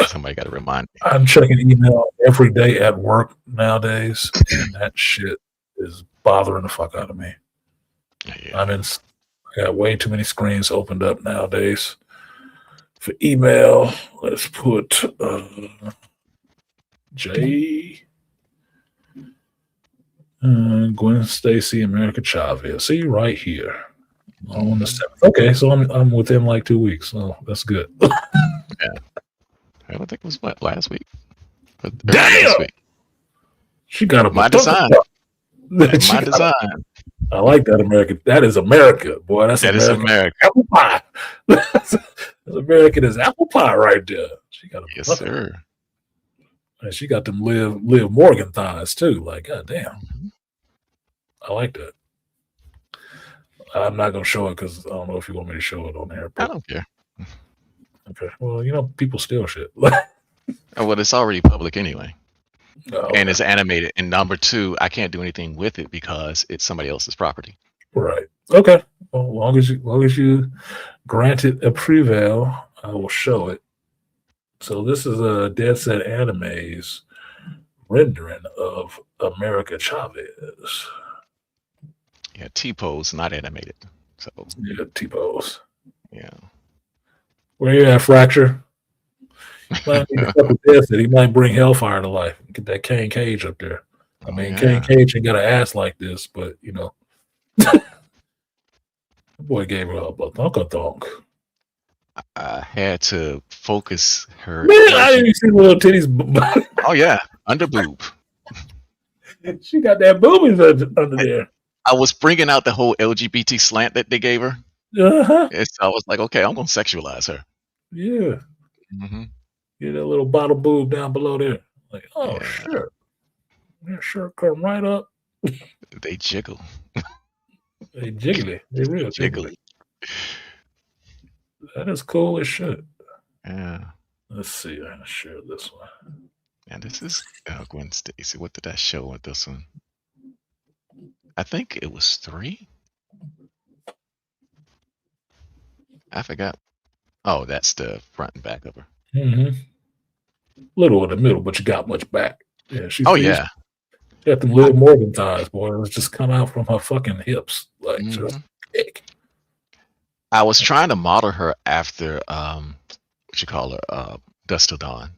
Somebody got to remind me. I'm checking email every day at work nowadays, and that shit is bothering the fuck out of me. Yeah. I got way too many screens opened up nowadays. For email, let's put J. Gwen Stacy, America Chavez. See you right here on the 7th. Okay, so I'm within like 2 weeks. So that's good. Yeah. I don't think it was what last week, but Damn, this week. she got a My design. My design. I like that America. That is America, boy. That's That is American America. apple pie. That's American as apple pie right there. She got a Yes, bucket. sir. And she got them Liv Morgan thighs too. Like, goddamn. I like that. I'm not gonna show it because I don't know if you want me to show it on there. I But don't care. okay. Well, people steal shit. Oh, well, it's already public anyway, Oh, and it's animated. And number two, I can't do anything with it because it's somebody else's property. right. Okay. Well, as long as you grant it a prevail, I will show it. So this is a Dead Set Anime's rendering of America Chavez. Yeah, T-pose, not animated. So Yeah, T-pose. yeah. Where you at, Fracture? Might need to fuck with Dead Set. He might bring Hellfire to life. Get that Kane Cage up there. I mean, Kane Cage ain't got an ass like this, but the boy gave her a thunk. I had to focus her. Man, I didn't even see little titties. Oh yeah, under boob. She got that boobies under there. I was bringing out the whole LGBT slant that they gave her. Uh-huh. And so I was like, okay, I'm gonna sexualize her. Yeah. Mm-hmm. Get that little bottle boob down below there. Like, oh, Yeah. sure. That shirt come right up. They jiggle. They jiggly. They real jiggly. That is cool as shit. Yeah. Let's see. I'm going to share this one. And this is Gwen Stacy. What did I show with this one? I think it was 3. I forgot. Oh, that's the front and back of her. Mm-hmm. Little in the middle, but you got much back. Yeah, she's Yeah. got them little Morgan thighs, boy. It was just come out from her fucking hips. Like, just thick. I was trying to model her after what you call her, Dust Till Dawn.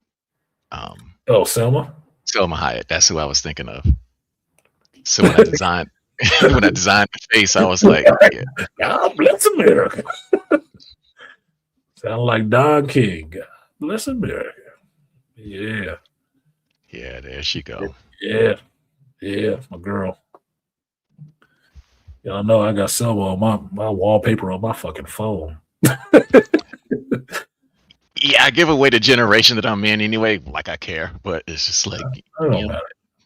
Selma? Selma Hayek. That's who I was thinking of. So when I designed the face, I was like, yeah. God bless America. Sound like Don King. God bless America. Yeah. Yeah, there she go. Yeah. Yeah, my girl. Y'all know I got Selma on my wallpaper on my fucking phone. Yeah, I give away the generation that I'm in anyway, like I care, but it's just like,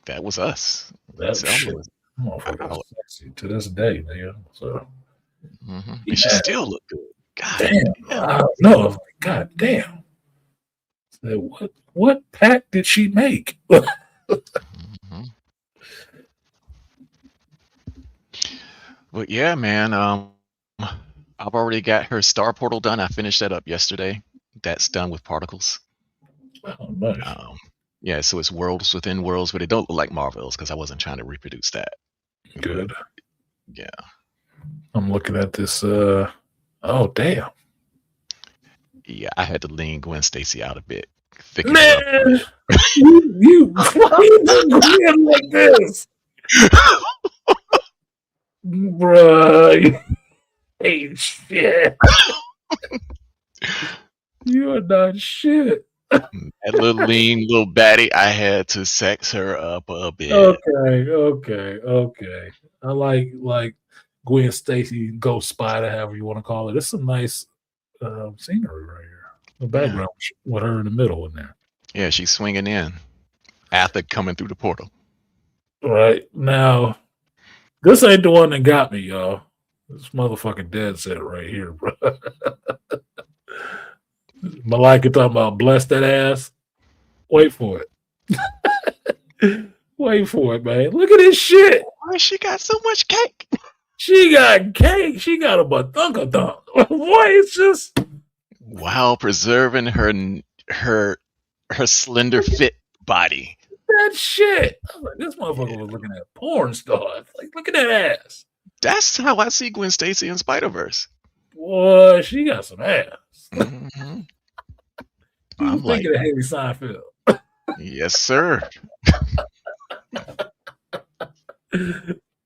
that was us. That shit. Motherfucker sexy to this day, man. So, and she still looked good. God damn. No, like, God damn. What pack did she make? But yeah, man, I've already got her star portal done. I finished that up yesterday. That's done with particles. Oh, nice. Yeah, so it's worlds within worlds, but it don't look like Marvels because I wasn't trying to reproduce that. Good. Yeah. I'm looking at this. Oh, damn. Yeah, I had to lean Gwen Stacy out a bit. Man, why you doing like this? Bruh. Hey, shit. You are not shit. That little lean little baddie, I had to sex her up a bit. Okay. I like Gwen Stacy, Ghost Spider, however you want to call it. It's some nice scenery right here. The Yeah, background with her in the middle in there. yeah, she's swinging in after coming through the portal. Right now, this ain't the one that got me, y'all. This motherfucking dead set right here, bro. Malika talking about bless that ass. Wait for it. Wait for it, man. Look at this shit. Why she got so much cake? She got cake. She got a bathunka. Boy, it's just While preserving her her slender fit body. that shit. I was like, this motherfucker was looking at porn stars. Like, look at that ass. That's how I see Gwen Stacy in Spider Verse. Boy, she got some ass. Mm-hmm. You I'm like, thinking of Haley Seinfeld? yes, sir.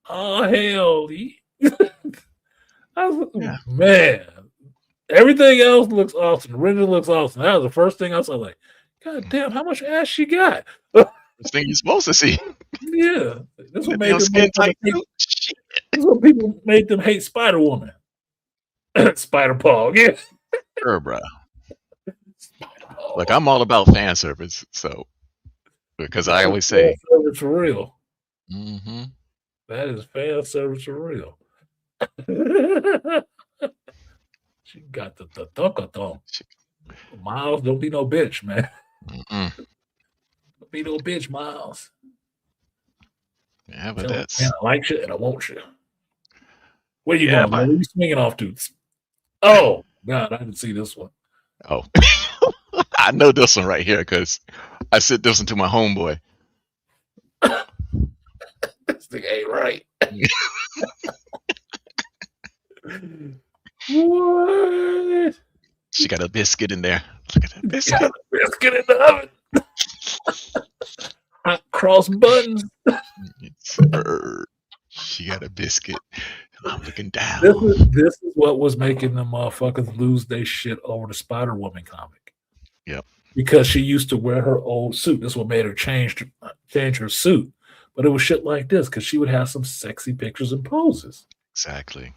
Oh hell, Yeah. man. Everything else looks awesome. The render looks awesome. That was the first thing I saw. Like, God damn, how much ass she got? First thing you're supposed to see. Yeah, this what That made damn them skin tight hate. suit. Shit. This what people made them hate Spider Woman, Spider Paul. Yeah, Sure, bro. Spider Paul. Look, I'm all about fan service, so because I always say, fan service for real. mm-hmm. That is fan service for real. She got the thunk. Miles, don't be no bitch, man. Mm-mm. Don't be no bitch, Miles. Yeah, but Tell me, that's man, I like you and I want you. Where you yeah, going, man? Where you swinging off to? Oh, God, I didn't see this one. oh, I know this one right here because I said this one to my homeboy. This thing ain't right. What? She got a biscuit in there. Look at that biscuit. Got a biscuit in the oven. Hot cross buns. She got a biscuit. I'm looking down. This is what was making the motherfuckers lose their shit over the Spider Woman comic. Yep. Because she used to wear her old suit. This is what made her change her suit. But it was shit like this because she would have some sexy pictures and poses. Exactly.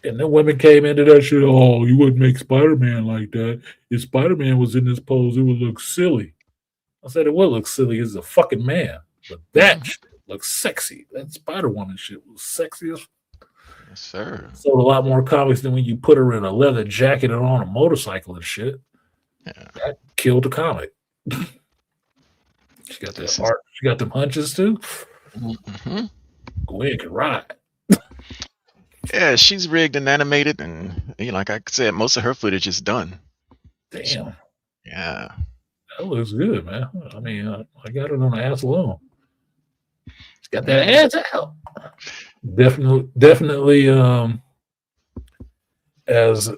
And then women came into that shit. Oh, you wouldn't make Spider-Man like that. If Spider-Man was in this pose, it would look silly. I said it would look silly. He's a fucking man. But that shit looks sexy. That Spider-Woman shit was sexy as Yes, sir. sold a lot more comics than when you put her in a leather jacket and on a motorcycle and shit. Yeah. That killed the comic. She got that art. She got them hunches too. Mm-hmm. Gwen can ride. Yeah, she's rigged and animated, and like I said, most of her footage is done. Damn. Yeah. That looks good, man. I mean, I got it on the ass alone. She's got that ass out. Definitely. As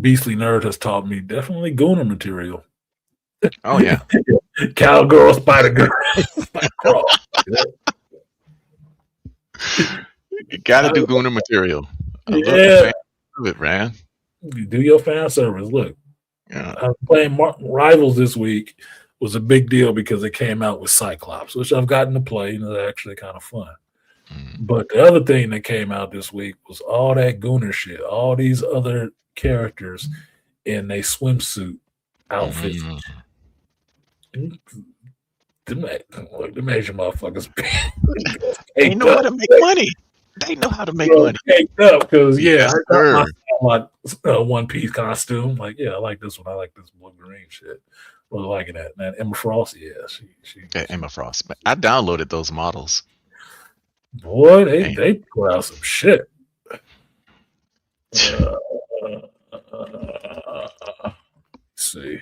Beastly Nerd has taught me, definitely Gooner material. Oh yeah. Cowgirl, Spider Girl, Spider Girl. You gotta do Gooner material. I love it, man. You do your fan service. Look, Yeah. I was playing Rivals this week. Was a big deal because it came out with Cyclops, which I've gotten to play, and it's actually kind of fun. But the other thing that came out this week was all that Gooner shit, all these other characters in a swimsuit outfits. Them Asian motherfuckers. They know how to make money. They know how to make money. Up because Yes, I got my One Piece costume. Like, yeah, I like this one. I like this blue green shit. Really liking that, man. Emma Frost, yeah, she Emma Frost. I downloaded those models. Boy, they put out some shit. Let's see.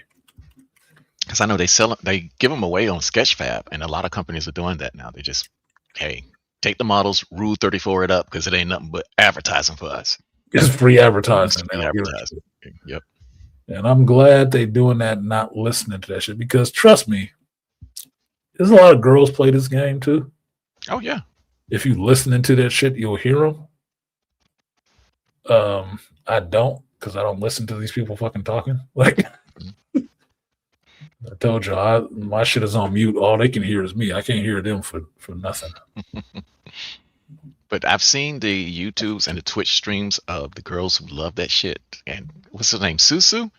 Because I know they give them away on Sketchfab, and a lot of companies are doing that now. They just, hey, take the models, Rule 34 it up, because it ain't nothing but advertising for us. It's free advertising. It's free advertising. Yep. And I'm glad they doing that, not listening to that shit. Because trust me, there's a lot of girls play this game too. Oh yeah. If you listening to that shit, you'll hear them. I don't. because I don't listen to these people fucking talking. Like I told you, my shit is on mute. All they can hear is me. I can't hear them for nothing. But I've seen the YouTubes and the Twitch streams of the girls who love that shit. And what's her name? Susu?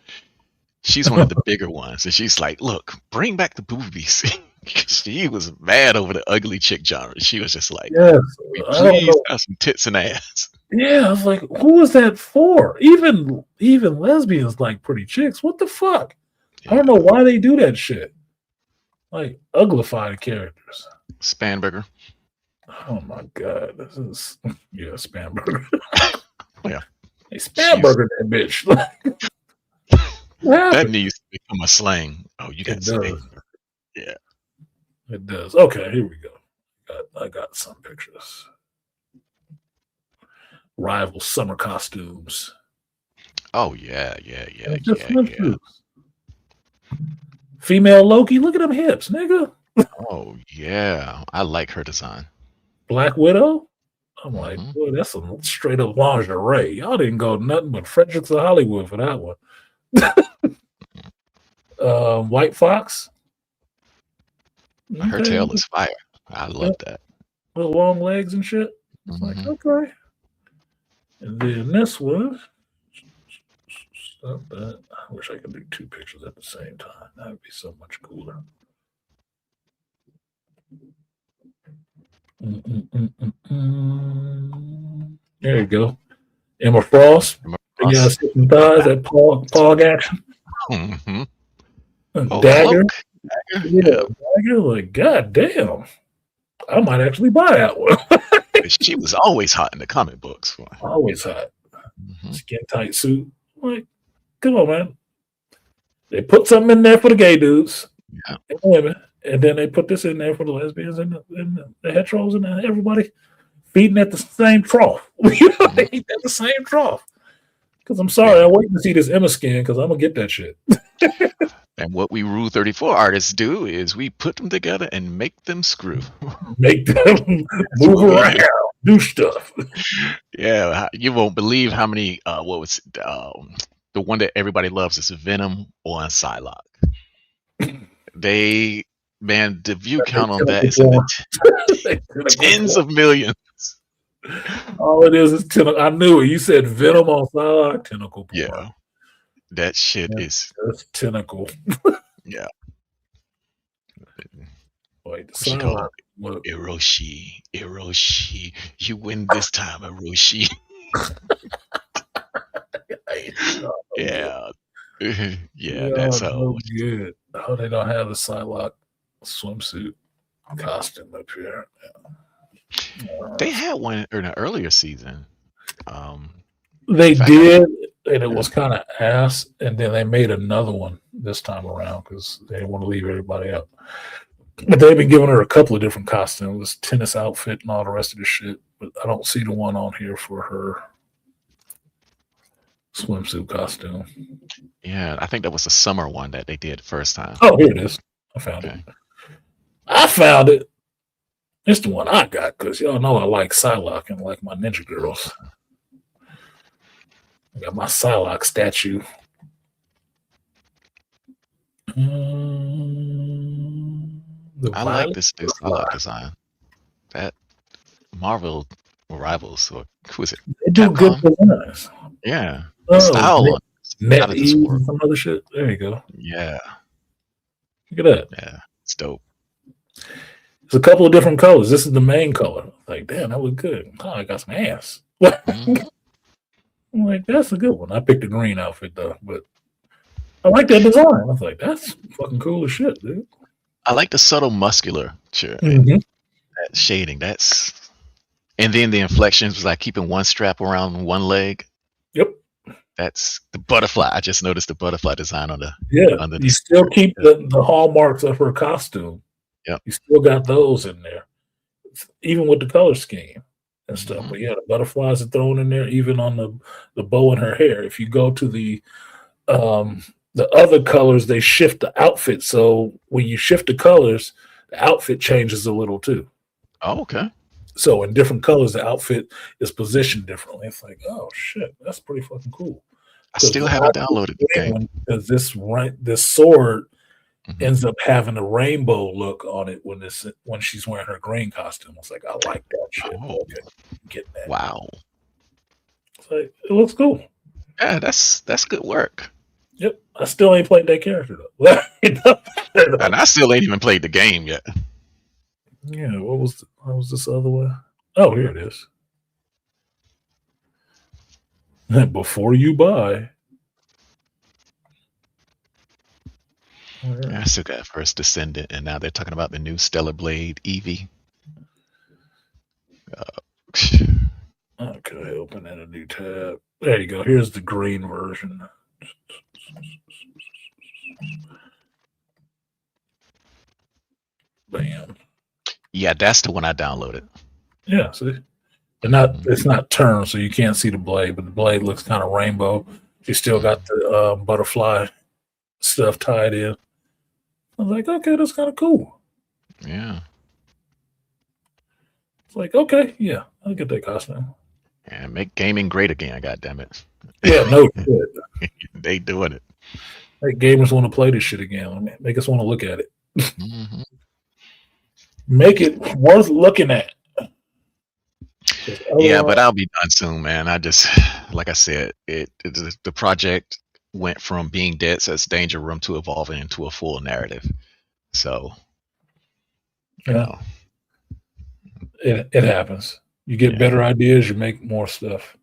She's one of the bigger ones. And she's like, look, bring back the boobies. She was mad over the ugly chick genre. She was just like, Yes, I don't please know. have some tits and ass. Yeah, I was like, who is that for? Even lesbians like pretty chicks. What the fuck? I don't know why they do that shit. Like uglified characters. Spanburger. Oh my god, this is Spamburger. Yeah. Hey, Spamburger, that bitch. That needs to become a slang. Oh, you got Spamburger. Yeah. It does. Okay, here we go. I got some pictures. Rival summer costumes. Oh yeah. Female Loki, look at them hips, nigga. Oh yeah, I like her design. Black Widow. I'm like, boy, that's some straight up lingerie. Y'all didn't go nothing but Fredericks of Hollywood for that one. White Fox. Her tail is fire. I love that. With long legs and shit. It's like, okay. And then this one. Stop that. I wish I could do two pictures at the same time. That would be so much cooler. There you go. Emma Frost. Yeah, sitting thighs, that pog action. Dagger. Yeah, Dagger. Like, god damn. I might actually buy that one. She was always hot in the comic books. Always hot. Skin tight suit. Like, come on, man. They put something in there for the gay dudes and the women, and then they put this in there for the lesbians and the heteros and everybody feeding at the same trough. They eat at the same trough. Because I'm sorry, I'm waiting to see this Emma skin because I'm going to get that shit. And what we Rule 34 artists do is we put them together and make them screw. Make them move around, do stuff. Yeah, you won't believe how many, what was the one that everybody loves is Venom on Psylocke. The view count on that is in the tens of millions. All it is tentacle. I knew it. You said Venom on Psylocke, tentacle porn. Yeah. That shit is just tentacle. Yeah. Wait, Hiroshi. You win this time, Hiroshi. Yeah. Yeah, that's how good. Oh, they don't have the Psylocke swimsuit costume up here. They had one in an earlier season. They did, and it was kind of ass. And then they made another one this time around because they didn't want to leave everybody out. But they've been giving her a couple of different costumes, tennis outfit and all the rest of the shit. But I don't see the one on here for her swimsuit costume. Yeah, I think that was the summer one that they did first time. Oh, here it is. I found it. I found it. It's the one I got because y'all know I like Psylocke and like my Ninja Girls. I got my Psylocke statue. I like this Psylocke design. That Marvel Rivals, or who is it? They do good designs. Yeah. Style. NetEase and some other shit. There you go. Yeah. Look at that. Yeah. It's dope. There's a couple of different colors. This is the main color. Like, damn, that look good. Oh, I got some ass. I'm like, that's a good one. I picked the green outfit though, but I like that design. I was like, that's fucking cool as shit, dude. I like the subtle muscular that shading. And then the inflections was like keeping one strap around one leg. Yep. That's the butterfly. I just noticed the butterfly design on the you still keep the hallmarks of her costume. Yep. You still got those in there, even with the color scheme and stuff. But yeah, the butterflies are thrown in there, even on the bow in her hair. If you go to the other colors, they shift the outfit. So when you shift the colors, the outfit changes a little too. Oh, okay. So in different colors, the outfit is positioned differently. It's like, oh shit, that's pretty fucking cool. I because still I haven't watched downloaded the this green game. one because this sword Mhm. ends up having a rainbow look on it when she's wearing her green costume. I was like, I like that shit. Oh, Okay, getting that. wow. It's like, it looks cool. Yeah, that's good work. Yep. I still ain't played that character though. And I still ain't even played the game yet. Yeah, what was this other one? Oh, here it is. Before you buy. All Yeah, I right. still got First Descendant, and now they're talking about the new Stellar Blade Eevee. Okay, open in a new tab. There you go. Here's the green version. Bam. Yeah, that's the one I downloaded. Yeah, see? And not Mhm, it's not turned, so you can't see the blade, but the blade looks kind of rainbow. You still got mhm. the butterfly stuff tied in. I was like, okay, that's kind of cool. Yeah, It's like, okay, yeah, I'll get that costume. and make gaming great again. God damn it, Yeah, no shit. they doing it. Like gamers want to play this shit again. Make us want to look at it. Hmm. Make it worth looking at. Because Yeah, but otherwise, I'll be done soon, man. I just, like I said, the project went from being Dead Set's Danger Room to evolving into a full narrative. So, you yeah, know, it happens. You get yeah, better ideas, you make more stuff.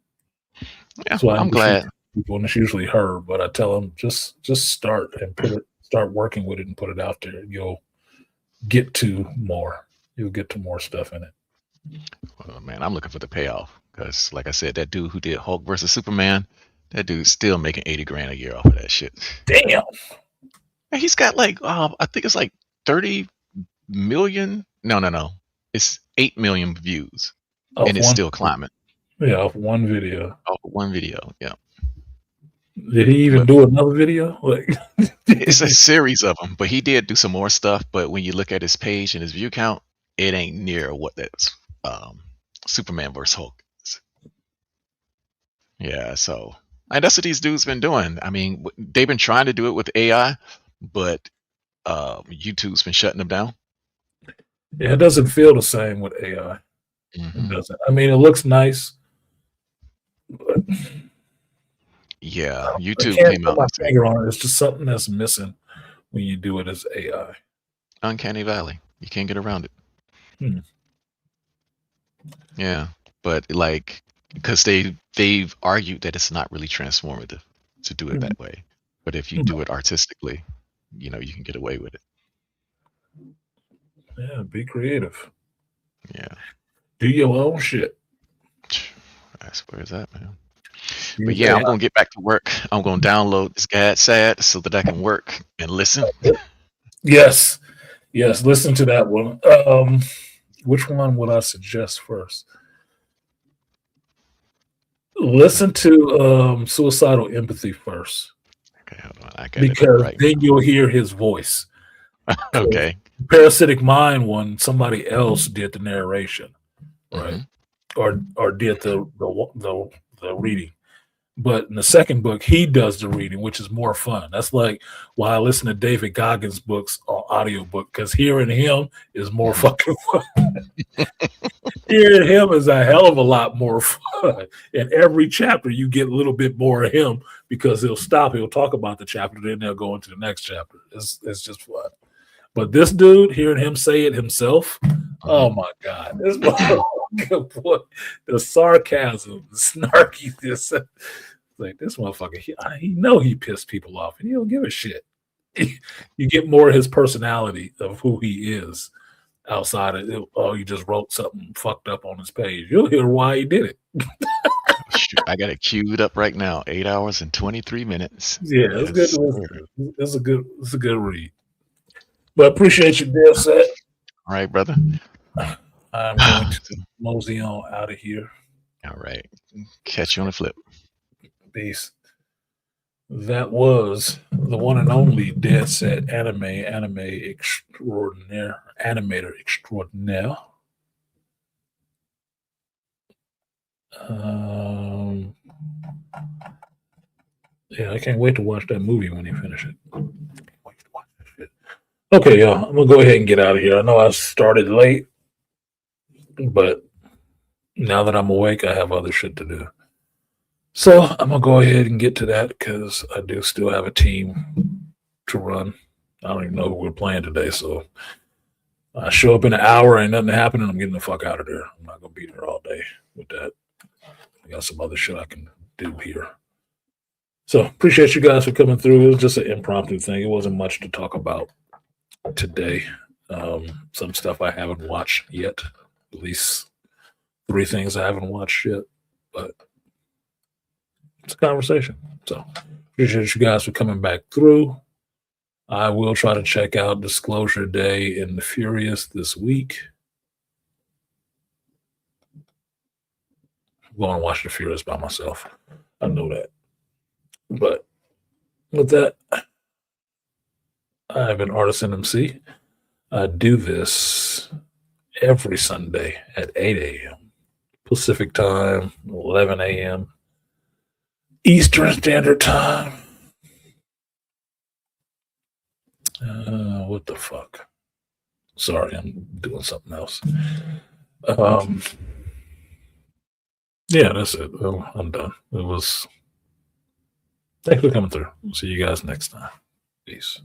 yeah. That's why I I'm introduce glad. people, and it's usually her. But I tell them just start and start working with it and put it out there. You'll get to more. You'll get to more stuff in it. Well, man, I'm looking for the payoff because, like I said, that dude who did Hulk versus Superman, that dude's still making 80 grand a year off of that shit. Damn. And he's got like, I think it's like 30 million. No, no, no. It's 8 million views, Off and it's one, still climbing. yeah, off one video. Off of one video. Yeah, Did he even but do another video? Like, it's a series of them. But he did do some more stuff. But when you look at his page and his view count, it ain't near what that's Superman versus Hulk is. Yeah, so and that's what these dudes been doing. I mean, they've been trying to do it with AI, but YouTube's been shutting them down. yeah, it doesn't feel the same with AI. It Hmm. doesn't. I mean, it looks nice, but Yeah, I YouTube can't came put out my and said finger on it. It's just something that's missing when you do it as AI. uncanny valley. You can't get around it. Hmm. Yeah, but like because they've argued that it's not really transformative to do it Hmm. that way. But if you do it artistically, you can get away with it. Yeah, be creative. Yeah. Do your own shit. That's where it's at, man. But Use yeah, I'm AI. gonna get back to work. I'm gonna download this Gad Sad so that I can work and listen. Yes, yes. Listen to that one. Which one would I suggest first? Listen to Suicidal Empathy first, Okay, hold on. I got it up because right then you'll hear his voice. now. 'Cause Okay. Parasitic Mind one, somebody else did the narration, right? Hmm. Or did the reading. But in the second book, he does the reading, which is more fun. That's like why I listen to David Goggins' books on audiobook, because hearing him is more Hmm. fucking fun. Hearing him is a hell of a lot more fun. In every chapter, you get a little bit more of him because he'll stop, he'll talk about the chapter, then they'll go into the next chapter. It's just fun. But this dude, hearing him say it himself, Hmm. oh my God. This boy, the sarcasm, the snarkiness. Like this motherfucker, he know he pissed people off and he don't give a shit. You get more of his personality of who he is outside of oh, he just wrote something fucked up on his page. You'll hear why he did it. Shoot, I got it queued up right now. 8 hours and 23 minutes. Yeah, it's good Yes, to listen sir. to. It's a good read. But appreciate your deal set. All right, brother. I'm going to mosey on out of here. All right. Catch you on the flip. Peace. That was the one and only Dead Set Anime Extraordinaire, Animator Extraordinaire. Um, Yeah, I can't wait to watch that movie when you finish it. Can't wait to watch that shit. Okay, y'all, I'm gonna go ahead and get out of here. I know I started late, but now that I'm awake, I have other shit to do. So I'm gonna go ahead and get to that because I do still have a team to run. I don't even know who we're playing today, so I show up in an hour, ain't nothing happening. I'm getting the fuck out of there. I'm not gonna be there all day with that. I got some other shit I can do here. So appreciate you guys for coming through. It was just an impromptu thing. It wasn't much to talk about today. Some stuff I haven't watched yet. At least three things I haven't watched yet. But it's a conversation. So appreciate you guys for coming back through. I will try to check out Disclosure Day in the Furious this week. I'm going to watch the Furious by myself. I know that. But with that, I've been Artisan MC. I do this every Sunday at 8 a.m. Pacific time, 11 a.m. Eastern Standard Time. What the fuck? Sorry, I'm doing something else. Um, yeah, that's it. Well, I'm done. It was. Thanks for coming through. See you guys next time. Peace.